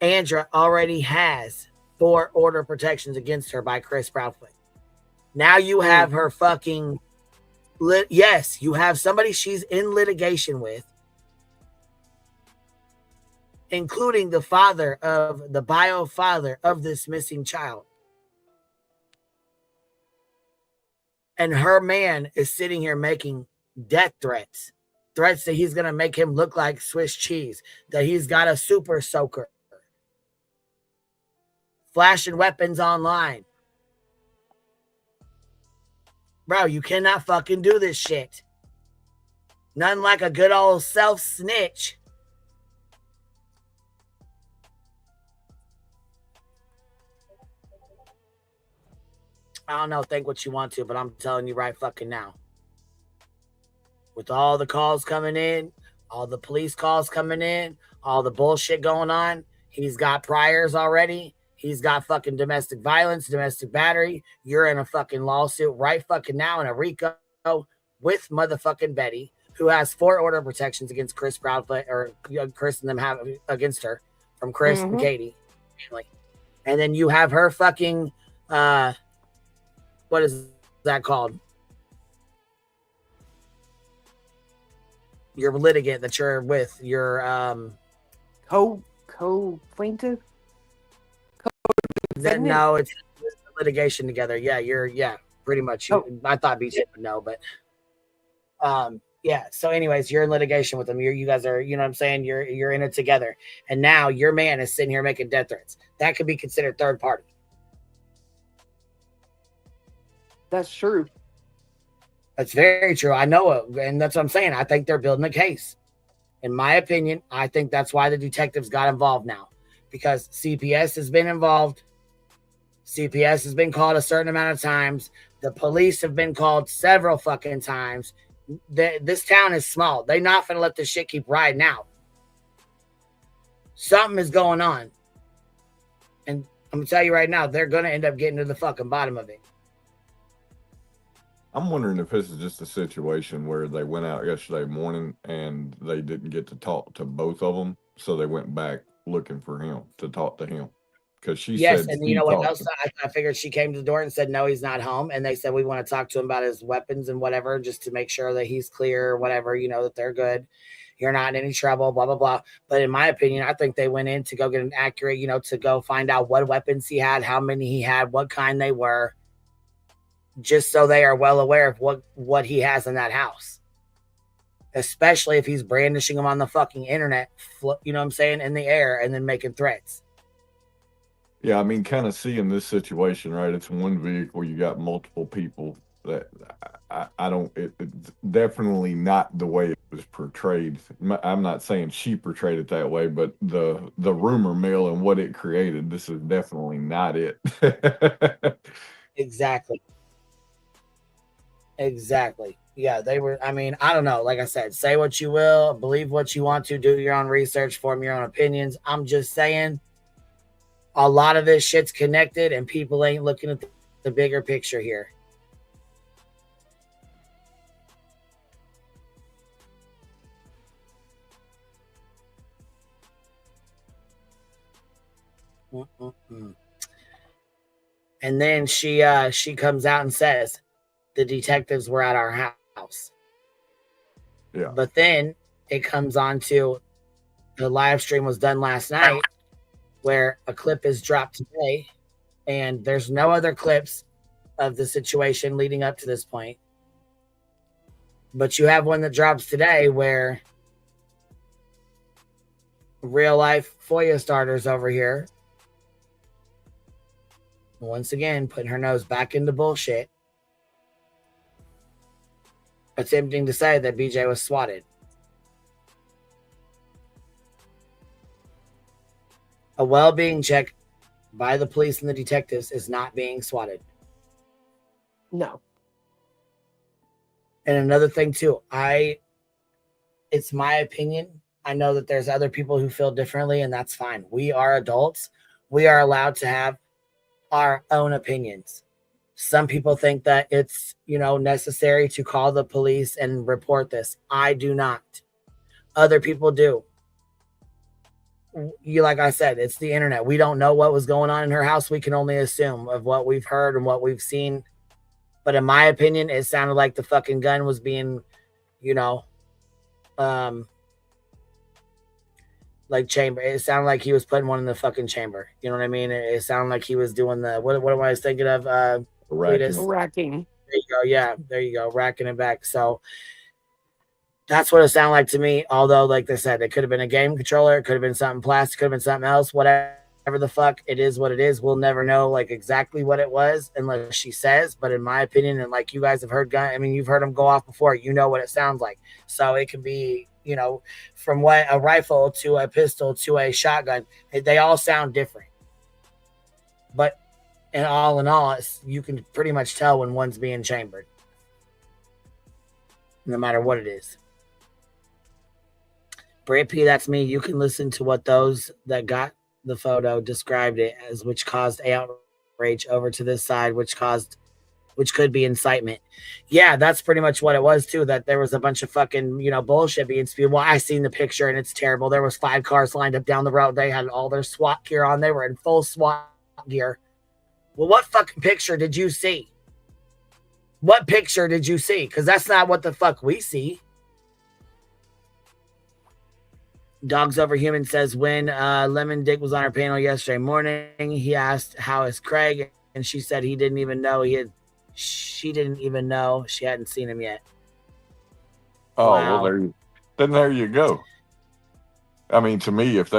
Andra already has 4 order protections against her by Chris Poudfoot. Now you have her fucking yes, you have somebody she's in litigation with, including the father of the bio father of this missing child. And her man is sitting here making death threats that he's going to make him look like Swiss cheese, that he's got a super soaker, flashing weapons online. Bro, you cannot fucking do this shit. Nothing like a good old self snitch. I don't know, think what you want to, but I'm telling you right fucking now. With all the calls coming in, all the police calls coming in, all the bullshit going on, he's got priors already. He's got fucking domestic violence, domestic battery. You're in a fucking lawsuit right fucking now in a RICO with motherfucking Betty, who has 4 order protections against Chris Proudfoot, or Chris and them have against her from Chris and Katie. And then you have her fucking, what is that called? Your litigant that you're with, your co-plaintiff. No, it's litigation together. Yeah, pretty much. I thought BJ would know, but yeah. So, anyways, you're in litigation with them. You guys are, you know what I'm saying? You're in it together, and now your man is sitting here making death threats. That could be considered third party. That's true. That's very true. I know it, and that's what I'm saying. I think they're building a case. In my opinion, I think that's why the detectives got involved now, because CPS has been involved. CPS has been called a certain amount of times. The police have been called several fucking times. This town is small. They're not going to let this shit keep riding out. Something is going on. And I'm going to tell you right now, they're going to end up getting to the fucking bottom of it. I'm wondering if this is just a situation where they went out yesterday morning and they didn't get to talk to both of them. So they went back looking for him to talk to him. Because she said, and you know what else? I figured she came to the door and said, no, he's not home. And they said, we want to talk to him about his weapons and whatever, just to make sure that he's clear or whatever, you know, that they're good. You're not in any trouble, blah, blah, blah. But in my opinion, I think they went in to go get an accurate, you know, to go find out what weapons he had, how many he had, what kind they were, just so they are well aware of what he has in that house. Especially if he's brandishing them on the fucking internet, you know what I'm saying, in the air, and then making threats. Yeah, I mean, kind of seeing this situation, right? It's one vehicle, you got multiple people. That I don't, it's definitely not the way it was portrayed. I'm not saying she portrayed it that way, but the rumor mill and what it created, this is definitely not it. Exactly. Yeah, they were, I mean, I don't know. Like I said, say what you will, believe what you want to, do your own research, form your own opinions. I'm just saying, a lot of this shit's connected and people ain't looking at the bigger picture here. And then she comes out and says the detectives were at our house. Yeah. But then it comes on to the live stream was done last night where a clip is dropped today, and there's no other clips of the situation leading up to this point. But you have one that drops today where real life FOIA starters over here, once again, putting her nose back into bullshit, attempting to say that BJ was swatted. A well-being check by the police and the detectives is not being swatted. No. And another thing too, it's my opinion. I know that there's other people who feel differently, and that's fine. We are adults. We are allowed to have our own opinions. Some people think that it's, necessary to call the police and report this. I do not. Other people do. Like I said, it's the internet. We don't know what was going on in her house. We can only assume of what we've heard and what we've seen. But in my opinion, it sounded like the fucking gun was being, like chamber. It sounded like he was putting one in the fucking chamber. You know what I mean? It sounded like he was doing the, what am I thinking of? Racking. There you go. Yeah, there you go. Racking it back. So that's what it sounded like to me. Although, like they said, it could have been a game controller. It could have been something plastic. Could have been something else. Whatever the fuck. It is what it is. We'll never know like exactly what it was unless she says. But in my opinion, and like you guys have heard you've heard them go off before. You know what it sounds like. So it can be, from what a rifle to a pistol to a shotgun. They all sound different. But in all, you can pretty much tell when one's being chambered. No matter what it is. Brad P, that's me. You can listen to what those that got the photo described it as, which caused outrage over to this side, which could be incitement. Yeah, that's pretty much what it was too, that there was a bunch of fucking, bullshit being spewed. Well, I seen the picture and it's terrible. There was 5 cars lined up down the road. They had all their SWAT gear on. They were in full SWAT gear. Well, what fucking picture did you see? What picture did you see? Because that's not what the fuck we see. Dogs Over Human says, when Lemon Dick was on our panel yesterday morning, he asked, how is Craig? And she said she didn't even know she hadn't seen him yet. Oh, Wow. well, there you go. I mean, to me, if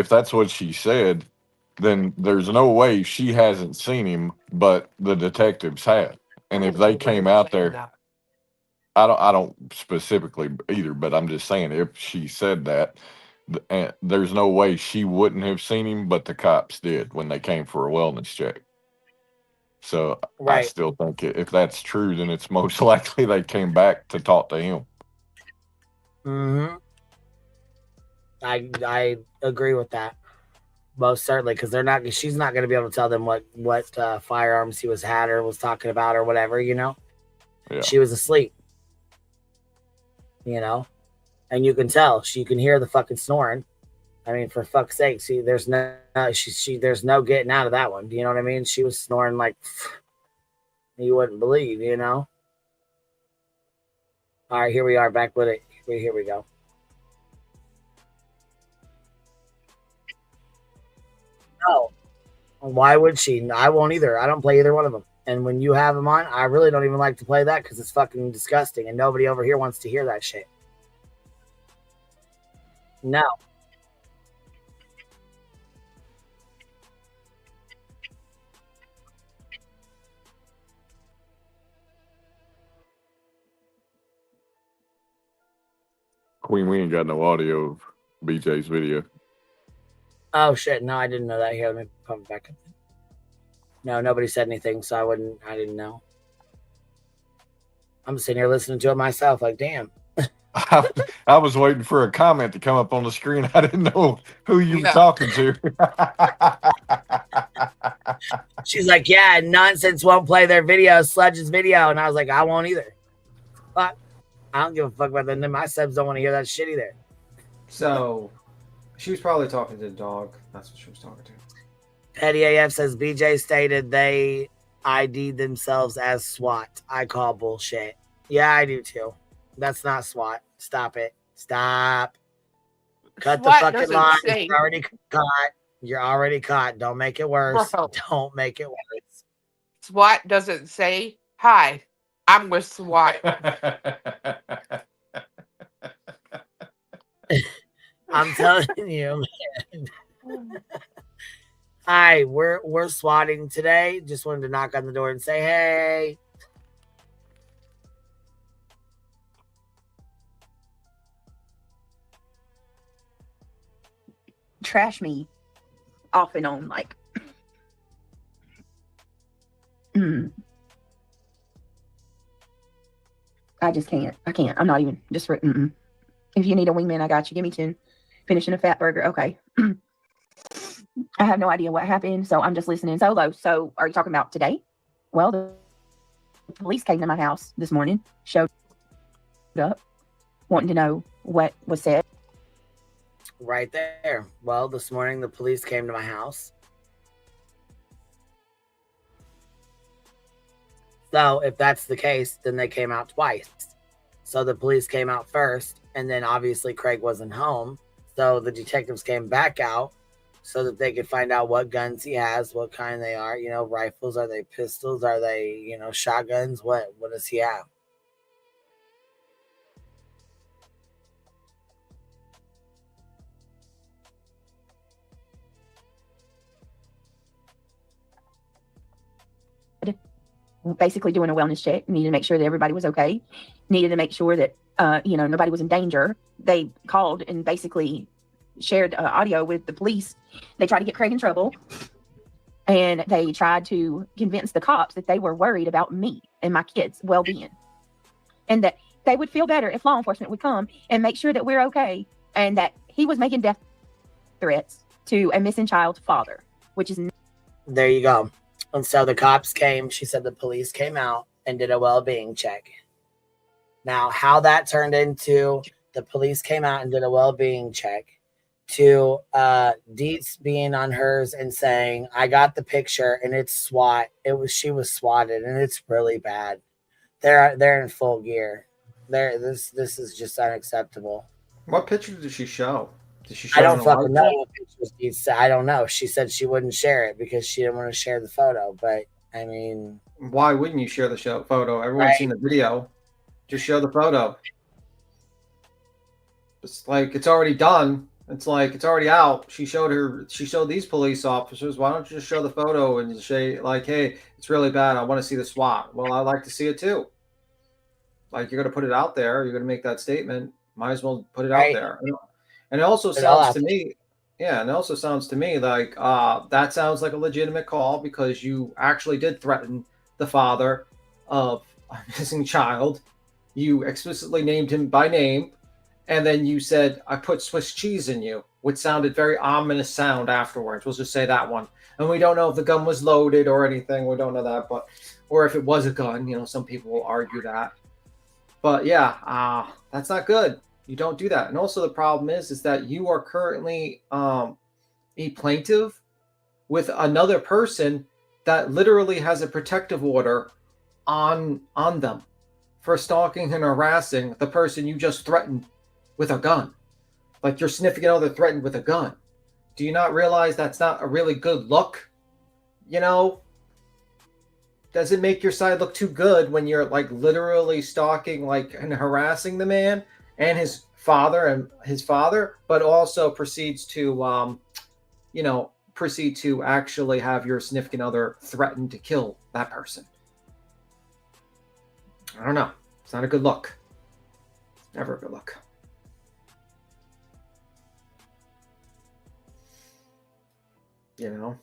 that's what she said, then there's no way she hasn't seen him, but the detectives have. And if they came out there, I don't specifically either, but I'm just saying, if she said that, there's no way she wouldn't have seen him, but the cops did when they came for a wellness check. So I Right. still think if that's true, then it's most likely they came back to talk to him. Mm-hmm. I agree with that. Most certainly, because she's not going to be able to tell them what firearms he had or was talking about or whatever, Yeah. She was asleep. And you can tell, you can hear the fucking snoring. I mean, for fuck's sake, see, there's no getting out of that one. Do you know what I mean? She was snoring like you wouldn't believe, All right, here we are back with it. Here we go. No. Why would she? I won't either. I don't play either one of them. And when you have them on, I really don't even like to play that because it's fucking disgusting and nobody over here wants to hear that shit. No. Queen, we ain't got no audio of BJ's video. Oh shit! No, I didn't know that. Here, let me pump it back up. No, nobody said anything, so I didn't know. I'm sitting here listening to it myself, like, damn. I was waiting for a comment to come up on the screen. I didn't know who you were talking to. She's like, yeah, nonsense won't play their video, Sludge's video. And I was like, I won't either. But I don't give a fuck about that. My subs don't want to hear that shit either. So she was probably talking to the dog. That's what she was talking to. Petty AF says BJ stated they ID'd themselves as SWAT. I call bullshit. Yeah, I do too. That's not SWAT. Stop it. Stop. Cut SWAT the fucking doesn't line. say. You're already caught. You're already caught. Don't make it worse. Bro. Don't make it worse. SWAT doesn't say, hi, I'm with SWAT. I'm telling you, man. Hi, we're swatting today. Just wanted to knock on the door and say, hey. Trash me off and on, like. I just can't. I can't. I'm not even just. If you need a wingman, I got you. Give me 10. Finishing a fat burger. Okay. I have no idea what happened, so I'm just listening solo. So, are you talking about today? Well, the police came to my house this morning, showed up, wanting to know what was said. Right there. Well, this morning the police came to my house. So, if that's the case, then they came out twice. So the police came out first, and then obviously Craig wasn't home. So the detectives came back out so that they could find out what guns he has, what kind they are. You know, rifles, are they pistols? Are they, you know, shotguns? What does he have? Basically doing a wellness check, needed to make sure that everybody was okay, needed to make sure that nobody was in danger. They called and basically shared audio with the police. They tried to get Craig in trouble, and they tried to convince the cops that they were worried about me and my kids' well-being, and that they would feel better if law enforcement would come and make sure that we're okay, and that he was making death threats to a missing child's father, which is... There you go. And so the cops came. She said the police came out and did a well-being check. Now, how that turned into the police came out and did a well-being check to Deets being on hers and saying, I got the picture and it's SWAT. She was swatted and it's really bad. They're in full gear. This is just unacceptable. What picture did she show? Did she show I don't fucking know what pictures Deets said. I don't know. She said she wouldn't share it because she didn't want to share the photo. But I mean, why wouldn't you share the photo? Everyone's seen the video. Just show the photo. It's like it's already done. It's like it's already out. She showed these police officers. Why don't you just show the photo and say, like, hey, it's really bad. I want to see the SWAT. Well, I'd like to see it too. Like, you're going to put it out there. You're going to make that statement. Might as well put it out there. And it also sounds to me, and it also sounds to me like that sounds like a legitimate call because you actually did threaten the father of a missing child. You explicitly named him by name, and then you said, I put Swiss cheese in you, which sounded very ominous sound afterwards. We'll just say that one. And we don't know if the gun was loaded or anything. We don't know that, or if it was a gun. You know, some people will argue that. But yeah, that's not good. You don't do that. And also the problem is that you are currently a plaintiff with another person that literally has a protective order on them for stalking and harassing the person you just threatened with a gun. Like your significant other threatened with a gun. Do you not realize that's not a really good look? You know, does it make your side look too good when you're like literally stalking and harassing the man and his father, but also proceeds to actually have your significant other threaten to kill that person? I don't know. It's not a good look. Never a good look. You know?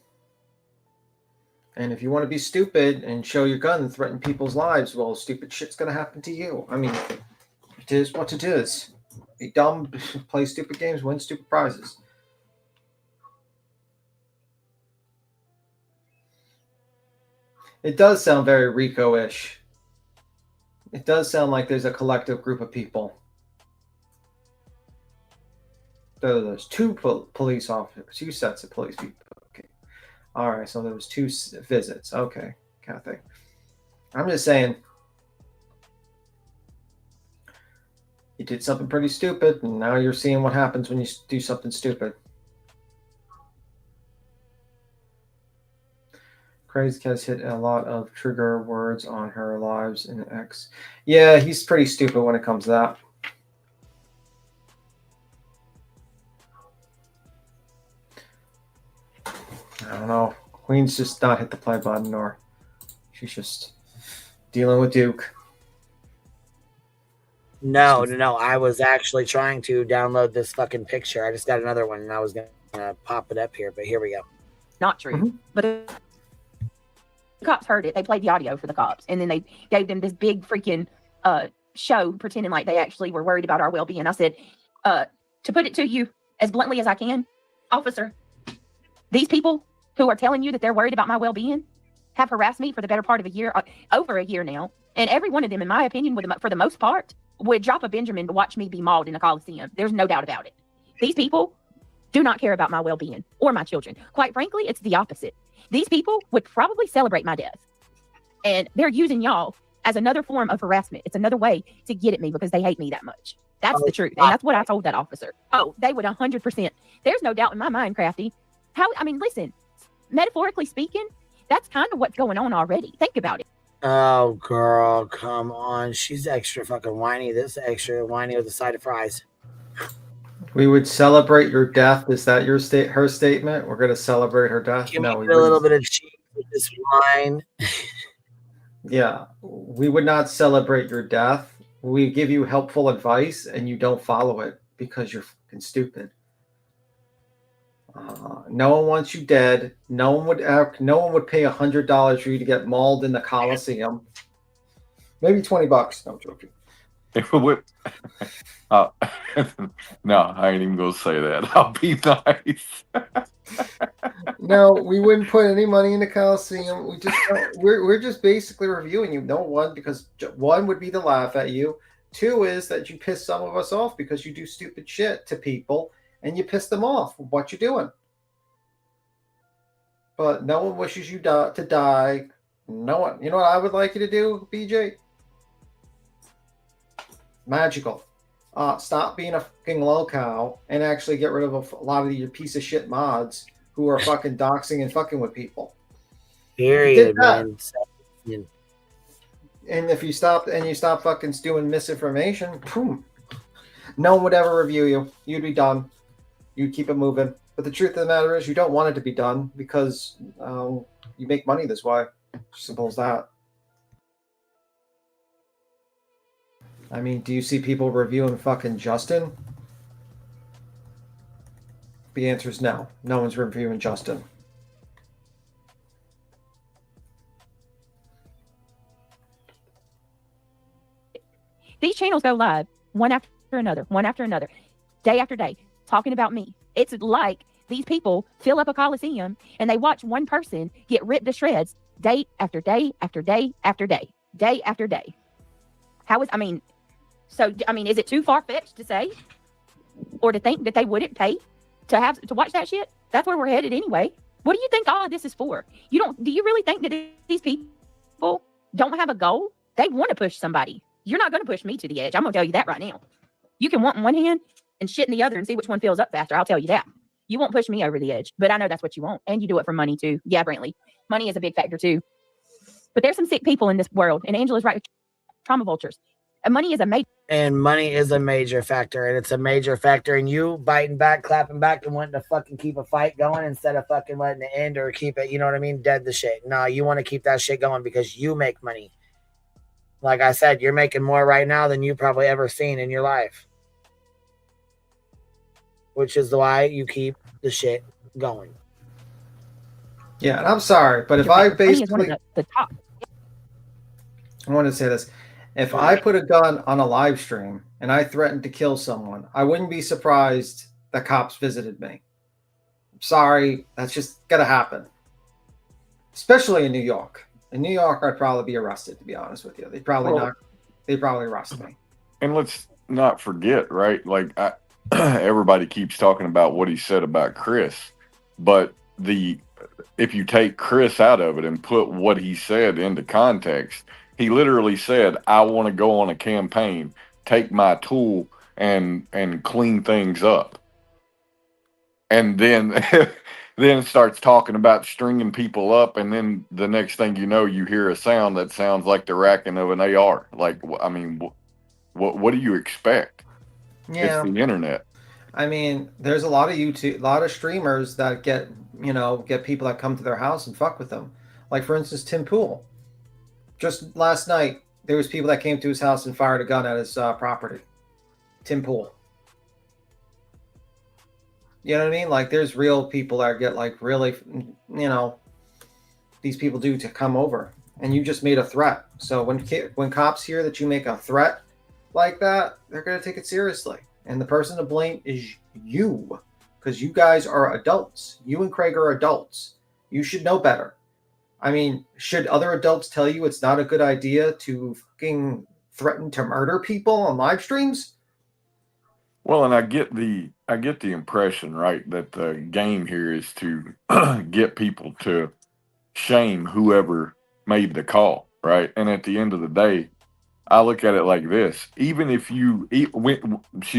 And if you want to be stupid and show your gun and threaten people's lives, well, stupid shit's going to happen to you. I mean, it is what it is. Be dumb, play stupid games, win stupid prizes. It does sound very Rico-ish. It does sound like there's a collective group of people. There's two police officers, two sets of police people. Okay. All right, so there was 2 visits. Okay, Kathy. I'm just saying, you did something pretty stupid, and now you're seeing what happens when you do something stupid. Craig has hit a lot of trigger words on her lives in X. Yeah, he's pretty stupid when it comes to that. I don't know. Queen's just not hit the play button, or she's just dealing with Duke. No. I was actually trying to download this fucking picture. I just got another one, and I was gonna pop it up here, but here we go. Not true. But the cops heard it. They played the audio for the cops, and then they gave them this big freaking show, pretending like they actually were worried about our well-being. I said, to put it to you as bluntly as I can, officer, these people who are telling you that they're worried about my well-being have harassed me for the better part of a year, over a year now. And every one of them, in my opinion, for the most part, would drop a Benjamin to watch me be mauled in a Coliseum. There's no doubt about it. These people do not care about my well-being or my children. Quite frankly, it's the opposite. These people would probably celebrate my death. And they're using y'all as another form of harassment. It's another way to get at me because they hate me that much. That's the truth. And that's what I told that officer. Oh, they would 100%. There's no doubt in my mind, Crafty. Listen, metaphorically speaking, that's kind of what's going on already. Think about it. Oh, girl, come on. She's extra fucking whiny. This extra whiny with a side of fries. We would celebrate your death. Is that her statement? We're going to celebrate her death? Give me a little bit of cheese with this wine. Yeah, we would not celebrate your death. We give you helpful advice, and you don't follow it because you're fucking stupid. No one wants you dead. No one would pay $100 for you to get mauled in the Coliseum. Maybe $20. No, I'm joking. No, I ain't even gonna say that. I'll be nice. No, we wouldn't put any money in the Coliseum. We're just basically reviewing you. No, one, because one would be to laugh at you. 2 is that you piss some of us off because you do stupid shit to people and you piss them off with what you're doing. But no one wishes you to die. No one. You know what I would like you to do, BJ? Magical. Stop being a fucking lowcow and actually get rid of a lot of your piece of shit mods who are fucking doxing and fucking with people. Period, man. And if you stop fucking doing misinformation, boom, no one would ever review you. You'd be done. You'd keep it moving. But the truth of the matter is, you don't want it to be done because you make money this way. Simple as that. I mean, do you see people reviewing fucking Justin? The answer is no. No one's reviewing Justin. These channels go live one after another, day after day, talking about me. It's like these people fill up a Coliseum and they watch one person get ripped to shreds day after day after day after day, day after day. Is it too far-fetched to say or to think that they wouldn't pay to watch that shit? That's where we're headed anyway. What do you think all of this is for? Do you really think that these people don't have a goal? They want to push somebody. You're not going to push me to the edge. I'm going to tell you that right now. You can want in one hand and shit in the other and see which one fills up faster. I'll tell you that. You won't push me over the edge, but I know that's what you want. And you do it for money too. Yeah, Brantley. Money is a big factor too. But there's some sick people in this world. And Angela's right. Trauma vultures. And money is a major factor. And it's a major factor. And you biting back, clapping back, and wanting to fucking keep a fight going instead of fucking letting it end or keep it, you know what I mean? Dead the shit. No, you want to keep that shit going because you make money. Like I said, you're making more right now than you probably ever seen in your life. Which is why you keep the shit going. Yeah, and I'm sorry, but if I basically... the top. I want to say this. If I put a gun on a live stream and I threatened to kill someone, I wouldn't be surprised that cops visited me. I'm sorry, that's just going to happen. Especially in New York. In New York, I'd probably be arrested, to be honest with you. They'd probably arrest me. And let's not forget, right? Like, everybody keeps talking about what he said about Chris, but the if you take Chris out of it and put what he said into context, he literally said, I want to go on a campaign, take my tool and clean things up. And then then starts talking about stringing people up, and then the next thing you know, you hear a sound that sounds like the racking of an AR. Like, I mean, what do you expect? Yeah. It's the internet. I mean, there's a lot of streamers that get people that come to their house and fuck with them. Like, for instance, Tim Pool. Just last night, there was people that came to his house and fired a gun at his property. Tim Pool. You know what I mean? Like, there's real people that get, like, really, these people do to come over. And you just made a threat. So when cops hear that you make a threat like that, they're going to take it seriously. And the person to blame is you. Because you guys are adults. You and Craig are adults. You should know better. I mean, should other adults tell you it's not a good idea to fucking threaten to murder people on live streams? Well, and I get the impression, right, that the game here is to get people to shame whoever made the call, right? And at the end of the day, I look at it like this: even if she's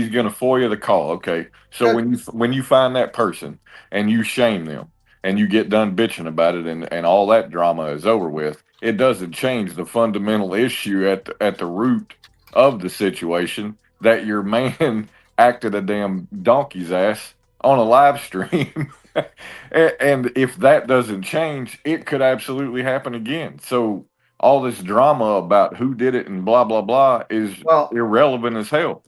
going to FOIA the call, okay? So when you find that person and you shame them and you get done bitching about it and all that drama is over with, it doesn't change the fundamental issue at the root of the situation, that your man acted a damn donkey's ass on a live stream. And if that doesn't change, it could absolutely happen again. So all this drama about who did it and blah, blah, blah is irrelevant as hell.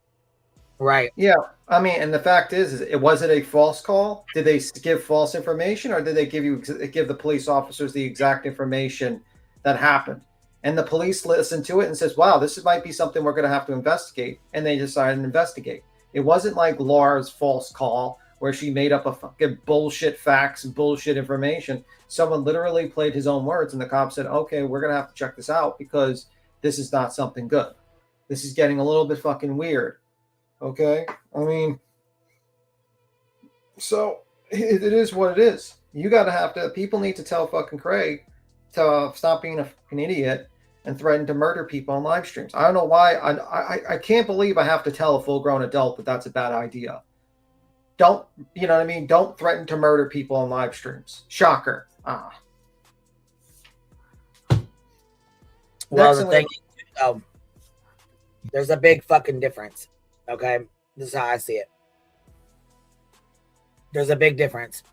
Right. Yeah. I mean, and the fact is was it a false call? Did they give false information, or did they give the police officers the exact information that happened? And the police listened to it and says, wow, this might be something we're going to have to investigate. And they decided to investigate. It wasn't like Laura's false call where she made up a fucking bullshit facts and bullshit information. Someone literally played his own words, and the cop said, okay, we're going to have to check this out because this is not something good. This is getting a little bit fucking weird. Okay? I mean, so it is what it is. You got to people need to tell fucking Craig to stop being a fucking idiot and threaten to murder people on live streams. I don't know why. I can't believe I have to tell a full-grown adult that that's a bad idea. Don't, you know what I mean? Don't threaten to murder people on live streams. Shocker. Well, the thing is, there's a big fucking difference. Okay? This is how I see it. There's a big difference.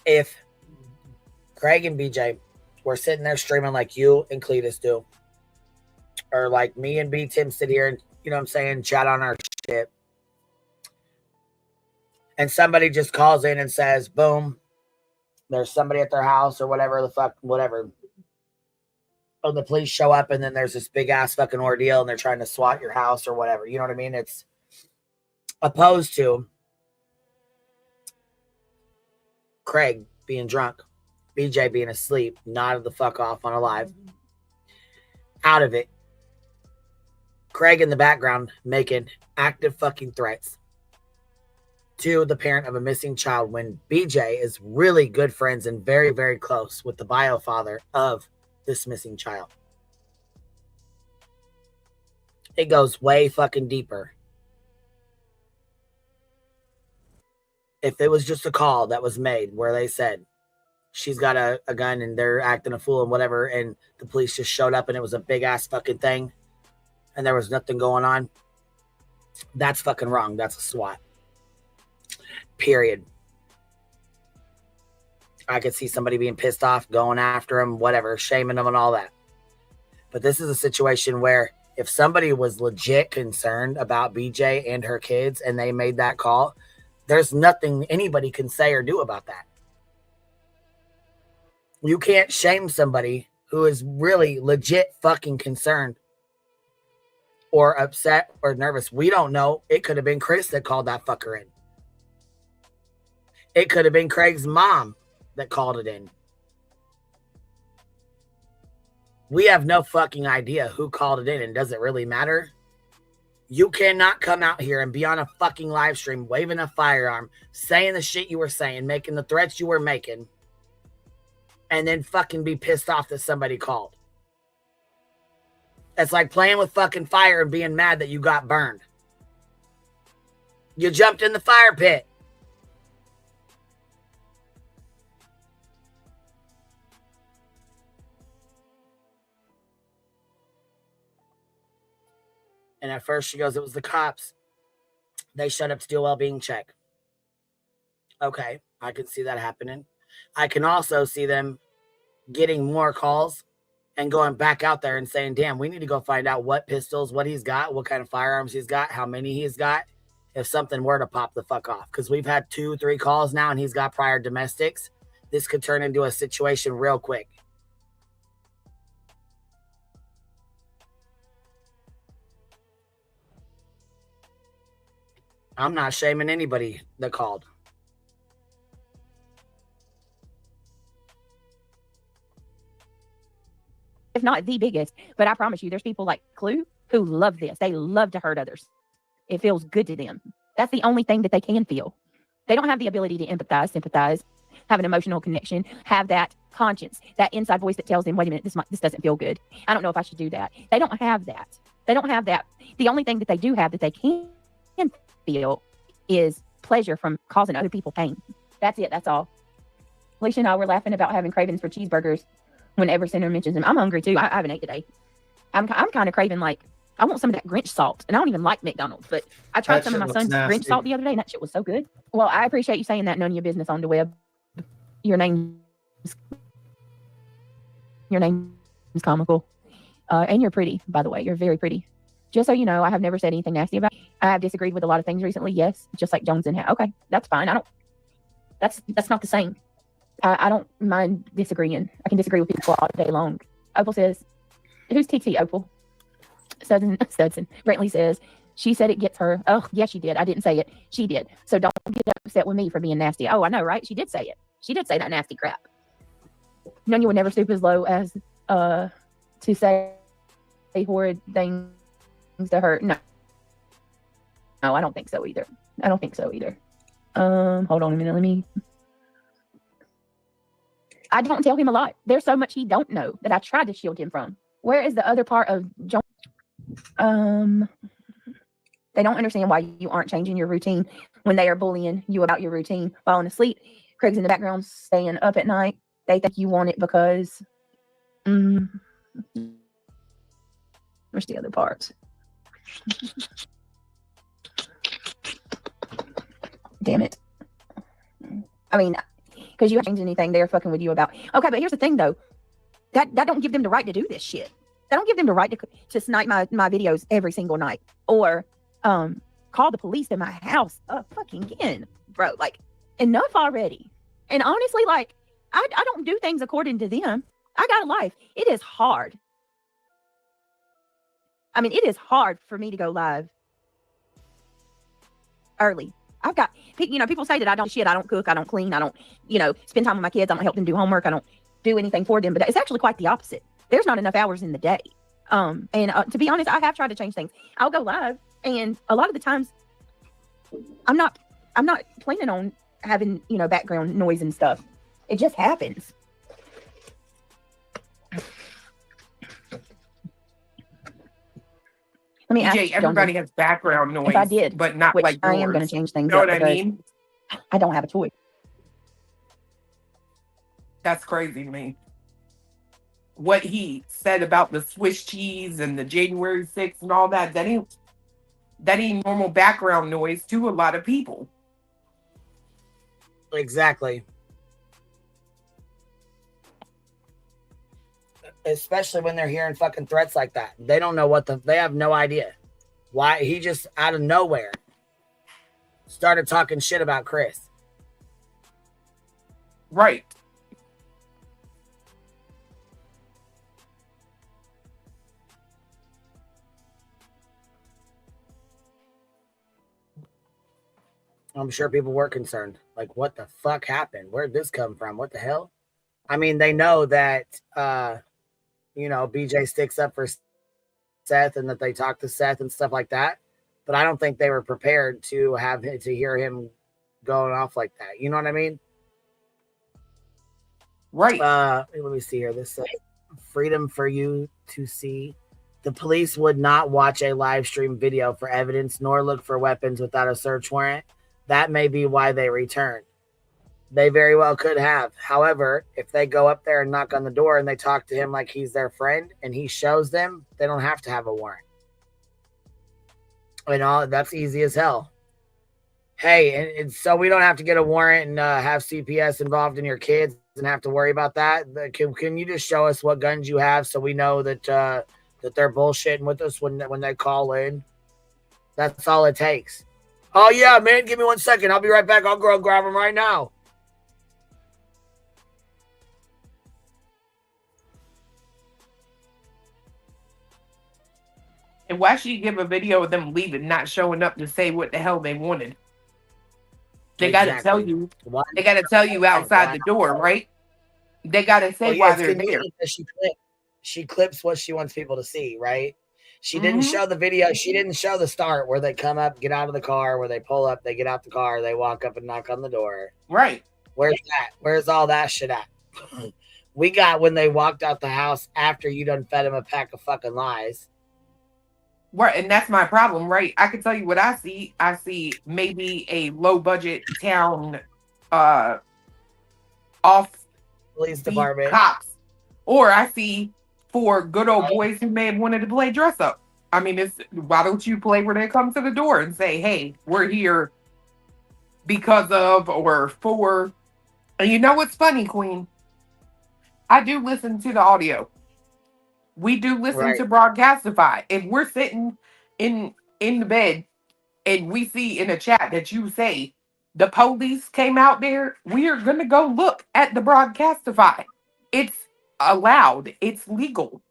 If Craig and BJ were sitting there streaming like you and Cletus do, or like me and B Tim sit here and, you know what I'm saying, chat on our shit, and somebody just calls in and says, boom, there's somebody at their house or whatever the fuck, whatever. Oh, the police show up and then there's this big ass fucking ordeal and they're trying to SWAT your house or whatever. You know what I mean? It's opposed to Craig being drunk, BJ being asleep, nodded the fuck off on a live. Out of it. Craig in the background making active fucking threats to the parent of a missing child when BJ is really good friends and very, very close with the bio father of this missing child. It goes way fucking deeper. If it was just a call that was made where they said she's got a gun and they're acting a fool and whatever, and the police just showed up and it was a big ass fucking thing and there was nothing going on, that's fucking wrong. That's a SWAT. Period. I could see somebody being pissed off, going after him, whatever, shaming them and all that. But this is a situation where if somebody was legit concerned about BJ and her kids and they made that call, there's nothing anybody can say or do about that. You can't shame somebody who is really legit fucking concerned or upset or nervous. We don't know. It could have been Chris that called that fucker in. It could have been Craig's mom that called it in. We have no fucking idea who called it in, and does it really matter? You cannot come out here and be on a fucking live stream waving a firearm, saying the shit you were saying, making the threats you were making, and then fucking be pissed off that somebody called. It's like playing with fucking fire and being mad that you got burned. You jumped in the fire pit. And at first she goes, it was the cops. They showed up to do a well-being check. Okay, I can see that happening. I can also see them getting more calls and going back out there and saying, damn, we need to go find out what pistols, what he's got, what kind of firearms he's got, how many he's got, if something were to pop the fuck off. Because we've had 2-3 calls now and he's got prior domestics. This could turn into a situation real quick. I'm not shaming anybody that called. If not the biggest, but I promise you, there's people like Clue who love this. They love to hurt others. It feels good to them. That's the only thing that they can feel. They don't have the ability to empathize, sympathize, have an emotional connection, have that conscience, that inside voice that tells them, wait a minute, this doesn't feel good. I don't know if I should do that. They don't have that. They don't have that. The only thing that they do have that they can feel is pleasure from causing other people pain. That's it. That's all. Alicia and I were laughing about having cravings for cheeseburgers whenever Senator mentions them. I'm hungry too. I haven't ate today. I'm kind of craving, like, I want some of that Grinch salt. And I don't even like McDonald's, but I tried some of my son's Grinch salt the other day and that shit was so good. Well, I appreciate you saying that. None of your business on the web. Your name is comical. And you're pretty, by the way. You're very pretty. Just so you know, I have never said anything nasty about you. I have disagreed with a lot of things recently. Yes, just like Jones and okay, that's fine. That's not the same. I don't mind disagreeing. I can disagree with people all day long. Opal says, who's TT Opal? Studson. Brantley says, she said it gets her. Oh, yeah, she did. I didn't say it. She did. So don't get upset with me for being nasty. Oh, I know, right? She did say it. She did say that nasty crap. None you would never stoop as low as to say horrid things to her. No, I don't think so either. Hold on a minute. I don't tell him a lot. There's so much he don't know that I tried to shield him from. Where is the other part of John? They don't understand why you aren't changing your routine when they are bullying you about your routine, falling asleep. Craig's in the background staying up at night. They think you want it because where's the other parts? Damn it. I mean, because you haven't changed anything, they're fucking with you about. Okay, but here's the thing though. That don't give them the right to do this shit. That don't give them the right to snipe my videos every single night. Or call the police to my house fucking again. Bro, like, enough already. And honestly, like, I don't do things according to them. I got a life. It is hard. I mean, it is hard for me to go live early. I've got, people say that I don't shit, I don't cook, I don't clean, I don't, spend time with my kids, I don't help them do homework, I don't do anything for them, but it's actually quite the opposite. There's not enough hours in the day. And to be honest, I have tried to change things. I'll go live, and a lot of the times, I'm not planning on having, background noise and stuff. It just happens. Let me ask everybody has background noise. If I did, but not which like I yours. am going to change things. You know what I mean? I don't have a choice. That's crazy to me. What he said about the Swiss cheese and the January 6th and all that, that ain't normal background noise to a lot of people. Exactly. Especially when they're hearing fucking threats like that. They don't know they have no idea. Why he just out of nowhere started talking shit about Chris. Right. I'm sure people were concerned. Like, what the fuck happened? Where'd this come from? What the hell? I mean, they know that BJ sticks up for Seth and that they talk to Seth and stuff like that. but I don't think they were prepared to hear him going off like that. You know what I mean? Right. Let me see here. This freedom for you to see. The police would not watch a live stream video for evidence nor look for weapons without a search warrant. That may be why they returned. They very well could have. However, if they go up there and knock on the door and they talk to him like he's their friend and he shows them, they don't have to have a warrant. And all that's easy as hell. Hey, and so we don't have to get a warrant and have CPS involved in your kids and have to worry about that. Can you just show us what guns you have so we know that that they're bullshitting with us when they call in? That's all it takes. Oh yeah, man, give me 1 second. I'll be right back. I'll go grab them right now. And why should you give a video of them leaving, not showing up to say what the hell they wanted? They got to tell you. They got to tell you outside the door, right? They got to say why they're there. She clips what she wants people to see, right? She didn't show the video. She didn't show the start where they come up, get out of the car, where they pull up, they get out the car, they walk up and knock on the door. Right. Where's that? Where's all that shit at? We got when they walked out the house after you done fed them a pack of fucking lies. Right, and that's my problem, right? I can tell you what I see. I see maybe a low budget town off police department cops. Or I see 4 good old boys who may have wanted to play dress up. I mean, why don't you play where they come to the door and say, hey, we're here because of or for. And you know what's funny, Queen? I do listen to the audio. We do listen to Broadcastify. If we're sitting in the bed and we see in a chat that you say the police came out there, we are going to go look at the Broadcastify. It's allowed. It's legal.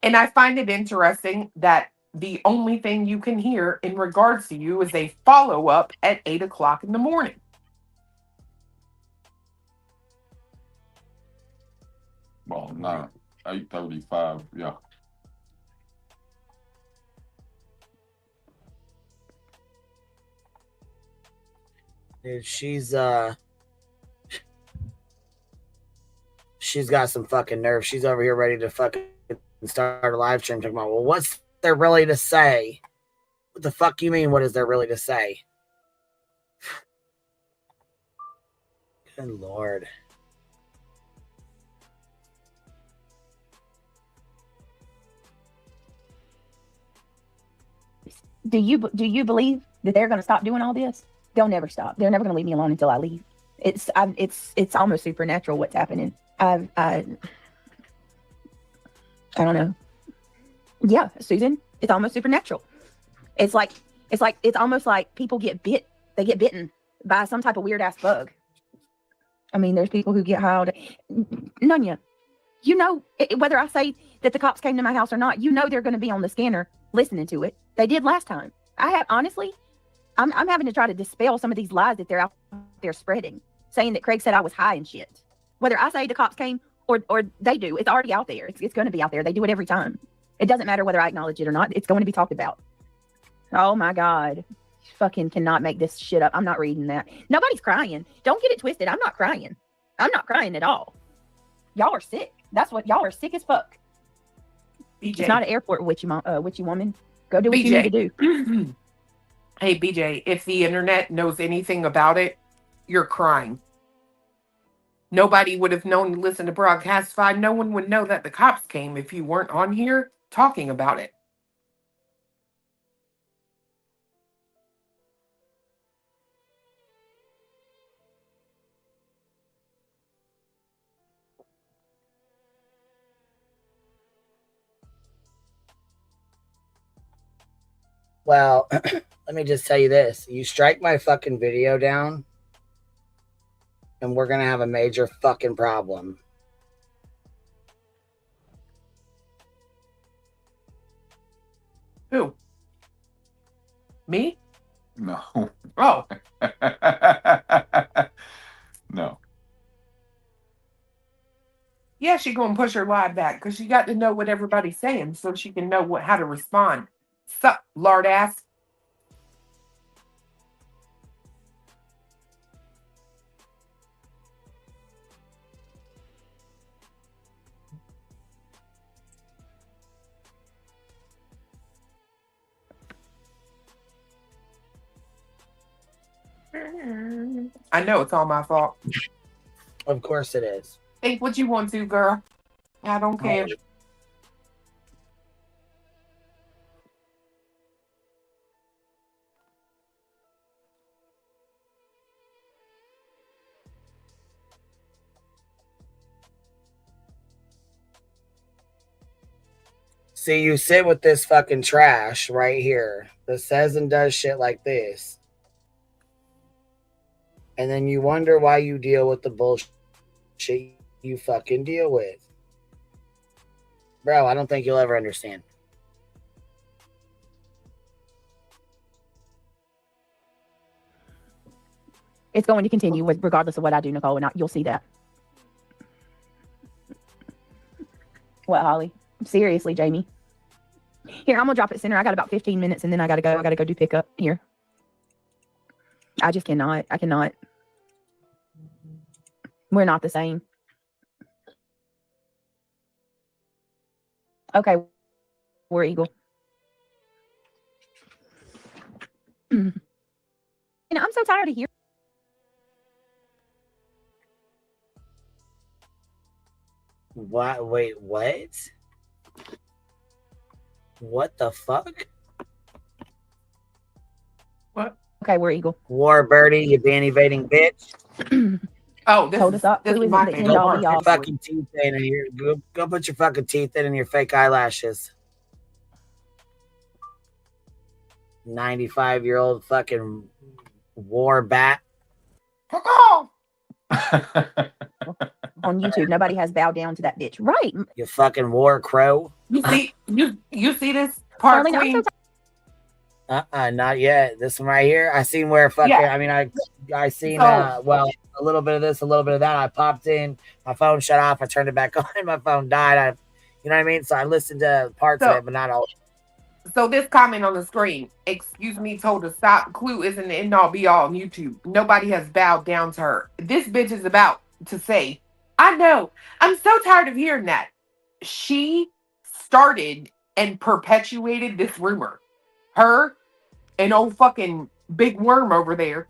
And I find it interesting that the only thing you can hear in regards to you is a follow-up at 8 o'clock in the morning. Well, no. 8:35, yeah. Dude, she's got some fucking nerve. She's over here ready to fucking start a live stream talking about, well, what's there really to say? What the fuck you mean, what is there really to say? Good Lord. Do you believe that they're going to stop doing all this? They'll never stop. They're never going to leave me alone until I leave. It's almost supernatural what's happening. I don't know. Yeah, Susan, it's almost supernatural. It's almost like people get bitten by some type of weird ass bug. I mean, there's people who get high. Nunya, you know, whether I say that the cops came to my house or not, you know they're going to be on the scanner listening to it. They did last time. Honestly, I'm having to try to dispel some of these lies that they're out there spreading, saying that Craig said I was high and shit. Whether I say the cops came or they do, it's already out there. It's going to be out there. They do it every time. It doesn't matter whether I acknowledge it or not. It's going to be talked about. Oh my God. You fucking cannot make this shit up. I'm not reading that. Nobody's crying. Don't get it twisted. I'm not crying. I'm not crying at all. Y'all are sick. That's what y'all are sick as fuck. BJ. It's not an airport, witchy woman. Go do what you need to do. Hey, BJ, if the internet knows anything about it, you're crying. Nobody would have known to listen to Broadcastify. No one would know that the cops came if you weren't on here talking about it. Well, let me just tell you this. You strike my fucking video down, and we're going to have a major fucking problem. Who? Me? No. Oh. No. Yeah, she gonna push her live back because she got to know what everybody's saying so she can know how to respond. Sup, lard ass. I know it's all my fault. Of course it is. Think what you want to, girl. I don't care. See, you sit with this fucking trash right here that says and does shit like this. And then you wonder why you deal with the bullshit you fucking deal with. Bro, I don't think you'll ever understand. It's going to continue with regardless of what I do, Nicole, and you'll see that. What, Holly? Seriously, Jamie. Here, I'm gonna drop it center. I got about 15 minutes and then I gotta go. I gotta go do pickup. Here. I just cannot. I cannot. We're not the same. Okay. We're Eagle. I'm so tired of hearing. What? Wait, what? What the fuck? What? Okay, we're Eagle. War Birdie, you ban evading bitch. Oh, this Hold us up. this Who is is my it that favorite end all part. be all? Fucking teeth in here. Go put your fucking teeth in your fake eyelashes. 95-year-old fucking war bat. On YouTube, nobody has bowed down to that bitch. Right. You fucking war crow. You see this part, Darlene, I'm Queen? so Not yet. This one right here. I seen where fucking. Yeah. I mean, I seen So- well, a little bit of this, a little bit of that. I popped in. My phone shut off. I turned it back on. My phone died. You know what I mean? So I listened to parts of it, but not all. So this comment on the screen, excuse me, told to stop. Clue isn't the end all be all on YouTube. Nobody has bowed down to her. This bitch is about to say, I know. I'm so tired of hearing that. She started and perpetuated this rumor. Her and old fucking big worm over there.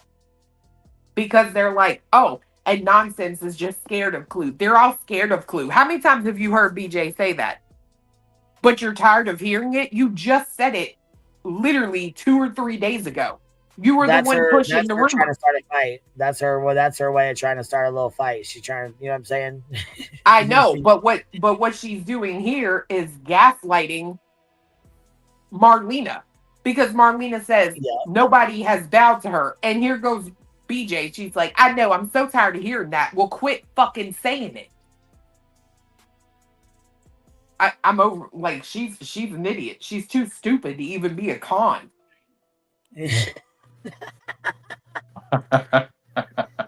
Because they're like, oh, and nonsense is just scared of Clue. They're all scared of Clue. How many times have you heard BJ say that? But you're tired of hearing it? You just said it literally 2 or 3 days ago. You were the one pushing the her trying rumor. to start a fight. That's her way of trying to start a little fight. She's trying, you know what I'm saying? I know, but what she's doing here is gaslighting Marlena. Because Marlena says nobody has bowed to her. And here goes BJ. She's like, I know, I'm so tired of hearing that. Well, quit fucking saying it. I'm over, like, she's an idiot. She's too stupid to even be a con.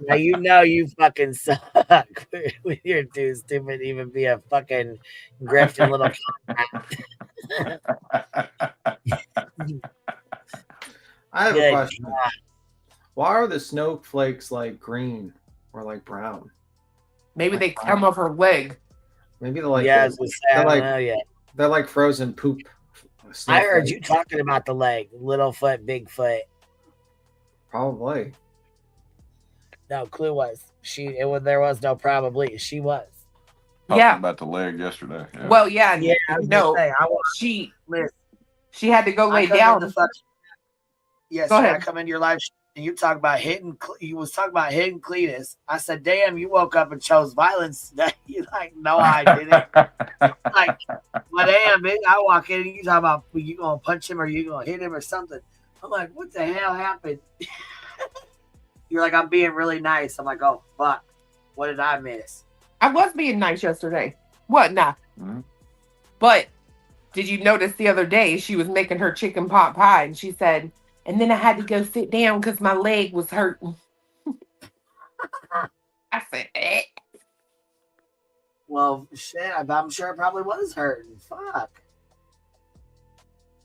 Now you know you fucking suck when you're too stupid to even be a fucking grifting little I have a question. Why are the snowflakes like green or like brown? Maybe they come off her leg. Maybe they're like they're like frozen poop. I heard you talking about the leg, little foot, big foot. Probably. No, Clue was there was no probably. She was. Talking about the leg yesterday. Yeah. Well, yeah, no. She had to go lay down. Yes, Go ahead. I come into your live and you talk about hitting. You was talking about hitting Cletus. I said, "Damn, you woke up and chose violence today." You like, no, I didn't. Like, well, damn, bitch, I walk in and you talk about you gonna punch him or you gonna hit him or something. I'm like, what the hell happened? You're like, I'm being really nice. I'm like, oh fuck, what did I miss? I was being nice yesterday. What? Nah. Mm-hmm. But did you notice the other day she was making her chicken pot pie and she said, and then I had to go sit down because my leg was hurting. I said, eh. Well, shit, I'm sure it probably was hurting. Fuck.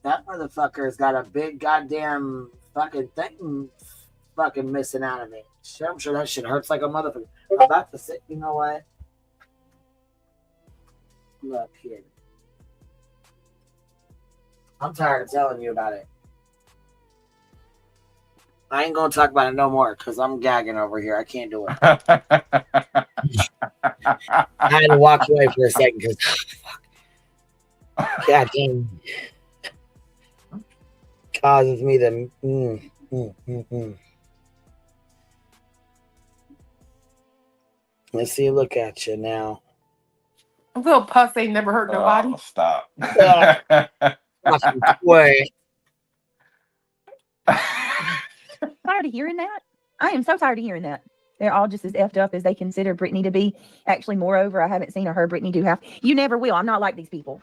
That motherfucker's got a big goddamn fucking thing fucking missing out of me. Shit, I'm sure that shit hurts like a motherfucker. I'm about to sit, you know what? Look, kid. I'm tired of telling you about it. I ain't gonna talk about it no more because I'm gagging over here. I can't do it. I had to walk away for a second because God damn causes me to. Let's see. Look at you now. A little puss ain't never hurt nobody. Oh, stop. Wait. Tired of hearing that. I am so tired of hearing that. They're all just as effed up as they consider Brittany to be. Actually, moreover, I haven't seen or heard Brittany do half. You never will. I'm not like these people.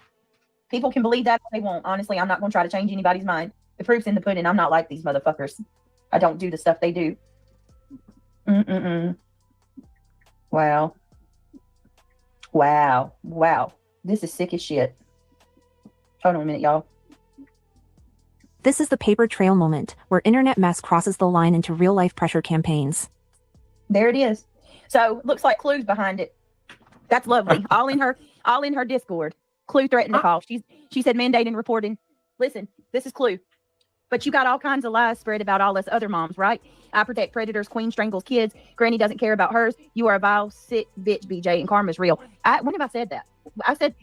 People can believe that if they want. Honestly, I'm not going to try to change anybody's mind. The proof's in the pudding. I'm not like these motherfuckers. I don't do the stuff they do. Wow. This is sick as shit. Hold on a minute, y'all. This is the paper trail moment, where internet mess crosses the line into real-life pressure campaigns. There it is. So looks like Clue's behind it. That's lovely. all in her Discord. Clue threatened to call. She said mandating reporting. Listen, this is Clue. But you got all kinds of lies spread about all us other moms, right? I protect predators, Queen strangles kids, Granny doesn't care about hers. You are a vile, sick bitch, BJ, and karma's real. When have I said that? I said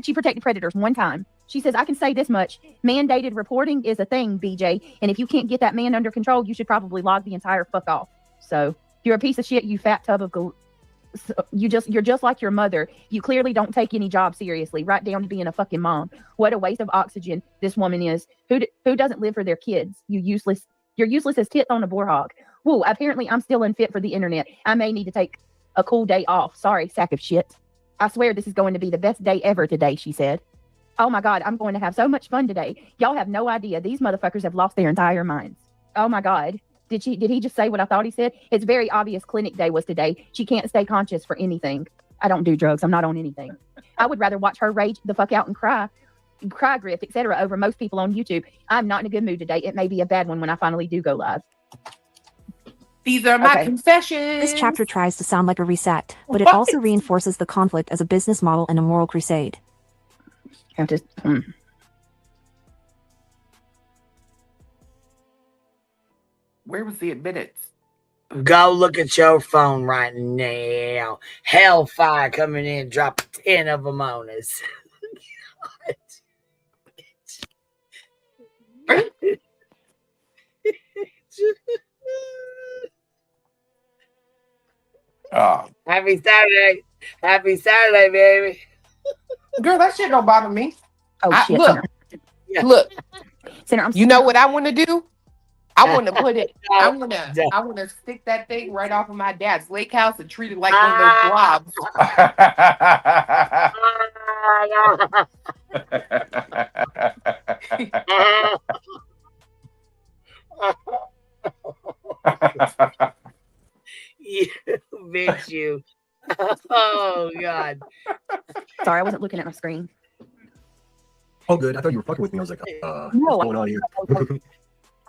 she protected predators one time. She says, I can say this much. Mandated reporting is a thing, BJ. And if you can't get that man under control, you should probably log the entire fuck off. So you're a piece of shit, you fat tub of you're just like your mother. You clearly don't take any job seriously, right down to being a fucking mom. What a waste of oxygen this woman is. Who doesn't live for their kids? You're useless as tits on a boar hog. Whoa, apparently I'm still unfit for the internet. I may need to take a cool day off. Sorry, sack of shit. I swear this is going to be the best day ever today, she said. Oh my God, I'm going to have so much fun today. Y'all have no idea. These motherfuckers have lost their entire minds. Oh my God. Did he just say what I thought he said? It's very obvious clinic day was today. She can't stay conscious for anything. I don't do drugs. I'm not on anything. I would rather watch her rage the fuck out and cry grift, etc. over most people on YouTube. I'm not in a good mood today. It may be a bad one when I finally do go live. These are my confessions. This chapter tries to sound like a reset, but it also reinforces the conflict as a business model and a moral crusade. I'm just... Where was the admittance? Go look at your phone right now. Hellfire coming in, drop 10 of them on us. Happy Saturday. Happy Saturday, baby. Girl, that shit don't bother me. Oh, shit. Look. Sinner, you know what I want to do? I want to put it. I want to stick that thing right off of my dad's lake house and treat it like one of those blobs. You bitch, you. Oh God. Sorry, I wasn't looking at my screen. Oh, good. I thought you were fucking with me. I was like, No, what's going on here?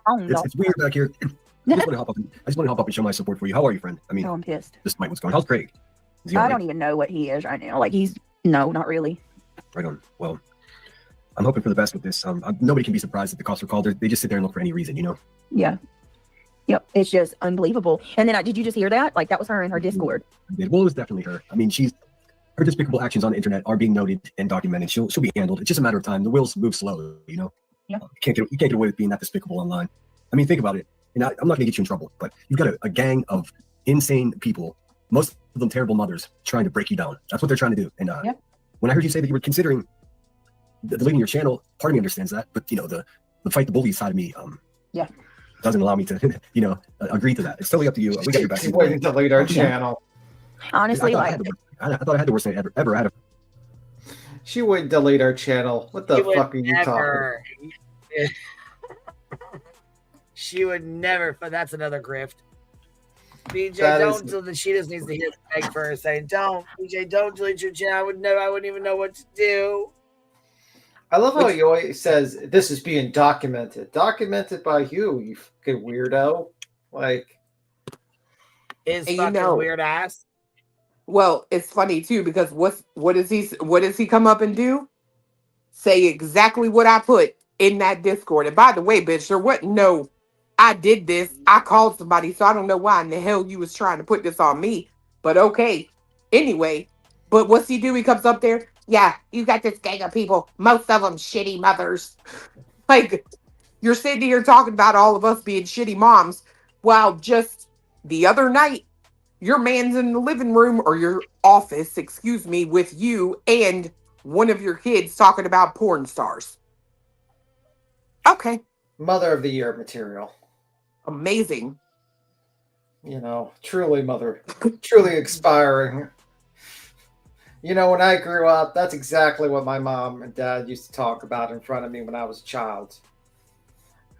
It's weird back here. I just want to hop up and show my support for you. How are you, friend? I mean, I'm pissed. Despite what's going on. How's Craig? I don't even know what he is right now. Like no, not really. Right on. Well, I'm hoping for the best with this. Nobody can be surprised that the cops were called. They just sit there and look for any reason, you know? Yeah. Yep. It's just unbelievable. And then did you just hear that? Like that was her in her Discord. Well, it was definitely her. I mean, her despicable actions on the internet are being noted and documented. She'll be handled. It's just a matter of time. The wheels move slowly, you know? Yeah. You can't get away with being that despicable online. I mean, think about it. And I'm not going to get you in trouble, but you've got a gang of insane people, most of them terrible mothers, trying to break you down. That's what they're trying to do. And when I heard you say that you were considering deleting your channel, part of me understands that. But, you know, the fight the bully side of me doesn't allow me to, you know, agree to that. It's totally up to you. We got your back. She wouldn't delete our channel. Honestly, I thought I had the worst thing ever had. She wouldn't delete our channel. What the fuck are you talking? She would never. But that's another grift. BJ, she just needs to hear Craig first saying, "Don't, BJ, don't delete your channel." I wouldn't even know what to do. I love how he always says this is being documented. Documented by you fucking weirdo. Like, is fucking weird ass. Well, it's funny too because what does he come up and do? Say exactly what I put in that Discord. And by the way, bitch, there wasn't no I did this. I called somebody, so I don't know why in the hell you was trying to put this on me. But okay. Anyway, but what's he do? He comes up there. Yeah, you got this gang of people. Most of them shitty mothers. Like, you're sitting here talking about all of us being shitty moms, while just the other night, your man's in the living room or your office, excuse me, with you and one of your kids talking about porn stars. Okay. Mother of the Year material. Amazing. You know, truly truly expiring. You know, when I grew up, that's exactly what my mom and dad used to talk about in front of me when I was a child.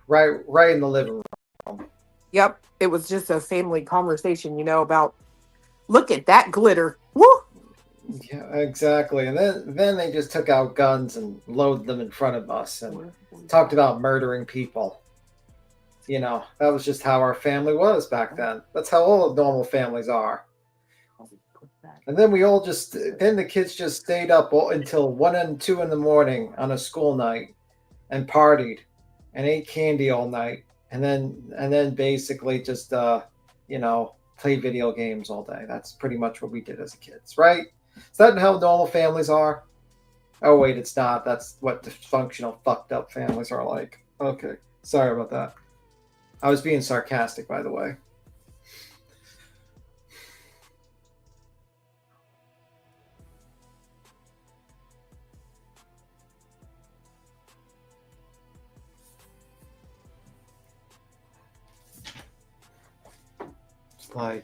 Right in the living room. Yep. It was just a family conversation, about, look at that glitter. Woo! Yeah, exactly. And then they just took out guns and loaded them in front of us and talked about murdering people. That was just how our family was back then. That's how all normal families are. And then then the kids just stayed up until 1 and 2 in the morning on a school night and partied and ate candy all night. And then basically just, play video games all day. That's pretty much what we did as kids, right? Is that how normal families are? Oh, wait, it's not. That's what dysfunctional, fucked up families are like. Okay. Sorry about that. I was being sarcastic, by the way.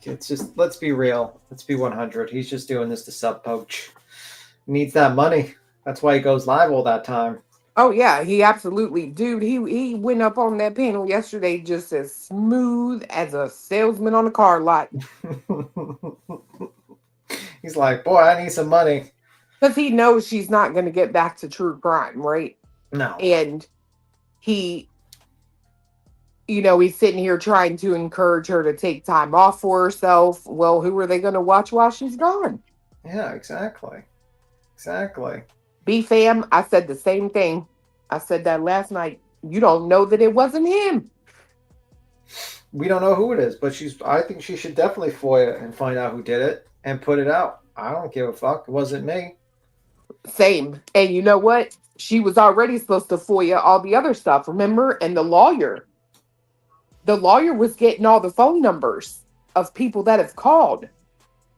It's just, let's be real. Let's be 100. He's just doing this to sub poach. He needs that money. That's why he goes live all that time. Oh, yeah, he absolutely, dude. He went up on that panel yesterday just as smooth as a salesman on a car lot. He's like, boy, I need some money. Because he knows she's not going to get back to true crime, right? No. And he's sitting here trying to encourage her to take time off for herself. Well, who are they going to watch while she's gone? Yeah, exactly. Exactly. B-fam, I said the same thing. I said that last night. You don't know that it wasn't him. We don't know who it is, but I think she should definitely FOIA and find out who did it and put it out. I don't give a fuck. It wasn't me. Same. And you know what? She was already supposed to FOIA all the other stuff, remember? And the lawyer was getting all the phone numbers of people that have called.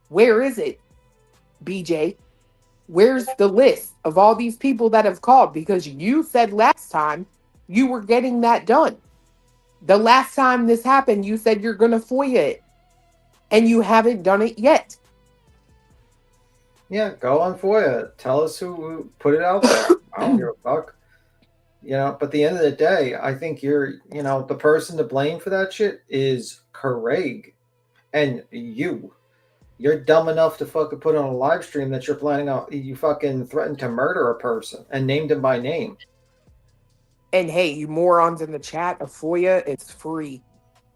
Where is it, BJ? Where's the list of all these people that have called? Because you said last time you were getting that done. The last time this happened, you said you're going to FOIA it. And you haven't done it yet. Yeah, go on FOIA. Tell us who put it out there. I don't give a fuck. But at the end of the day, I think the person to blame for that shit is Craig. And you're dumb enough to fucking put on a live stream that you're planning on, you fucking threatened to murder a person and named him by name. And hey, you morons in the chat, a FOIA, it's free.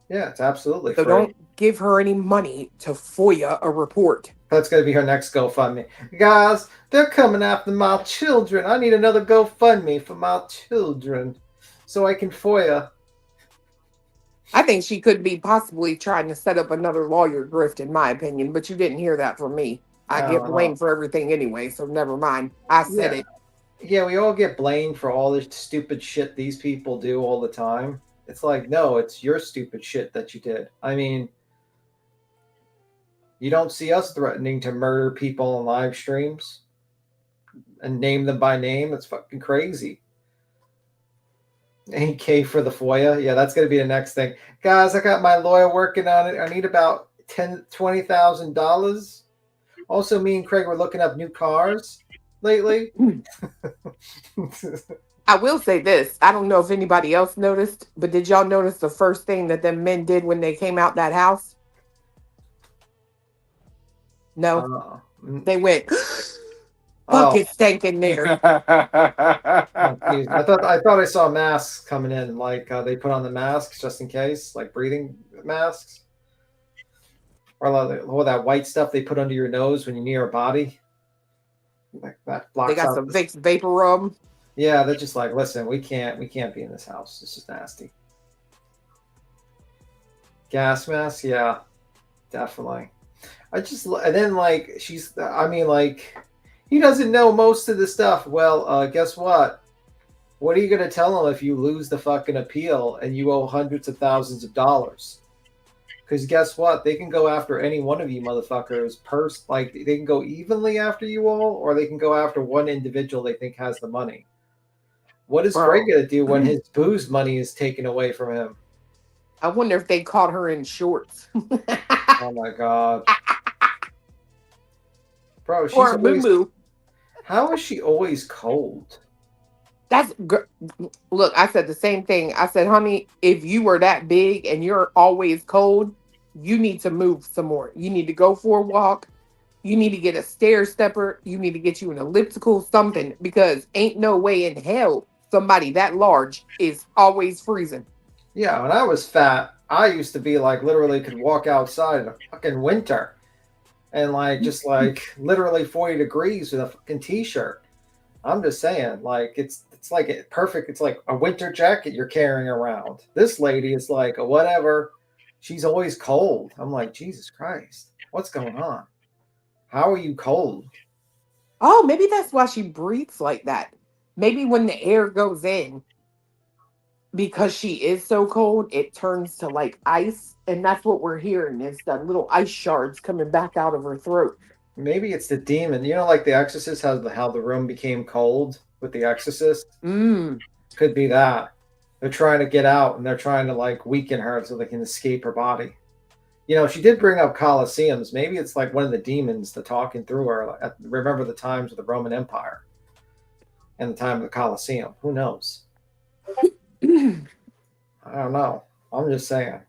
Yeah, it's absolutely so free. So don't give her any money to FOIA a report. That's going to be her next GoFundMe. Guys, they're coming after my children. I need another GoFundMe for my children so I can FOIA. I think she could be possibly trying to set up another lawyer grift, in my opinion, but you didn't hear that from me. I get blamed for everything anyway, so never mind. I said it. Yeah, we all get blamed for all this stupid shit these people do all the time. It's like, no, it's your stupid shit that you did. I mean, you don't see us threatening to murder people on live streams and name them by name. It's fucking crazy. AK for the FOIA. Yeah, that's going to be the next thing. Guys, I got my lawyer working on it. I need about $20,000. Also, me and Craig were looking up new cars lately. I will say this. I don't know if anybody else noticed, but did y'all notice the first thing that them men did when they came out that house? No. They went, bucket stank in there. I thought I saw masks coming in, like they put on the masks just in case, like breathing masks, or all that white stuff they put under your nose when you're near a body. Like that blocks. They got some Vicks vapor rub. Yeah, they're just like, listen, we can't be in this house. It's just nasty. Gas mask, yeah, definitely. And then like he doesn't know most of the stuff. Well, guess what? What are you gonna tell him if you lose the fucking appeal and you owe hundreds of thousands of dollars? Because guess what? They can go after any one of you motherfuckers. Like they can go evenly after you all, or they can go after one individual they think has the money. What is Greg gonna do when his booze money is taken away from him? I wonder if they caught her in shorts. Oh my god. Bro, she's Or always, moo-moo. how is she always cold? Look, I said the same thing. I said, honey, if you were that big and you're always cold, you need to move some more. You need to go for a walk. You need to get a stair stepper. You need to get you an elliptical, something, because ain't no way in hell somebody that large is always freezing. Yeah, when I was fat, I used to be like literally could walk outside in the fucking winter and like just like literally 40 degrees with a fucking t-shirt. I'm just saying, like it's like perfect. It's like a winter jacket you're carrying around. This lady is like whatever. She's always cold. I'm like, Jesus Christ, what's going on? How are you cold? Oh, maybe that's why she breathes like that. Maybe when the air goes in, because she is so cold, it turns to like ice. And that's what we're hearing is that little ice shards coming back out of her throat. Maybe it's the demon. You know, like The Exorcist, how the room became cold with The Exorcist? Could be that. They're trying to get out and they're trying to like weaken her so they can escape her body. You know, she did bring up Colosseums. Maybe it's like one of the demons that's talking through her. Remember the times of the Roman Empire and the time of the Colosseum. Who knows? I don't know. I'm just saying.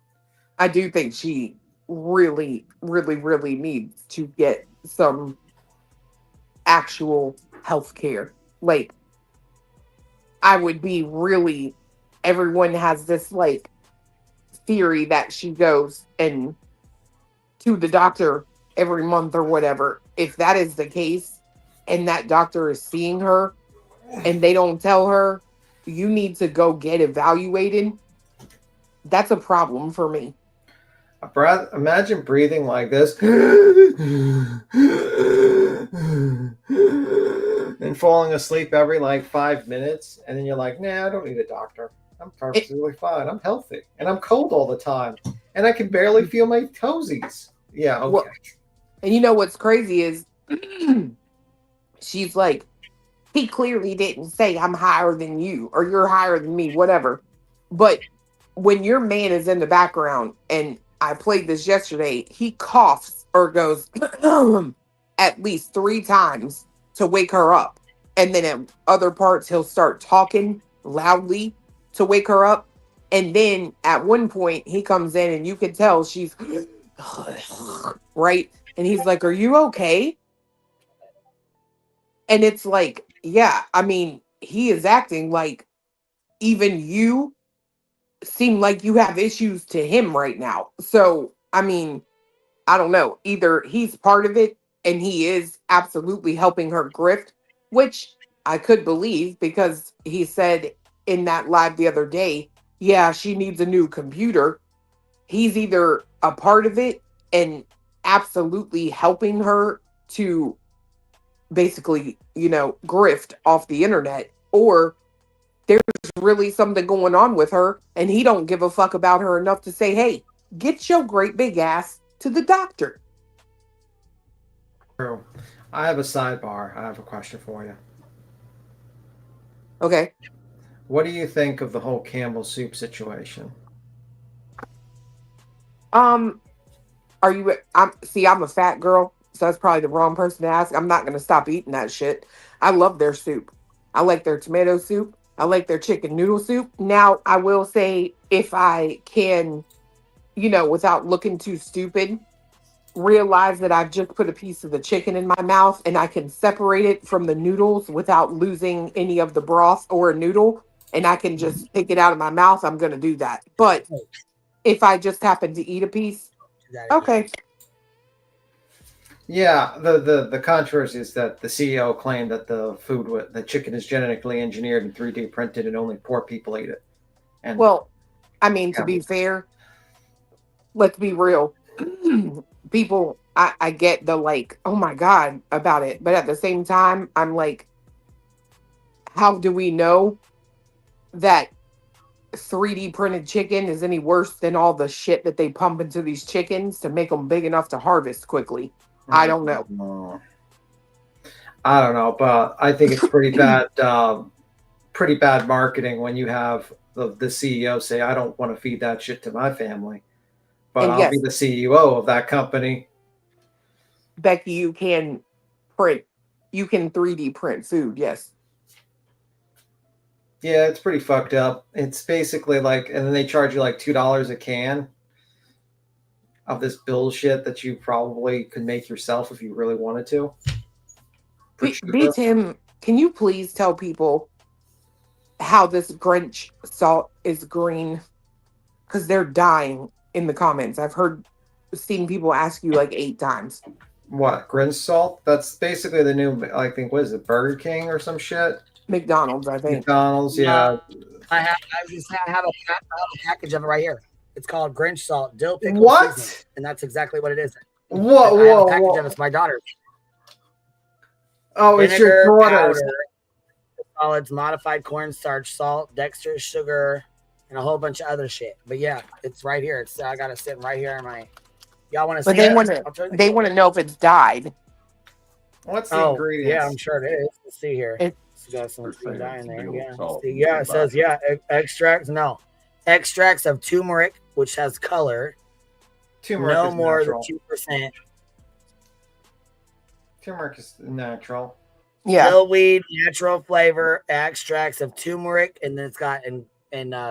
I do think she really, really, really needs to get some actual health care. Like, I would be really, everyone has this like theory that she goes and to the doctor every month or whatever. If that is the case and that doctor is seeing her and they don't tell her, you need to go get evaluated, that's a problem for me. Imagine breathing like this and falling asleep every like 5 minutes, and then you're like, nah, I don't need a doctor. I'm perfectly fine. I'm healthy, and I'm cold all the time, and I can barely feel my toesies. Yeah, okay. Well, and you know what's crazy is she's like, he clearly didn't say I'm higher than you or you're higher than me, whatever. But when your man is in the background, and I played this yesterday, he coughs or goes at least 3 times to wake her up. And then at other parts, he'll start talking loudly to wake her up. And then at one point, he comes in and you can tell she's right. And he's like, are you okay? And it's like, yeah, I mean, he is acting like even you seem like you have issues to him right now. So, I mean, I don't know. Either he's part of it and he is absolutely helping her grift, which I could believe because he said in that live the other day, yeah, she needs a new computer. He's either a part of it and absolutely helping her to basically, grift off the internet, or there's really something going on with her and he don't give a fuck about her enough to say, hey, get your great big ass to the doctor. True. I have a sidebar. I have a question for you. Okay. What do you think of the whole Campbell soup situation? I'm a fat girl, so that's probably the wrong person to ask. I'm not going to stop eating that shit. I love their soup. I like their tomato soup. I like their chicken noodle soup. Now, I will say, if I can, without looking too stupid, realize that I've just put a piece of the chicken in my mouth and I can separate it from the noodles without losing any of the broth or a noodle, and I can just take it out of my mouth, I'm going to do that. But if I just happen to eat a piece, okay. Yeah, the controversy is that the CEO claimed that the chicken is genetically engineered and 3D printed, and only poor people eat it. And well, I mean, to be fair, let's be real. People, I get the like, oh my God about it. But at the same time, I'm like, how do we know that 3D printed chicken is any worse than all the shit that they pump into these chickens to make them big enough to harvest quickly? I don't know. I don't know, but I think it's pretty bad. Pretty bad marketing when you have the CEO say, "I don't want to feed that shit to my family, but And I'll yes, be the CEO of that company." Becky, you can 3D print food. Yes. Yeah, it's pretty fucked up. It's basically like, and then they charge you like $2 a can of this bullshit that you probably could make yourself if you really wanted to. B Tim, can you please tell people how this Grinch salt is green? Because they're dying in the comments. I've seen people ask you like 8 times. What, Grinch salt? That's basically the new, I think, what is it, Burger King or some shit? McDonald's, I think. McDonald's, yeah. I have a package of it right here. It's called Grinch salt, dill pickle What? seasoning, and that's exactly what it is. Whoa, I have whoa, a package whoa. of it. It's my daughter's. Oh, it's your Vinegar, daughter's. powder, solids, modified cornstarch, salt, dextrose, sugar, and a whole bunch of other shit. But yeah, it's right here. I got it sitting right here in my. Y'all want to see But they it? want to know if it's dyed. What's the ingredients? Yeah, I'm sure it is. Let's see here. It's got some dye in there. Yeah. See, yeah, it says extracts. No, extracts of turmeric, which has color. Turmeric no is more natural. than 2%. Turmeric is natural. Yeah. Dillweed, natural flavor, extracts of turmeric, and then it's got in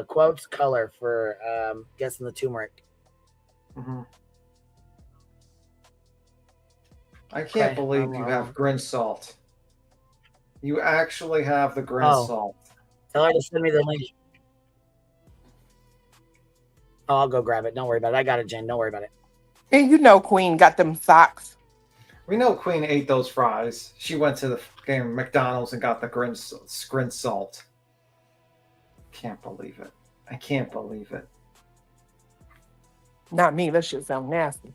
quotes color for guessing the turmeric. Mm-hmm. I can't believe you have Grinch salt. You actually have the Grinch salt. Tell her to send me the link. Oh, I'll go grab it. Don't worry about it. I got it, Jen. Don't worry about it. Hey, you know Queen got them socks. We know Queen ate those fries. She went to the fucking McDonald's and got the Grinch salt. Can't believe it. I can't believe it. Not me. That shit sound nasty.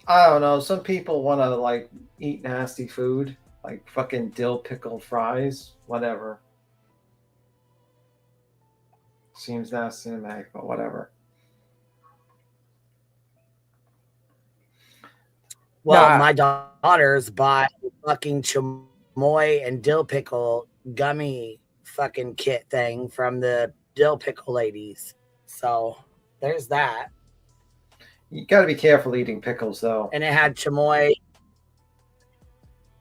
I don't know. Some people want to like eat nasty food, like fucking dill pickle fries, whatever. Seems nasty to me, but whatever. Well, my daughters bought fucking chamoy and dill pickle gummy fucking kit thing from the dill pickle ladies. So there's that. You got to be careful eating pickles, though. And it had chamoy,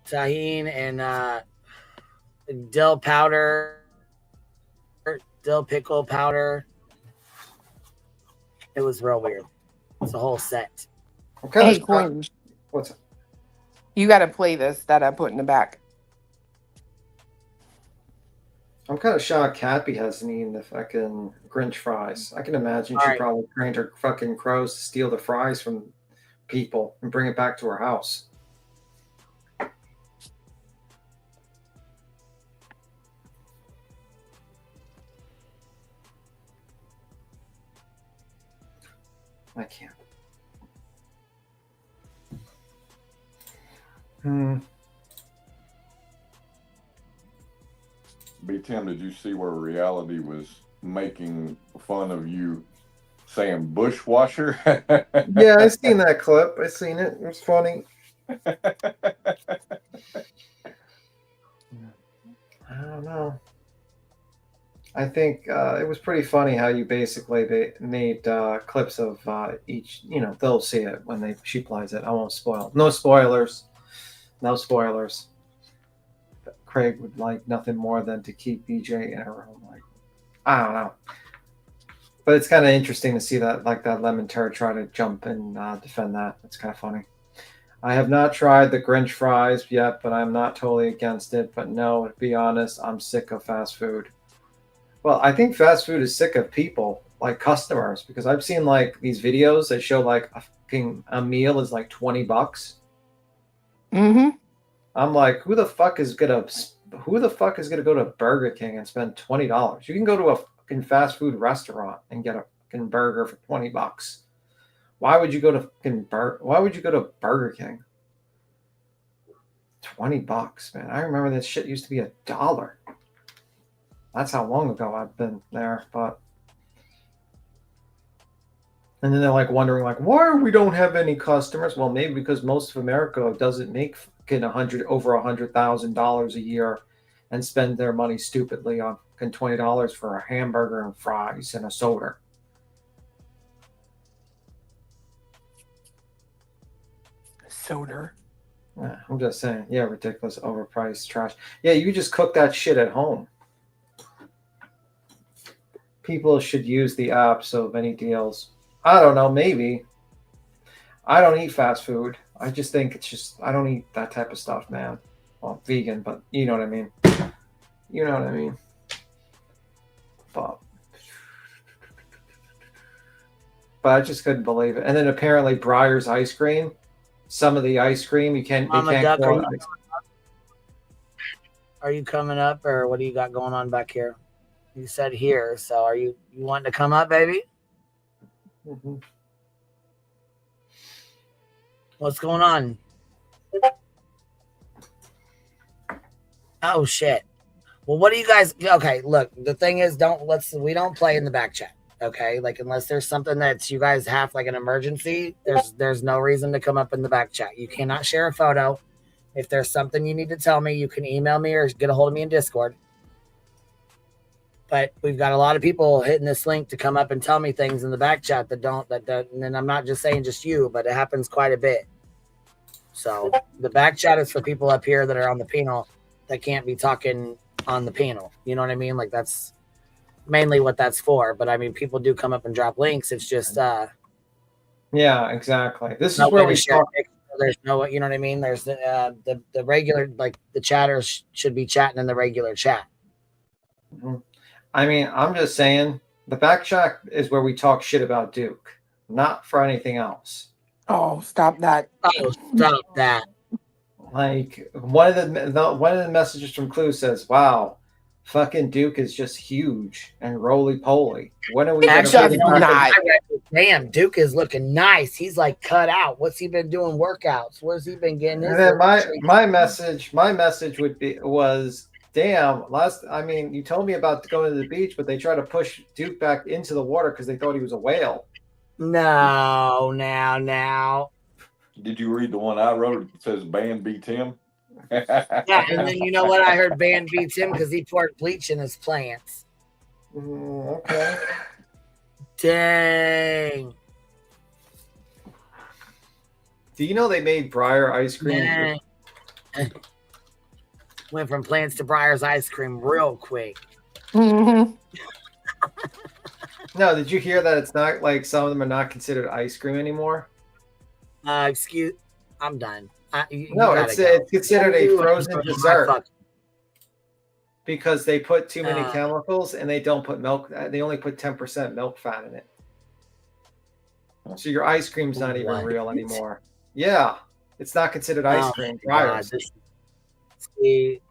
tahini, and dill powder, dill pickle powder. It was real weird. It's a whole set. Okay. Hey, Queen. What's it? You got to play this that I put in the back. I'm kind of shocked Cappy hasn't eaten the fucking Grinch fries. I can imagine she probably trained her fucking crows to steal the fries from people and bring it back to her house. I can't. B. Tim, did you see where reality was making fun of you saying bushwasher? Yeah, I seen that clip. I seen it. It was funny. I don't know. I think it was pretty funny how you basically made clips of each. You know, they'll see it when she plays it. I won't spoil. No spoilers. No spoilers. Craig would like nothing more than to keep BJ in her room. Like, I don't know. But it's kind of interesting to see that, like, that lemon turd try to jump and defend that. It's kind of funny. I have not tried the Grinch fries yet, but I'm not totally against it. But no, to be honest, I'm sick of fast food. Well, I think fast food is sick of people, like customers, because I've seen like these videos that show like a meal is like $20. Mm-hmm. I'm like, who the fuck is gonna go to Burger King and spend $20? You can go to a fucking fast food restaurant and get a fucking burger for $20. Why would you go to Burger King? $20, man. I remember this shit used to be $1. That's how long ago I've been there, but. And then they're like wondering, like, why we don't have any customers? Well, maybe because most of America doesn't make over $100,000 a year and spend their money stupidly on $20 for a hamburger and fries and a soda. Soda. Yeah, I'm just saying, yeah, ridiculous, overpriced trash. Yeah, you just cook that shit at home. People should use the app so many deals. I don't know, maybe. I don't eat fast food. I just think I don't eat that type of stuff, man. Well, I'm vegan, but you know what I mean. You know what I mean. But I just couldn't believe it. And then apparently Breyer's ice cream, some of the ice cream they can't Duck, go. are you coming up, or what do you got going on back here? You said here, so are you wanting to come up, baby? Mm-hmm. What's going on? Oh shit. Well, what do you guys? Okay, look. The thing is, we don't play in the back chat. Okay, like unless there's something that you guys have like an emergency, there's no reason to come up in the back chat. You cannot share a photo. If there's something you need to tell me, you can email me or get a hold of me in Discord. But we've got a lot of people hitting this link to come up and tell me things in the back chat that don't, and I'm not just saying just you, but it happens quite a bit. So the back chat is for people up here that are on the panel that can't be talking on the panel. You know what I mean? Like that's mainly what that's for. But I mean, people do come up and drop links. It's just, yeah, exactly. This is where we start. There's no, you know what I mean? There's the regular, like the chatters should be chatting in the regular chat. Mm-hmm. I mean, I'm just saying the back chat is where we talk shit about Duke, not for anything else. Oh, stop that. Oh, stop that. Like one of the messages from Clue says, wow, fucking Duke is just huge and roly-poly. When are we actually not? Damn, Duke is looking nice. He's like cut out. What's he been doing workouts? Where's he been getting his? And then my message was damn, you told me about going to the beach, but they tried to push Duke back into the water because they thought he was a whale. No. Did you read the one I wrote that says Ban beats him? Yeah, and then you know what? I heard Ban beats him because he poured bleach in his plants. Okay. Dang. Do you know they made Breyer ice cream? Went from plants to Breyer's ice cream real quick. Mm-hmm. No, did you hear that it's not like some of them are not considered ice cream anymore? I'm done. No, it's considered a frozen dessert because they put too many chemicals and they don't put milk. They only put 10% milk fat in it. So your ice cream's not even real anymore. Yeah, it's not considered ice cream. See,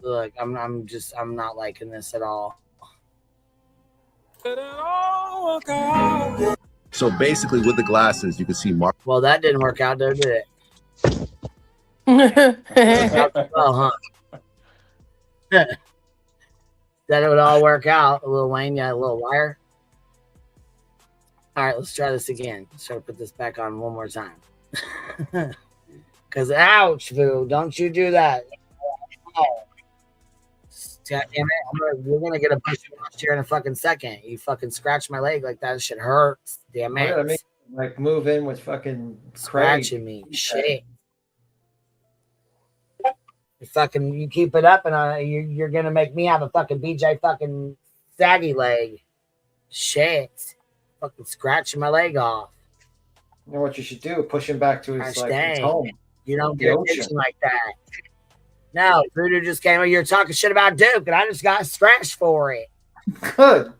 look, I'm not liking this at all. So basically, with the glasses, you can see Mark. Well, that didn't work out, did it? Well, huh? That it would all work out. Lil Wayne, yeah, a little liar. All right, let's try this again. Let's try to put this back on one more time. Because, ouch, Vu, don't you do that. Oh. God damn it. You're going to get a push here in a fucking second. You fucking scratch my leg like that shit hurts. Damn it. Like move in with fucking scratching me. Shit. You keep it up and you're going to make me have a fucking BJ fucking saggy leg. Shit. Fucking scratching my leg off. You know what you should do? Push him back to his home. You don't get attention like that. No, Voodoo just came over. You're talking shit about Duke, and I just got scratched for it. Good.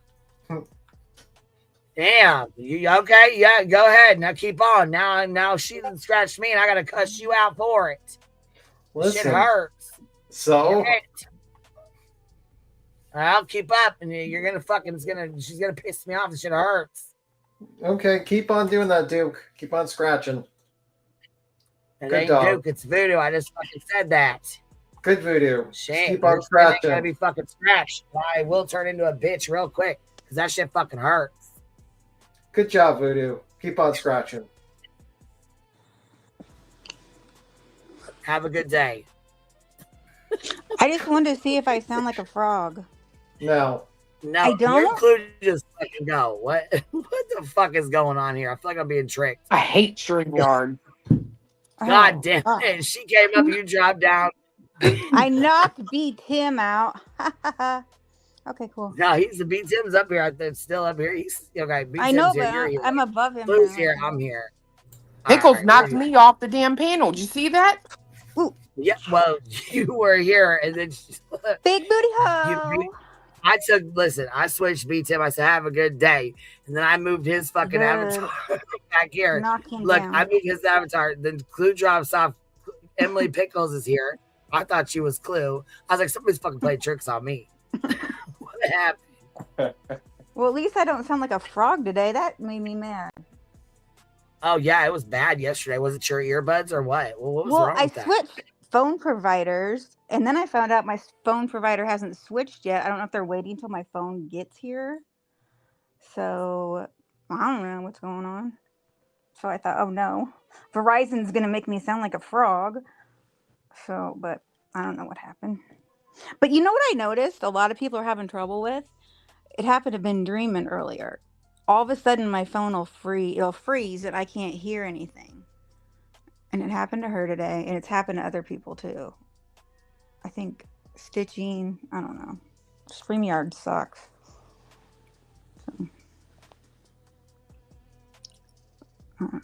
Damn. You okay? Yeah, go ahead. Now keep on. Now she done scratched me, and I gotta cuss you out for it. Listen, shit hurts. So I'll keep up, and you're gonna she's gonna piss me off. The shit hurts. Okay, keep on doing that, Duke. Keep on scratching. It Good ain't dog. Duke, it's Voodoo. I just fucking said that. Good Voodoo. Shit, Keep on you're scratching. gonna be fucking scratched. I will turn into a bitch real quick because that shit fucking hurts. Good job, Voodoo. Keep on scratching. Have a good day. I just wanted to see if I sound like a frog. No. No, I don't? you're included. Just fucking go. What the fuck is going on here? I feel like I'm being tricked. I hate StreamYard. God damn it. She came up, you dropped down. I knocked beat him out. Okay, cool. No, he's the B Tim's up here. It's still up here. He's okay. B I Tim's know, here. but You're here. I'm above him. Blue's now. here. I'm here. Pickles Alright, knocked we're me off the damn panel. Did you see that? Yeah, well, you were here, and then big booty hoe. I switched B Tim. I said, have a good day. And then I moved his fucking avatar back here. Knock him Look, down. I moved his avatar. Then Clue drops off. Emily Pickles is here. I thought she was Clue. I was like, somebody's fucking playing tricks on me. What happened? Well, at least I don't sound like a frog today. That made me mad. Oh, yeah, it was bad yesterday. Was it your earbuds or what? Well, what was wrong I with that? switched phone providers, and then I found out my phone provider hasn't switched yet. I don't know if they're waiting until my phone gets here. So I don't know what's going on. So I thought, oh no, Verizon's gonna make me sound like a frog. So, but I don't know what happened. But you know what I noticed? A lot of people are having trouble with. It happened to Ben Dreamin earlier. All of a sudden, my phone will freeze, and I can't hear anything. And it happened to her today, and it's happened to other people too. I think stitching. I don't know. StreamYard sucks. So.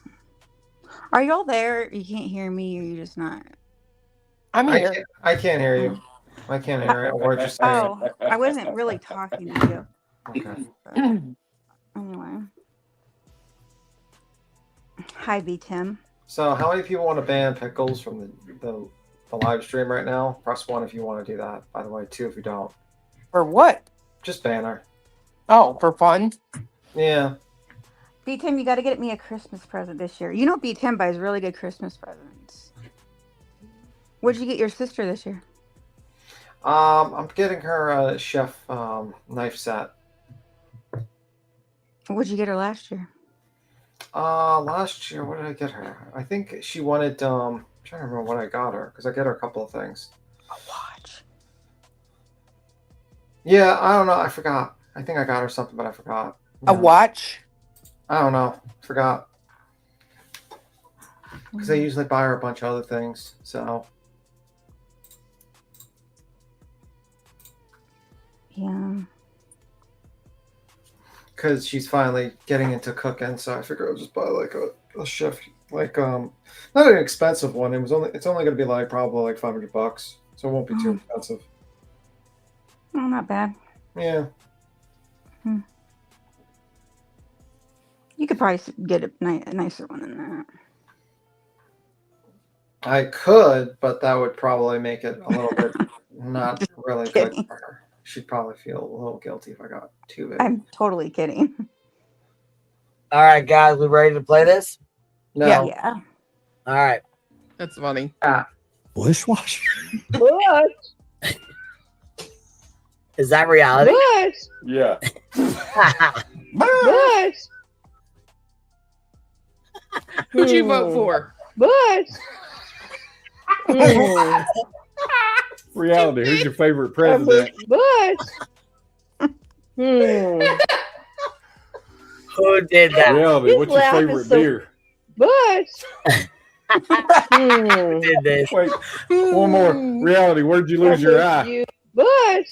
Are y'all there? You can't hear me, or you just not? I'm here. I can't hear you. I can't hear a word you're saying. Oh, I wasn't really talking to you. Okay. Anyway. Hi, B Tim. So, how many people want to ban Pickles from the live stream right now? Press 1 if you want to do that. By the way, 2 if you don't. For what? Just ban her. Oh, for fun? Yeah. B Tim, you got to get me a Christmas present this year. You know, B Tim buys really good Christmas presents. What'd you get your sister this year? I'm getting her a chef knife set. What'd you get her last year? Last year, what did I get her? I think she wanted. I'm trying to remember what I got her because I get her a couple of things. A watch. Yeah, I don't know. I forgot. I think I got her something, but I forgot. A watch? I don't know. Forgot. Because I usually buy her a bunch of other things. So. Yeah. Because she's finally getting into cooking, so I figured I'll just buy like a chef, like not an expensive one. It's only going to be like probably like $500, so it won't be too expensive. Oh, not bad. Yeah. You could probably get a nicer one than that. I could, but that would probably make it a little bit not really good for her. She'd probably feel a little guilty if I got too big. I'm totally kidding. All right, guys, we ready to play this? No. Yeah. All right. That's funny. Bushwasher. What? Is that reality? What? Yeah. What? Who'd you vote for? What? Reality. Who's your favorite president? What? Who did that? Reality. What's your laugh is favorite so- beer? What? Who did this? Wait, one more. Reality. Where'd you lose your eye? What?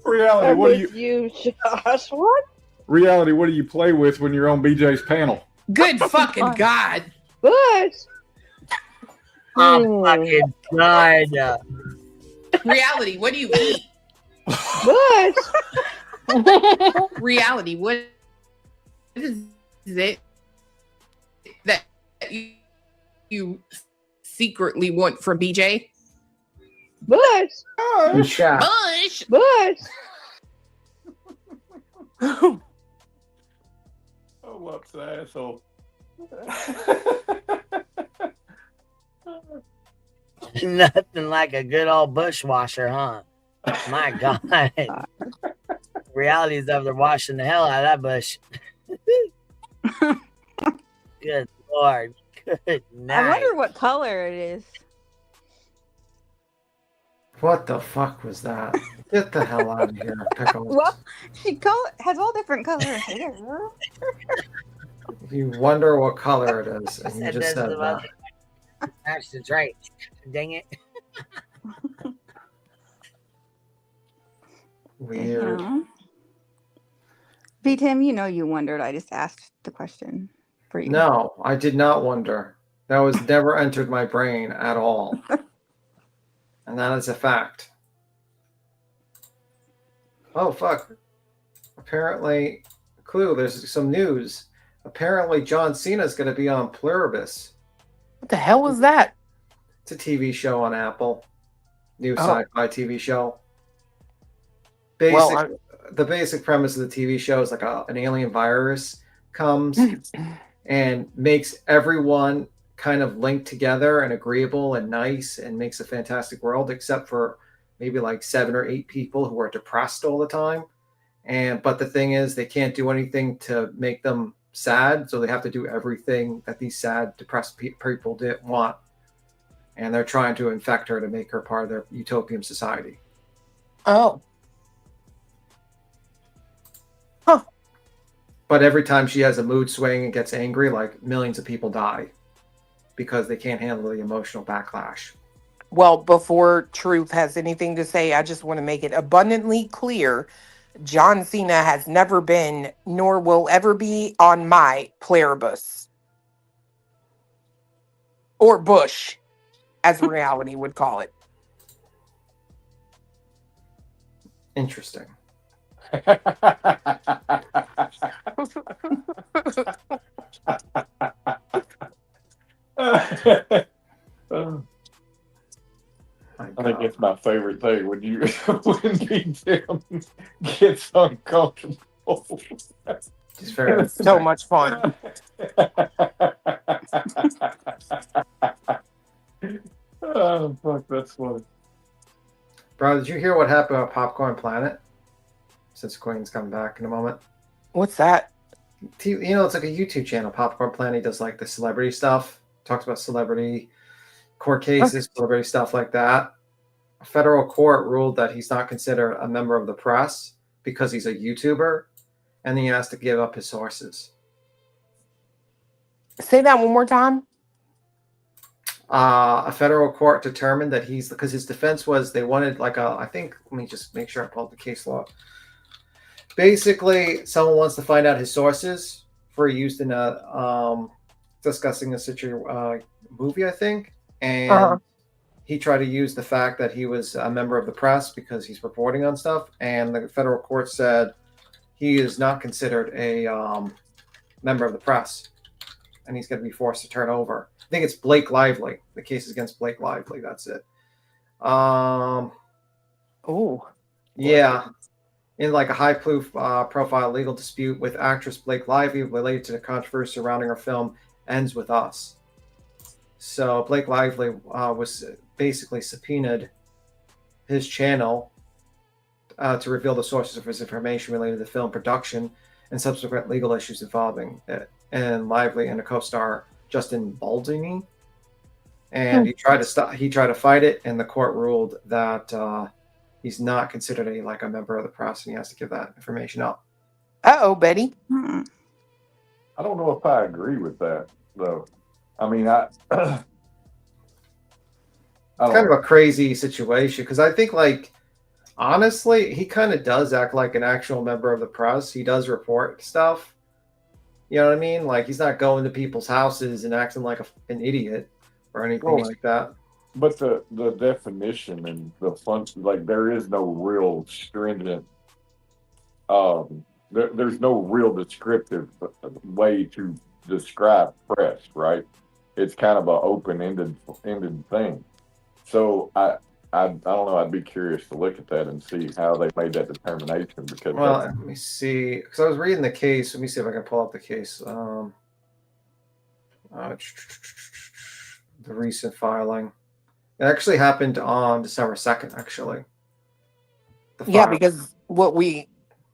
Reality. What do you, Josh? What? Reality. What do you play with when you're on BJ's panel? Good fucking God. What? I'm fucking done. Reality, what do you eat? What? Reality, what is it that you secretly want from BJ? What? Bush. Bush. What? Oh, what's the asshole? Nothing like a good old bushwasher, huh? My God. Reality is over there washing the hell out of that bush. Good Lord. Good night. I wonder what color it is. What the fuck was that? Get the hell out of here, Pickles. Well, she has all different color hair. You wonder what color it is, and you Said just this said is that. That's the Drake. Dang it. Weird. B Tim, you know you wondered. I just asked the question for you. No, I did not wonder. That was never entered my brain at all. And that is a fact. Oh, fuck. Apparently, Clue, there's some news. Apparently, John Cena's going to be on Pluribus. What the hell was that? It's a TV show on Apple. New Oh. sci-fi TV show. Well, The basic premise of the TV show is like an alien virus comes and makes everyone kind of linked together and agreeable and nice and makes a fantastic world, except for maybe like 7 or 8 people who are depressed all the time. But the thing is, they can't do anything to make them sad, so they have to do everything that these sad, depressed people want. And they're trying to infect her to make her part of their utopian society. Oh. But every time she has a mood swing and gets angry, like millions of people die because they can't handle the emotional backlash. Well, before Truth has anything to say, I just want to make it abundantly clear. John Cena has never been, nor will ever be, on my Pluribus. Or Bush, as reality would call it. Interesting. I think it's my favorite thing when when Tim gets uncomfortable. It's very so much fun. Oh fuck, that's funny. Bro, did you hear what happened at Popcorn Planet? Since Queen's coming back in a moment. What's that? You know, it's like a YouTube channel. Popcorn Planet does like the celebrity stuff. Talks about celebrity court cases, celebrity stuff like that. A federal court ruled that he's not considered a member of the press because he's a YouTuber, and he has to give up his sources. Say that one more time. A federal court determined that because his defense was they wanted like I think, let me just make sure I pulled the case law. Basically, someone wants to find out his sources for use in discussing a movie, I think. And he tried to use the fact that he was a member of the press because he's reporting on stuff. And the federal court said he is not considered a member of the press. And he's going to be forced to turn over. I think it's Blake Lively. The case is against Blake Lively. That's it. Oh. Yeah. In like a high-profile legal dispute with actress Blake Lively related to the controversy surrounding her film Ends With Us. So Blake Lively was basically subpoenaed his channel to reveal the sources of his information related to the film production and subsequent legal issues involving it. And Lively and a co-star Justin Baldini. And he tried to fight it, and the court ruled that he's not considered a member of the press, and he has to give that information up. Uh-oh, Betty. I don't know if I agree with that, though. I mean, It's kind of a crazy situation because I think, honestly, he kind of does act like an actual member of the press. He does report stuff. You know what I mean? Like, he's not going to people's houses and acting like an idiot or anything like that. But the definition and the function, there is no real stringent, there's no real descriptive way to describe press, right? It's kind of an open-ended thing. So I I don't know. I'd be curious to look at that and see how they made that determination because Well, let me see. Because I was reading the case. Let me see if I can pull up the case. The recent filing. It actually happened on December 2nd, actually. Yeah, because what we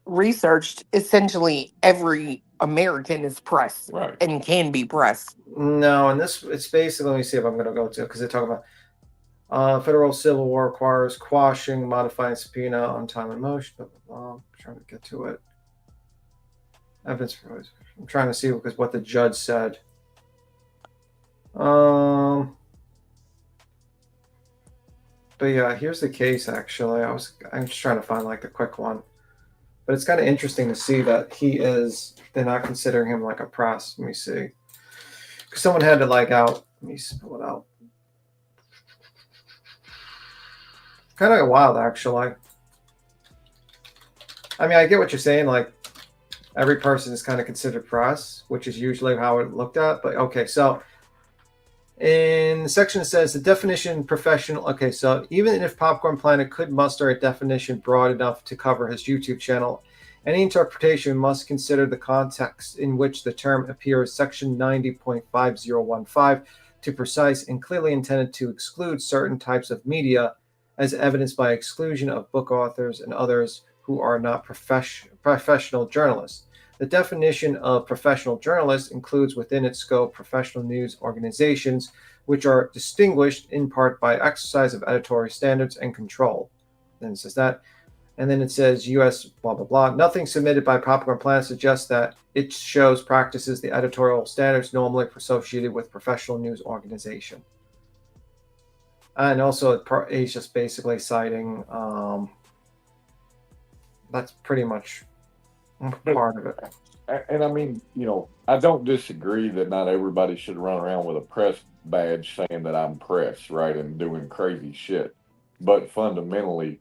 researched, essentially every American is press and can be press. No, and it's basically, let me see if I'm going to go to, because they talk about federal civil war requires quashing, modifying subpoena on time and motion. Blah, blah, blah. I'm trying to get to it. Evidence. I'm trying to see because what the judge said. But yeah, here's the case. Actually, I'm just trying to find like the quick one. But it's kind of interesting to see that they're not considering him like a press. Let me see. Because someone had to like out. Let me pull it out. Kind of wild, actually. I mean, I get what you're saying. Like, every person is kind of considered press, which is usually how it looked at. But okay, so in the section it says the definition professional. Okay, so even if Popcorn Planet could muster a definition broad enough to cover his YouTube channel, any interpretation must consider the context in which the term appears. Section 90.5015 to precise and clearly intended to exclude certain types of media, as evidenced by exclusion of book authors and others who are not professional journalists. The definition of professional journalist includes within its scope professional news organizations, which are distinguished in part by exercise of editorial standards and control. Then it says that. And then it says U.S. blah, blah, blah. Nothing submitted by Popcorn Planet suggests that it shows practices the editorial standards normally associated with professional news organization. And also, he's just basically citing, that's pretty much part of it. And I mean, I don't disagree that not everybody should run around with a press badge saying that I'm press, right, and doing crazy shit. But fundamentally,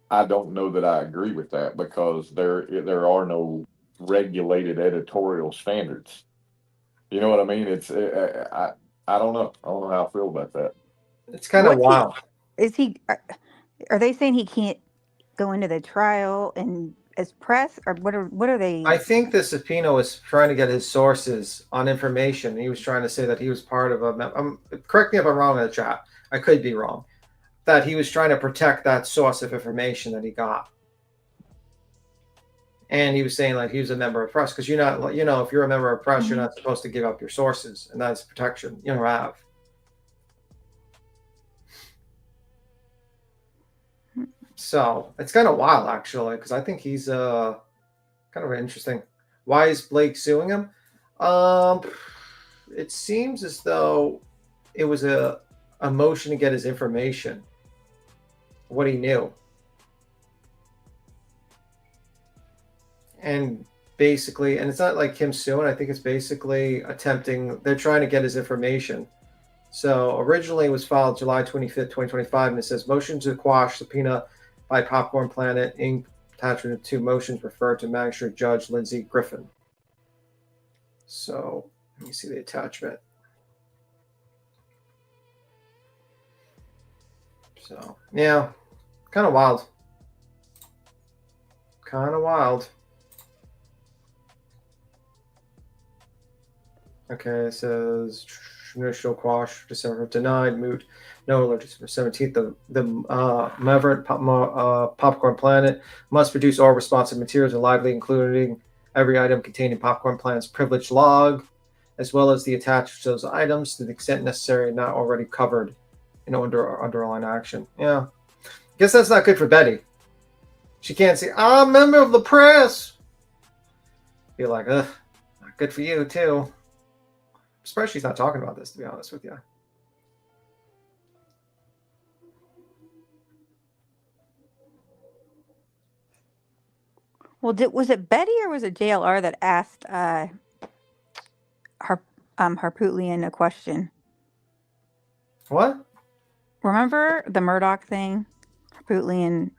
I don't know that I agree with that because there are no regulated editorial standards. You know what I mean? I don't know. I don't know how I feel about that. It's kind of wild. Are they saying he can't go into the trial and as press, or what are they? I think the subpoena was trying to get his sources on information. He was trying to say that he was part of correct me if I'm wrong in the chat. I could be wrong. That he was trying to protect that source of information that he got. And he was saying like he was a member of press because you're not, if you're a member of press, you're not supposed to give up your sources, and that's protection you have. So it's kind of wild, actually, because I think he's kind of interesting. Why is Blake suing him? It seems as though it was a motion to get his information, what he knew, and basically, and it's not like him suing. I think it's basically they're trying to get his information. So originally it was filed July 25th, 2025, and it says motion to quash subpoena by Popcorn Planet, Inc. Attachment of 2 motions referred to Magistrate Judge Lindsey Griffin. So let me see the attachment. So yeah, kind of wild. Kind of wild. Okay, it says initial quash December denied, moot. No alert December 17th. The Maverick Popcorn Planet must produce all responsive materials and lively, including every item containing Popcorn Planet's privilege log, as well as the attached to those items to the extent necessary, not already covered in underlying action. Yeah. Guess that's not good for Betty. She can't say, I'm a member of the press. Be like, ugh, not good for you, too. I'm surprised she's not talking about this, to be honest with you. Well, was it Betty or was it JLR that asked Harpootlian a question? What? Remember the Murdoch thing? Harpootlian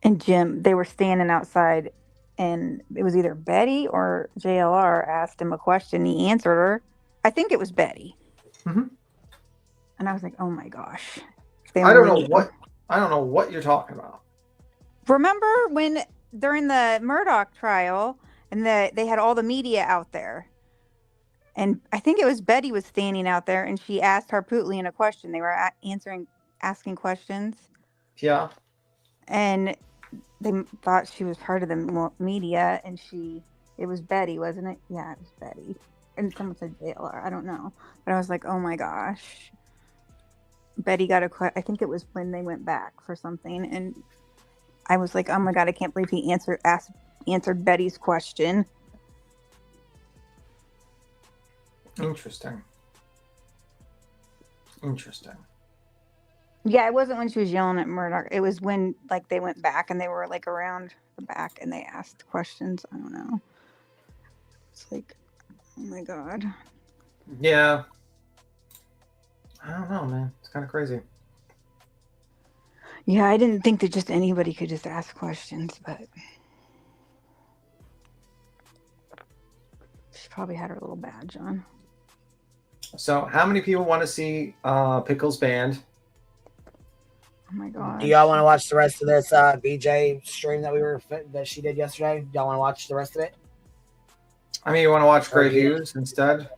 and Jim, they were standing outside, and it was either Betty or JLR asked him a question. He answered her. I think it was Betty. Mm-hmm. And I was like, oh my gosh. I don't know what you're talking about. Remember when during the Murdoch trial and they had all the media out there? And I think it was Betty was standing out there and she asked Harpootlian a question. They were asking questions. Yeah. And they thought she was part of the media, and it was Betty, wasn't it? Yeah, it was Betty. And someone said Jailer. I don't know. But I was like, oh my gosh. Betty got I think it was when they went back for something. And I was like, oh my God, I can't believe he answered Betty's question. Interesting. Yeah, it wasn't when she was yelling at Murdoch. It was when like they went back and they were like around the back and they asked questions. I don't know. It's like, oh my God. Yeah. I don't know, man. It's kind of crazy. Yeah, I didn't think that just anybody could just ask questions, but she probably had her little badge on. So, how many people want to see Pickles band? Oh my God. Do y'all want to watch the rest of this BJ stream that she did yesterday? Y'all want to watch the rest of it? I mean, you want to watch Greg Hughes instead?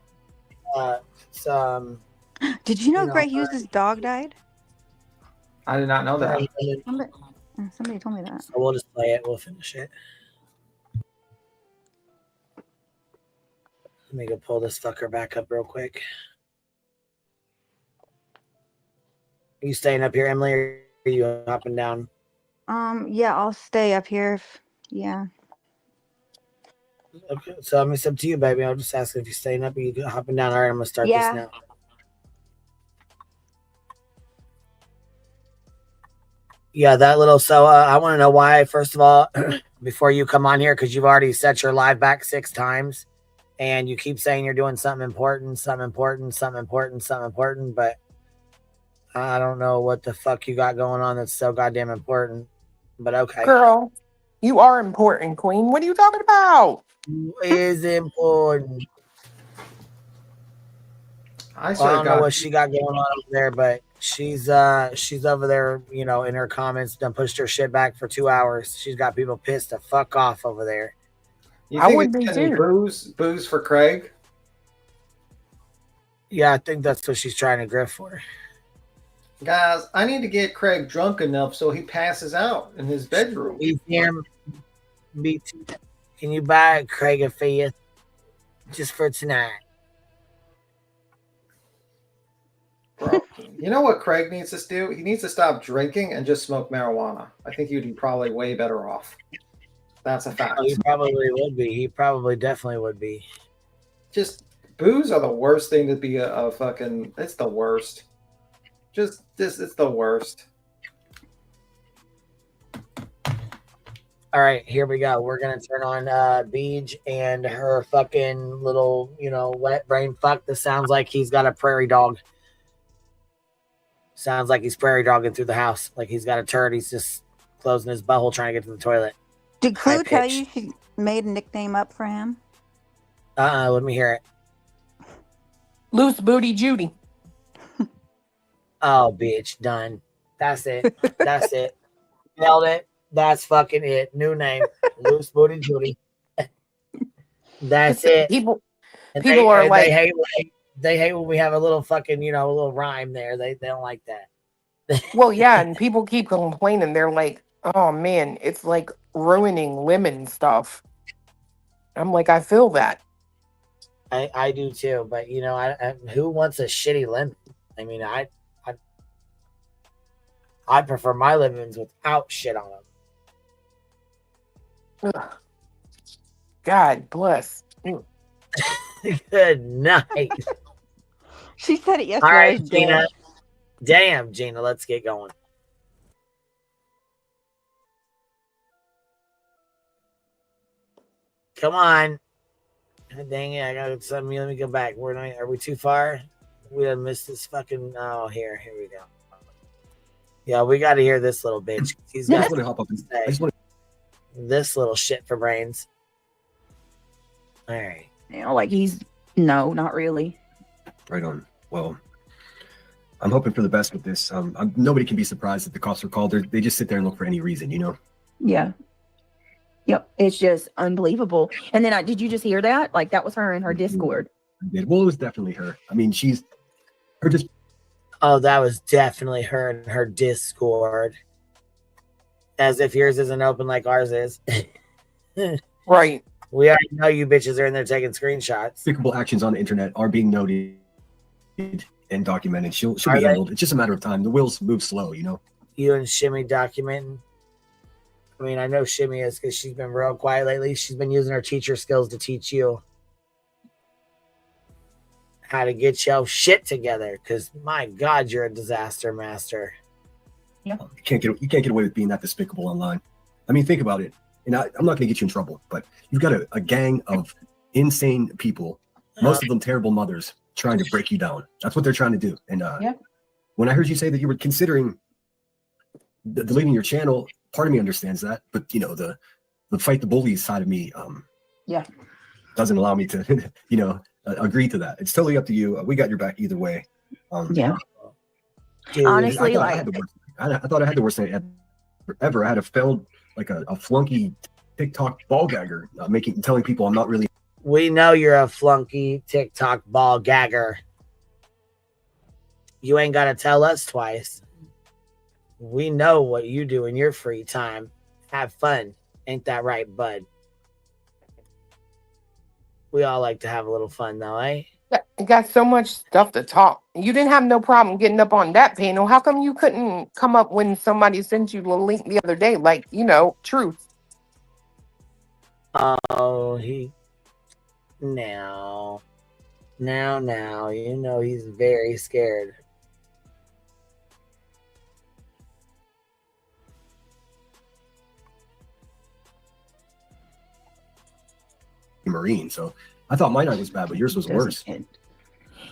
Did you know Greg Hughes' dog died? I did not know that. Somebody told me that. So we'll just play it. We'll finish it. Let me go pull this fucker back up real quick. Are you staying up here, Emily, or are you hopping down? Yeah, I'll stay up here. Yeah. Okay, so it's up to you, baby. I'll just ask if you're staying up or you hopping down. All right, I'm gonna start this now. Yeah, that little. So I want to know why. First of all, before you come on here, because you've already set your live back 6 times, and you keep saying you're doing something important, but I don't know what the fuck you got going on that's so goddamn important. But okay. Girl, you are important, Queen. What are you talking about? Is important. I don't know what she got going on over there, but she's over there, you know, in her comments, done pushed her shit back for 2 hours. She's got people pissed the fuck off over there. You think it's getting booze for Craig? Yeah, I think that's what she's trying to grift for. Guys, I need to get Craig drunk enough so he passes out in his bedroom. Can you buy Craig a fifth just for tonight? Bro, you know what Craig needs to do? He needs to stop drinking and just smoke marijuana. I think he'd be probably way better off. That's a fact. Oh, he probably would be. He probably definitely would be. Just booze are the worst thing to be a fucking. It's the worst. Just this, it's the worst. All right, here we go. We're gonna turn on Beej and her fucking little, you know, wet brain fuck. This sounds like he's got a prairie dog. Sounds like he's prairie dogging through the house. Like he's got a turd. He's just closing his butthole trying to get to the toilet. Did Clue tell you she made a nickname up for him? Let me hear it. Loose Booty Judy. Oh, bitch, done. That's it. That's it. Nailed it. That's fucking it. New name. Loose Booty Judy. That's it. People they are like, they hate when we have a little fucking, you know, a little rhyme there. They don't like that. Well, yeah, and people keep complaining. They're like, oh man, it's like ruining lemon stuff. I'm like, I feel that. I do too, but you know, I who wants a shitty lemon? I mean, I prefer my lemons without shit on them. Ugh. God bless. Good night. She said it yesterday. All right, Gina. Damn, Gina, let's get going. Come on. Dang it, I got something. Let me go back. Are we too far? We done missed this fucking. Oh, here we go. Yeah, we got to hear this little bitch. He's got I just want this little shit for brains. All right. You know, like he's no, not really. Right on. Well, I'm hoping for the best with this. Nobody can be surprised that the cops are called. They just sit there and look for any reason, you know? Yeah. Yep. It's just unbelievable. And then did you just hear that? Like that was her in her Discord. I did. Well, it was definitely her. I mean, her just. Oh, that was definitely her in her Discord. As if yours isn't open like ours is. Right. We already know you bitches are in there taking screenshots. Despicable actions on the internet are being noted and documented. She'll be handled. It's just a matter of time. The wheels move slow, you know? You and Shimmy documenting. I mean, I know Shimmy is because she's been real quiet lately. She's been using her teacher skills to teach you how to get your shit together. Because my God, you're a disaster master. Yeah. You can't get away with being that despicable online. I mean, think about it. And I'm not going to get you in trouble, but you've got a gang of insane people, most of them terrible mothers, trying to break you down. That's what they're trying to do. And when I heard you say that you were considering deleting your channel, part of me understands that, but you know, the fight the bullies side of me doesn't allow me to agree to that. It's totally up to you. We got your back either way. Dude, honestly, I thought I had the worst night ever. I had a failed a flunky TikTok ball gagger telling people I'm not really. We know you're a flunky TikTok ball gagger. You ain't got to tell us twice. We know what you do in your free time. Have fun. Ain't that right, bud? We all like to have a little fun, though, eh? You got so much stuff to talk. You didn't have no problem getting up on that panel. How come you couldn't come up when somebody sent you the link the other day? Like, truth. Oh, now, he's very scared. Marine, so I thought my night was bad, but yours was worse.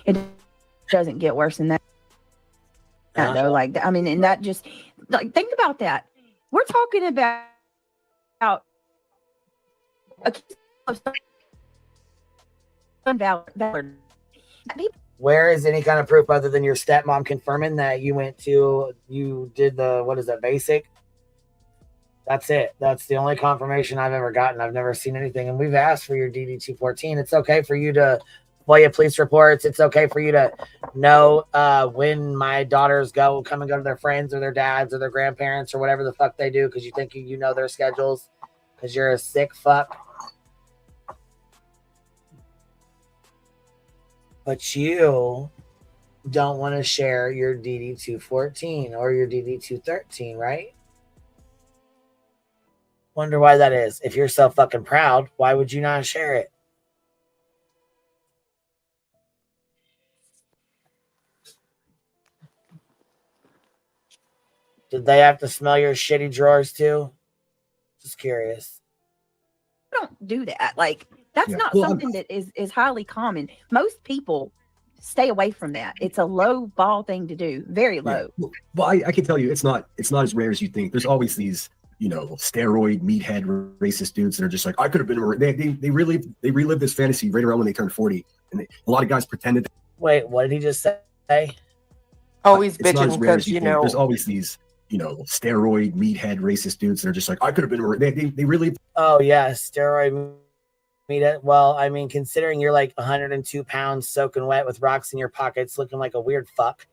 It doesn't get worse than that. Though, I mean, and that just think about that. We're talking about Where is any kind of proof other than your stepmom confirming that you did the basic? That's it. That's the only confirmation I've ever gotten. I've never seen anything. And we've asked for your DD-214. It's okay for you to FOIA police reports. It's okay for you to know when my daughters come and go to their friends or their dads or their grandparents or whatever the fuck they do because you think you know their schedules because you're a sick fuck. But you don't want to share your DD-214 or your DD-213, right? Wonder why that is. If you're so fucking proud, why would you not share it? Did they have to smell your shitty drawers too? Just curious. Don't do that. That's not something that is highly common. Most people stay away from that. It's a low ball thing to do. Very low. Yeah. Well, I can tell you it's not as rare as you think. There's always these steroid meathead racist dudes that are just like, I could have been. They relive this fantasy right around when they turn 40, and a lot of guys pretended. Wait, what did he just say? Always it's bitching because there's always these steroid meathead racist dudes that are just like, I could have been. They really. Oh yeah, steroid meathead. Well, I mean, considering you're like 102 pounds, soaking wet with rocks in your pockets, looking like a weird fuck,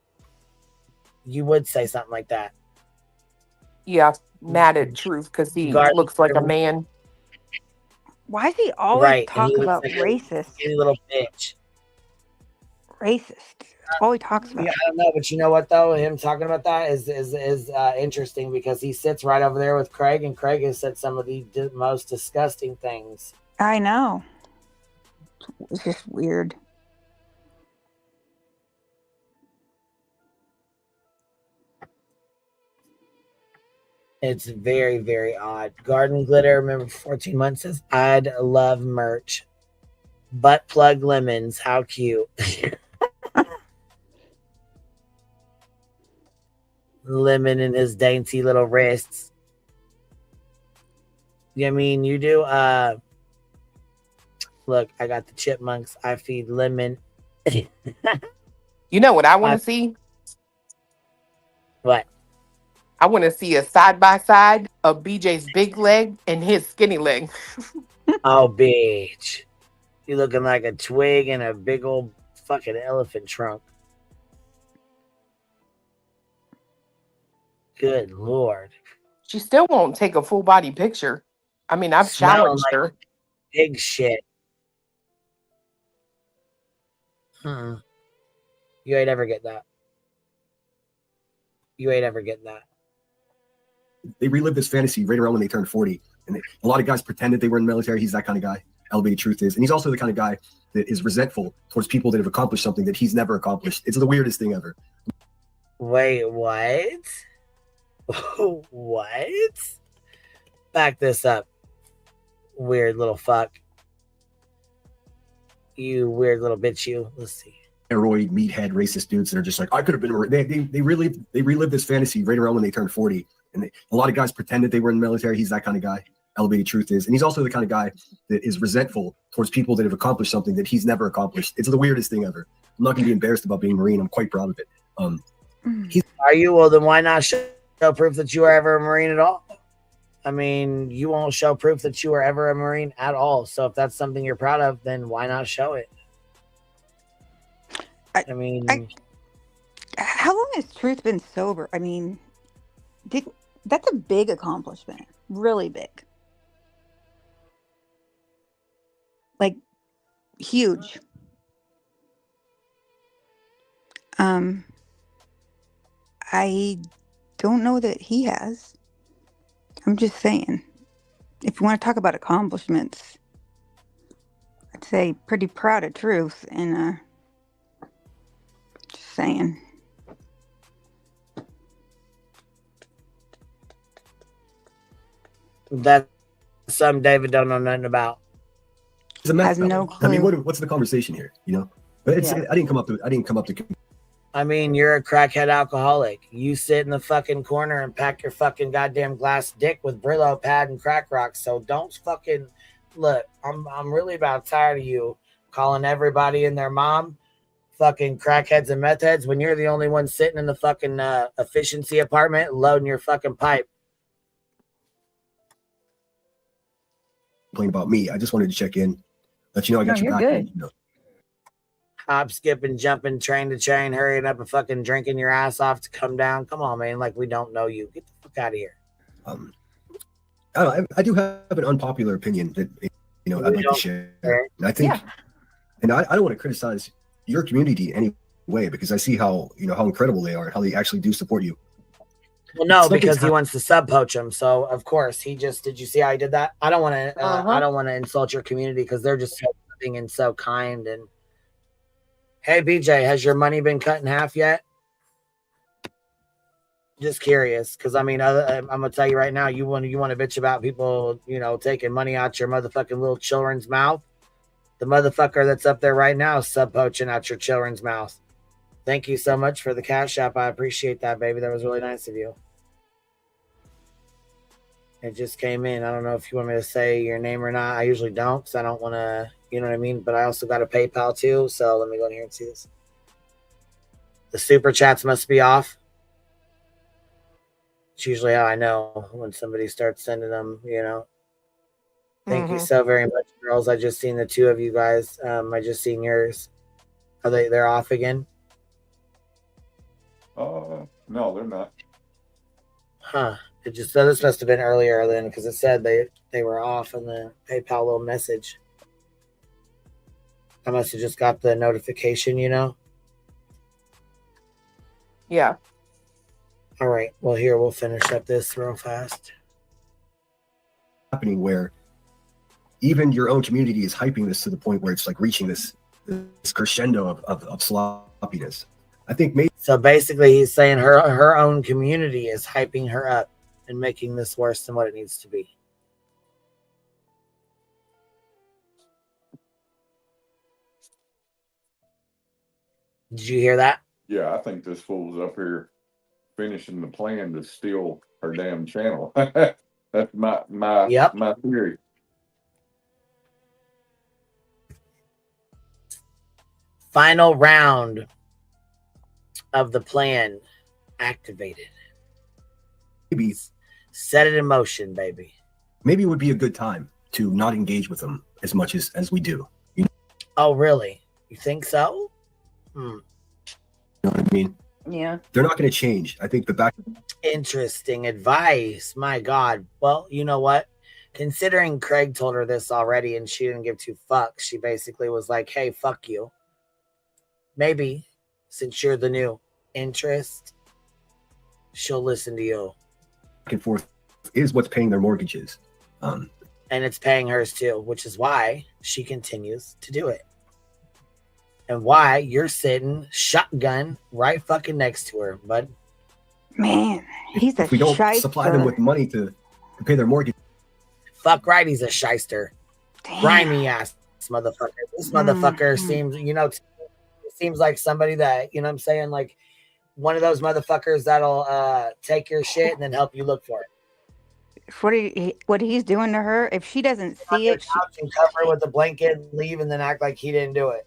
you would say something like that. Yeah, mad at truth because he looks like a man. Why does he always talk about like racist? A little bitch. Racist. That's all he talks about. Yeah, I don't know, but you know what though? Him talking about that is interesting because he sits right over there with Craig, and Craig has said some of the most disgusting things. I know. It's just weird. It's very, very odd. Garden Glitter, remember 14 months says, I'd love merch. Butt plug lemons, how cute. Lemon in his dainty little wrists. You know what I mean? You do? Look, I got the chipmunks. I feed lemon. You know what I want to see? What? I want to see a side by side of BJ's big leg and his skinny leg. Oh, bitch. You looking like a twig in a big old fucking elephant trunk. Good Lord. She still won't take a full body picture. I mean, I've Smelling challenged like her. pig shit. You ain't ever get that. You ain't ever getting that. They relive this fantasy right around when they turn 40. And a lot of guys pretended they were in the military. He's that kind of guy. Elevated truth is. And he's also the kind of guy that is resentful towards people that have accomplished something that he's never accomplished. It's the weirdest thing ever. Wait, what? What? Back this up. Weird little fuck. You weird little bitch, you. Let's see. Steroid, meathead, racist dudes that are just like, I could have been. They relive this fantasy right around when they turn 40. And a lot of guys pretended they were in the military. He's that kind of guy. Elevated truth is. And he's also the kind of guy that is resentful towards people that have accomplished something that he's never accomplished. It's the weirdest thing ever. I'm not going to be embarrassed about being Marine. I'm quite proud of it. Are you? Well, then why not show proof that you were ever a Marine at all? I mean, you won't show proof that you were ever a Marine at all. So if that's something you're proud of, then why not show it? I mean, How long has Truth been sober? I mean, that's a big accomplishment. Really big. Like, huge. I don't know that he has. I'm just saying. If you want to talk about accomplishments, I'd say pretty proud of Truth. And just saying. That's something David don't know nothing about. Has no clue. I mean, what's the conversation here? You know, but it's, I didn't come up to. I mean, you're a crackhead alcoholic. You sit in the fucking corner and pack your fucking goddamn glass dick with Brillo pad and crack rocks. So don't fucking look. I'm really about tired of you calling everybody and their mom fucking crackheads and meth heads when you're the only one sitting in the fucking efficiency apartment loading your fucking pipe. Complain about me. I just wanted to check in, let you know I got your back. Good. You know. Hop, skipping, jumping, train to train, hurrying up and fucking drinking your ass off to come down. Come on, man. Like, we don't know you. Get the fuck out of here. I do have an unpopular opinion that I'd like to share. And I think, and I don't want to criticize your community in any way because I see how how incredible they are and how they actually do support you. Well, no, because he wants to sub poach him. So of course he just did. You see how I did that? I don't want to. I don't want to insult your community because they're just so loving and so kind. And hey, BJ, has your money been cut in half yet? Just curious, because I mean, I'm gonna tell you right now, you want to bitch about people, taking money out your motherfucking little children's mouth. The motherfucker that's up there right now is sub poaching out your children's mouth. Thank you so much for the cash app. I appreciate that, baby. That was really nice of you. It just came in. I don't know if you want me to say your name or not. I usually don't because I don't want to, you know what I mean? But I also got a PayPal too. So let me go in here and see this. The super chats must be off. It's usually how I know when somebody starts sending them, Thank you so very much, girls. I just seen the two of you guys. I just seen yours. Are they're off again? No, they're not. Huh. This must have been earlier then because it said they were off in the PayPal little message. I must have just got the notification, Yeah. All right. Well, here, we'll finish up this real fast. Happening where even your own community is hyping this to the point where it's like reaching this crescendo of sloppiness. I think maybe. So basically he's saying her own community is hyping her up and making this worse than what it needs to be. Did you hear that? Yeah, I think this fool's up here finishing the plan to steal her damn channel. That's my theory. Final round of the plan. activated. Maybe set it in motion, baby. Maybe it would be a good time to not engage with them as much as we do. You Oh, really? You think so? know what I mean? Yeah. They're not going to change. I think the back. Interesting advice. My God. Well, you know what? Considering Craig told her this already and she didn't give two fucks, she basically was like, hey, fuck you. Maybe since you're the new interest, she'll listen to you. Back and forth is what's paying their mortgages. And it's paying hers too, which is why she continues to do it. And why you're sitting shotgun right fucking next to her, bud. Man, he's If we don't supply them with money to pay their mortgage. Fuck right, he's a shyster. Grimy ass motherfucker. This motherfucker seems, seems like somebody that, you know what I'm saying? Like one of those motherfuckers that'll take your shit and then help you look for it. What he's doing to her, if she doesn't see it, she can cover it with a blanket and leave and then act like he didn't do it.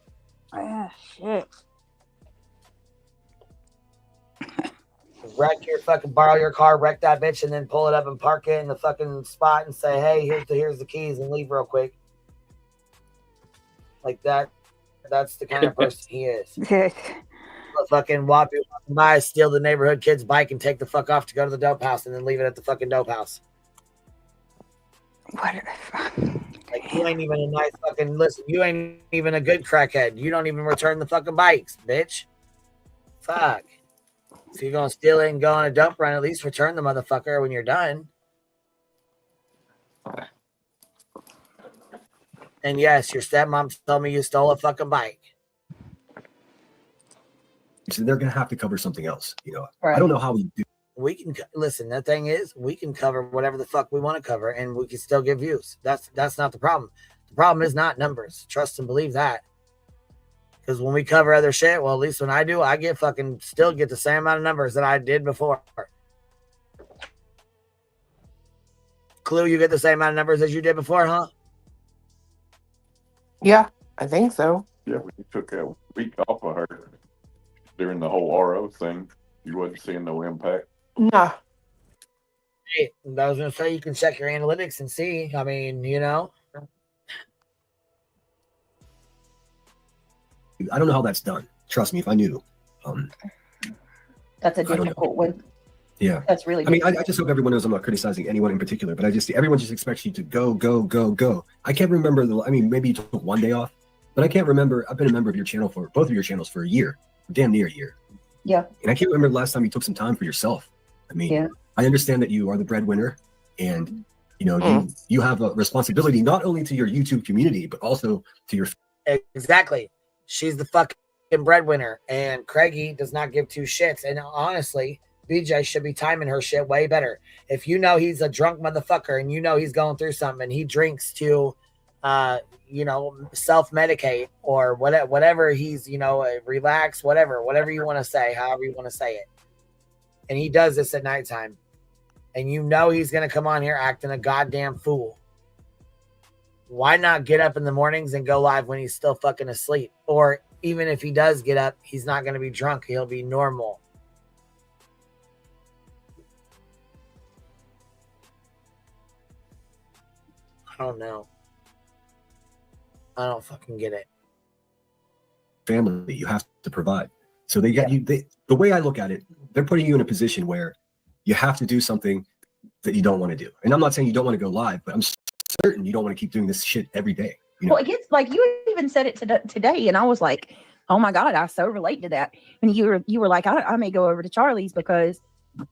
Ah, shit. Borrow your car, wreck that bitch, and then pull it up and park it in the fucking spot and say, hey, here's the keys and leave real quick. Like that. That's the kind of person he is. Fucking walk by, steal the neighborhood kid's bike and take the fuck off to go to the dope house and then leave it at the fucking dope house. What? Like, you ain't even a nice fucking, listen, you ain't even a good crackhead. You don't even return the fucking bikes, bitch. Fuck. If you're going to steal it and go on a dump run, at least return the motherfucker when you're done. And yes, your stepmom told me you stole a fucking bike. So they're going to have to cover something else. Right. I don't know how we do. We can listen. The thing is, we can cover whatever the fuck we want to cover, and we can still get views. That's not the problem. The problem is not numbers. Trust and believe that. Because when we cover other shit, well, at least when I do, I still get the same amount of numbers that I did before. Clue, you get the same amount of numbers as you did before, huh? Yeah, I think so. Yeah, we took a week off of her during the whole RO thing. You wasn't seeing no impact. Nah. Hey, I was going to say you can check your analytics and see. I mean, I don't know how that's done. Trust me, if I knew. That's a difficult one. Yeah. That's really I mean, I just hope everyone knows I'm not criticizing anyone in particular, but everyone just expects you to go, go, go, go. I can't remember, maybe you took one day off, but I can't remember. I've been a member of your channel for both of your channels for a year, damn near a year. Yeah. And I can't remember the last time you took some time for yourself. I mean, yeah. I understand that you are the breadwinner and, you have a responsibility not only to your YouTube community, but also to your. Exactly. She's the fucking breadwinner and Craigie does not give two shits. And honestly, BJ should be timing her shit way better. If you know he's a drunk motherfucker and you know he's going through something and he drinks to, self-medicate or whatever he's, relax, whatever you want to say, however you want to say it. And he does this at nighttime. And you know he's going to come on here acting a goddamn fool. Why not get up in the mornings and go live when he's still fucking asleep? Or even if he does get up, he's not going to be drunk. He'll be normal. I don't know. I don't fucking get it. Family, you have to provide. So they got you. The way I look at it, they're putting you in a position where you have to do something that you don't want to do. And I'm not saying you don't want to go live, but I'm certain you don't want to keep doing this shit every day. Well, it gets like you even said it today, and I was like, "Oh my God, I so relate to that." And you were like, "I may go over to Charlie's because,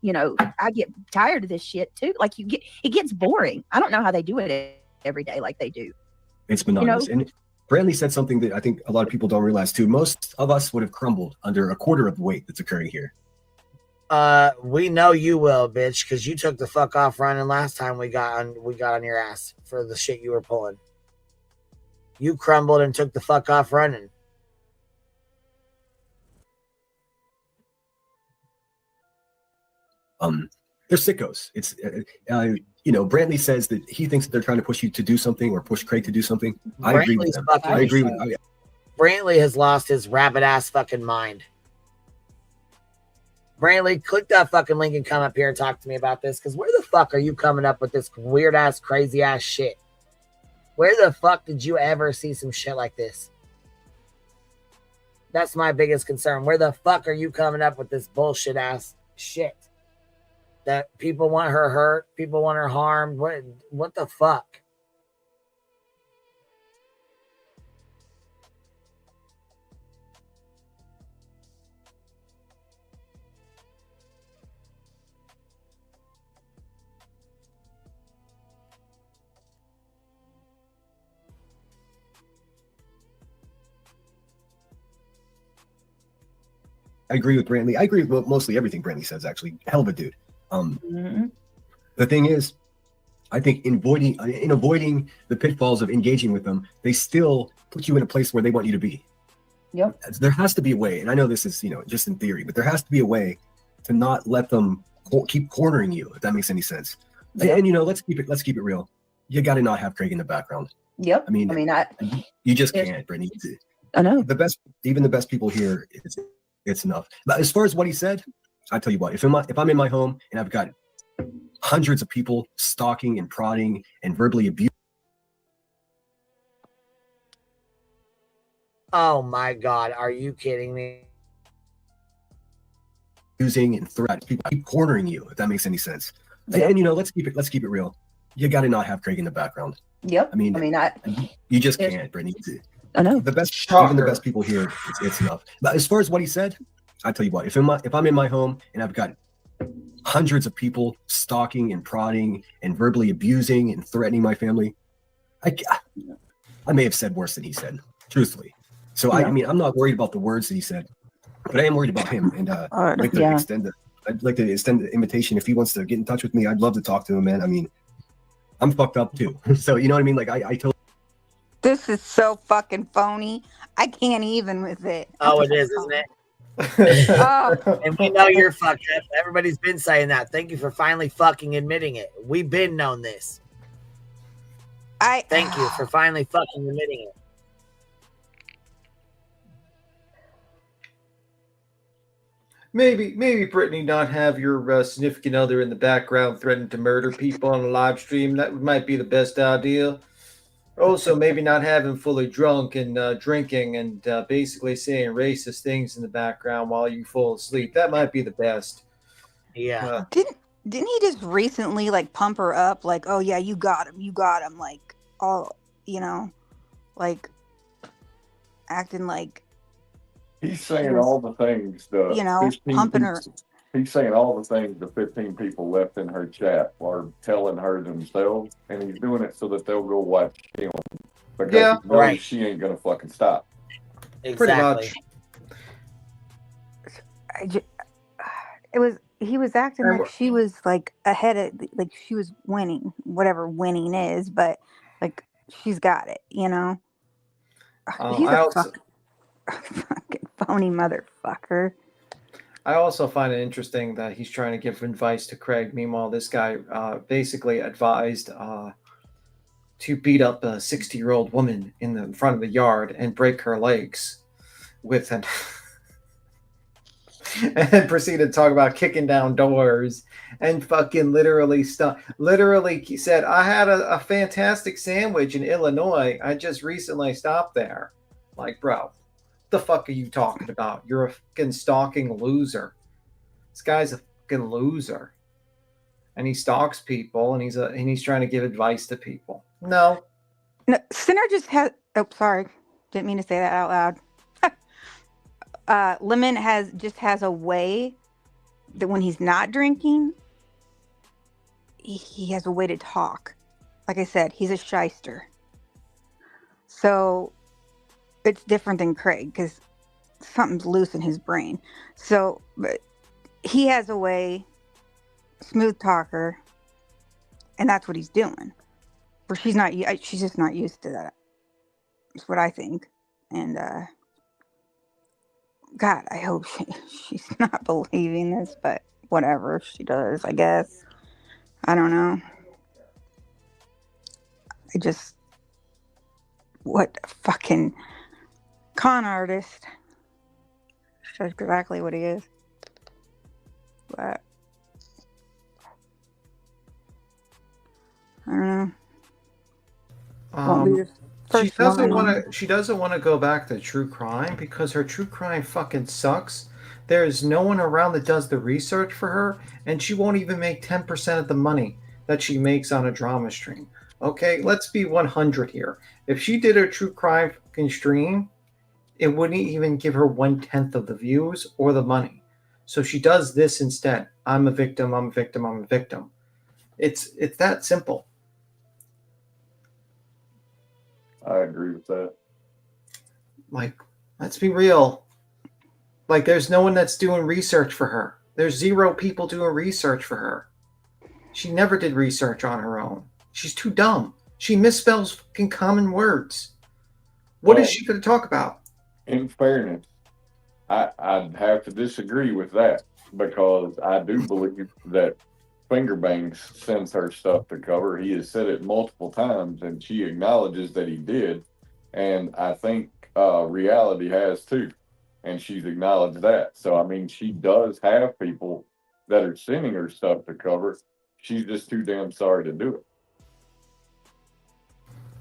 I get tired of this shit too." Like it gets boring. I don't know how they do it every day like they do. It's monotonous. And Brantley said something that I think a lot of people don't realize too. Most of us would have crumbled under a quarter of the weight that's occurring here. We know you will, bitch, because you took the fuck off running last time we got on your ass for the shit you were pulling. You crumbled and took the fuck off running. They're sickos. It's Brantley says that he thinks that they're trying to push you to do something or push Craig to do something. I agree with them. I agree with Brantley has lost his rabbit ass fucking mind. Brantley, click that fucking link and come up here and talk to me about this. Because where the fuck are you coming up with this weird ass, crazy ass shit? Where the fuck did you ever see some shit like this? That's my biggest concern. Where the fuck are you coming up with this bullshit ass shit? That people want her hurt, people want her harmed. What the fuck? I agree with Brantley. I agree with mostly everything Brantley says, actually. Hell of a dude. The thing is, I think in avoiding the pitfalls of engaging with them, they still put you in a place where they want you to be. Yep. There has to be a way, and I know this is, just in theory, but there has to be a way to not let them keep cornering you, if that makes any sense. Yep. And let's keep it real. You got to not have Craig in the background. Yep. I mean, you just can't, Brittany. I know. Even the best people here, it's enough. But as far as what he said, I tell you what, if I'm in my home and I've got hundreds of people stalking and prodding and verbally abusing. Oh my God, are you kidding me? Using and threat, people keep cornering you, if that makes any sense. And let's keep it real. You got to not have Craig in the background. Yep. I mean, you just can't, Brittany. I know. Even the best people here, it's enough. But as far as what he said, I tell you what, if I'm in my home and I've got hundreds of people stalking and prodding and verbally abusing and threatening my family, I may have said worse than he said, truthfully. So I mean, I'm not worried about the words that he said, but I am worried about him. And I'd like to extend the invitation. If he wants to get in touch with me, I'd love to talk to him, man. I mean, I'm fucked up too. So you know what I mean? Like I totally. This is so fucking phony. I can't even with it. Oh, it is, isn't it? And we know you're fucked up. Everybody's been saying that. Thank you for finally fucking admitting it. We've been known this. Thank you for finally fucking admitting it. Maybe Brittany not have your significant other in the background threatening to murder people on a live stream. That might be the best idea. Also, maybe not have him fully drunk and drinking and basically saying racist things in the background while you fall asleep. That might be the best. Yeah. Didn't he just recently pump her up? Like, oh yeah, you got him. Like, all like acting like. He's saying all the things. Pumping her. He's saying all the things the 15 people left in her chat are telling her themselves, and he's doing it so that they'll go watch him because he knows she ain't gonna fucking stop. Exactly. He was acting like she was ahead of she was winning, whatever winning is, but she's got it, He's a fucking phony motherfucker. I also find it interesting that he's trying to give advice to Craig. Meanwhile, this guy basically advised to beat up a 60-year-old woman in the front of the yard and break her legs with an and proceeded to talk about kicking down doors and fucking literally said, I had a fantastic sandwich in Illinois. I just recently stopped there. Like, bro, the fuck are you talking about? You're a fucking stalking loser. This guy's a fucking loser, and he stalks people, and he's trying to give advice to people. No, Sinner just has. Oh, sorry, didn't mean to say that out loud. Lemon has a way that when he's not drinking, he has a way to talk. Like I said, he's a shyster. So. It's different than Craig because something's loose in his brain. So, but he has a way, smooth talker, and that's what he's doing. But she's just not used to that. That's what I think. And God, I hope she's not believing this, but whatever she does, I guess. I don't know. What a fucking con artist. That's exactly what he is. the first line. She doesn't want to go back to true crime because her true crime fucking sucks. There's no one around that does the research for her, and she won't even make 10% of the money that she makes on a drama stream. Okay, let's be 100 here. If she did a true crime fucking stream, it wouldn't even give her 1/10 of the views or the money. So she does this instead. I'm a victim, I'm a victim, I'm a victim. It's that simple. I agree with that. Like, let's be real. Like, there's no one that's doing research for her. There's 0 people doing research for her. She never did research on her own. She's too dumb. She misspells fucking common words. What is she going to talk about? In fairness, I'd have to disagree with that because I do believe that Fingerbangs sends her stuff to cover. He has said it multiple times, and she acknowledges that he did. And I think reality has too, and she's acknowledged that. So I mean, she does have people that are sending her stuff to cover. She's just too damn sorry to do it.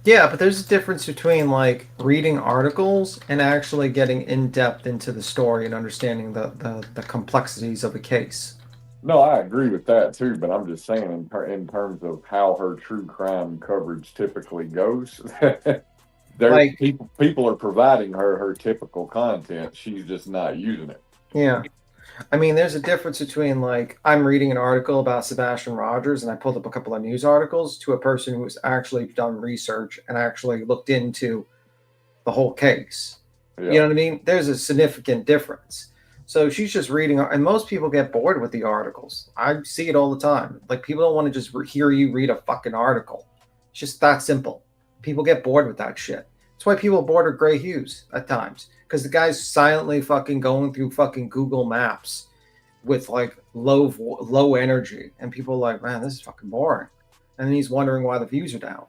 Yeah, but there's a difference between like reading articles and actually getting in depth into the story and understanding the complexities of a case. No, I agree with that too, but I'm just saying in terms of how her true crime coverage typically goes, Like- people are providing her typical content. She's just not using it. Yeah. I mean, there's a difference between like I'm reading an article about Sebastian Rogers and I pulled up a couple of news articles to a person who's actually done research and actually looked into the whole case. Yeah. You know what I mean? There's a significant difference. So she's just reading, and most people get bored with the articles. I see it all the time. Like, people don't want to just hear you read a fucking article. It's just that simple. People get bored with that shit. That's why people are bored of Gray Hughes at times, because the guy's silently fucking going through fucking Google Maps with like low energy, and people are like, man, this is fucking boring. And then he's wondering why the views are down.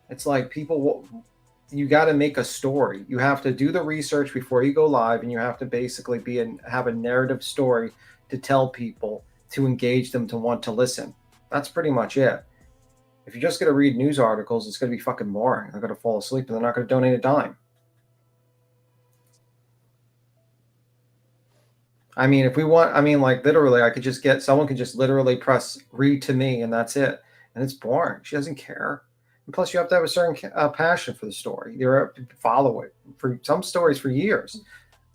It's like, people, you got to make a story. You have to do the research before you go live, and you have to basically have a narrative story to tell people, to engage them, to want to listen. That's pretty much it. If you're just going to read news articles, it's going to be fucking boring. They're going to fall asleep, and they're not going to donate a dime. I mean, if we want, I mean, like, literally, someone could just literally press read to me, and that's it. And it's boring. She doesn't care. And plus, you have to have a certain passion for the story. You have to follow it for some stories for years,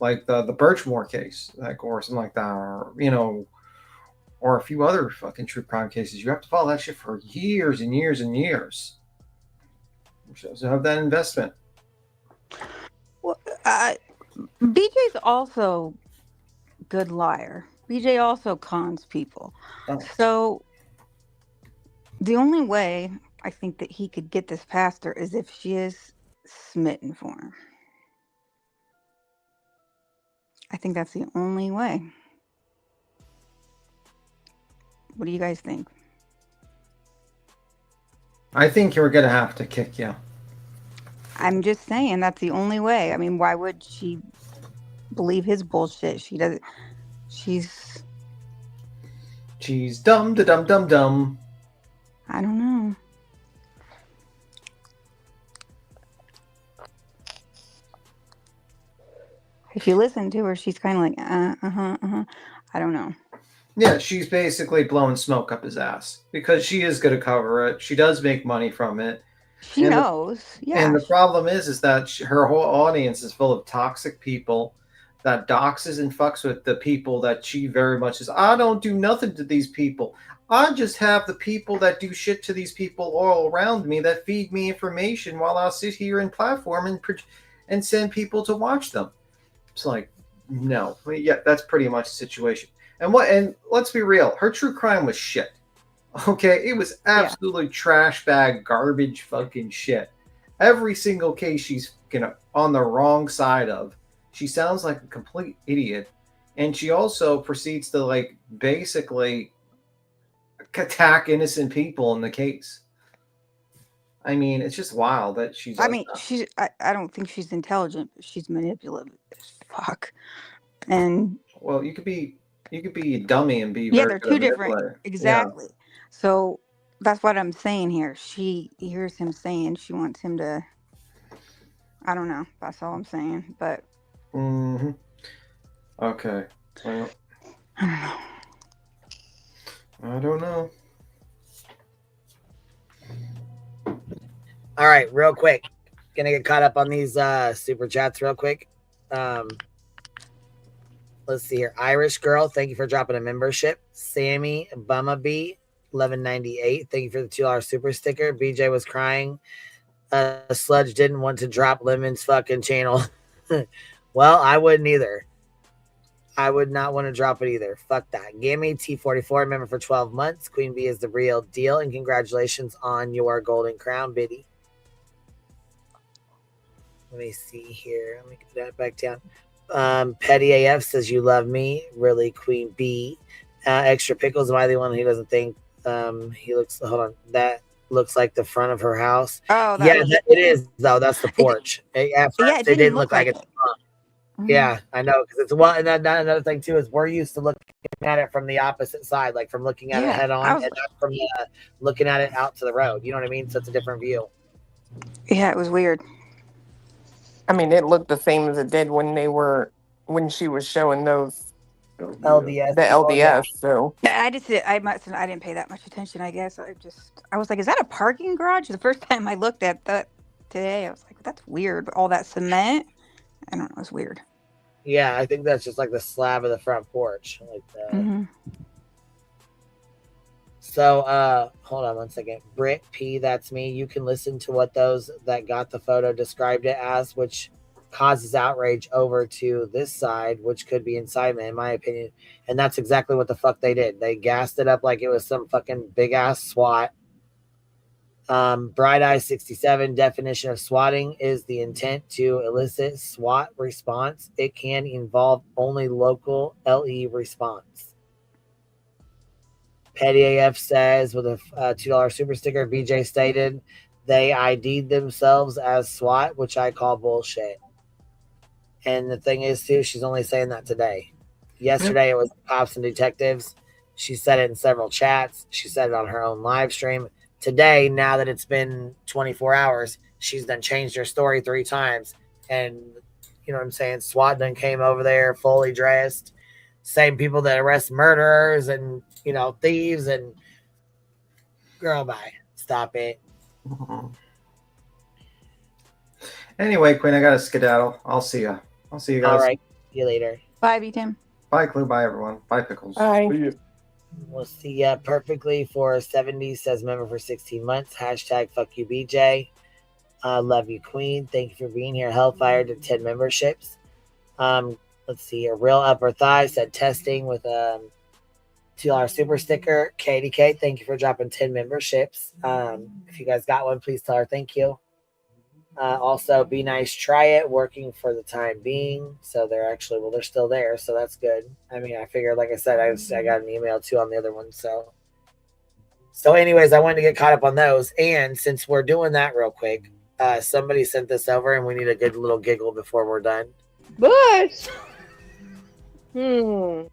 like the Birchmore case, like, or something like that, or or a few other fucking true crime cases. You have to follow that shit for years and years and years. So have that investment. Well, BJ's also a good liar. BJ also cons people. Oh. So the only way I think that he could get this past her is if she is smitten for him. I think that's the only way. What do you guys think? I think you're going to have to kick you. I'm just saying that's the only way. I mean, why would she believe his bullshit? She doesn't. She's dumb, dumb, dumb, dumb. I don't know. If you listen to her, she's kind of like, I don't know. Yeah, she's basically blowing smoke up his ass because she is going to cover it. She does make money from it. She knows. Yeah. And the problem is that her whole audience is full of toxic people that doxes and fucks with the people that she very much is. I don't do nothing to these people. I just have the people that do shit to these people all around me that feed me information while I'll sit here and platform and send people to watch them. It's like, no. Yeah, that's pretty much the situation. And let's be real, her true crime was shit. Okay, it was absolutely trash bag, garbage fucking shit. Every single case she's on the wrong side of, she sounds like a complete idiot. And she also proceeds to like basically attack innocent people in the case. I mean, it's just wild that she's. I mean, I don't think she's intelligent, but she's manipulative as fuck. And well, you could be a dummy and be they're two different. Exactly. Yeah. So That's what I'm saying here. She hears him saying she wants him to. I don't know. That's all I'm saying. But. Mm-hmm. Okay. Well. I don't know. All right, real quick. Gonna get caught up on these super chats real quick. Let's see here. Irish Girl, thank you for dropping a membership. Sammy Bumabee, 1198. Thank you for the $2 super sticker. BJ was crying. Sludge didn't want to drop Lemon's fucking channel. Well, I wouldn't either. I would not want to drop it either. Fuck that. Gammy T44, member for 12 months. Queen Bee is the real deal. And congratulations on your golden crown, Biddy. Let me see here. Let me get that back down. Petty AF says you love me. Really, Queen Bee. Extra Pickles. Am I the one who doesn't think he looks? Hold on. That looks like the front of her house. Oh, yeah, it is though. That's the porch. At first, yeah, it didn't look like it. Mm-hmm. Yeah, I know, because it's well, and then another thing too is we're used to looking at it from the opposite side, like from looking at it head on, and not from looking at it out to the road. You know what I mean? So it's a different view. Yeah, it was weird. I mean, it looked the same as it did when she was showing those LDS. The LDS. So I didn't pay that much attention. I guess I was like, is that a parking garage? The first time I looked at that today, I was like, that's weird. All that cement. I don't know. It was weird. Yeah, I think that's just like the slab of the front porch, like that. Mm-hmm. So, hold on one second. Britt P, that's me. You can listen to what those that got the photo described it as, which causes outrage over to this side, which could be incitement, in my opinion. And that's exactly what the fuck they did. They gassed it up like it was some fucking big ass SWAT. Bright Eye 67, definition of swatting is the intent to elicit SWAT response. It can involve only local LE response. Petty AF says with a $2 super sticker, BJ stated they ID'd themselves as SWAT, which I call bullshit. And the thing is, too, she's only saying that today. Yesterday, it was cops and detectives. She said it in several chats. She said it on her own live stream. Today, now that it's been 24 hours, she's done changed her story 3 times. And, you know what I'm saying? SWAT done came over there fully dressed. Same people that arrest murderers and, you know, thieves and girl, bye. Stop it. Anyway, Queen, I got to skedaddle. I'll see you. I'll see you guys. All right. See you later. Bye, B-Tim. Bye, Clue. Bye, everyone. Bye, Pickles. Bye. We'll see ya perfectly for 70, says member for 16 months. Hashtag fuck you, BJ. Love you, Queen. Thank you for being here. Hellfire to 10 memberships. Let's see here. Real Upper Thigh said testing with a $2 super sticker. KDK, thank you for dropping 10 memberships. If you guys got one, please tell her thank you. Also, Be Nice, Try It, working for the time being. So they're still there. So that's good. I mean, I figured, like I said, I got an email too on the other one. So anyways, I wanted to get caught up on those. And since we're doing that real quick, somebody sent this over and we need a good little giggle before we're done. Bush. Did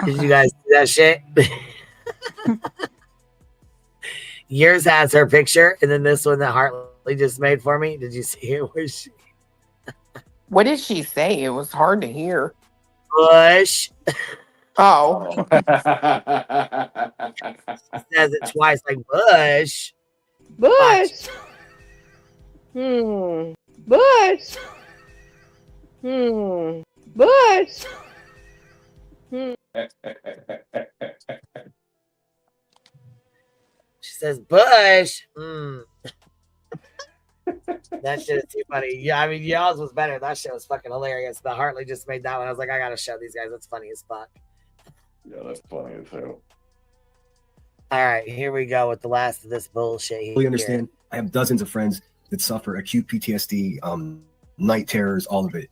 you guys see that shit? Yours has her picture, and then this one that Hartley just made for me. Did you see it? What did she say? It was hard to hear. Bush. Oh. Says it twice, like Bush. Bush. Bush. Bush. She says Bush. That shit is too funny. Yeah, I mean, y'all's was better. That shit was fucking hilarious. But Hartley just made that one. I was like, I gotta show these guys. That's funny as fuck. Yeah, that's funny as hell. All right, here we go with the last of this bullshit. We understand. I have dozens of friends that suffer acute PTSD, night terrors, all of it.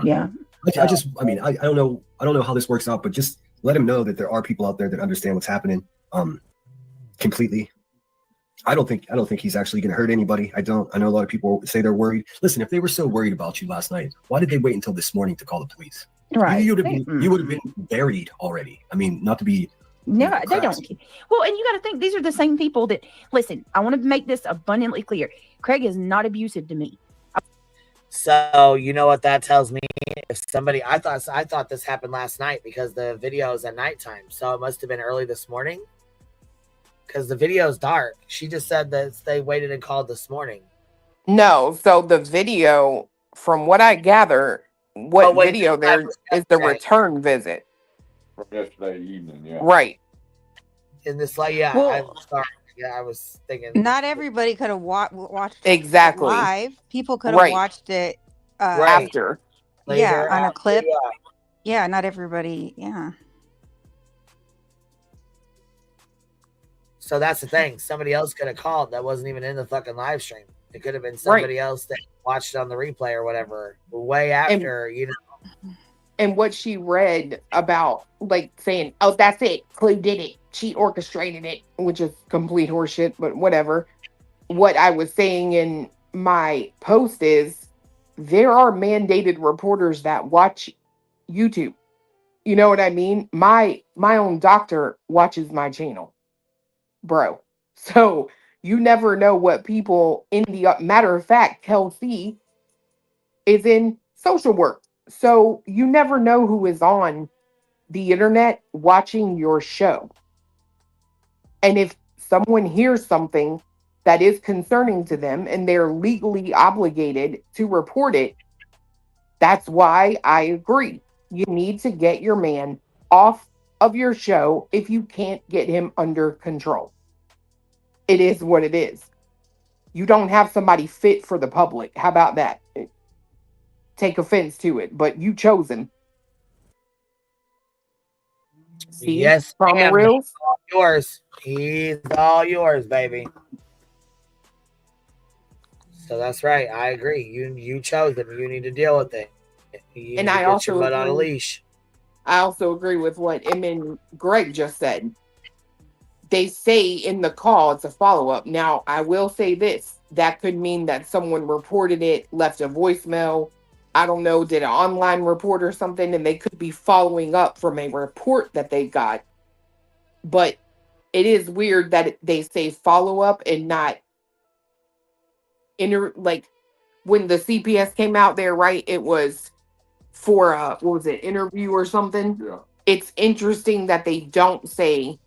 Yeah. I don't know how this works out, but just let him know that there are people out there that understand what's happening completely. I don't think he's actually going to hurt anybody. I know a lot of people say they're worried. Listen, if they were so worried about you last night, why did they wait until this morning to call the police? Right. You would have been buried already. I mean, not to be. No, they crass. don't. Well, and you got to think these are the same people that listen. I want to make this abundantly clear. Craig is not abusive to me. So you know what that tells me? If somebody, I thought this happened last night because the video is at nighttime, so it must have been early this morning. Because the video is dark. She just said that they waited and called this morning. No, so the video, from what I gather, video there is the return visit. From yesterday evening, yeah. Right. In this, like, yeah, Well, I'm sorry. Yeah, I was thinking. Not everybody could have watched Exactly. it live. People could have Right. watched it After. yeah, Later, on a after, clip. yeah. Yeah, not everybody. Yeah. So that's the thing. Somebody else could have called that wasn't even in the fucking live stream. It could have been somebody else that watched it on the replay or whatever. Way after, you know. And what she read about, like, saying, oh, that's it. Clue did it. She orchestrated it, which is complete horseshit, but whatever. What I was saying in my post is there are mandated reporters that watch YouTube. You know what I mean? My own doctor watches my channel, bro. So you never know what people in the matter of fact, Kelsey is in social work. So you never know who is on the internet watching your show. And if someone hears something that is concerning to them and they're legally obligated to report it, that's why I agree. You need to get your man off of your show if you can't get him under control. It is what it is. You don't have somebody fit for the public. How about that? Take offense to it, but you chose him. See, Yes, from the ma'am. reels. He's all yours. He's all yours, baby. So that's right. I agree. You chose him. You need to deal with it. You And need to I get also your butt on a agree. leash. I also agree with what Greg just said. They say in the call it's a follow-up. Now, I will say this. That could mean that someone reported it, left a voicemail, I don't know, did an online report or something, and they could be following up from a report that they got. But it is weird that they say follow-up and not like when the CPS came out there, right? It was for what was it, interview or something? Yeah. It's interesting that they don't say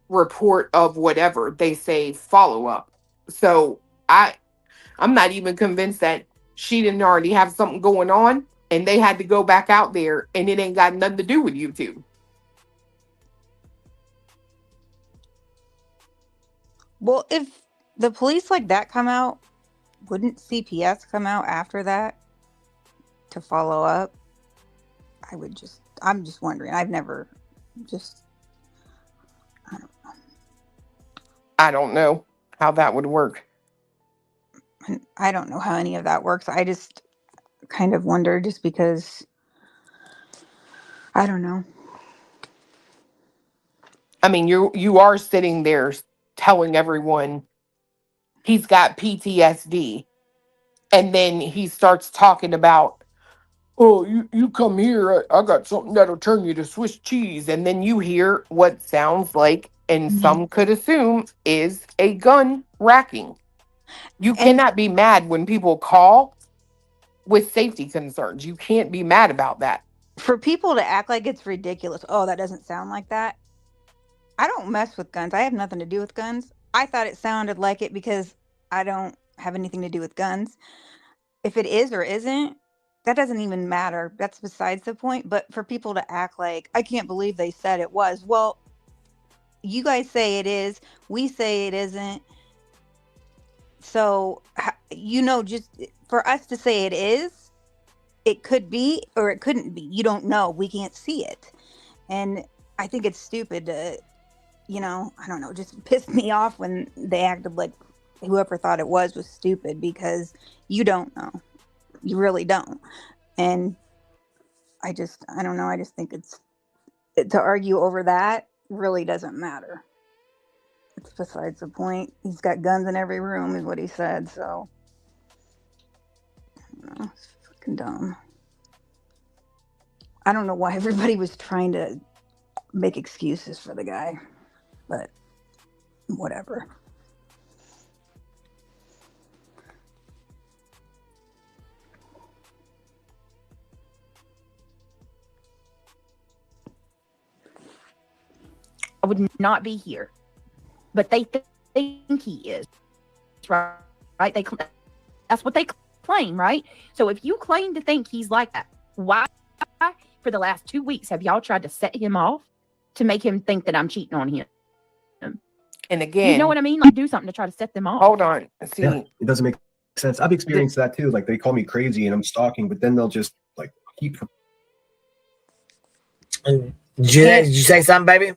report of whatever. They say follow-up. So I'm not even convinced that she didn't already have something going on and they had to go back out there and it ain't got nothing to do with YouTube. Well, if the police like that come out, wouldn't CPS come out after that to follow up? I'm just wondering. I've never just, I don't know how that would work. I don't know how any of that works. I just kind of wonder just because, I don't know. I mean, you are sitting there telling everyone he's got PTSD. And then he starts talking about, oh, you come here, I got something that'll turn you to Swiss cheese. And then you hear what sounds like, and some could assume, is a gun racking. You cannot be mad when people call with safety concerns. You can't be mad about that. For people to act like it's ridiculous, oh, that doesn't sound like that. I don't mess with guns. I have nothing to do with guns. I thought it sounded like it because I don't have anything to do with guns. If it is or isn't, that doesn't even matter. That's besides the point. But for people to act like, I can't believe they said it was. Well, you guys say it is. We say it isn't. So, just for us to say it is, it could be or it couldn't be. You don't know. We can't see it. And I think it's stupid to, I don't know, just pissed me off when they acted like whoever thought it was stupid because you don't know. You really don't. And I don't know. I just think to argue over that really doesn't matter. It's besides the point. He's got guns in every room is what he said. So, it's fucking dumb. I don't know why everybody was trying to make excuses for the guy, but whatever. I would not be here, but they think he is, right? That's what they claim, right? So if you claim to think he's like that, why for the last 2 weeks have y'all tried to set him off to make him think that I'm cheating on him? And again, you know what I mean? Like, do something to try to set them off. Hold on. See, yeah, it doesn't make sense. I've experienced that too. Like they call me crazy and I'm stalking, but then they'll just like keep. Did you say something, baby?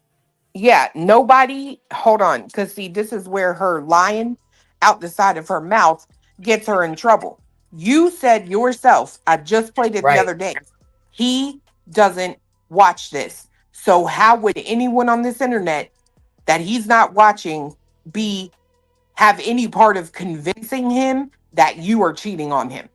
Yeah, nobody. Hold on, because see, this is where her lying out the side of her mouth gets her in trouble. You said yourself, I just played it the other day. He doesn't watch this. So how would anyone on this internet that he's not watching have any part of convincing him that you are cheating on him?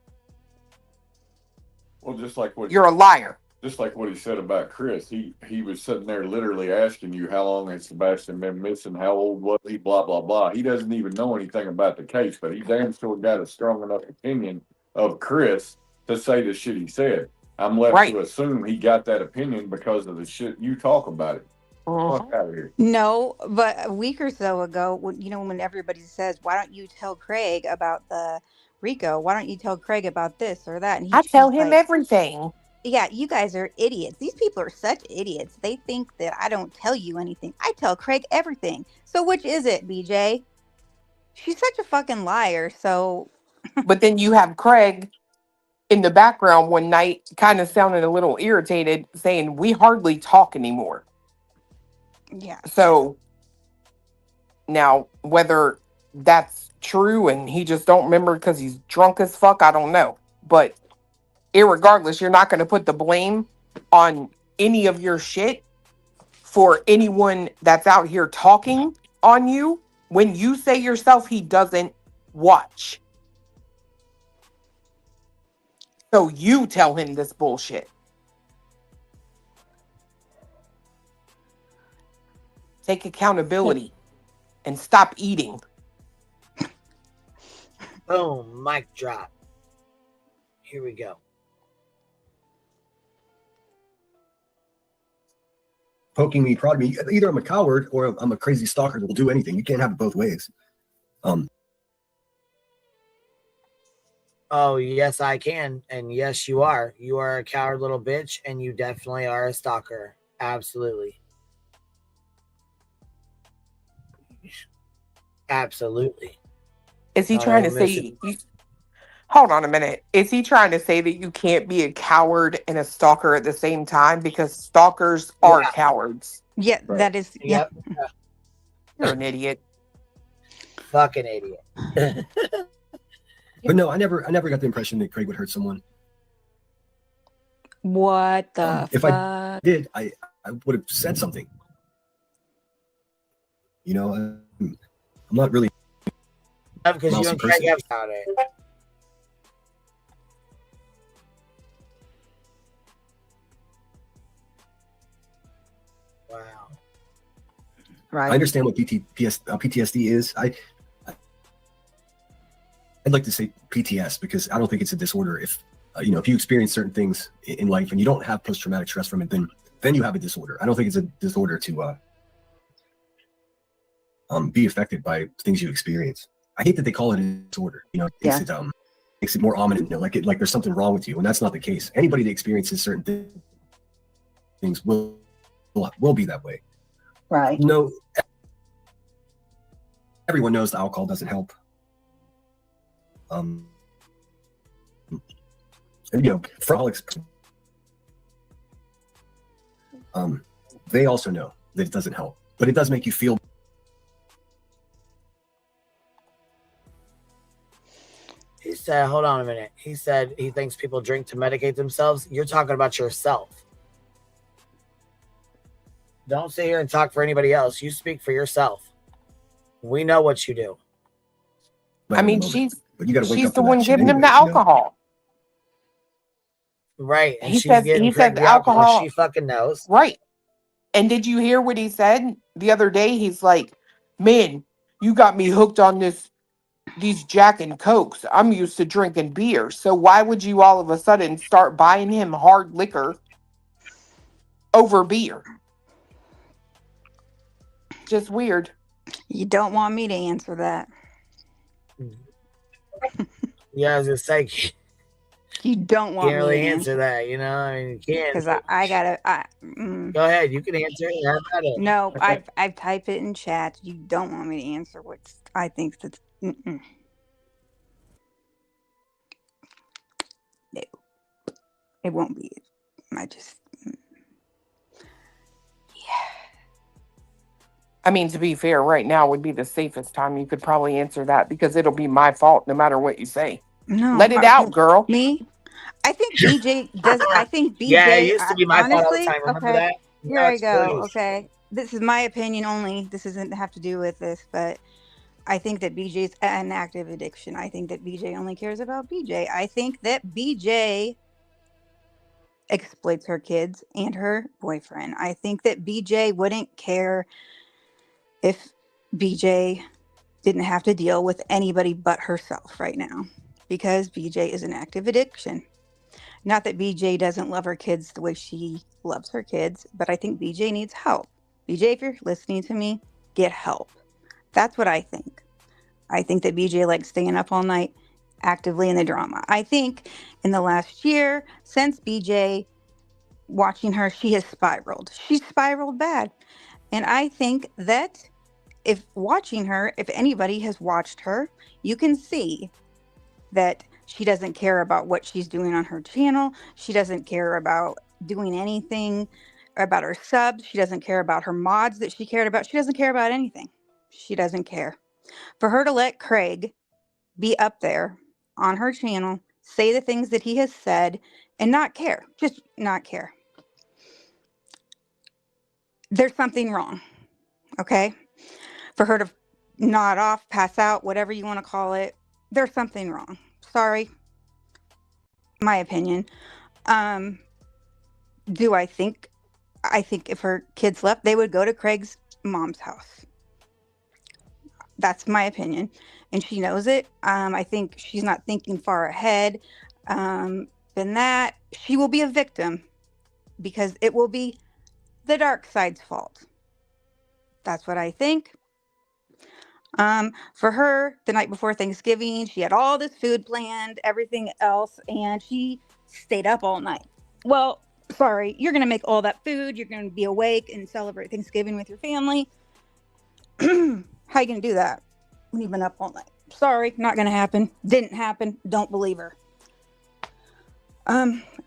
Well, just like what you're a liar. Just like what he said about Chris, he was sitting there literally asking you how long had Sebastian been missing, how old was he, blah blah blah. He doesn't even know anything about the case, but he damn sure got a strong enough opinion of Chris to say the shit he said. I'm left to assume he got that opinion because of the shit you talk about it. Fuck out of here. No, but a week or so ago, when everybody says, "Why don't you tell Craig about the Rico? Why don't you tell Craig about this or that?" And I tell him everything. Yeah, you guys are idiots. These people are such idiots. They think that I don't tell you anything. I tell Craig everything. So which is it, BJ? She's such a fucking liar. So, but then you have Craig in the background one night, kind of sounding a little irritated, saying, "We hardly talk anymore." Yeah. So now, whether that's true and he just don't remember because he's drunk as fuck, I don't know. But irregardless, you're not going to put the blame on any of your shit for anyone that's out here talking on you when you say yourself he doesn't watch. So you tell him this bullshit. Take accountability and stop eating. Boom, mic drop. Here we go. Poking me, prodding me. Either I'm a coward or I'm a crazy stalker that will do anything. You can't have it both ways. Oh, yes, I can. And yes, you are. You are a coward little bitch, and you definitely are a stalker. Absolutely. Absolutely. Is he trying to say... Hold on a minute. Is he trying to say that you can't be a coward and a stalker at the same time? Because stalkers are cowards. Yeah, that is... Yeah. You're an idiot. Fucking idiot. But no, I never got the impression that Craig would hurt someone. What the if fuck? I did, I would have said something. You know, I'm not really... Because you and Craig have about it. Wow. Right. I understand what PTSD is. I'd like to say PTS because I don't think it's a disorder. If if you experience certain things in life and you don't have post-traumatic stress from it, then you have a disorder. I don't think it's a disorder to be affected by things you experience. I hate that they call it a disorder. Makes it more ominous. Like there's something wrong with you, and that's not the case. Anybody that experiences certain things will be that way. Right. No, everyone knows the alcohol doesn't help. And frolics. They also know that it doesn't help, but it does make you feel. He said, hold on a minute. He said he thinks people drink to medicate themselves. You're talking about yourself. Don't sit here and talk for anybody else. You speak for yourself. We know what you do. I mean, she's But you gotta wake she's up the from one that shit giving him the anyways, alcohol. Right. And He she's says getting he says Craig the alcohol. She alcohol. fucking knows. Right. And did you hear what he said the other day? He's like, "Man, you got me hooked on these Jack and Cokes. I'm used to drinking beer. So why would you all of a sudden start buying him hard liquor over beer?" Just weird. You don't want me to answer that. Yeah, I was just saying. You don't want Can't me really to answer that, you know? I mean, you can. because I gotta. Go ahead. You can answer it. How about it? No, Okay. I've typed it in chat. You don't want me to answer what I think that's. No, it won't be. I just. I mean, to be fair, right now would be the safest time you could probably answer that because it'll be my fault no matter what you say. No, Let it out, girl. Me? I think BJ does. I think BJ. Yeah, it used to be my fault all the honestly, time. Remember okay. that? Here Now I it's go. Cody's. Okay, this is my opinion only. This doesn't have to do with this, but I think that BJ's an active addiction. I think that BJ only cares about BJ. I think that BJ exploits her kids and her boyfriend. I think that BJ wouldn't care if BJ didn't have to deal with anybody but herself right now because BJ is an active addiction. Not that BJ doesn't love her kids the way she loves her kids, but I think BJ needs help. BJ, if you're listening to me, get help. That's what I think. I think that BJ likes staying up all night actively in the drama. I think in the last year, since BJ watching her, she has spiraled. She's spiraled bad. And I think that if watching her, if anybody has watched her, you can see that she doesn't care about what she's doing on her channel. She doesn't care about doing anything about her subs. She doesn't care about her mods that she cared about. She doesn't care about anything. She doesn't care. For her to let Craig be up there on her channel, say the things that he has said, and not care, just not care. There's something wrong, okay? For her to nod off, pass out, whatever you want to call it, there's something wrong. Sorry. My opinion. Do I think if her kids left, they would go to Craig's mom's house. That's my opinion. And she knows it. I think she's not thinking far ahead. Than that, she will be a victim because it will be the dark side's fault. That's what I think. For her, the night before Thanksgiving, she had all this food planned, everything else, and she stayed up all night. Well, sorry, you're going to make all that food. You're going to be awake and celebrate Thanksgiving with your family. How are you going to do that when you've been up all night? Sorry, not going to happen. Didn't happen. Don't believe her.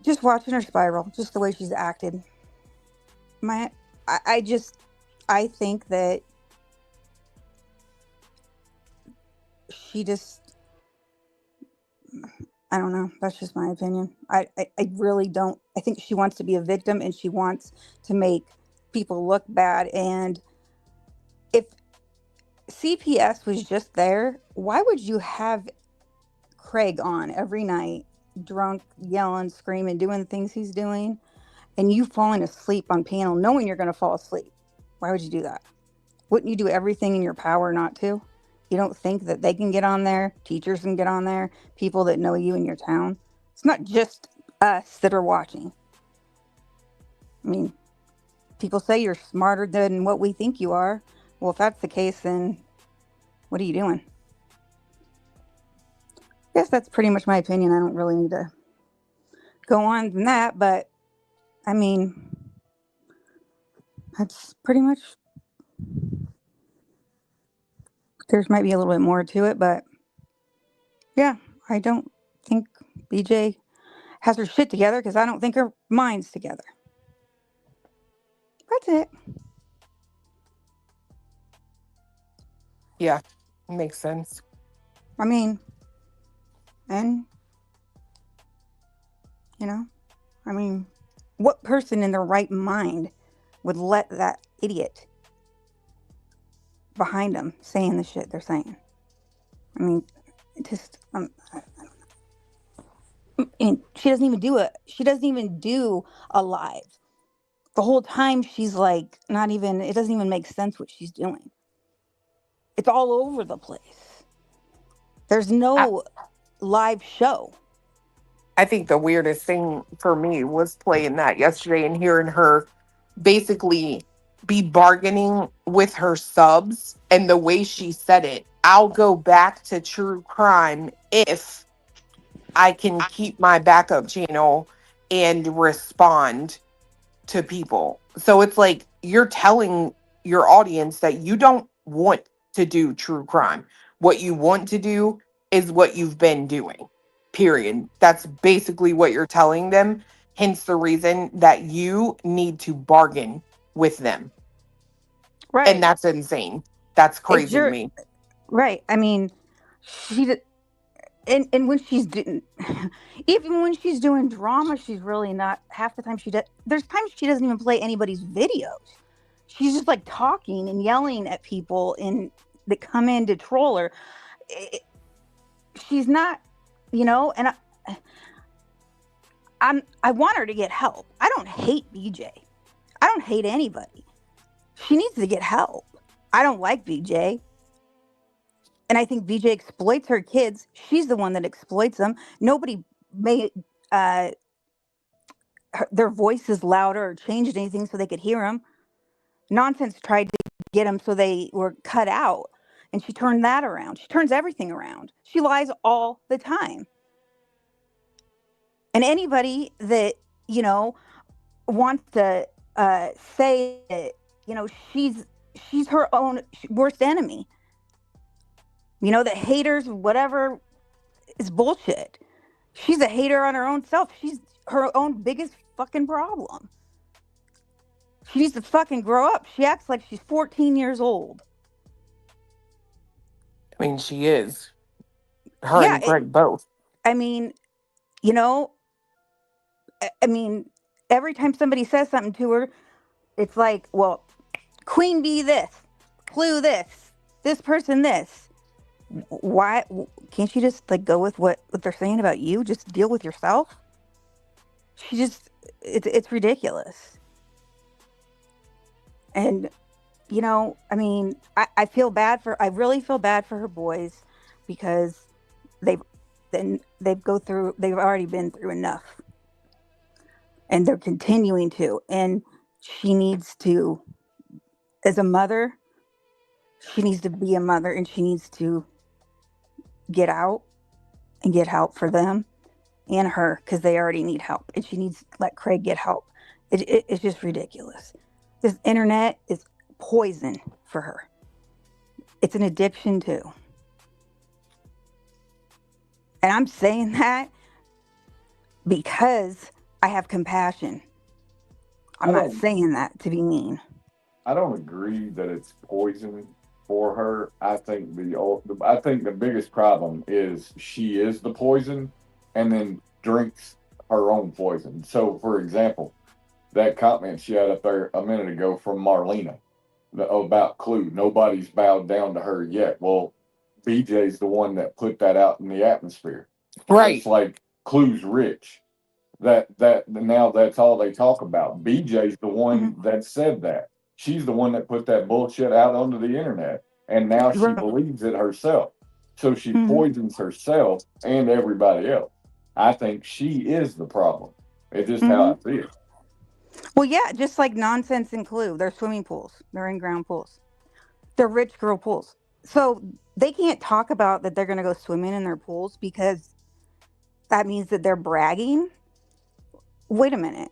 Just watching her spiral, just the way she's acted. I think that she just, I don't know. That's just my opinion. I really don't. I think she wants to be a victim and she wants to make people look bad. And if CPS was just there, why would you have Craig on every night, drunk, yelling, screaming, doing the things he's doing, and you falling asleep on panel knowing you're going to fall asleep? Why would you do that? Wouldn't you do everything in your power not to? You don't think that they can get on there, teachers can get on there, people that know you in your town? It's not just us that are watching. I mean, people say you're smarter than what we think you are. Well, if that's the case, then what are you doing? I guess that's pretty much my opinion. I don't really need to go on than that, but I mean, that's pretty much. There's might be a little bit more to it, but yeah, I don't think BJ has her shit together because I don't think her mind's together. That's it. Yeah, makes sense. I mean, and, you know, I mean, what person in their right mind would let that idiot behind them saying the shit they're saying? I mean, it just, And she doesn't even do a live. The whole time she's like, it doesn't even make sense what she's doing. It's all over the place. There's no live show. I think the weirdest thing for me was playing that yesterday and hearing her basically be bargaining with her subs, and the way she said it, I'll go back to true crime if I can keep my backup channel and respond to people. So it's like you're telling your audience that you don't want to do true crime. What you want to do is what you've been doing. Period. That's basically what you're telling them. Hence the reason that you need to bargain with them. Right. And that's insane. That's crazy to me. Right. I mean, and when she's doing, even when she's doing drama, she's really not, half the time there's times she doesn't even play anybody's videos. She's just like talking and yelling at people that come in to troll her. She's not, and I want her to get help. I don't hate BJ. I don't hate anybody. She needs to get help. I don't like BJ. And I think BJ exploits her kids. She's the one that exploits them. Nobody made their voices louder or changed anything so they could hear them. Nonsense tried to get them so they were cut out. And she turned that around. She turns everything around. She lies all the time. And anybody that, wants to say that, she's her own worst enemy. The haters, whatever, is bullshit. She's a hater on her own self. She's her own biggest fucking problem. She needs to fucking grow up. She acts like she's 14 years old. I mean, she is. Her and Greg both. I mean, every time somebody says something to her, it's like, well, Queen Bee this, Clue this person this. Why can't she just go with what they're saying about you? Just deal with yourself. It's ridiculous. And I really feel bad for her boys, because they've already been through enough, and they're continuing to. And she needs to, as a mother, she needs to be a mother, and she needs to get out and get help for them and her, because they already need help, and she needs to let Craig get help. It's just ridiculous. This internet is poison for her. It's an addiction too. And I'm saying that because I have compassion. I'm not saying that to be mean. I don't agree that it's poison for her. I think the biggest problem is she is the poison and then drinks her own poison. So, for example, that comment she had up there a minute ago from Marlena about Clue, nobody's bowed down to her yet. Well, BJ's the one that put that out in the atmosphere. Right. It's like Clue's rich. That now that's all they talk about. BJ's the one that said that. She's the one that put that bullshit out onto the internet, and now she believes it herself. So she poisons herself and everybody else. I think she is the problem. It's just how I see it. Well, yeah, just like Nonsense and Clue. They're swimming pools. They're in-ground pools. They're rich girl pools. So they can't talk about that they're going to go swimming in their pools, because that means that they're bragging. Wait a minute.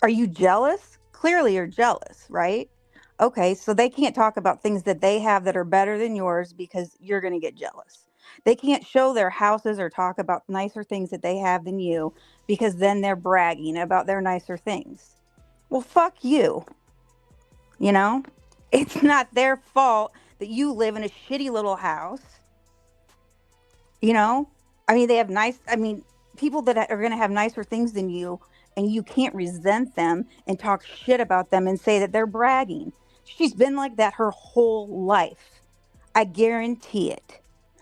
Are you jealous? Clearly you're jealous, right? Okay, so they can't talk about things that they have that are better than yours, because you're going to get jealous. They can't show their houses or talk about nicer things that they have than you, because then they're bragging about their nicer things. Well, fuck you. It's not their fault that you live in a shitty little house. They have people that are going to have nicer things than you, and you can't resent them and talk shit about them and say that they're bragging. She's been like that her whole life. I guarantee it.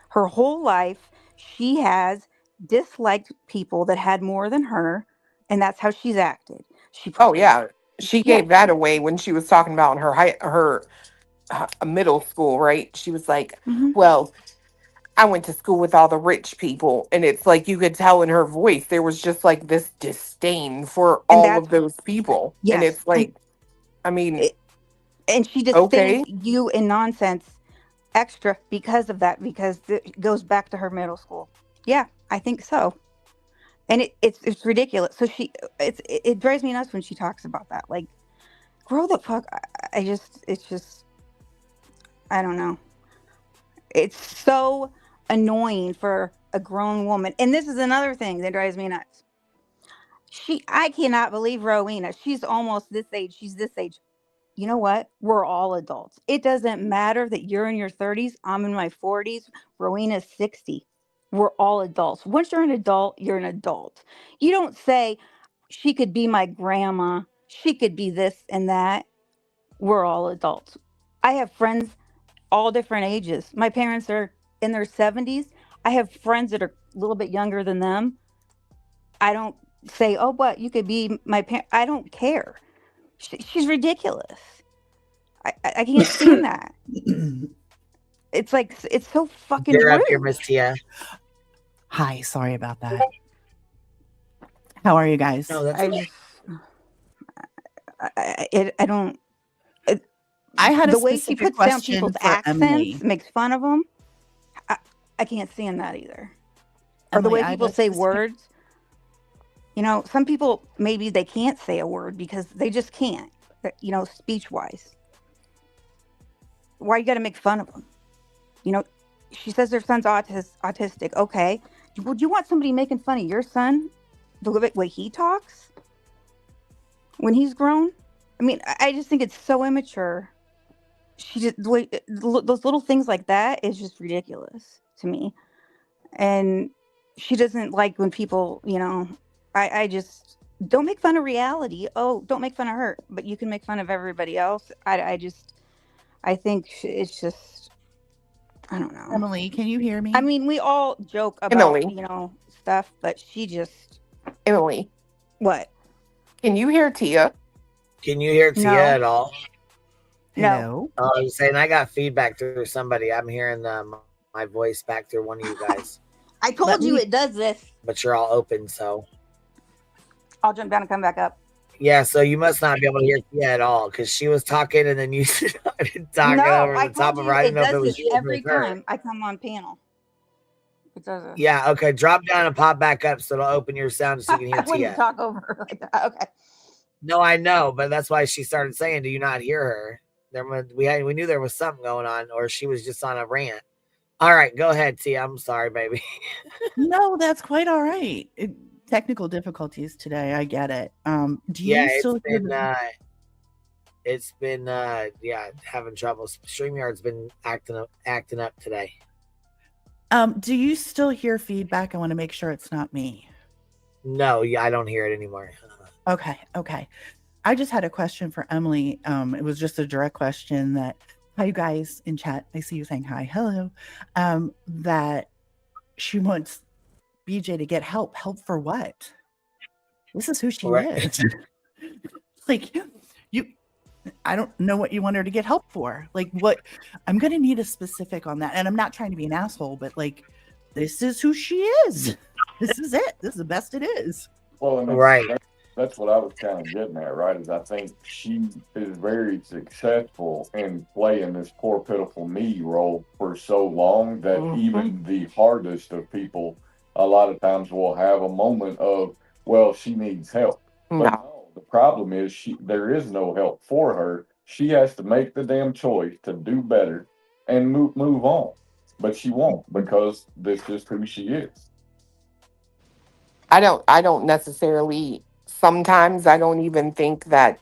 Her whole life, she has disliked people that had more than her, and that's how she's acted. She Oh probably, yeah, she yeah, gave that away when she was talking about her middle school, right? She was like, hmm "Well, I went to school with all the rich people," and it's like you could tell in her voice there was just like this disdain for and all that's of those people, and yes, it's like, I mean, and she just thinks okay, you in nonsense extra because of that, because it goes back to her middle school. Yeah, I think so. And it's ridiculous. So it drives me nuts when she talks about that. Like, grow the fuck. It's just I don't know. It's so annoying for a grown woman. And this is another thing that drives me nuts. I cannot believe Rowena. She's almost this age. She's this age. You know what? We're all adults. It doesn't matter that you're in your 30s. I'm in my 40s. Rowena's 60. We're all adults. Once you're an adult, you're an adult. You don't say, she could be my grandma. She could be this and that. We're all adults. I have friends all different ages. My parents are in their 70s. I have friends that are a little bit younger than them. I don't say, oh, what? You could be my parent. I don't care. She's ridiculous. I can't stand that. It's like, it's so fucking You're up here, rude. Miss Tia. Hi, sorry about that. How are you guys? No, that's okay. I don't. I had a The way she specific puts down question people's for accents, Emily. makes fun of them. I can't stand that either. Or the Emily, way I have people a say specific- words. You know, some people, maybe they can't say a word because they just can't, you know, speech wise. Why you got to make fun of them? You know, she says her son's autistic. Okay. Would you want somebody making fun of your son the way he talks when he's grown? I mean, I just think it's so immature. She just, those little things like that is just ridiculous to me. And she doesn't like when people, you know, I just don't make fun of reality. Oh, don't make fun of her, but you can make fun of everybody else. I think it's just, I don't know. Emily, can you hear me? I mean, we all joke about, Emily. you know, stuff, but she just. Emily, What? can you hear Tia? Can you hear Tia No. at all? No. Oh, I was saying I got feedback through somebody. I'm hearing my voice back through one of you guys. I told you it does this. But you're all open, so. I'll jump down and come back up. Yeah, so you must not be able to hear Tia at all because she was talking and then you started talking over I the top told of you her. I it didn't know if does it was this you or every if it was her. time I come on panel. It does it. Yeah, okay. Drop down and pop back up so it'll open your sound so you can hear When you Tia. talk over her like that. Okay. No, I know, but that's why she started saying, "Do you not hear her?" We knew there was something going on, or she was just on a rant. All right, go ahead, Tia. I'm sorry, baby. No, that's quite all right. Technical difficulties today. I get it. Do you Yeah, still hear it's been having trouble. StreamYard's been acting up today. do you still hear feedback? I want to make sure it's not me. No, yeah, I don't hear it anymore. Okay. I just had a question for Emily. It was just a direct question that, hi, you guys in chat. I see you saying hi, hello. That she wants BJ to get help. Help for what? This is who she is. Like, I don't know what you want her to get help for. Like, what? I'm going to need a specific on that. And I'm not trying to be an asshole, but like, this is who she is. This is it. This is the best it is. Well, and that's what I was kind of getting at, right? Is I think she is very successful in playing this poor, pitiful me role for so long that even the hardest of people, a lot of times, will have a moment of, well, she needs help. But no, the problem is there is no help for her. She has to make the damn choice to do better and move on. But she won't because this is who she is. I don't necessarily, sometimes I don't even think that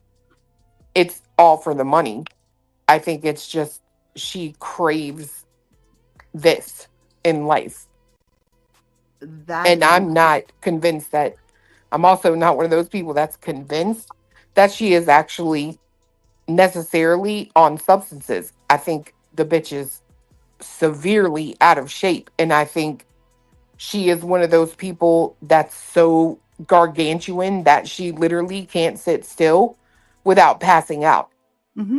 it's all for the money. I think it's just she craves this in life. And I'm not convinced that, I'm also not one of those people that's convinced that she is actually necessarily on substances. I think the bitch is severely out of shape. And I think she is one of those people that's so gargantuan that she literally can't sit still without passing out. Mm-hmm.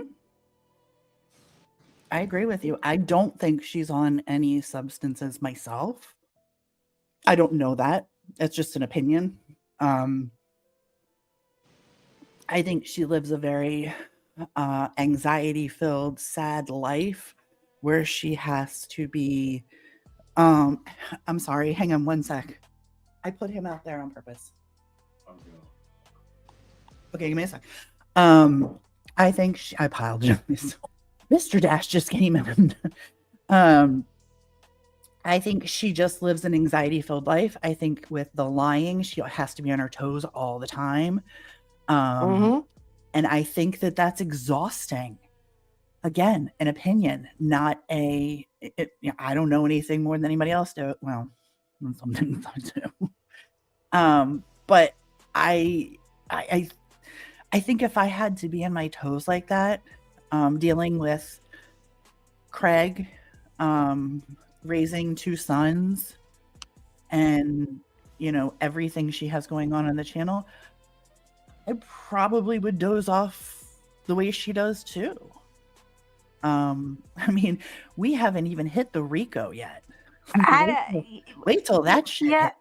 I agree with you. I don't think she's on any substances myself. I don't know that. It's just an opinion. I think she lives a very anxiety-filled, sad life where she has to be. I'm sorry. Hang on one sec. I put him out there on purpose. Okay, give me a sec. I think I apologize. Mr. Dash just came in. I think she just lives an anxiety-filled life. I think with the lying, she has to be on her toes all the time. And I think that that's exhausting. Again, an opinion, not a. I don't know anything more than anybody else do. Well, sometimes I do. But I think if I had to be on my toes like that, dealing with Craig, raising 2 sons, and everything she has going on the channel, I probably would doze off the way she does too. I mean, we haven't even hit the Rico yet. Wait till that shit. Yeah.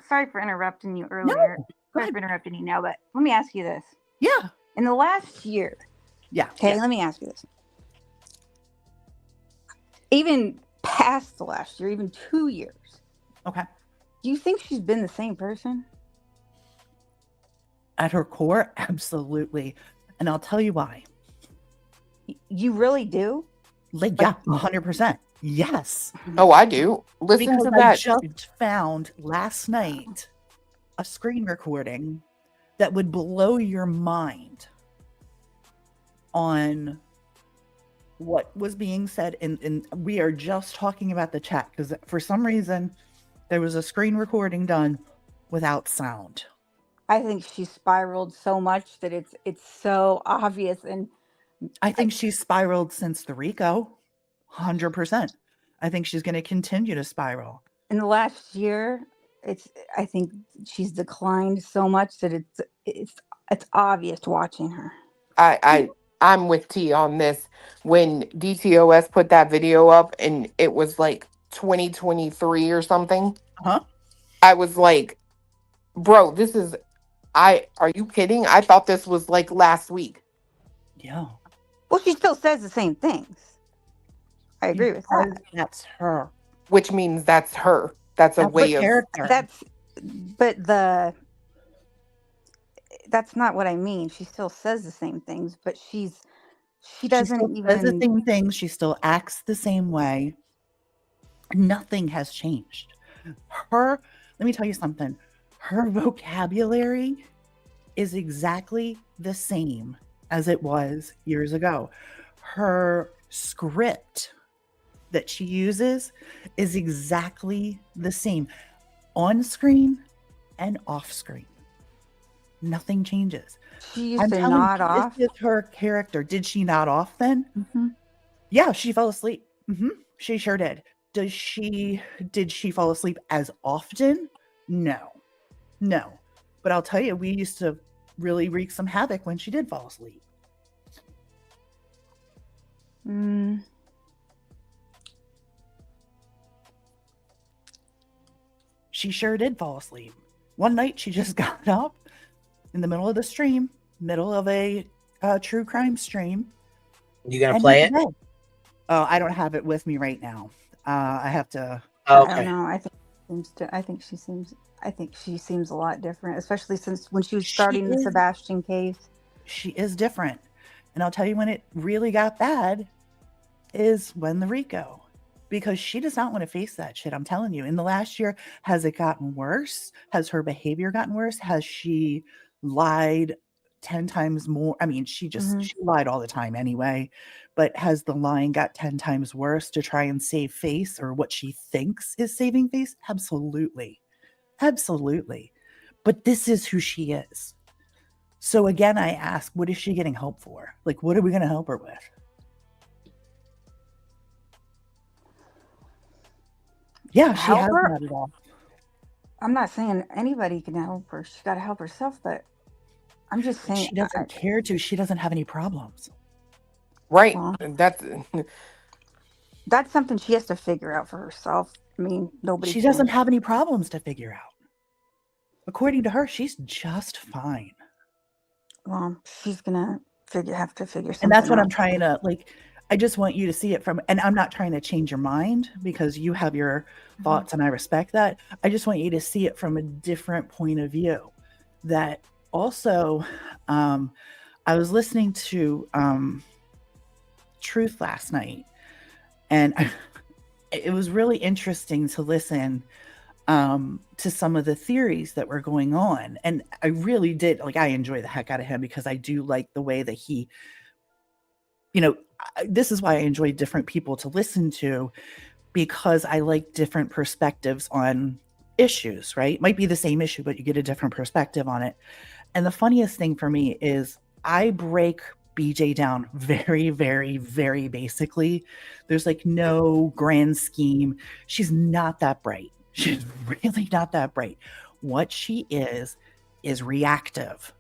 Sorry for interrupting you earlier. Sorry for interrupting you now, but let me ask you this. Yeah. In the last year. Yeah. Okay, yeah. let me ask you this. Even past the last year, even 2 years. Okay. Do you think she's been the same person? At her core, absolutely. And I'll tell you why. You really do? Yeah, 100%. Yes. Oh, I do. Listen because to that. I just found last night a screen recording that would blow your mind on what was being said. And we are just talking about the chat because for some reason there was a screen recording done without sound. I think she spiraled so much that it's so obvious. And I think she's spiraled since the Rico. 100%. I think she's going to continue to spiral. In the last year, I think she's declined so much that it's obvious watching her. I'm with T on this. When DTOS put that video up and it was like 2023 or something, I was like, bro, are you kidding? I thought this was like last week. Yeah. Well, she still says the same things. I agree with that. That's her. Which means that's her. That's a way of character. That's not what I mean. She still says the same things, but she doesn't even says the same things. She still acts the same way. Nothing has changed. Let me tell you something. Her vocabulary is exactly the same as it was years ago. Her script that she uses is exactly the same on screen and off screen. Nothing changes. She used to nod off. This is her character. Did she nod off then? Mm-hmm. Yeah, she fell asleep. Mm-hmm. She sure did. Did she fall asleep as often? No. But I'll tell you, we used to really wreak some havoc when she did fall asleep. She sure did fall asleep. One night she just got up in the middle of the stream, middle of a true crime stream. You gonna play it? Oh, I don't have it with me right now. I have to. Okay. I don't know. I think she seems a lot different, especially since when she was starting the Sebastian case. She is different, and I'll tell you when it really got bad is when the Rico, because she does not want to face that shit. I'm telling you. In the last year, has it gotten worse? Has her behavior gotten worse? Has she lied 10 times more? I mean, she lied all the time anyway, but has the lying got 10 times worse to try and save face, or what she thinks is saving face? Absolutely. But this is who she is. So again, I ask, what is she getting help for? Like, what are we going to help her with? Yeah, she has not at all. I'm not saying anybody can help her. She got to help herself, but I'm just saying. She doesn't care to. She doesn't have any problems. Right. Well, That's something she has to figure out for herself. I mean, nobody She can. doesn't have any problems to figure out. According to her, she's just fine. Well, she's gonna have to figure something And that's what out. I'm trying to like. I just want you to see it from, and I'm not trying to change your mind because you have your thoughts and I respect that. I just want you to see it from a different point of view. That also, I was listening to Truth last night, and it was really interesting to listen to some of the theories that were going on. And I really did, like, I enjoy the heck out of him because I do like the way that he, this is why I enjoy different people to listen to, because I like different perspectives on issues, right? Might be the same issue, but you get a different perspective on it. And the funniest thing for me is I break BJ down very, very, very basically. There's like no grand scheme. She's not that bright. She's really not that bright. What she is reactive.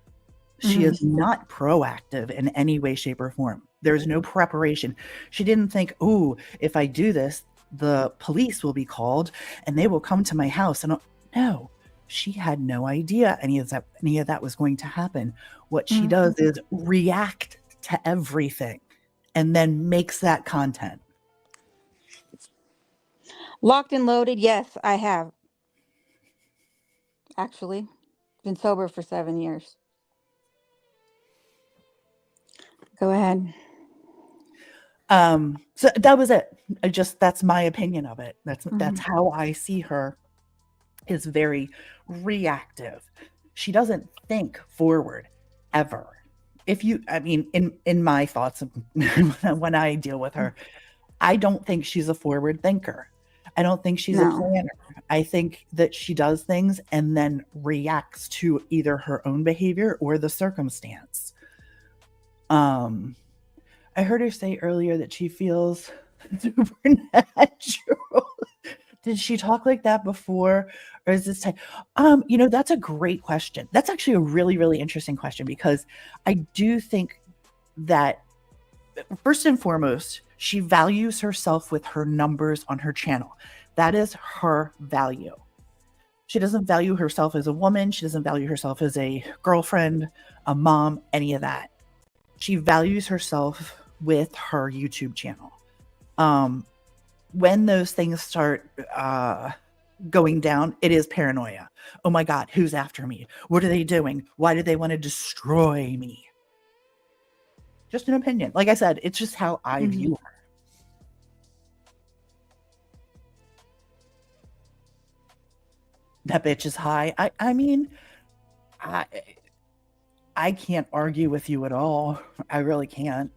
She is not proactive in any way, shape, or form. There's no preparation. She didn't think, "Ooh, if I do this, the police will be called and they will come to my house." And no, she had no idea any of that was going to happen. What she does is react to everything and then makes that content. Locked and loaded. Yes, I have. Actually, been sober for 7 years. Go ahead. So that was it. That's my opinion of it. That's how I see her, is very reactive. She doesn't think forward ever. In my thoughts when I deal with her, I don't think she's a forward thinker. I don't think she's a planner. I think that she does things and then reacts to either her own behavior or the circumstance. I heard her say earlier that she feels supernatural. Did she talk like that before? Or is this type? That's a great question. That's actually a really, really interesting question, because I do think that first and foremost, she values herself with her numbers on her channel. That is her value. She doesn't value herself as a woman. She doesn't value herself as a girlfriend, a mom, any of that. She values herself with her YouTube channel. When those things start going down, it is paranoia. Oh my God, who's after me? What are they doing? Why do they want to destroy me? Just an opinion. Like I said, it's just how I view her. That bitch is high. I can't argue with you at all. I really can't.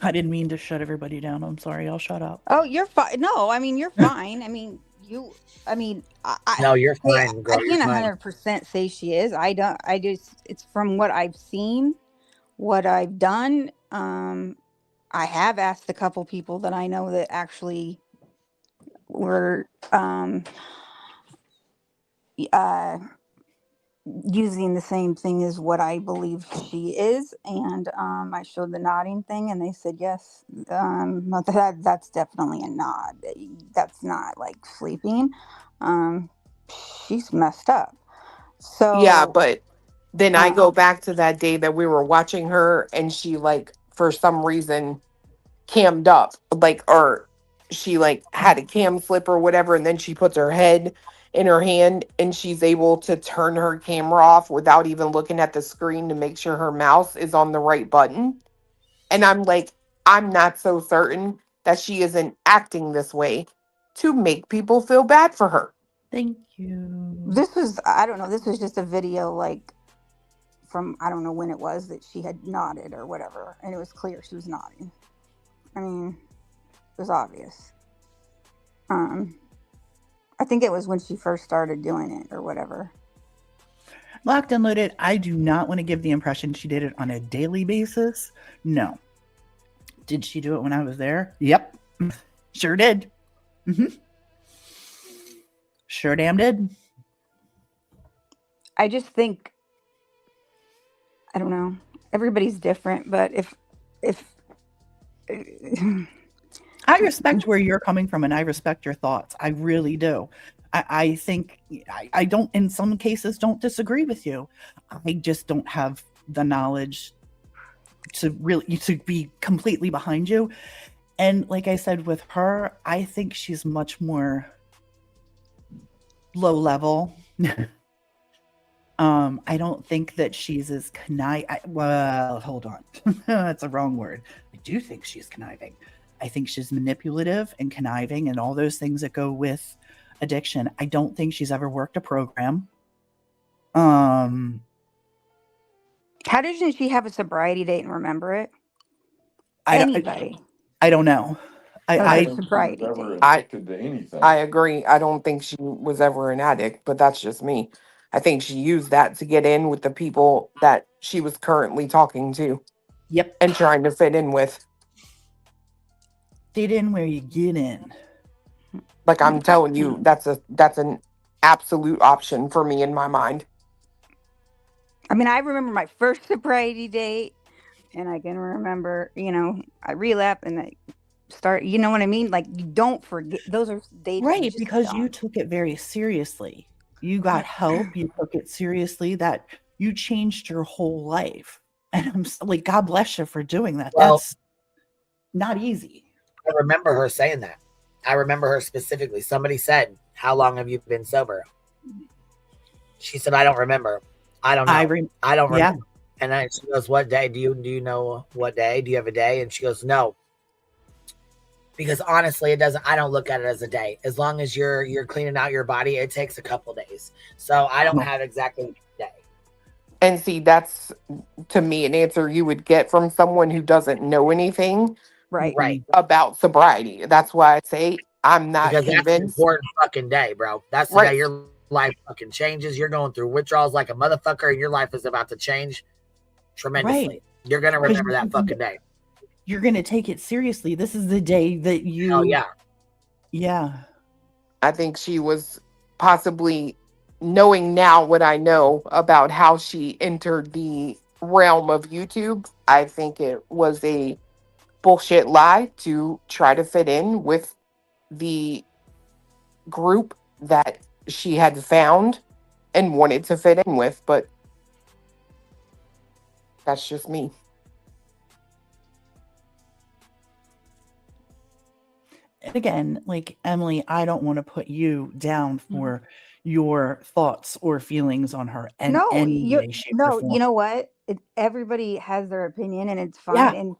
I didn't mean to shut everybody down. I'm sorry. I'll shut up. Oh, you're fine. No, you're fine. No, you're fine, girl. I can't 100% say she is. It's from what I've seen, what I've done. I have asked a couple people that I know that actually were using the same thing as what I believe she is, and I showed the nodding thing, and they said yes. That's definitely a nod. That's not like sleeping. She's messed up. So yeah, but then I go back to that day that we were watching her and she, like, for some reason cammed up, like, or she like had a cam flip or whatever, and then she puts her head in her hand and she's able to turn her camera off without even looking at the screen to make sure her mouse is on the right button. And I'm like, I'm not so certain that she isn't acting this way to make people feel bad for her. Thank you. This was just a video, like, from, I don't know when it was, that she had nodded or whatever, and it was clear she was nodding. It was obvious. I think it was when she first started doing it or whatever. Locked and loaded. I do not want to give the impression she did it on a daily basis. No. Did she do it when I was there? Yep. Sure did. Sure damn did. I just think, I don't know. Everybody's different, but if I respect where you're coming from and I respect your thoughts. I really do. I think I don't, in some cases, don't disagree with you. I just don't have the knowledge to be completely behind you. And like I said, with her, I think she's much more low level. I don't think that she's as well, hold on. That's a wrong word. I do think she's conniving. I think she's manipulative and conniving and all those things that go with addiction. I don't think she's ever worked a program. how doesn't she have a sobriety date and remember it? Anybody? I don't know. I sobriety date. I agree. I don't think she was ever an addict, but that's just me. I think she used that to get in with the people that she was currently talking to. Yep. And trying to fit in with. Fit in where you get in. Like I'm telling you, that's an absolute option for me in my mind. I mean, I remember my first sobriety date, and I can remember, I relapsed and I start, you know what I mean? Like, you don't forget. Those are dates. Right, because you took it very seriously. You got help. You took it seriously. That you changed your whole life. And I'm like, God bless you for doing that. Well, That's not easy. I remember her saying that. I remember her specifically. Somebody said, "How long have you been sober?" She said, "I don't remember. I don't know. I don't remember." Yeah. And then she goes, "What day? Do you know what day? Do you have a day?" And she goes, "No." Because honestly, I don't look at it as a day. As long as you're cleaning out your body, it takes a couple days. So I don't have exactly a day. And see, that's to me an answer you would get from someone who doesn't know anything Right. about sobriety. That's why I say I'm not Because that's an convinced. important fucking day, bro. That's the day your life fucking changes. You're going through withdrawals like a motherfucker, and your life is about to change tremendously. Right. You're gonna remember that fucking day. You're going to take it seriously. This is the day that you. Oh yeah. Yeah. I think she was possibly, knowing now what I know about how she entered the realm of YouTube, I think it was a bullshit lie to try to fit in with the group that she had found and wanted to fit in with, but that's just me. And again, like Emily, I don't want to put you down for your thoughts or feelings on her in any way, shape, or form. You know what? Everybody has their opinion, and it's fine. Yeah. And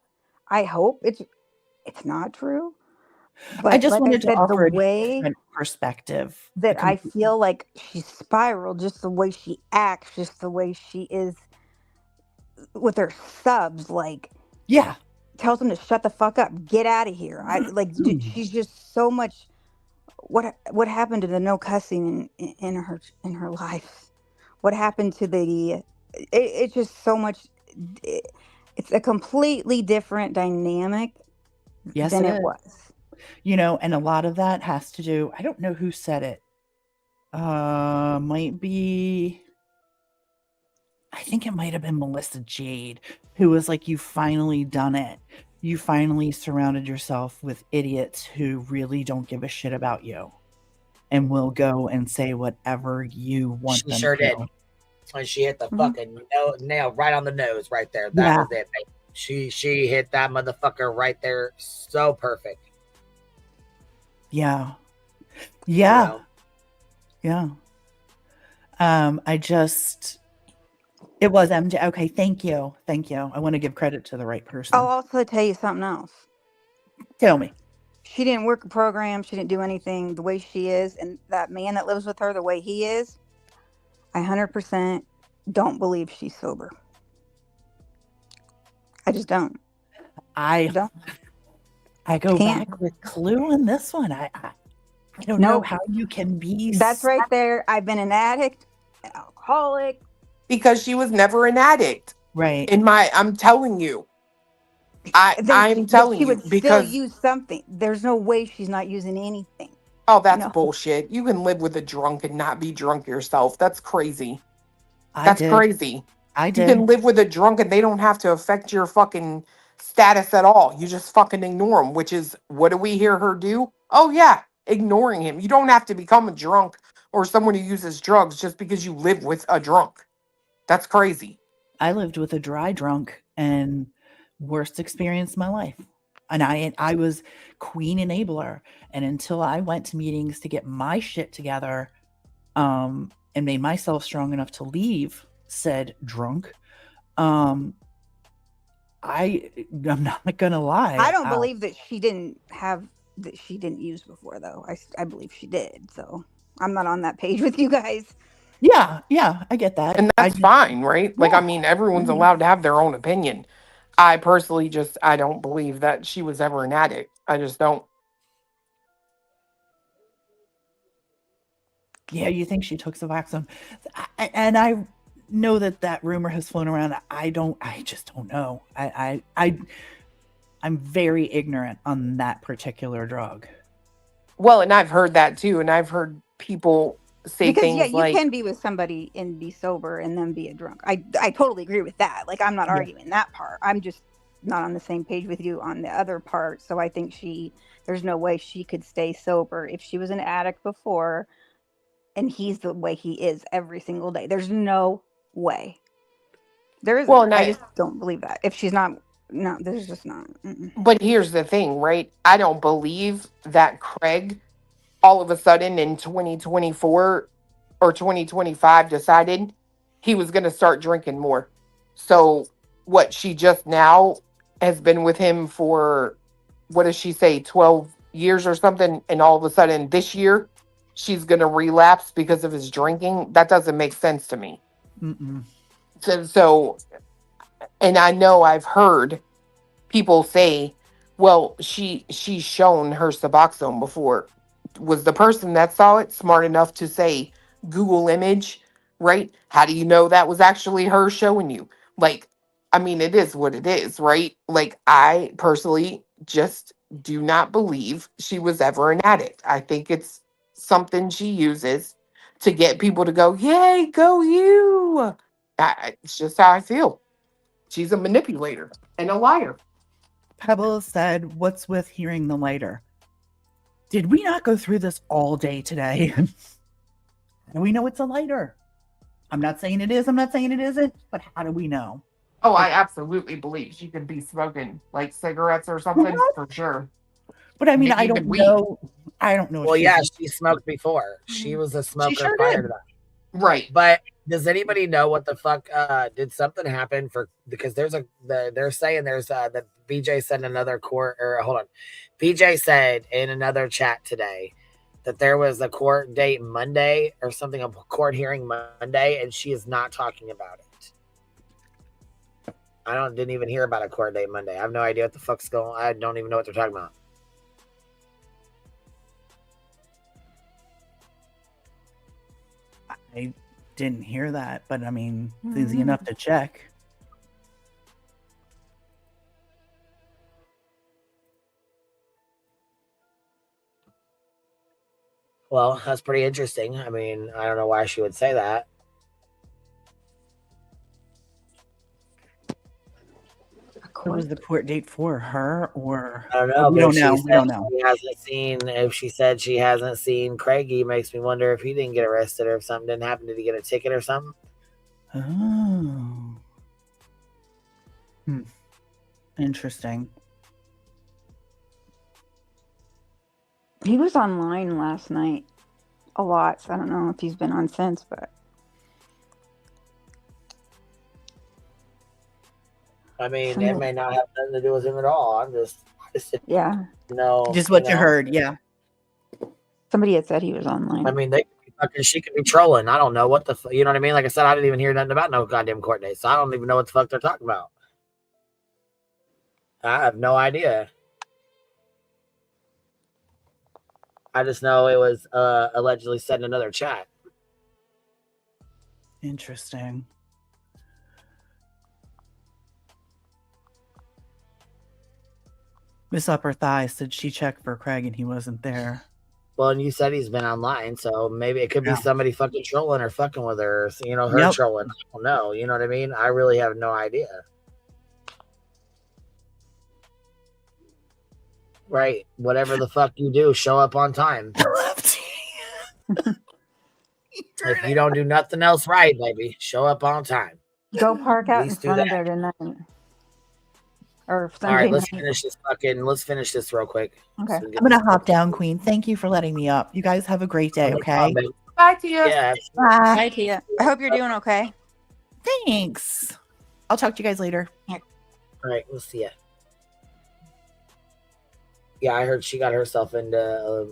I hope it's not true. But I just like wanted to said, offer a the way different perspective. that I feel like she spiraled, just the way she acts, just the way she is with her subs, like tells them to shut the fuck up, get out of here. She's just so much. What happened to the no cussing in her life? What happened to the? It's just so much. It's a completely different dynamic than it was. And a lot of that has to do. I don't know who said it. Might be. I think it might have been Melissa Jade, who was like, "You finally done it. You finally surrounded yourself with idiots who really don't give a shit about you and will go and say whatever you want them She sure to." did. And she hit the fucking nail right on the nose right there. That was it, babe. She hit that motherfucker right there. So perfect. Yeah. It was MJ. Okay, thank you. I want to give credit to the right person. I'll also tell you something else. Tell me. She didn't work a program. She didn't do anything. The way she is, and that man that lives with her, the way he is, I 100% don't believe she's sober. I just don't. I go back with Clue in this one. I don't know how you can be. That's right there. I've been an addict, an alcoholic, because she was never an addict. Right. I'm telling you. I'm telling She you would still because use something. There's no way she's not using anything. oh, that's No. bullshit. You can live with a drunk and not be drunk yourself. That's crazy. I did. Crazy. I You did. can live with a drunk and they don't have to affect your fucking status at all. You just fucking ignore them, which is what do we hear her do? Oh yeah, ignoring him. You don't have to become a drunk or someone who uses drugs just because you live with a drunk. That's crazy. I lived with a dry drunk and worst experience of my life. And I was queen enabler. And until I went to meetings to get my shit together, and made myself strong enough to leave said drunk, I'm not gonna lie. I don't believe that she didn't use before though. I believe she did. So I'm not on that page with you guys. Yeah, I get that. And that's fine, right? Like, I mean, everyone's allowed to have their own opinion. I personally I don't believe that she was ever an addict. I just don't. Yeah, you think she took Suboxone. And I know that rumor has flown around. I just don't know. I'm very ignorant on that particular drug. Well, and I've heard that too. And I've heard people say Because things you like, can be with somebody and be sober and then be a drunk. I totally agree with that. Like, I'm not arguing that part. I'm just not on the same page with you on the other part. So I think there's no way she could stay sober if she was an addict before and he's the way he is every single day. There's no way. There isn't. Well, and I just don't believe that. If she's not, no, there's just not. But here's the thing, right? I don't believe that Craig all of a sudden in 2024 or 2025 decided he was going to start drinking more. So what, she just now has been with him for, what does she say, 12 years or something, and all of a sudden this year she's going to relapse because of his drinking? That doesn't make sense to me. Mm-mm. So and I know I've heard people say, well, she's shown her Suboxone before. Was the person that saw it smart enough to say Google image, right? How do you know that was actually her showing you? Like, I mean, it is what it is, right? Like, I personally just do not believe she was ever an addict. I think it's something she uses to get people to go, yay, go you. It's just how I feel. She's a manipulator and a liar. Pebbles said, "What's with hearing the lighter? Did we not go through this all day today? And we know it's a lighter. I'm not saying it is. I'm not saying it isn't. But how do we know?" Oh, I absolutely believe she could be smoking like cigarettes or something for sure. But I mean, Maybe I don't even weed. know. I don't know. Well, if yeah, she's- she smoked before. She was a smoker sure prior did. to that. Right. But does anybody know what the fuck did something happen because they're saying there's that BJ said in another court, or hold on. BJ said in another chat today that there was a court date Monday or something, a court hearing Monday, and she is not talking about it. I didn't even hear about a court date Monday. I have no idea what the fuck's going on. I don't even know what they're talking about. I didn't hear that, but I mean, it's easy enough to check. Well, that's pretty interesting. I mean, I don't know why she would say that. What was the court date for her, or I don't know. we don't know. We don't know. She hasn't seen. If she said she hasn't seen Craigie, makes me wonder if he didn't get arrested or if something didn't happen. Did he get a ticket or something? Oh, interesting. He was online last night a lot, so I don't know if he's been on since, but I mean, it may not have nothing to do with him at all. I just yeah. No, Just what you heard, yeah. Somebody had said he was online. I mean, she could be trolling. I don't know what the you know what I mean? Like I said, I didn't even hear nothing about no goddamn court date, so I don't even know what the fuck they're talking about. I have no idea. I just know it was allegedly said in another chat. Interesting. Miss Upper Thigh said she checked for Craig and he wasn't there. Well, and you said he's been online, so maybe it could be Yeah. somebody fucking trolling or fucking with her, or, you know, her Yep. trolling. I don't know. You know what I mean? I really have no idea. Right. Whatever the fuck you do, show up on time. If you don't do nothing else right, baby, show up on time. Go park out in least do front of that. there tonight. Or All right, Sunday let's night. finish this real quick. Okay. So we get I'm gonna this- hop down, Queen. Thank you for letting me up. You guys have a great day, No okay? problem, baby. Bye, Tia. Yeah. Bye. Bye, Tia. I hope you're doing okay. Thanks. I'll talk to you guys later. All right, we'll see ya. Yeah, I heard she got herself into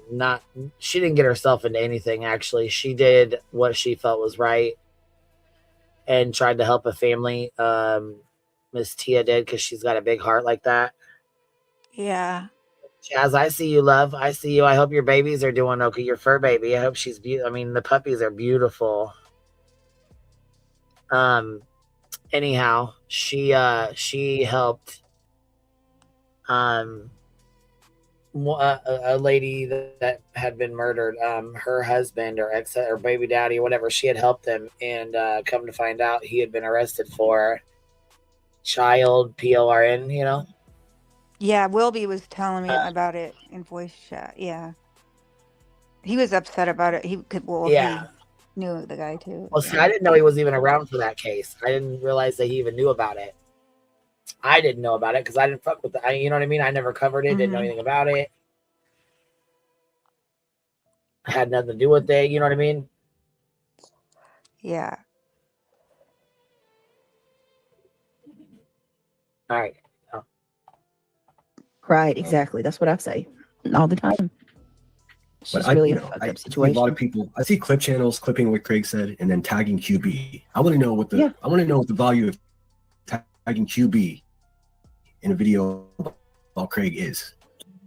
she didn't get herself into anything, actually. She did what she felt was right and tried to help a family. Miss Tia did, because she's got a big heart like that. Yeah. Jazz, I see you, love. I see you. I hope your babies are doing okay. Your fur baby. I hope she's beautiful. I mean, the puppies are beautiful. Anyhow, she helped a lady that had been murdered. Her husband or ex or baby daddy or whatever, she had helped them, and come to find out he had been arrested for child PORN, you know. Yeah, Wilby was telling me about it in voice chat. Yeah. He was upset about it. He knew the guy too. Well, see, I didn't know he was even around for that case. I didn't realize that he even knew about it. I didn't know about it because I didn't fuck with it. You know what I mean? I never covered it, didn't know anything about it. I had nothing to do with it. You know what I mean? Yeah. All right. Right, exactly. That's what I say all the time. It's But just I, really you a know, fucked I up see a situation. lot of people. I see clip channels clipping what Craig said and then tagging QB. I want to know what the I want to know what the value of tagging QB in a video about Craig is.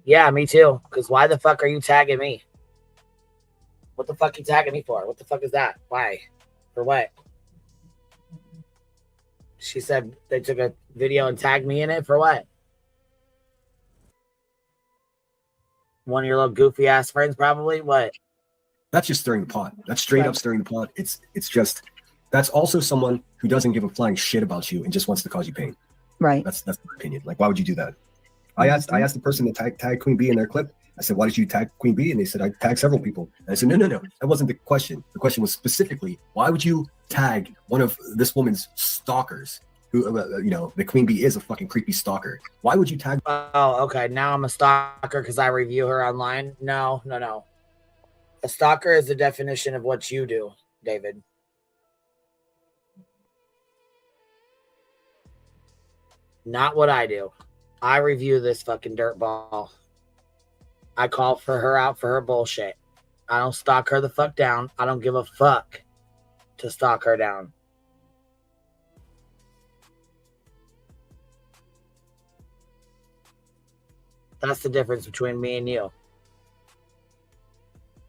Yeah, me too. Because why the fuck are you tagging me? What the fuck you tagging me for? What the fuck is that? Why? For what? She said they took a video and tagged me in it for what? One of your little goofy ass friends, probably. What? That's just stirring the pot. That's straight up stirring the pot. It's just that's also someone who doesn't give a flying shit about you and just wants to cause you pain. Right. That's my opinion. Like, why would you do that? I asked the person that tagged Queen Bee in their clip. I said, why did you tag Queen Bee? And they said, I tagged several people. And I said, no. That wasn't the question. The question was specifically, why would you tag one of this woman's stalkers? Who, the Queen Bee is a fucking creepy stalker. Why would you tag? Oh, okay. Now I'm a stalker because I review her online. No. A stalker is the definition of what you do, David. Not what I do. I review this fucking dirtball. I call for her out for her bullshit. I don't stalk her the fuck down. I don't give a fuck to stalk her down. That's the difference between me and you.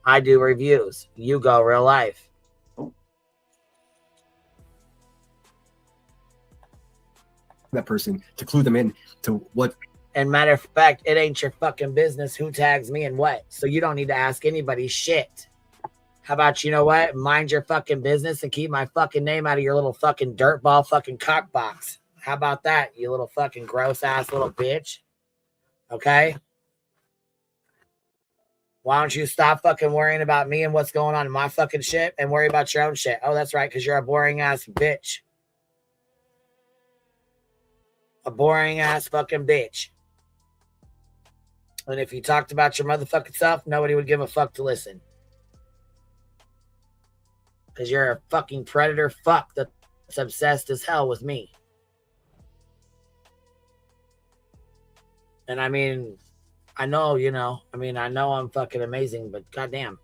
I do reviews. You go real life. That person to clue them in to what. And matter of fact, it ain't your fucking business who tags me and what. So you don't need to ask anybody shit. How about, you know what? Mind your fucking business and keep my fucking name out of your little fucking dirtball fucking cock box. How about that, you little fucking gross ass little bitch? Okay? Why don't you stop fucking worrying about me and what's going on in my fucking shit and worry about your own shit? Oh, that's right, because you're a boring ass bitch. A boring ass fucking bitch. And if you talked about your motherfucking self, nobody would give a fuck to listen. Because you're a fucking predator fuck that's obsessed as hell with me. And I mean, I know, I know I'm fucking amazing, but goddamn.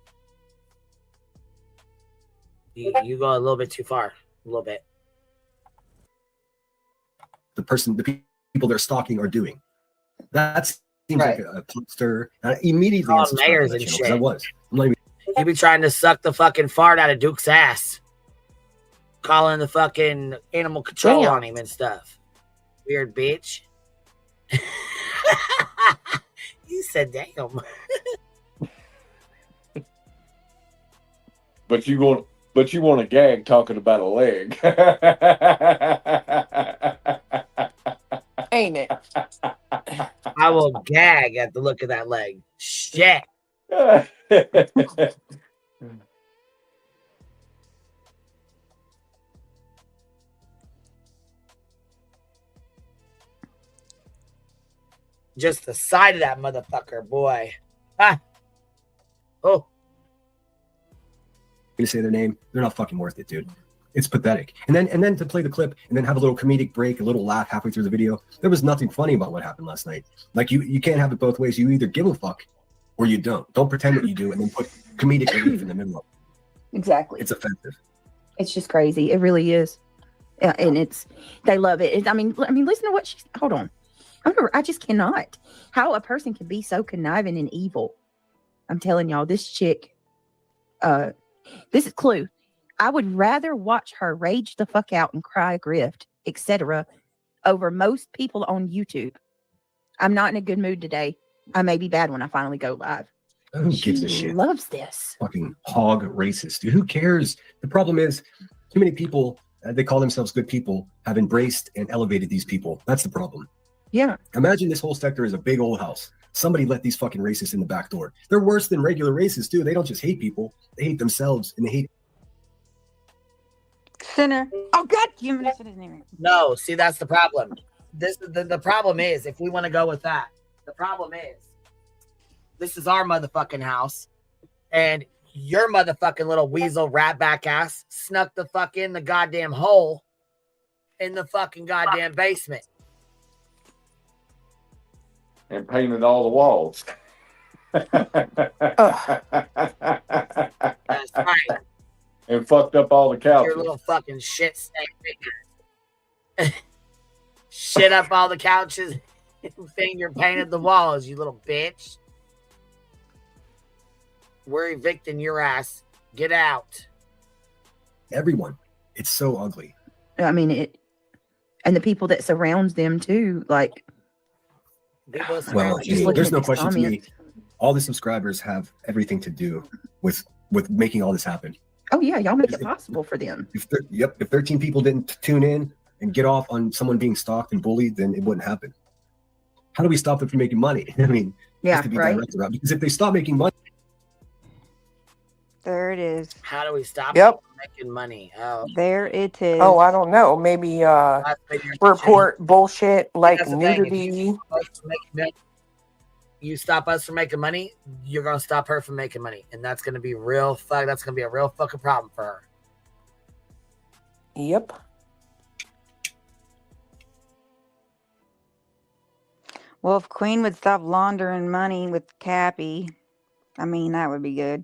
You go a little bit too far. A little bit. The people they're stalking are doing. That seems like a poster. Immediately mayors and shit. I'm not even. You be trying to suck the fucking fart out of Duke's ass. Calling the fucking animal control on him and stuff. Weird bitch. said, damn. But you want to gag talking about a leg. Ain't it? I will gag at the look of that leg. Shit. Just the side of that motherfucker, boy. Ah. Oh. Gonna say their name. They're not fucking worth it, dude. It's pathetic. And then to play the clip and then have a little comedic break, a little laugh halfway through the video. There was nothing funny about what happened last night. Like you can't have it both ways. You either give a fuck or you don't. Don't pretend that you do and then put comedic relief in the middle of it. Exactly. It's offensive. It's just crazy. It really is. And they love it. I mean, listen to what she's, hold on. I just cannot. How a person can be so conniving and evil. I'm telling y'all, this chick, this is Clue. I would rather watch her rage the fuck out and cry, grift, etc., over most people on YouTube. I'm not in a good mood today. I may be bad when I finally go live. Who gives a shit? Loves this. Fucking hog racist, dude. Who cares? The problem is too many people, they call themselves good people, have embraced and elevated these people. That's the problem. Yeah. Imagine this whole sector is a big old house. Somebody let these fucking racists in the back door. They're worse than regular racists, too. They don't just hate people. They hate themselves and they hate. Sinner. Oh, God, you said his name. No, see, that's the problem. The problem is, if we want to go with that, the problem is, this is our motherfucking house, and your motherfucking little weasel rat back ass snuck the fuck in the goddamn hole in the fucking goddamn basement. And painted all the walls. That's right. And fucked up all the couches. Your little fucking shit snake fingers. Shit up all the couches and finger painted the walls, you little bitch. We're evicting your ass. Get out. Everyone. It's so ugly. I mean, and the people that surrounds them too, like. Well, there's no question to me. All the subscribers have everything to do with making all this happen. Oh yeah, y'all make it possible for them. If 13 people didn't tune in and get off on someone being stalked and bullied, then it wouldn't happen. How do we stop them from making money? I mean, yeah, to be right. direct about, because if they stop making money, there it is. How do we stop Yep. them from making money? Oh, there it is. Oh, I don't know. Maybe report bullshit like That's the thing. If nudity. you stop us from making money, you're gonna stop her from making money, and that's gonna be real. That's gonna be a real fucking problem for her. Yep. Well, if Queen would stop laundering money with Cappy, I mean, that would be good.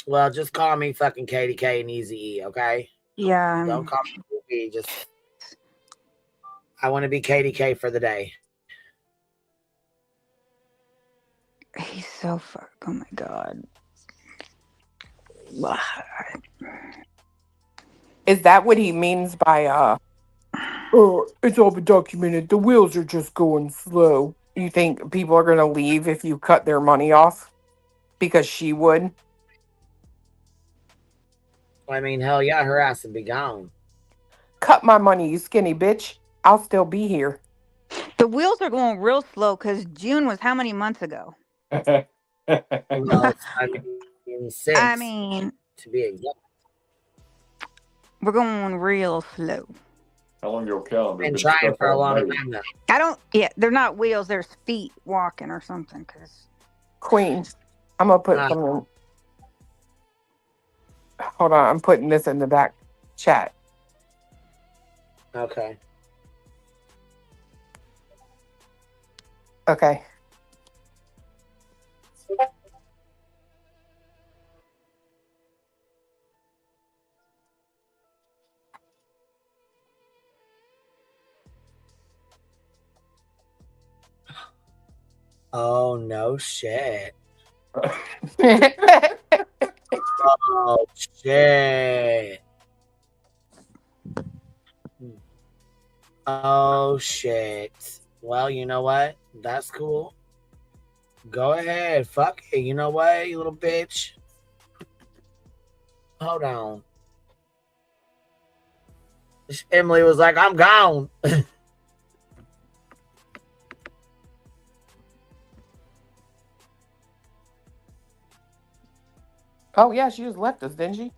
Well, just call me fucking KDK and Easy E, okay? Yeah. Don't call me B. Just I want to be KDK for the day. He's so fuck. Oh my god. Is that what he means by oh, it's all been documented. The wheels are just going slow. You think people are gonna leave if you cut their money off? Because she would. I mean, hell yeah, her ass would be gone. Cut my money, you skinny bitch. I'll still be here. The wheels are going real slow because June was how many months ago? Well, I mean, to be exact. We're going real slow. How long your calendar? Been trying for a long time now. I don't. Yeah, they're not wheels. There's feet walking or something. Cause Queen, I'm gonna put something. Hold on, I'm putting this in the back chat. Okay. Okay. Oh no shit. Oh shit. Oh shit. Well, you know what? That's cool. Go ahead. Fuck it. You know what, you little bitch? Hold on. Emily was like, I'm gone. Oh yeah, she just left us, didn't she?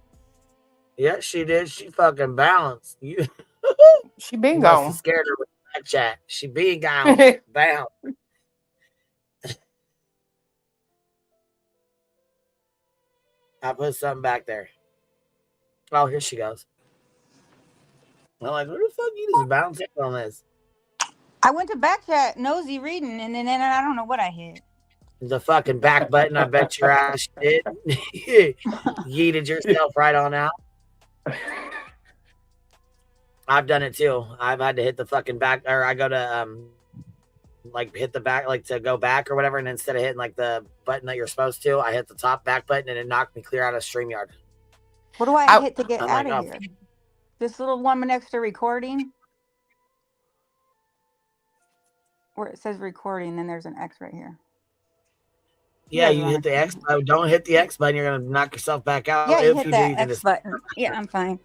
Yeah, she did. She fucking bounced. You, She been you must have gone. scared her with that chat. She being gone. Bounce. I put something back there. Oh, here she goes. I'm like, where the fuck you just bouncing on this? I went to back chat, nosy reading, and then I don't know what I hit. The fucking back button, I bet your ass did. Yeeted yourself right on out. I've done it too. I've had to hit the fucking back, or I go to like hit the back, like to go back or whatever, and instead of hitting like the button that you're supposed to, I hit the top back button and it knocked me clear out of StreamYard. What do I hit to get I'm out like, of here? This little one next to recording? Where it says recording, then there's an X right here. Yeah, you hit the X button. Don't hit the X button. You're going to knock yourself back out. Yeah, you If hit you that do, you can X button. Yeah, I'm fine.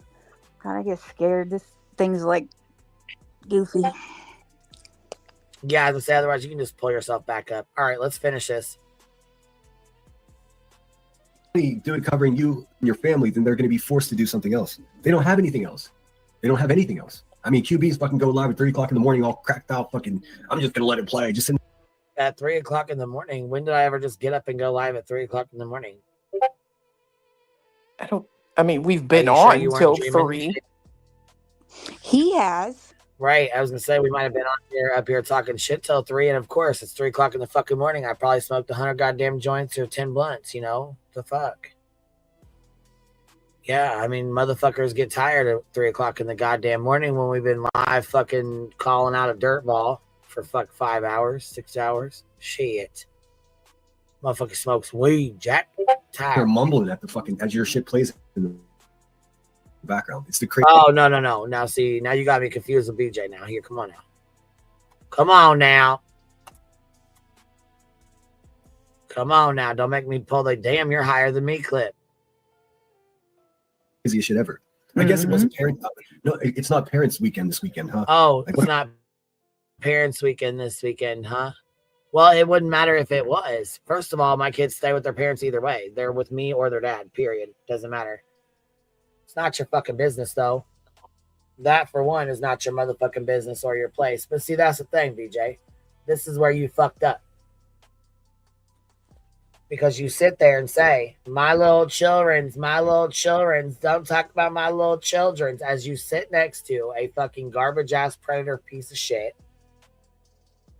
God, I get scared. This thing's like goofy. Yeah, I was say otherwise you can just pull yourself back up. All right, let's finish this. Do it covering you and your family, then they're going to be forced to do something else. They don't have anything else. They don't have anything else. I mean, QB's fucking go live at 3 o'clock in the morning, all cracked out. Fucking, I'm just going to let it play. Just at 3 o'clock in the morning. When did I ever just get up and go live at 3 o'clock in the morning? I mean, we've been on till 3. He has. Right. I was gonna say we might have been on here up here talking shit till 3, and of course it's 3 o'clock in the fucking morning. I probably smoked 100 goddamn joints or 10 blunts. You know the fuck. Yeah, I mean motherfuckers get tired at 3 o'clock in the goddamn morning when we've been live fucking calling out a dirt ball for 5 hours, 6 hours. Shit. Motherfucker smokes weed, Jack. they're mumbling at the fucking as your shit plays in the background. It's the crazy. Oh no. Now see, now you got me confused with BJ. Now here, come on now. Come on now. Come on now. Don't make me pull the damn you're higher than me clip. Craziest shit ever. I guess it wasn't parent. No, it's not parents' weekend this weekend, huh? Oh, Like, it's not parents' weekend this weekend, huh? Well, it wouldn't matter if it was. First of all, my kids stay with their parents either way. They're with me or their dad, period. Doesn't matter. It's not your fucking business, though. That, for one, is not your motherfucking business or your place. But see, that's the thing, BJ. This is where you fucked up. Because you sit there and say, my little children's, don't talk about my little children's, as you sit next to a fucking garbage-ass predator piece of shit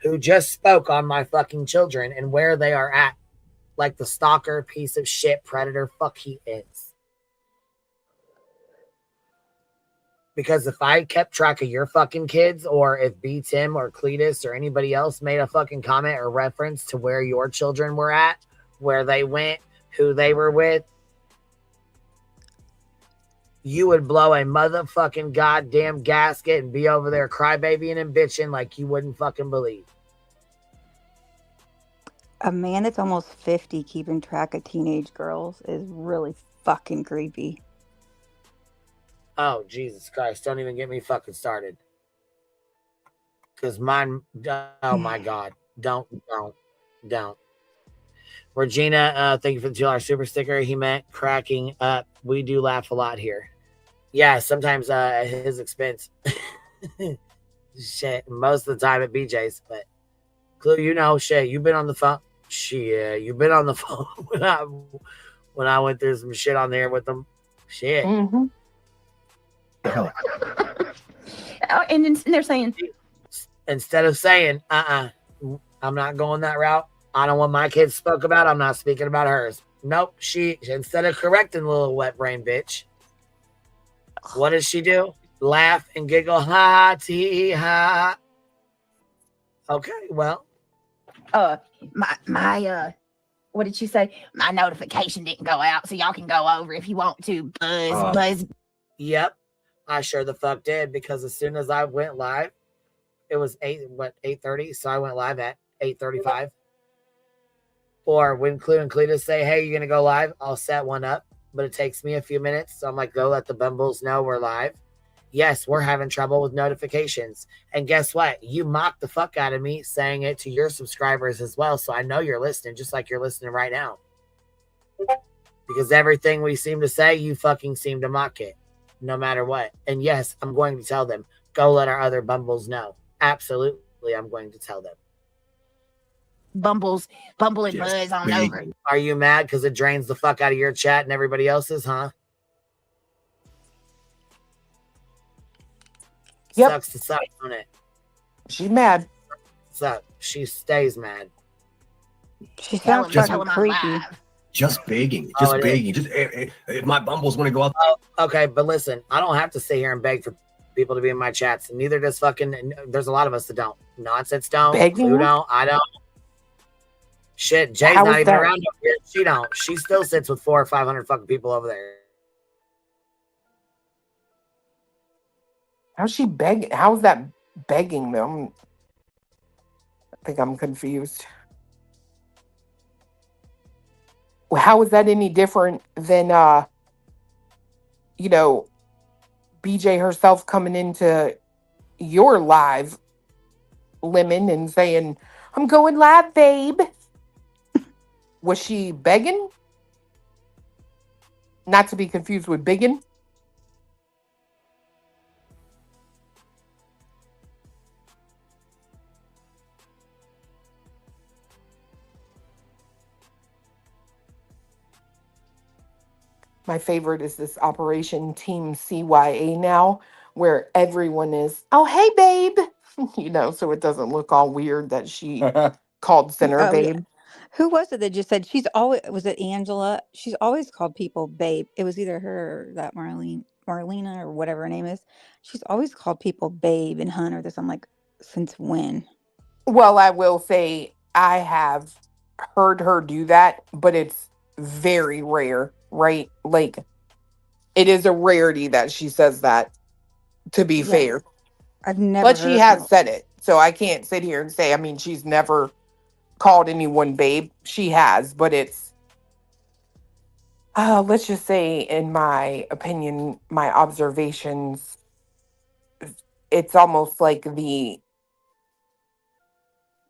who just spoke on my fucking children and where they are at, like the stalker piece of shit predator fuck he is. Because if I kept track of your fucking kids, or if B. Tim or Cletus or anybody else made a fucking comment or reference to where your children were at, where they went, who they were with, you would blow a motherfucking goddamn gasket and be over there crybabying and bitching like you wouldn't fucking believe. A man that's almost 50 keeping track of teenage girls is really fucking creepy. Oh, Jesus Christ. Don't even get me fucking started. Because mine, oh my God. Don't. Regina, thank you for the $2 super sticker. He meant cracking up. We do laugh a lot here. Yeah, sometimes at his expense. Shit, most of the time at BJ's. But Clue, you know, shit, you've been on the phone. Shit, you've been on the phone when I went through some shit on there with them. Shit. Mm-hmm. Hell. And they're saying, instead of saying, I'm not going that route. I don't want my kids spoke about. I'm not speaking about hers. Nope. She, instead of correcting the little wet brain bitch, what does she do? Laugh and giggle. Ha, tee, ha. Okay, well. My what did you say? My notification didn't go out, so y'all can go over if you want to. Buzz. Yep. I sure the fuck did, because as soon as I went live, it was 8:30, so I went live at 8:35. Or when Clue and Cletus say, hey, you're going to go live, I'll set one up, but it takes me a few minutes. So I'm like, go let the Bumbles know we're live. Yes, we're having trouble with notifications. And guess what? You mocked the fuck out of me saying it to your subscribers as well. So I know you're listening, just like you're listening right now. Because everything we seem to say, you fucking seem to mock it, no matter what. And yes, I'm going to tell them, go let our other Bumbles know. Absolutely, I'm going to tell them. Bumble and buzz on over. Are you mad because it drains the fuck out of your chat and everybody else's, huh? Yep. Sucks to suck on it. She mad. Suck. She stays mad. She sounds fucking creepy. Just begging. Just begging. Just if my Bumbles want to go out. Oh, okay, but listen, I don't have to sit here and beg for people to be in my chats. And neither does fucking. There's a lot of us that don't. Nonsense don't. Begging? Who don't? I don't. Shit, Jay's How not is even that? around over here. She don't. She still sits with 400 or 500 fucking people over there. How's she begging? How's that begging them? I think I'm confused. Well, how is that any different than, BJ herself coming into your live, Lemon, and saying, I'm going live, babe. Was she begging? Not to be confused with biggin. My favorite is this Operation Team CYA now, where everyone is, oh, hey, babe. So it doesn't look all weird that she called Center Oh, babe. yeah. Who was it that just said she's always, was it Angela? She's always called people babe. It was either her or that Marlena or whatever her name is. She's always called people babe and hun or this. I'm like, since when? Well, I will say I have heard her do that, but it's very rare, right? Like, it is a rarity that she says that, to be Yeah, fair. I've never But she heard has no. said it. So I can't sit here and say, I mean, she's never called anyone babe. She has, but it's, let's just say, in my opinion, my observations, it's almost like It's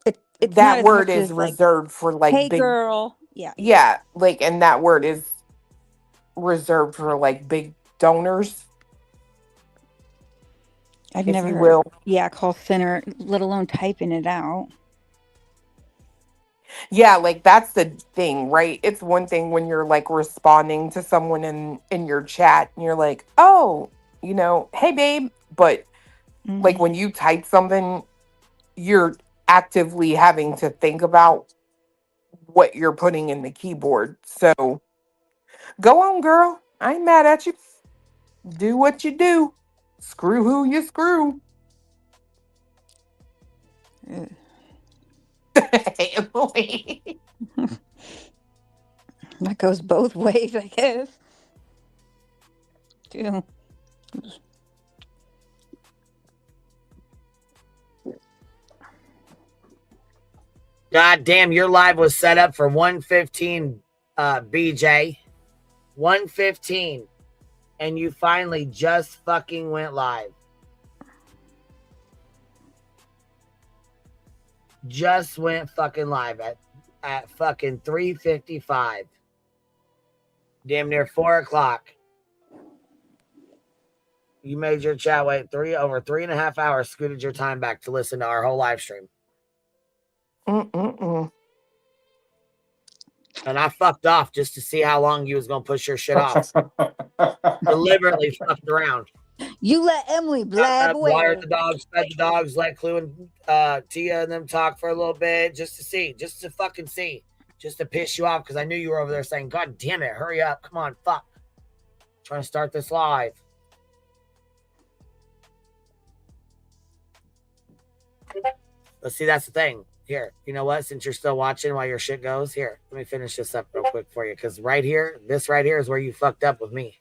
not that as word much is as like, reserved for like hey big, girl. Yeah. yeah, like, and that word is reserved for like big donors, I've if never you heard. will. Yeah, call center, let alone typing it out. Yeah, like that's the thing, right? It's one thing when you're like responding to someone in your chat and you're like, oh, hey babe. But like when you type something, you're actively having to think about what you're putting in the keyboard. So go on, girl. I ain't mad at you. Do what you do. Screw who you screw. Emily. That goes both ways, I guess. Too. God damn, your live was set up for 1:15, BJ. 1:15. And you finally just fucking went live. Just went fucking live at fucking 3:55. Damn near 4 o'clock. You made your chat wait over 3.5 hours, scooted your time back to listen to our whole live stream. Mm-mm-mm. And I fucked off just to see how long you was gonna push your shit off. Deliberately fucked around. You let Emily blab Watered away. the dogs, fed the dogs, let Clue and Tia and them talk for a little bit just to fucking see, just to piss you off because I knew you were over there saying, God damn it, hurry up, come on, fuck. Trying to start this live. But see, that's the thing. Here, you know what? Since you're still watching while your shit goes, here, let me finish this up real quick for you. Because this right here is where you fucked up with me.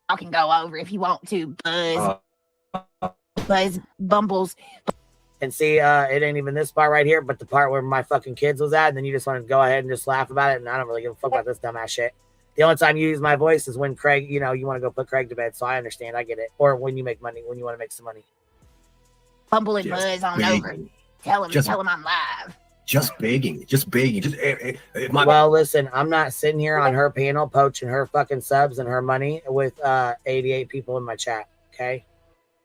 I can go over if you want to, Buzz. Buzz Bumbles. And see, it ain't even this part right here, but the part where my fucking kids was at, and then you just want to go ahead and just laugh about it, and I don't really give a fuck about this dumbass shit. The only time you use my voice is when Craig, you want to go put Craig to bed, so I understand, I get it. Or when you make money, when you want to make some money. Bumble and Buzz on over. Tell him I'm live. Just begging. Well, listen, I'm not sitting here on her panel poaching her fucking subs and her money with 88 people in my chat, okay?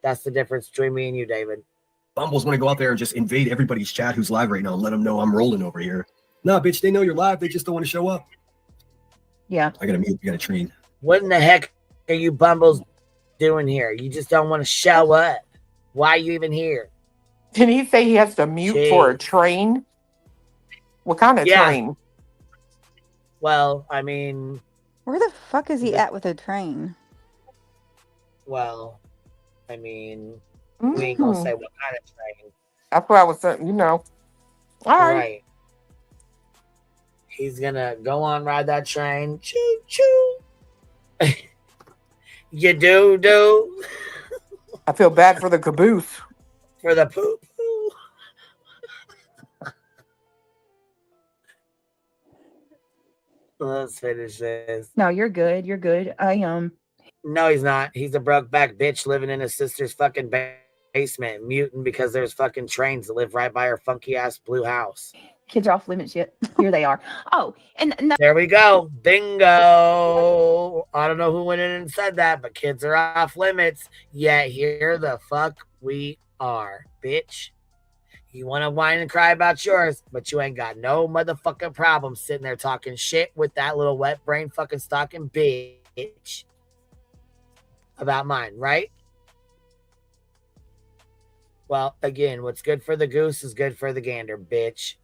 That's the difference between me and you, David. Bumbles want to go out there and just invade everybody's chat who's live right now and let them know I'm rolling over here. Nah, bitch, they know you're live. They just don't want to show up. Yeah. I got to mute. You got to train. What in the heck are you bumbles doing here? You just don't want to show up. Why are you even here? Did he say he has to mute for a train? What kind of train? Well, I mean... Where the fuck is he at with a train? Well, I mean... We ain't gonna say what kind of train. That's what I was saying, All right. He's gonna go on, ride that train. Choo choo. You do. I feel bad for the caboose. For the poop. Let's finish this. No, you're good. You're good. No, he's not. He's a broke back bitch living in his sister's fucking basement, muting because there's fucking trains that live right by her funky ass blue house. Kids are off limits yet. Here they are. Oh, and there we go. Bingo. I don't know who went in and said that, but kids are off limits. Yeah, here the fuck we are, bitch. You want to whine and cry about yours, but you ain't got no motherfucking problem sitting there talking shit with that little wet brain fucking stalking bitch about mine, right? Well, again, what's good for the goose is good for the gander, bitch.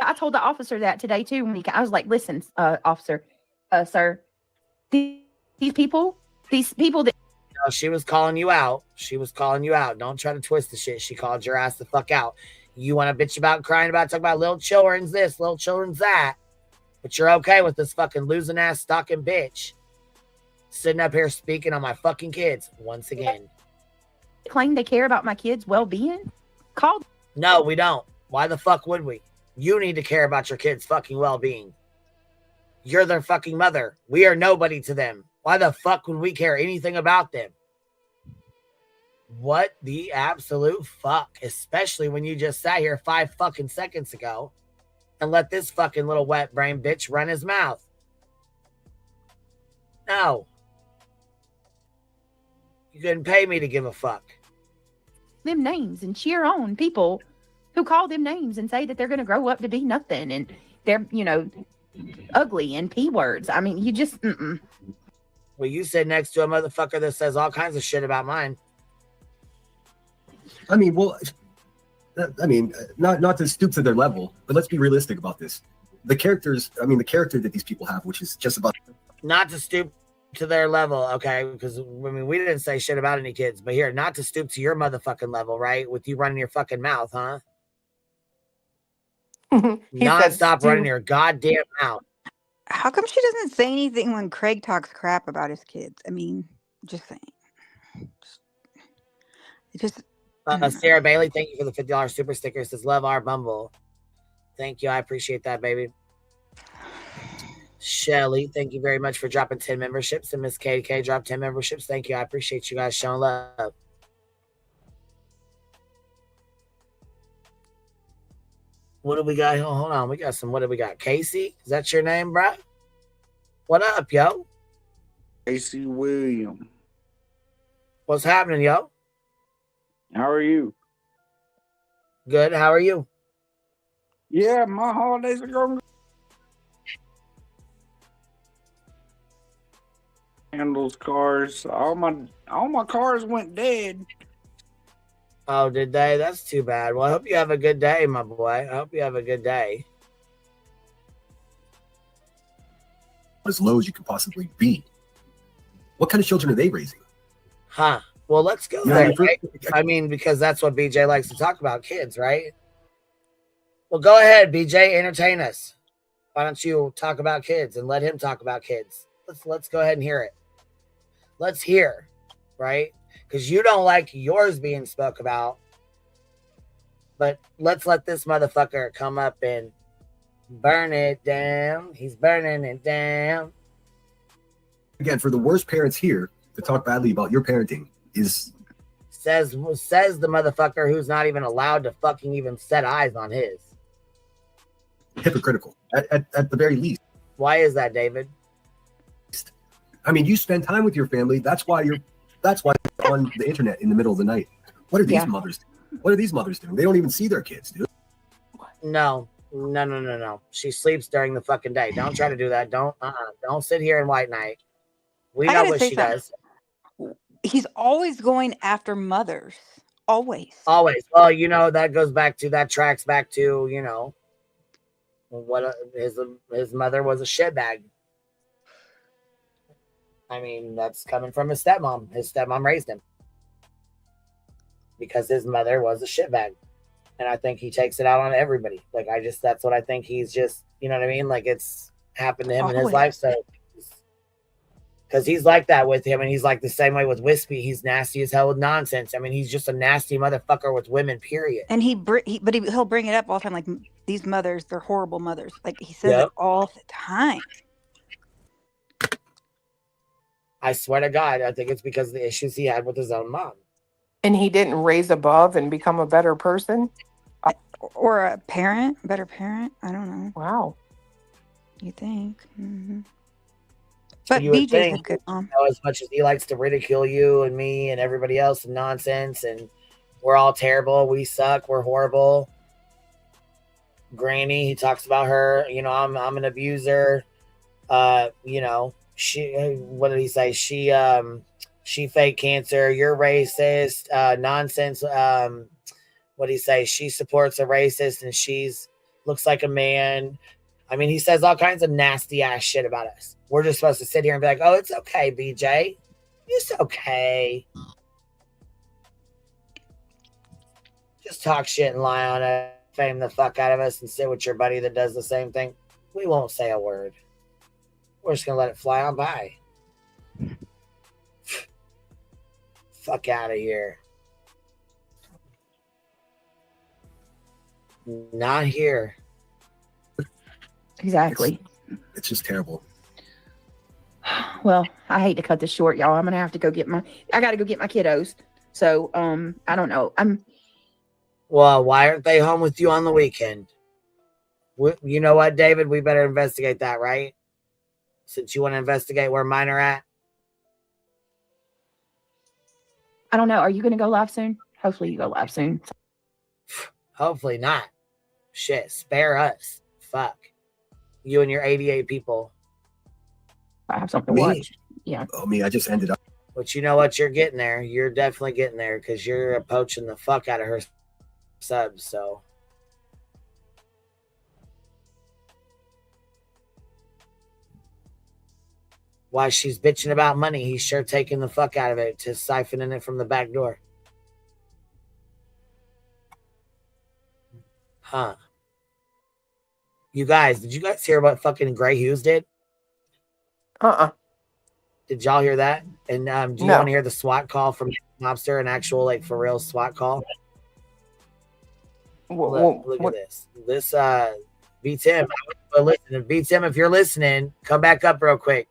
I told the officer that today too. When I was like, "Listen, officer, sir, these people that." No, she was calling you out. Don't try to twist the shit. She called your ass the fuck out. You want to bitch about crying about, talk about little children's this, little children's that, but you're okay with this fucking losing ass stalking bitch sitting up here speaking on my fucking kids once again. Claim they care about my kids' well-being? No, we don't. Why the fuck would we? You need to care about your kids' fucking well-being. You're their fucking mother. We are nobody to them. Why the fuck would we care anything about them? What the absolute fuck? Especially when you just sat here 5 fucking seconds ago and let this fucking little wet brain bitch run his mouth. No. You couldn't pay me to give a fuck. Them names and cheer on people who call them names and say that they're going to grow up to be nothing and they're, ugly and P words. I mean, you just, Well, you sit next to a motherfucker that says all kinds of shit about mine. I mean, not to stoop to their level, but let's be realistic about this. The character that these people have, which is just about... Not to stoop to their level, okay? Because, we didn't say shit about any kids, but here, not to stoop to your motherfucking level, right? With you running your fucking mouth, huh? Non-stop running your goddamn mouth. How come she doesn't say anything when Craig talks crap about his kids? I mean, just saying. Sarah Bailey, thank you for the $50 super sticker. Says, love our Bumble. Thank you. I appreciate that, baby. Shelly, thank you very much for dropping 10 memberships. And Miss KK dropped 10 memberships. Thank you. I appreciate you guys showing love. What do we got? Hold on. We got some. What do we got? Casey? Is that your name, bro? What up, yo? Casey William. What's happening, yo? How are you? Good. How are you? Yeah, my holidays are going. Handles cars. All my cars went dead. Oh, did they? That's too bad. Well, I hope you have a good day, my boy. I hope you have a good day. As low as you can possibly be. What kind of children are they raising? Huh. Well, let's go there, right? I mean, because that's what BJ likes to talk about, kids, right? Well, go ahead, BJ. Entertain us. Why don't you talk about kids and let him talk about kids? Let's go ahead and hear it. Let's hear, right? Because you don't like yours being spoke about, But let's let this motherfucker come up and burn it down. He's burning it down. Again, for the worst parents here to talk badly about your parenting is says the motherfucker who's not even allowed to fucking even set eyes on his. Hypocritical at the very least. Why is that, David? I mean, you spend time with your family. That's why you're on the internet in the middle of the night. What are these mothers doing? What are these mothers doing? They don't even see their kids, dude. No. She sleeps during the fucking day. Don't try to do that. Don't sit here in white night. We know what she does. He's always going after mothers. Always. Well, that tracks back to, what his mother was a shitbag. I mean, that's coming from his stepmom. His stepmom raised him because his mother was a shitbag. And I think he takes it out on everybody. Like, that's what I think he's just, you know what I mean? Like, it's happened to him in his life. So, because he's like that with him, and he's like the same way with Wispy. He's nasty as hell with nonsense. I mean, he's just a nasty motherfucker with women, period. And he'll bring it up all the time, like, these mothers, they're horrible mothers. Like, he says it all the time. I swear to God, I think it's because of the issues he had with his own mom. And he didn't raise above and become a better person? Or a better parent. I don't know. Wow. You think? Mm-hmm. But you would BJ's think, a good mom. As much as he likes to ridicule you and me and everybody else and nonsense, and we're all terrible, we suck, we're horrible. Granny, he talks about her. I'm an abuser. She. What did he say? She fake cancer. You're racist. Nonsense. What did he say? She supports a racist and she's looks like a man. I mean, he says all kinds of nasty ass shit about us. We're just supposed to sit here and be like, oh, it's okay, BJ. It's okay. Just talk shit and lie on us, fame the fuck out of us, and sit with your buddy that does the same thing. We won't say a word. We're just going to let it fly on by. Fuck out of here. Not here. Exactly. It's just terrible. Well, I hate to cut this short, y'all. I'm gonna have to go get my kiddos. So I don't know. Well, why aren't they home with you on the weekend? You know what, David? We better investigate that, right? Since you want to investigate where mine are at. I don't know. Are you gonna go live soon? Hopefully you go live soon. Hopefully not. Shit, spare us. Fuck. You and your 88 people. I have something to watch. Yeah. Oh, me, I just ended up. But you know what? You're getting there. You're definitely getting there because you're poaching the fuck out of her subs. So. While she's bitching about money, he's sure taking the fuck out of it, to siphoning it from the back door. Huh. You guys, did you guys hear what fucking Gray Hughes did? Did y'all hear that? And do you want to hear the SWAT call from Mobster, an actual, like, for real SWAT call? Look at this. This beats him. Listen, beats him. If you're listening, come back up real quick.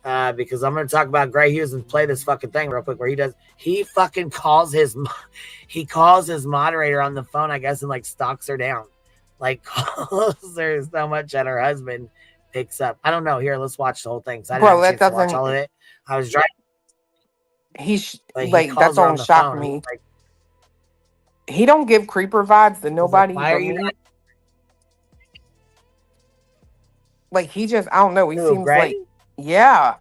Because I'm going to talk about Gray Hughes and play this fucking thing real quick where he fucking calls his moderator on the phone, I guess, and like stalks her down. Like calls her so much that her husband picks up. I don't know. Here, let's watch the whole thing. So I didn't have a chance to watch all of it. I was driving. That's on shock me. Like, he don't give creeper vibes to nobody. Why are you not? Like, he just, I don't know. He seems Gray? like, yeah.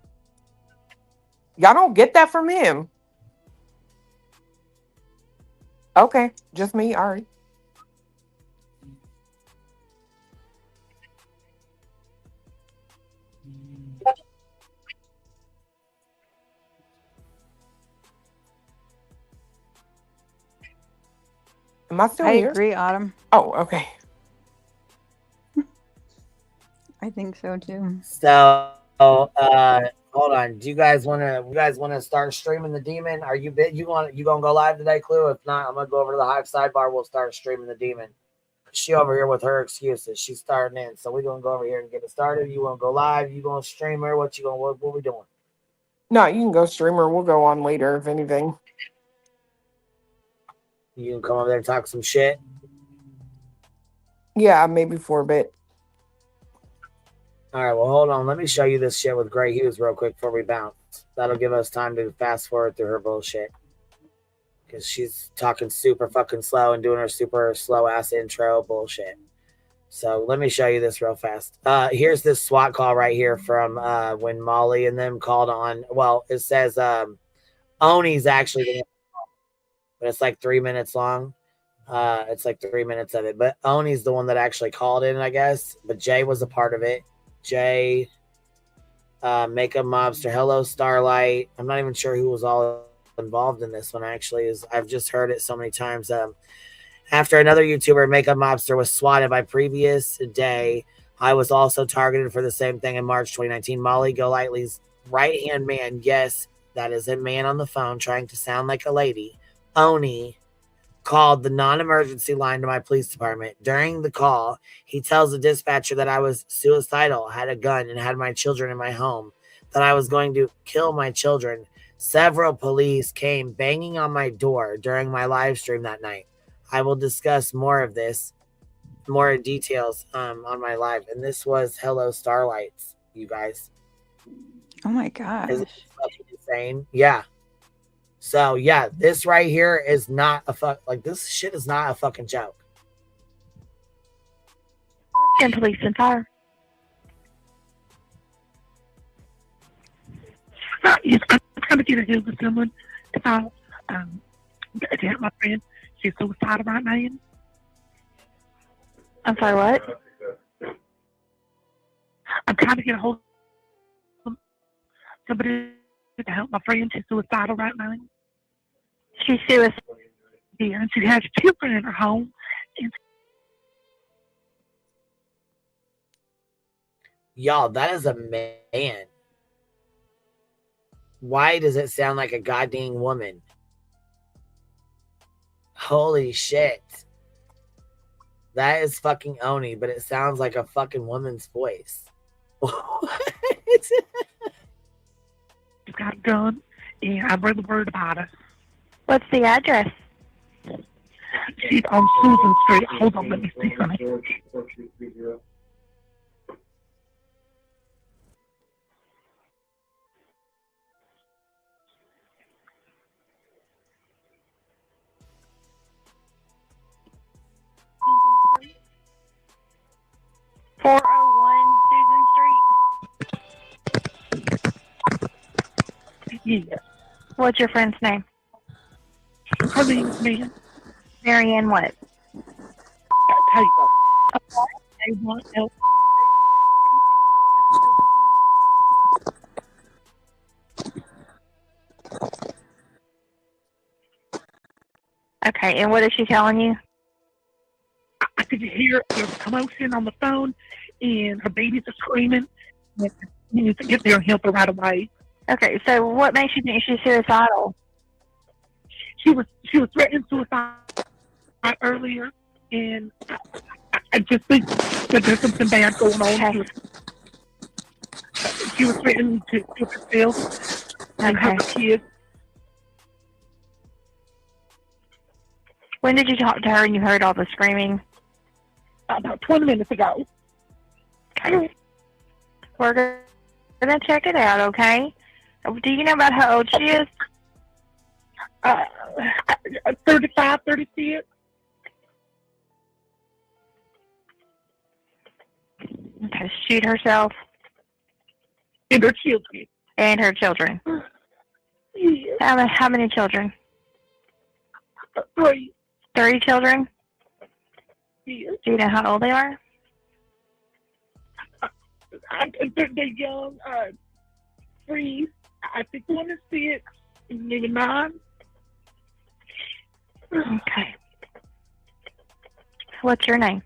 Y'all don't get that from him. Okay, just me. All right. Am I still here? I agree, Autumn. Oh, okay. I think so too. So Hold on. Do you guys want to start streaming the demon? Are you gonna go live today, Clue? If not, I'm gonna go over to the Hive sidebar. We'll start streaming the demon. She over here with her excuses. She's starting in, so we're gonna go over here and get it started. You wanna go live? You gonna stream her? What we doing? No, you can go streamer. We'll go on later if anything. You can come over there and talk some shit. Yeah, maybe for a bit. All right, well, hold on. Let me show you this shit with Gray Hughes real quick before we bounce. That'll give us time to fast forward through her bullshit. Because she's talking super fucking slow and doing her super slow ass intro bullshit. So let me show you this real fast. Here's this SWAT call right here from when Molly and them called on. Well, it says Oni's actually the one, but it's like 3 minutes long. It's like 3 minutes of it. But Oni's the one that actually called in, I guess. But Jay was a part of it. Jay, Makeup Mobster, Hello Starlight. I'm not even sure who was all involved in this one, actually. I've just heard it so many times. After another YouTuber, Makeup Mobster, was swatted by previous day, I was also targeted for the same thing in March 2019. Molly Golightly's right-hand man, yes, that is a man on the phone trying to sound like a lady, Oni, called the non-emergency line to my police department. During the call, he tells the dispatcher that I was suicidal, had a gun, and had my children in my home, that I was going to kill my children. Several police came banging on my door during my live stream that night. I will discuss more of this, more details on my live. And this was Hello Starlights, you guys. Oh my gosh. Is it fucking insane? Yeah. So yeah, this right here is not a this shit is not a fucking joke. And police and fire. Yes, I'm trying to get a hold of someone to help my friend. She's suicidal right now. I'm sorry, what? I'm trying to get a hold of somebody to help my friend. She's suicidal right now. She's suicidal. Yeah, and she has children in her home. Y'all, that is a man. Why does it sound like a goddamn woman? Holy shit. That is fucking Oni, but it sounds like a fucking woman's voice. What? She's got a gun, and I'm really worried about her. What's the address? She's on Susan Street. Hold on, let me see something. Susan Street. 401 Susan Street. Yeah. What's your friend's name? Her name is Marianne. Marianne what? Tell you what. They want help. Okay, and what is she telling you? I could hear a commotion on the phone, and her babies are screaming. And I need to get there and help her right away. Okay, so what makes you think she's suicidal? She was threatening suicide earlier, and I just think that there's something bad going on. Okay. She was threatening to kill herself and her kids. When did you talk to her and you heard all the screaming? About 20 minutes ago. Okay. We're going to check it out, okay? Do you know about how old she is? 35, 36. Okay, shoot herself. And her children. And her children. Yeah. How many children? 3. 3 children? Yeah. Do you know how old they are? They're young. 3. I think 1 is 6. Maybe 9. Okay. What's your name?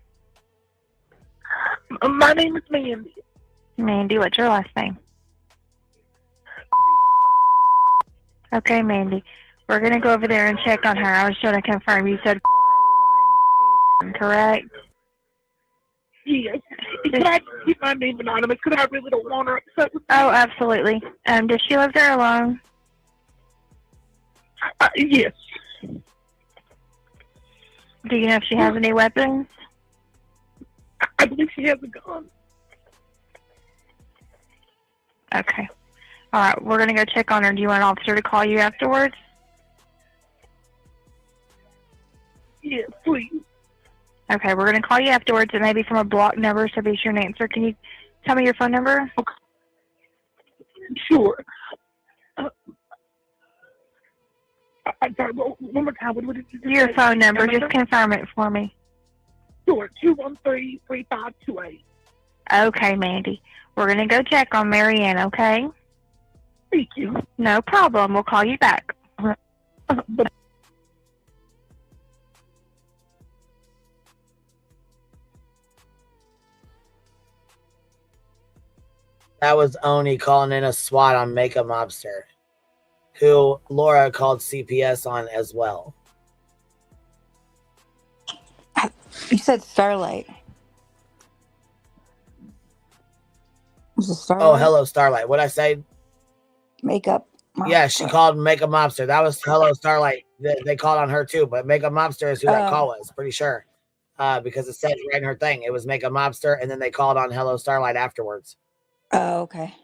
My name is Mandy. Mandy, what's your last name? Okay, Mandy. We're going to go over there and check on her. I was trying to confirm. You said correct? Yes. Can I keep my name anonymous? Because I really don't want her upset with me. Oh, absolutely. Does she live there alone? Yes. Do you know if she has any weapons? I believe she has a gun. Okay. All right, we're going to go check on her. Do you want an officer to call you afterwards? Yes, please. Okay, we're going to call you afterwards. It may be from a block number, so be sure and answer. Can you tell me your phone number? Okay. Sure. I'm sorry, one more time. What did you Your say? phone number. Just confirm it for me. Sure, 213-3528. Okay, Mandy. We're going to go check on Marianne, okay? Thank you. No problem. We'll call you back. That was Oni calling in a SWAT on Makeup Mobster, who Laura called CPS on as well. You said Starlight. Was it Starlight? Oh, hello, Starlight. What'd I say? Makeup. Yeah, she called Makeup Mobster. That was hello, Starlight. They called on her too, but Makeup Mobster is who that call was, pretty sure. Because it said right in her thing. It was Makeup Mobster, and then they called on Hello Starlight afterwards. Oh, okay.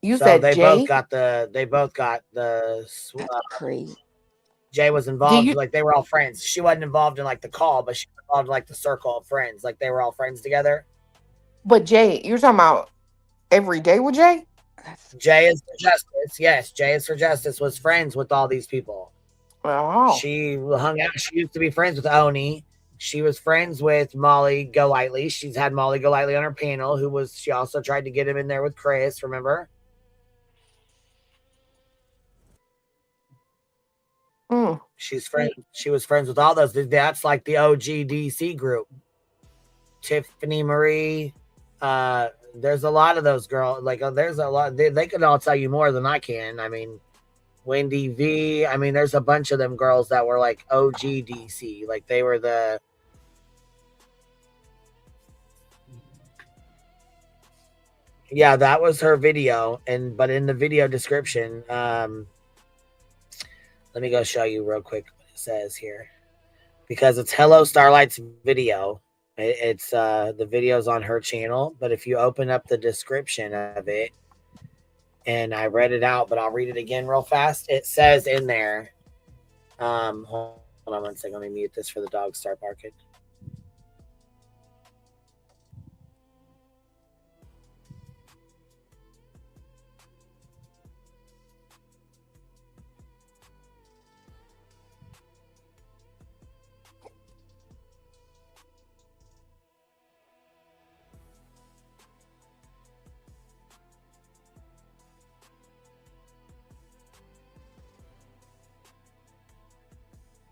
You So said they Jay? both got the crazy. Jay was involved, like they were all friends. She wasn't involved in like the call, but she was involved in like the circle of friends. Like they were all friends together. But Jay, you're talking about every day with Jay? Jay is for Justice. Yes, Jay is for Justice was friends with all these people. Oh. She hung out. She used to be friends with Oni. She was friends with Molly Golightly. She's had Molly Golightly on her panel, she also tried to get him in there with Chris, remember? She was friends with all those. That's like the OGDC group. Tiffany Marie. There's a lot of those girls. Like there's a lot. They could all tell you more than I can. I mean, Wendy V. I mean, there's a bunch of them girls that were like OGDC. Like they were the. Yeah, that was her video, but in the video description, let me go show you real quick what it says here, because it's Hello Starlight's video. It's the video's on her channel, but if you open up the description of it, and I read it out, but I'll read it again real fast. It says in there, hold on one second, let me mute this for the dogs start barking.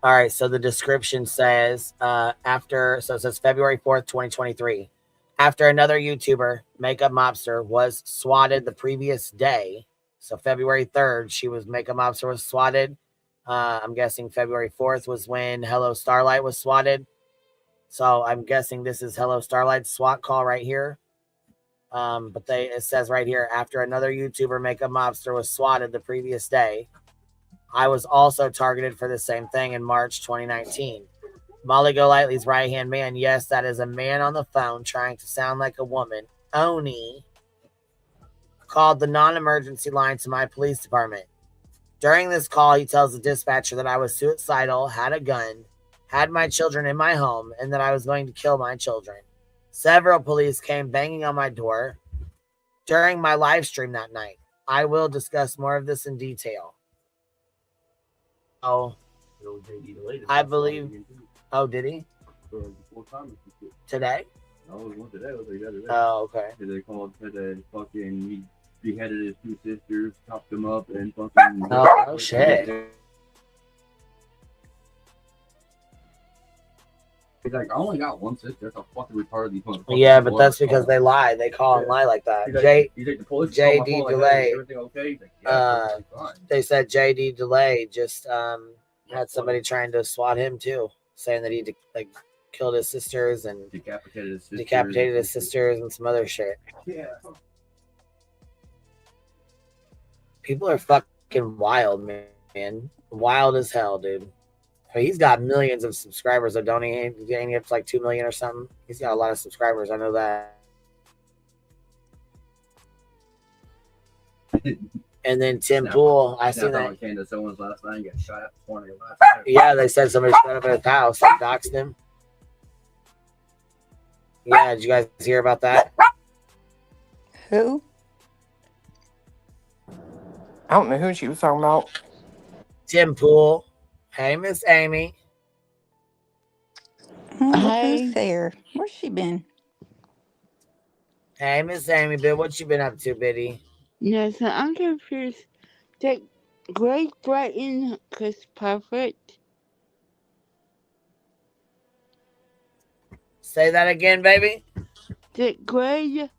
All right, so the description says, so it says February 4th, 2023. After another YouTuber, Makeup Mobster, was swatted the previous day, so February 3rd, Makeup Mobster was swatted. I'm guessing February 4th was when Hello Starlight was swatted. So I'm guessing this is Hello Starlight's SWAT call right here. But it says right here, after another YouTuber, Makeup Mobster, was swatted the previous day, I was also targeted for the same thing in March 2019. Molly Golightly's right-hand man, yes, that is a man on the phone trying to sound like a woman, Oni, called the non-emergency line to my police department. During this call, he tells the dispatcher that I was suicidal, had a gun, had my children in my home, and that I was going to kill my children. Several police came banging on my door during my live stream that night. I will discuss more of this in detail. Oh, I believe. Oh, did he? Today? No, it wasn't today. It was the other day. Oh, okay. They called, said that fucking he beheaded his two sisters, chopped them up, and fucking. Oh shit. He's like, I only got one sister. That's a fucking retarded. These motherfuckers. Yeah, but that's because they lie. They call and lie like that. He's like, the police called my JD phone, like, Delay. hey, everything okay? He's like, yeah, everything's fine. They said JD Delay just had somebody trying to SWAT him too, saying that he killed his sisters and decapitated his sisters and some other shit. Yeah. People are fucking wild, man. Wild as hell, dude. He's got millions of subscribers, though, don't he? Ain't he up to like 2 million or something? He's got a lot of subscribers. I know that. And then Tim Pool, I seen that. Came to someone's last night and got shot at this morning. Yeah, they said somebody shot up at his house and doxed him. Yeah, did you guys hear about that? Who? I don't know who she was talking about. Tim Pool. Hey, Miss Amy. Who's there? Where's she been? Hey, Miss Amy, what you been up to, Biddy? Yes, I'm confused. Did Greg threaten Chris Poudfoot? Say that again, baby. Did Greg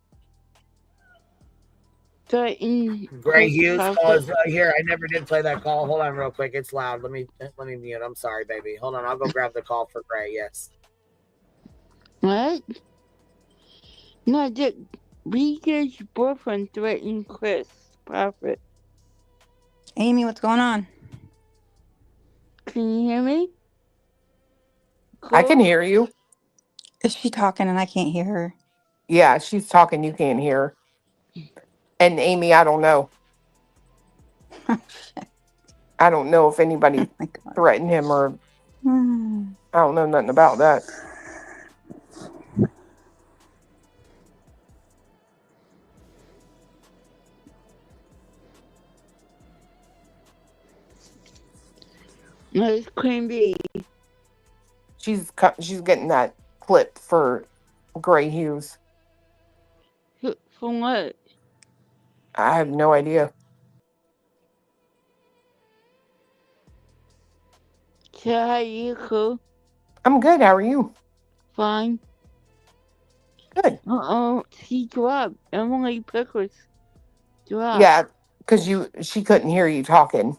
threaten Gray Chris Hughes Poudfoot? call is right here. I never did play that call. Hold on real quick. It's loud. Let me mute. I'm sorry, baby. Hold on. I'll go grab the call for Gray. Yes. What? No, did BJ's boyfriend threaten Chris Poudfoot? Amy, what's going on? Can you hear me? I can hear you. Is she talking and I can't hear her? Yeah, she's talking. You can't hear her. And Amy, I don't know. I don't know if anybody threatened him or I don't know nothing about that. No, it's Queen Bee. She's getting that clip for Gray Hughes. From what? I have no idea. So how are you, cool? I'm good. How are you? Fine. Good. She dropped. Emily Pickers dropped. Yeah, because she couldn't hear you talking.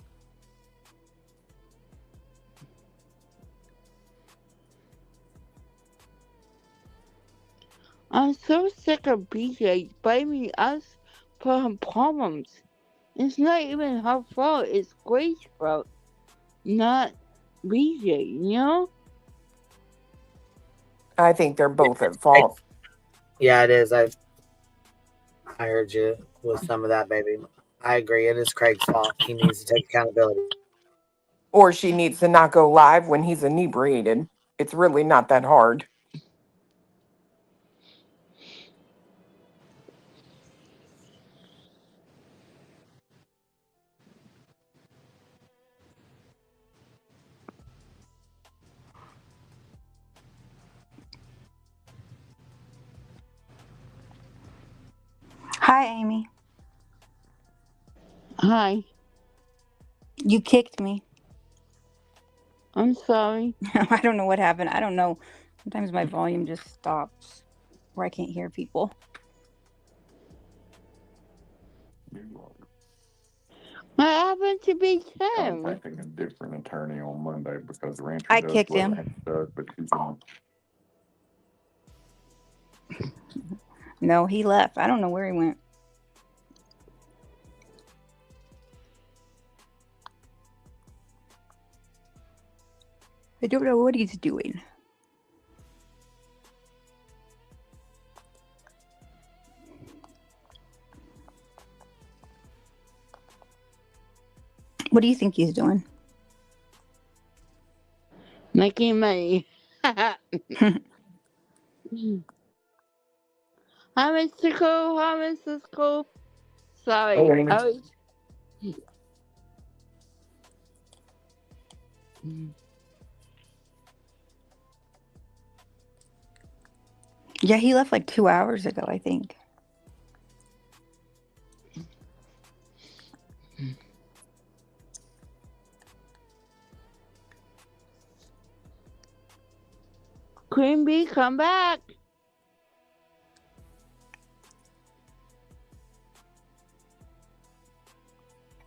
I'm so sick of BJ blaming us for her problems. It's not even her fault. It's Grace's fault, not BJ, you know? I think they're both at fault. Yeah, it is. I heard you with some of that, baby. I agree. It is Craig's fault. He needs to take accountability. Or she needs to not go live when he's inebriated. It's really not that hard. Hi, Amy. Hi. You kicked me. I'm sorry. I don't know what happened. I don't know. Sometimes my volume just stops where I can't hear people. What happened to Big I'm Tim? taking a different attorney on Monday because Rancher I does kicked what him. Rancher does, but she's on. No, he left. I don't know where he went. I don't know what he's doing. What do you think he's doing? Making money. Hi, Mr. Cole. Hi, Mrs. Cole. Sorry. Oh, Amy. I was... Yeah, he left like 2 hours ago, I think. Queen Bee, come back.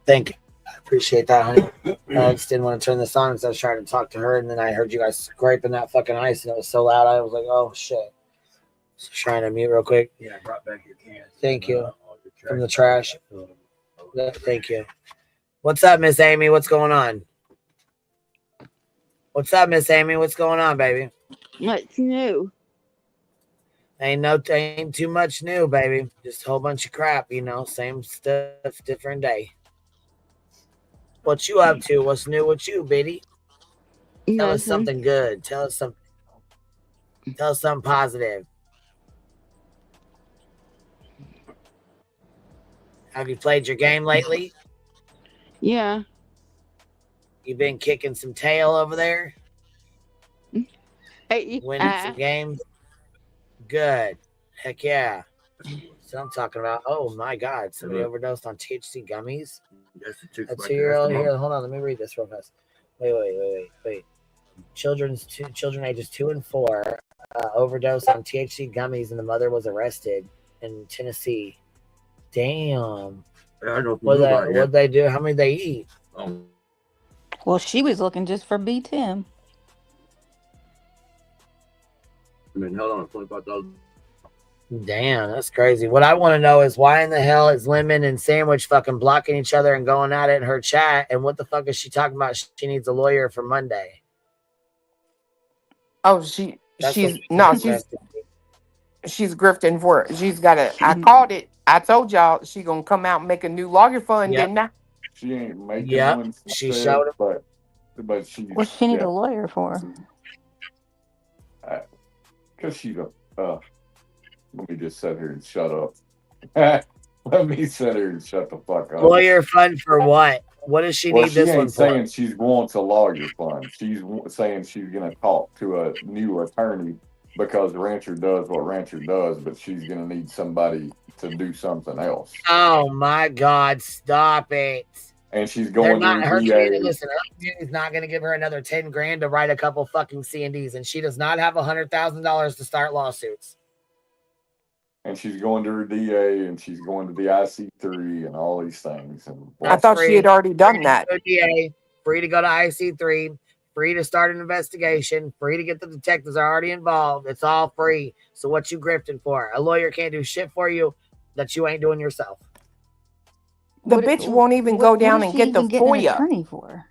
Thank you. I appreciate that, honey. I just didn't want to turn this on because I was trying to talk to her, and then I heard you guys scraping that fucking ice, and it was so loud. I was like, oh shit. So trying to mute real quick. Yeah, I brought back your cans. Thank you. From the trash. Thank you. What's up, Miss Amy? What's going on? What's up, Miss Amy? What's going on, baby? What's new? Ain't too much new, baby. Just a whole bunch of crap, you know. Same stuff, different day. What you up to? What's new with you, Biddy? Tell us something good. Tell us something positive. Have you played your game lately? Yeah. You been kicking some tail over there? Winning some games? Good. Heck yeah. That's what I'm talking about. Oh my God. Somebody overdosed on THC gummies? A 2-year-old here. Hold on. Let me read this real fast. Wait. Children ages 2 and 4 overdosed on THC gummies, and the mother was arrested in Tennessee. Damn. What'd they do? How many did they eat? Well, she was looking just for B10. I mean, hold on, $25,000. Damn, that's crazy. What I want to know is why in the hell is Lemon and Sandwich fucking blocking each other and going at it in her chat? And what the fuck is she talking about? She needs a lawyer for Monday. Oh, she's grifting for it. She's got a. I called it. I told y'all she gonna come out and make a new lawyer fund, didn't I? She ain't making one. She showed it, but she. What's she need a lawyer for? Because she's a. Let me just sit here and shut up. Let me sit here and shut the fuck up. Lawyer fund for what? What does she need she this ain't one for? saying she wants a lawyer fund. She's saying she's going to talk to a new attorney because Rancher does what Rancher does, but she's going to need somebody to do something else. Oh my God! Stop it. And she's going to her DA. community. Listen, her community's not going to give her another $10,000 to write a couple fucking C&Ds, and she does not have $100,000 to start lawsuits. And she's going to her DA, and she's going to the IC3 and all these things. And I thought she had already done that. DA, free to go to IC3, free to start an investigation, free to get the detectives already involved. It's all free. So what you grifting for? A lawyer can't do shit for you that you ain't doing yourself. The bitch won't even go down and get the FOIA. An attorney for?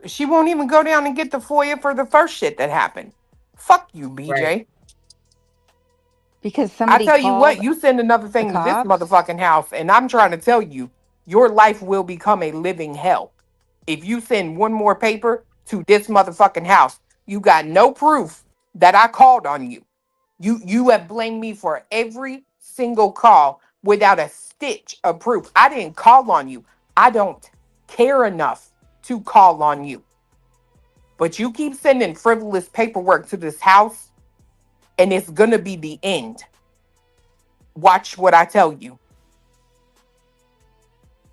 She won't even go down and get the FOIA for the first shit that happened. Fuck you, BJ. Right. Because somebody I tell you what, you send another thing to this motherfucking house, and I'm trying to tell you, your life will become a living hell. If you send one more paper to this motherfucking house, you got no proof that I called on you. You have blamed me for every single call without a stitch of proof. I didn't call on you. I don't care enough to call on you. But you keep sending frivolous paperwork to this house, and it's going to be the end. Watch what I tell you.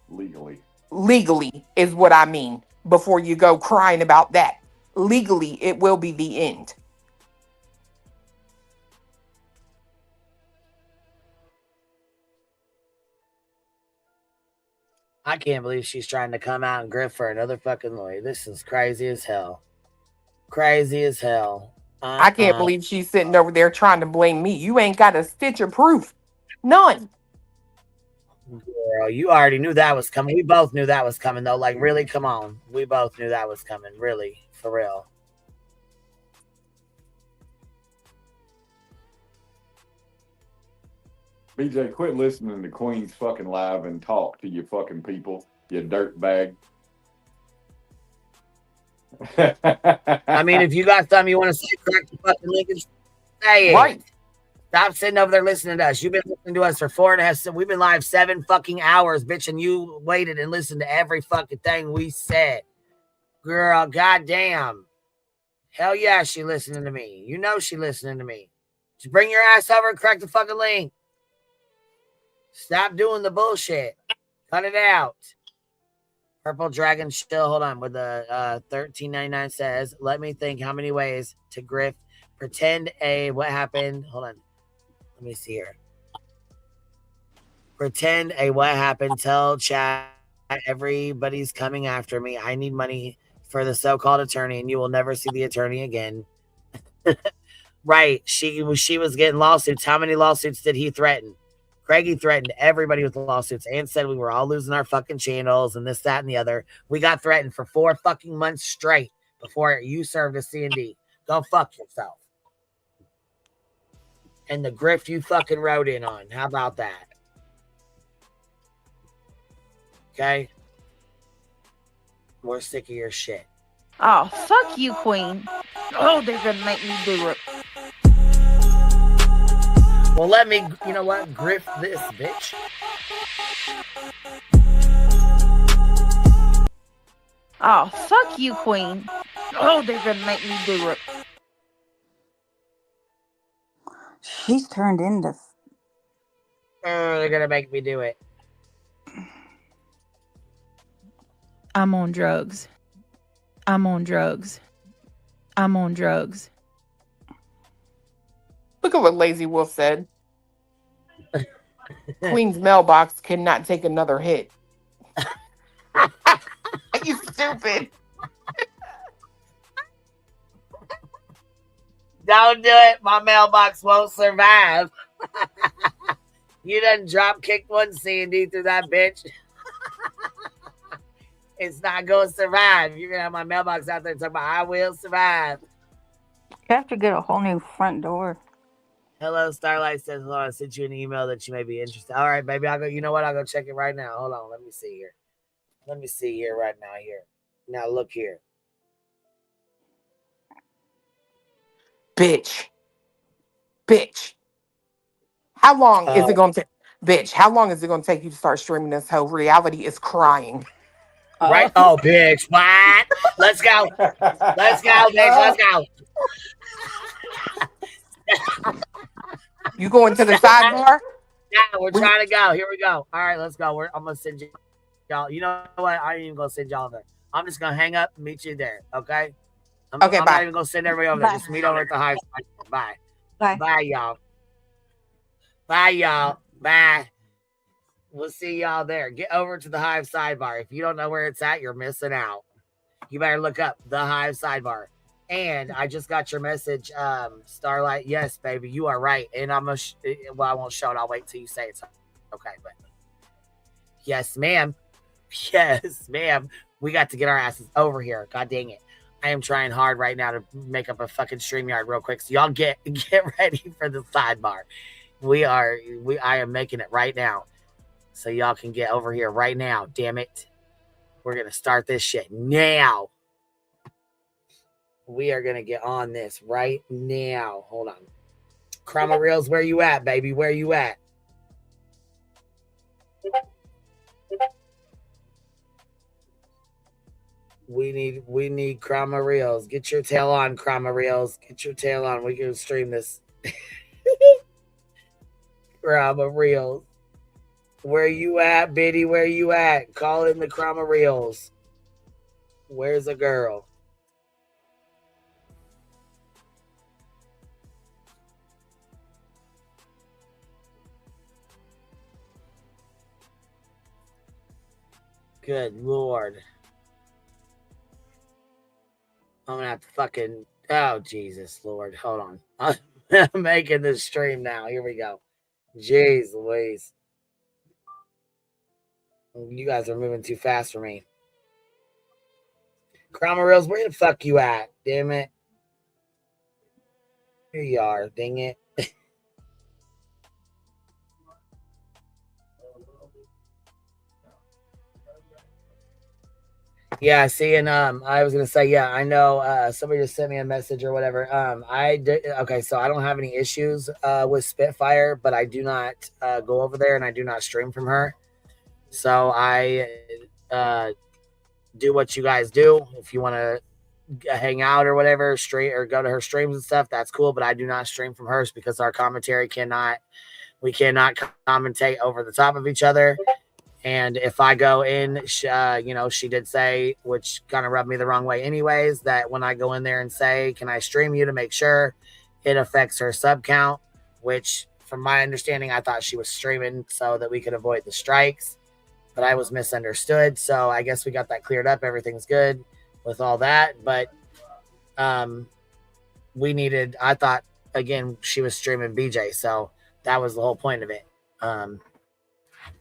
Legally is what I mean. Before you go crying about that. Legally, it will be the end. I can't believe she's trying to come out and grift for another fucking lawyer. This is crazy as hell. Crazy as hell. I can't believe she's sitting over there trying to blame me. You ain't got a stitch of proof. None. Girl, you already knew that was coming. We both knew that was coming, though. Like, really? Come on. We both knew that was coming. Really. For real. BJ, quit listening to Queen's fucking live and talk to you fucking people, you dirtbag. I mean, if you got something you want to say, crack the fucking link and say it. Right. Stop sitting over there listening to us. You've been listening to us for 4.5. We've been live 7 fucking hours, bitch, and you waited and listened to every fucking thing we said. Girl, goddamn. Hell yeah, she listening to me. You know she listening to me. Just bring your ass over and crack the fucking link. Stop doing the bullshit. Cut it out. Purple Dragon still, hold on, with the $13.99 says, let me think how many ways to grift Pretend a what happened. Hold on. Let me see here. Pretend a what happened. Tell chat everybody's coming after me. I need money for the so-called attorney, and you will never see the attorney again. Right. She was getting lawsuits. How many lawsuits did he threaten? Craigie threatened everybody with lawsuits and said we were all losing our fucking channels and this, that, and the other. We got threatened for 4 fucking months straight before you served a C&D. Go fuck yourself. And the grift you fucking rode in on. How about that? Okay? We're sick of your shit. Oh, fuck you, Queen. Oh, they're gonna make me do it. Well, let me, you know what? Grift this, bitch. Oh, fuck you, Queen. Oh, they're gonna make me do it. She's turned into. Oh, they're gonna make me do it. I'm on drugs. I'm on drugs. I'm on drugs. Look at what Lazy Wolf said. Queen's mailbox cannot take another hit. You stupid. Don't do it. My mailbox won't survive. You done drop kicked one C&D through that bitch. It's not going to survive. You're going to have my mailbox out there talking about I will survive. You have to get a whole new front door. Hello, Starlight says, hold on, I sent you an email that you may be interested. All right, baby, I'll go. You know what? I'll go check it right now. Hold on. Let me see here. Let me see here right now here. Now look here. Bitch. How long is it going to take? Bitch, how long is it going to take you to start streaming this whole reality is crying? Right? Oh, bitch. What? Let's go. Let's go, bitch. Let's go. You going to the sidebar? Yeah, we're trying to go. Here we go. All right, let's go. I'm going to send y'all. You know what? I ain't even going to send y'all there. I'm just going to hang up and meet you there. Okay? I'm bye. not even going to send everybody over there. Just meet over at the high school. Bye. Bye, y'all. Bye, y'all. Bye. We'll see y'all there. Get over to the Hive sidebar. If you don't know where it's at, you're missing out. You better look up the Hive sidebar. And I just got your message, Starlight. Yes, baby, you are right. And I won't show it. I'll wait till you say it's okay. But yes, ma'am. Yes, ma'am. We got to get our asses over here. God dang it. I am trying hard right now to make up a fucking StreamYard real quick. So y'all get ready for the sidebar. I am making it right now. So y'all can get over here right now. Damn it. We're going to start this shit now. We are going to get on this right now. Hold on. Chroma Reels, where you at, baby? Where you at? We need Chroma Reels. Get your tail on, Chroma Reels. Get your tail on. We can stream this. Chroma Reels. Where you at, Biddy? Where you at? Call in the Chroma Reels. Where's a girl? Good Lord. I'm going to have to fucking... Oh, Jesus, Lord. Hold on. I'm making this stream now. Here we go. Jeez Louise. You guys are moving too fast for me. Chroma Reels, where the fuck you at? Damn it. Here you are. Dang it. Yeah, see, and I was gonna say, yeah, I know somebody just sent me a message or whatever. Okay, so I don't have any issues with Spitfire, but I do not go over there and I do not stream from her. So I do what you guys do. If you want to hang out or whatever, or go to her streams and stuff, that's cool. But I do not stream from hers because our commentary we cannot commentate over the top of each other. And if I go in, she did say, which kind of rubbed me the wrong way anyways, that when I go in there and say, can I stream you to make sure? It affects her sub count, which from my understanding, I thought she was streaming so that we could avoid the strikes, but I was misunderstood. So I guess we got that cleared up. Everything's good with all that. But I thought, again, she was streaming BJ. So that was the whole point of it.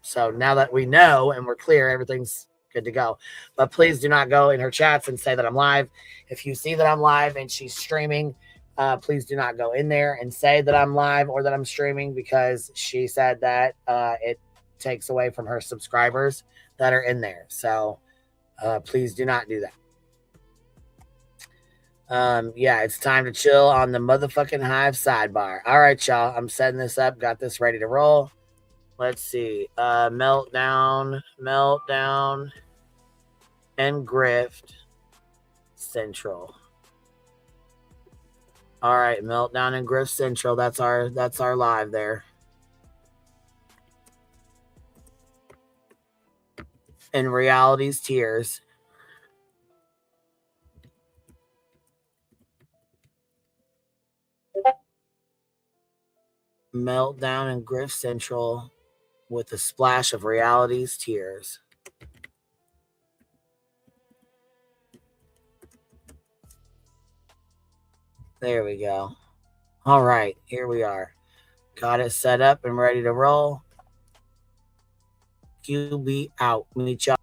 So now that we know and we're clear, everything's good to go. But please do not go in her chats and say that I'm live. If you see that I'm live and she's streaming, please do not go in there and say that I'm live or that I'm streaming, because she said that it takes away from her subscribers that are in there. So please do not do that. Yeah, it's time to chill on the motherfucking Hive sidebar. All right, y'all. I'm setting this up. Got this ready to roll. Let's see. Meltdown, and Grift Central. All right, Meltdown and Grift Central. That's our live there. And Reality's Tears. Meltdown and Grift Central with a splash of Reality's Tears. There we go. All right, here we are. Got it set up and ready to roll. QB out. Meet y'all.